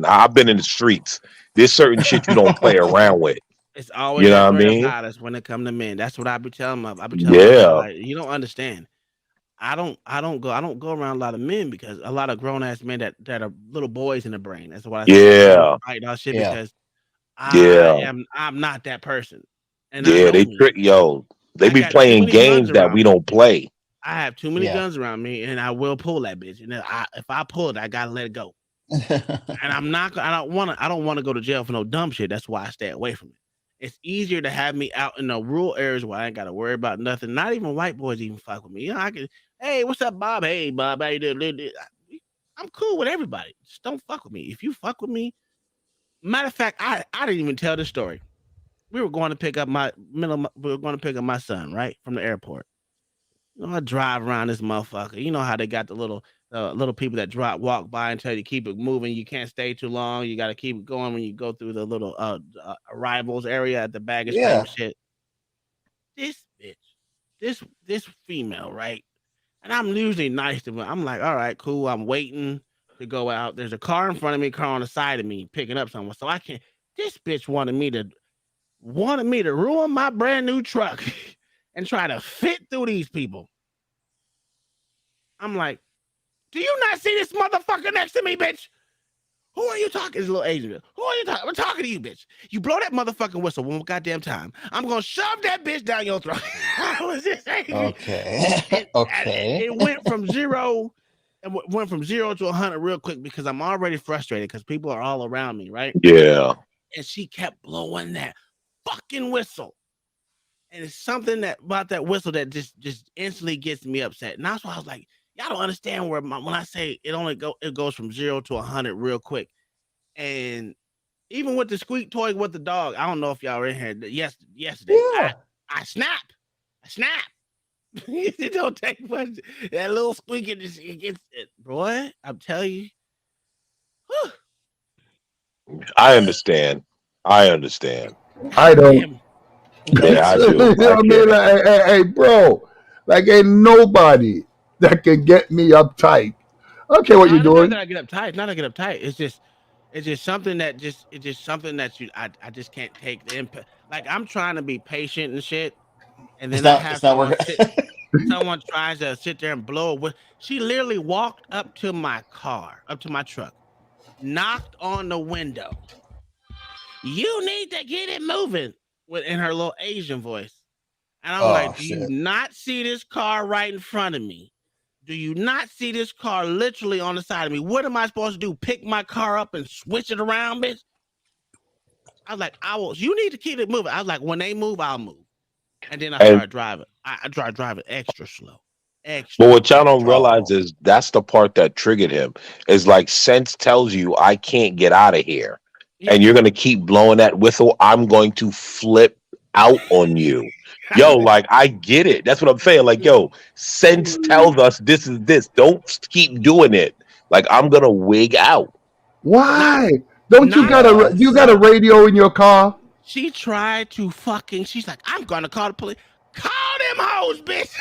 I've been in the streets. There's certain shit you don't play around with. It's always You know that what I threat of mean? violence when it come to men. That's what I be telling my. I be telling my brother, like, you don't understand. I don't go around a lot of men because a lot of grown ass men that are little boys in the brain. That's what I say. Yeah. Fight all shit Yeah. because Yeah. I'm not that person. And I Yeah, know they me. trick they I be got too playing many guns games that around we me. don't play. I have too many Yeah. guns around me, and I will pull that bitch. And if I pull it, I gotta let it go. And I don't want to go to jail for no dumb shit. That's why I stay away from it. It's easier to have me out in the rural areas where I ain't got to worry about nothing. Not even white boys even fuck with me. I can, hey, what's up, Bob? Hey, Bob, how you doing? I'm cool with everybody. Just don't fuck with me. If you fuck with me, matter of fact, I didn't even tell this story. We were going to pick up my son, right, from the airport. I drive around this motherfucker. You know how they got the little people that walk by and tell you to keep it moving. You can't stay too long. You got to keep it going when you go through the little arrivals area at the baggage claim Yeah. shit. This bitch, this female, right? And I'm usually nice to her. I'm like, all right, cool. I'm waiting to go out. There's a car in front of me, car on the side of me, picking up someone. So I can't. This bitch wanted me to ruin my brand new truck and try to fit through these people. I'm like, do you not see this motherfucker next to me, bitch? Who are you talking? This little Asian girl. Who are you talking? I'm talking to you, bitch. You blow that motherfucking whistle one goddamn time. I'm gonna shove that bitch down your throat. I was just angry. Okay. Okay. It went from zero to 100 real quick because I'm already frustrated because people are all around me, right? Yeah. And she kept blowing that fucking whistle. And it's something about that whistle that just instantly gets me upset. And that's why I was like, y'all don't understand when I say it goes from 0 to 100 real quick. And even with the squeak toy with the dog, I don't know if y'all were in here yesterday. Yeah. I snap. It don't take much. That little squeak, it gets it, boy. I'm telling you. I understand. I understand. I don't. Yeah, I do. You know what I I mean? get it. Like, hey, bro, like ain't nobody that can get me uptight. I don't care what you're Not doing. that I get uptight. Not that I get uptight. It's just It's just something that I just can't take the impact. Like I'm trying to be patient and shit, and then I have It's not working. someone tries to sit there and blow away. She literally walked up to my truck, knocked on the window. You need to get it moving in her little Asian voice. And I'm like, do you not see this car right in front of me? Do you not see this car literally on the side of me? What am I supposed to do? Pick my car up and switch it around, bitch? I was like, you need to keep it moving. I was like, when they move, I'll move. And then I started driving. I started driving extra slow. But what y'all don't realize is that's the part that triggered him. Is like sense tells you I can't get out of here. And you're gonna keep blowing that whistle. I'm going to flip out on you. Yo, like I get it. That's what I'm saying. Like, yo, sense tells us this is this. Don't keep doing it. Like I'm gonna wig out. Why? Don't you got a radio in your car? She tried to she's like, I'm gonna call the police. Call them hoes, bitch.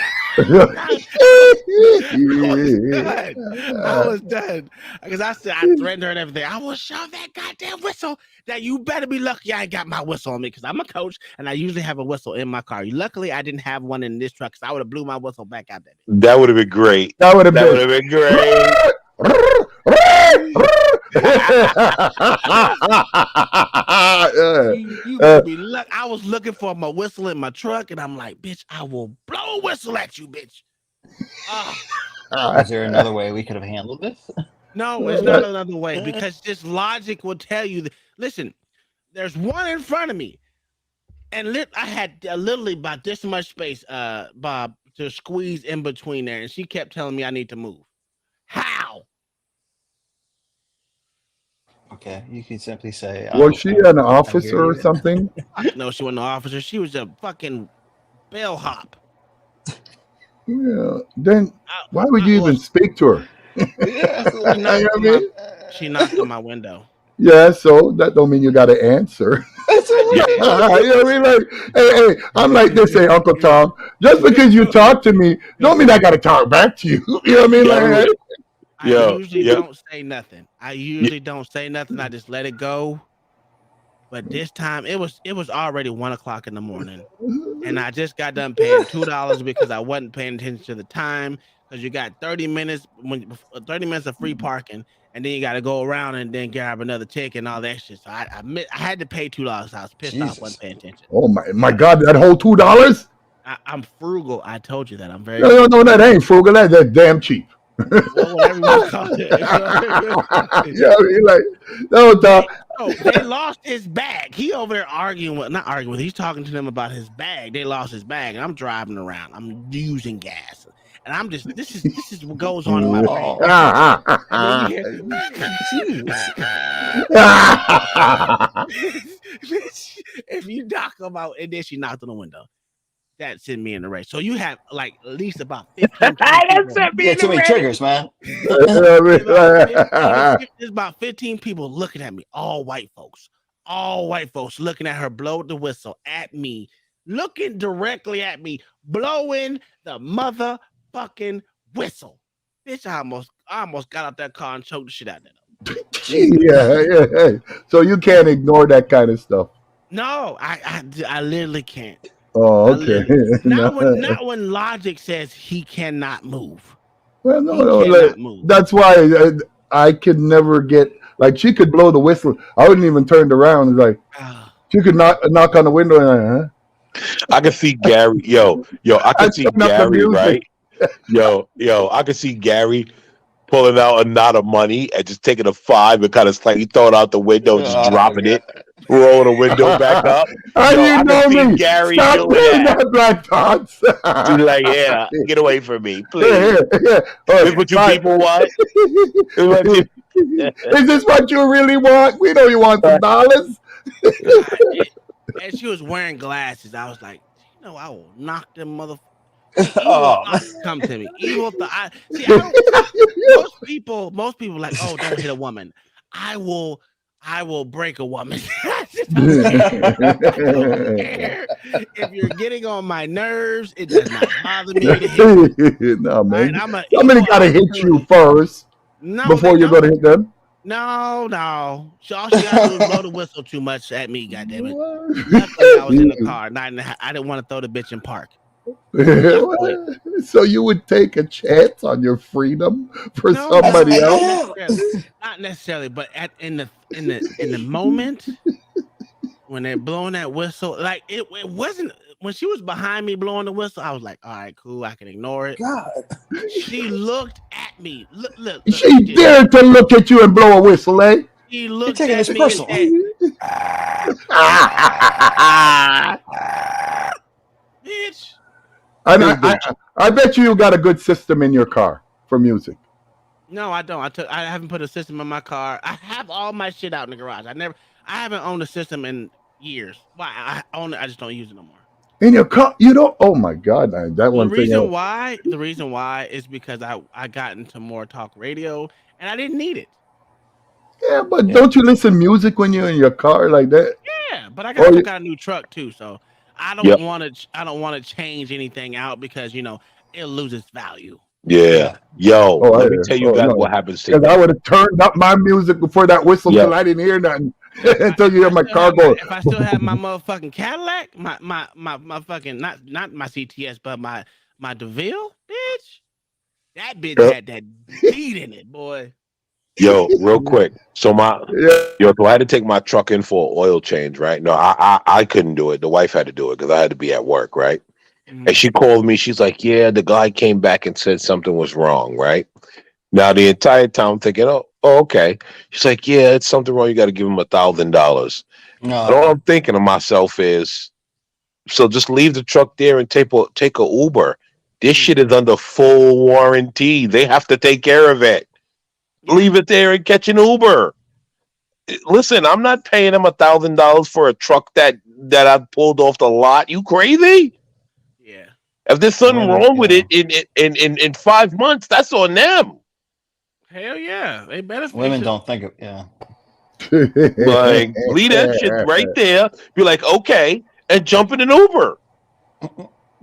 I was done. Because I threatened her and everything. I will shove that goddamn whistle. That you better be lucky I ain't got my whistle on me because I'm a coach and I usually have a whistle in my car. Luckily, I didn't have one in this truck because I would have blew my whistle back out there. That would have been great. That would have been great. You better be lucky. I was looking for my whistle in my truck, and I'm like, bitch, I will blow a whistle at you, bitch. Is there another way we could have handled this? No, it's not another way because this logic will tell you that, listen, there's one in front of me, and I had literally about this much space, Bob, to squeeze in between there, and she kept telling me I need to move. How? Okay, you can simply say. Was she an officer or something? No, she wasn't an officer. She was a fucking bellhop. Yeah. Then why would you even speak to her? She knocked on my window. Yeah, so that don't mean you got to answer. You know what I mean? Like, hey, I'm like this, hey, Uncle Tom. Just because you talk to me, don't mean I got to talk back to you. You know what I mean? Like, I usually don't say nothing. I just let it go. But this time it was already 1:00 in the morning, and I just got done paying $2 because I wasn't paying attention to the time. Because you got 30 minutes of free parking, and then you got to go around and then grab another ticket and all that shit. So I had to pay $2. I was pissed off, wasn't paying attention. oh my God, that whole $2? I'm frugal. I told you that. I'm very. No, that ain't frugal. That's damn cheap. Well, whatever you want to call it. Yeah, like no, Tom. They lost his bag. He over there he's talking to them about his bag. They lost his bag, and I'm driving around. I'm using gas, and I'm just this is what goes on in my brain. If you knock them out, and then she knocked on the window. That sent me in the race. So you have like at least about 15. Too many triggers, man. There's about 15 people looking at me, all white folks looking at her blow the whistle at me, looking directly at me, blowing the motherfucking whistle. Bitch, I almost got out that car and choked the shit out of them. Yeah. So you can't ignore that kind of stuff. No, I literally can't. Oh, okay. Not when logic says he cannot move. Well, no, that's why I could never get, like, she could blow the whistle. I wouldn't even turn around. It's like, she could knock on the window and I can see Gary. Yo, I can see Gary, right? Yo, I can see Gary pulling out a knot of money and just taking a 5 and kind of slightly throw it out the window, just dropping it, roll the window back up. How do you know me? Gary Stop doing that, Black Thoughts. She's like, yeah, get away from me, please. This what you people want? Is this what you really want? We know you want some dollars. And she was wearing glasses. I was like, I will knock them motherfuckers. Come to me. Most people like, oh, don't hit a woman. I will break a woman. I don't care. If you're getting on my nerves, it does not bother me to hit you. No, man. Right? Somebody gotta hit you first before you're gonna hit them. No. All she gotta do is blow the whistle too much at me. Goddammit. Luckily, I was in the car. I didn't want to throw the bitch in park. Luckily. So you would take a chance on your freedom for No, somebody not else? necessarily. Not necessarily, but in the moment when they're blowing that whistle, like it wasn't when she was behind me blowing the whistle. I was like, all right, cool, I can ignore it. God, She looked at me. Look. She dared to look at you and blow a whistle, eh? She you're looked taking at this me and personal. said, "Bitch." And I bet you got a good system in your car for music. No, I don't. I haven't put a system in my car. I have all my shit out in the garage. I haven't owned a system in years. Why? I own it. I just don't use it no more. In your car, you don't. Oh my God, man, that one thing. The reason why is because I got into more talk radio and I didn't need it. Yeah, but don't you listen music when you're in your car like that? Yeah, but I Or also you, got a new truck too, so I Yep. don't want to. I don't want to change anything out because it'll lose its value. Yeah. Yo, oh, let me tell you guys what no, happens because I today. would have turned up my music before that whistle Yeah. till I didn't hear nothing until you hear my car go. If I still have my motherfucking Cadillac, my fucking not my CTS, but my DeVille, bitch. That bitch Yep. had that beat in it, boy. Yo, real quick. So Yeah. so I had to take my truck in for an oil change, right? No, I couldn't do it. The wife had to do it because I had to be at work, right? And she called me. She's like, "Yeah, the guy came back and said something was wrong, right?" Now the entire time I'm thinking, oh, okay. She's like, "Yeah, it's something wrong. You got to give him $1,000." And all I'm thinking to myself is, so just leave the truck there and take a Uber. This shit is under full warranty. They have to take care of it. Leave it there and catch an Uber. Listen, I'm not paying him $1,000 for a truck that I pulled off the lot. You crazy? Yeah. If there's something wrong with it in 5 months, that's on them. Hell yeah, they better. Women don't think of Like, leave that shit right there. Be like, okay, and jump in an Uber.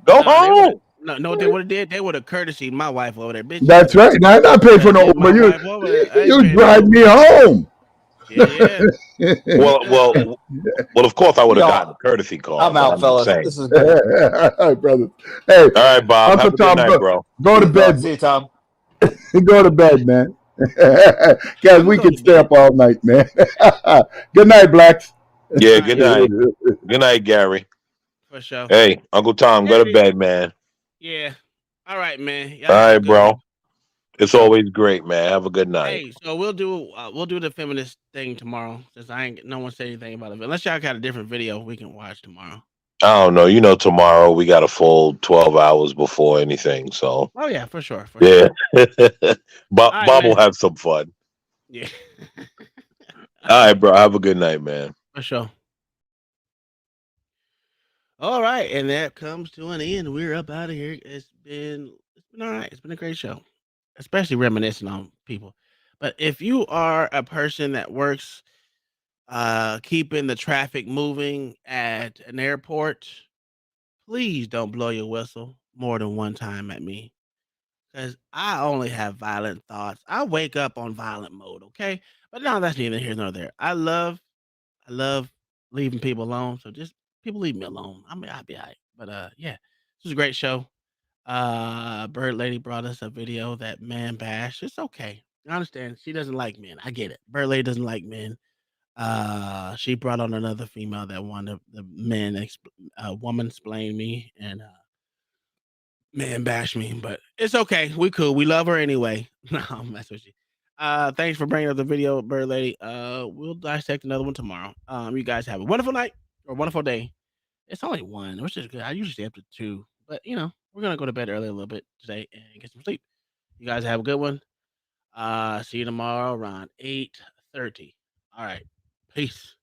Go home. No, what they would have did? They would have courtesied my wife over there, bitch. That's right. Now I'm not paying for no Get my Uber. wife over there. I ain't You paying drive no me Uber. home. Yeah. Well. Of course, I would have gotten a courtesy call. I'm but out, I'm just fellas. saying. This is great. All right, brother. Hey, All right, Bob. Uncle Have a good Tom, night, bro. go to bed. See you, Tom. Go to bed, man. Guys, we go can to stay up all night, man. Good night, Blacks. Yeah, good night. Good night, Gary. For sure. Hey, Uncle Tom, go to bed, man. Yeah. All right, man. Y'all All have a right, good bro. one. It's always great, man. Have a good night. Hey, so we'll do the feminist thing tomorrow since no one said anything about it. Unless y'all got a different video we can watch tomorrow. I don't know. You know, tomorrow we got a full 12 hours before anything. So, Oh yeah, for sure. yeah. Bob right, will man. have some fun. Yeah. All right, bro. Have a good night, man. For sure. All right, and that comes to an end. We're up out of here. It's been all right. It's been a great show, especially reminiscing on people. But if you are a person that works keeping the traffic moving at an airport, please don't blow your whistle more than one time at me. Because I only have violent thoughts. I wake up on violent mode, okay? But no, that's neither here nor there. I love leaving people alone. So just people leave me alone. I mean, I'll be all right. But yeah, this was a great show. Bird Lady brought us a video that man bash. It's okay. I understand. She doesn't like men. I get it. Bird Lady doesn't like men. She brought on another female that wanted the men woman explain me and man bash me, but it's okay. We cool. We love her anyway. No, I'm messing with you. Thanks for bringing up the video, Bird Lady. We'll dissect another one tomorrow. You guys have a wonderful night or wonderful day. It's only one, which is good. I usually stay up to 2, but we're gonna go to bed early a little bit today and get some sleep. You guys have a good one. See you tomorrow around 8:30. All right. Peace.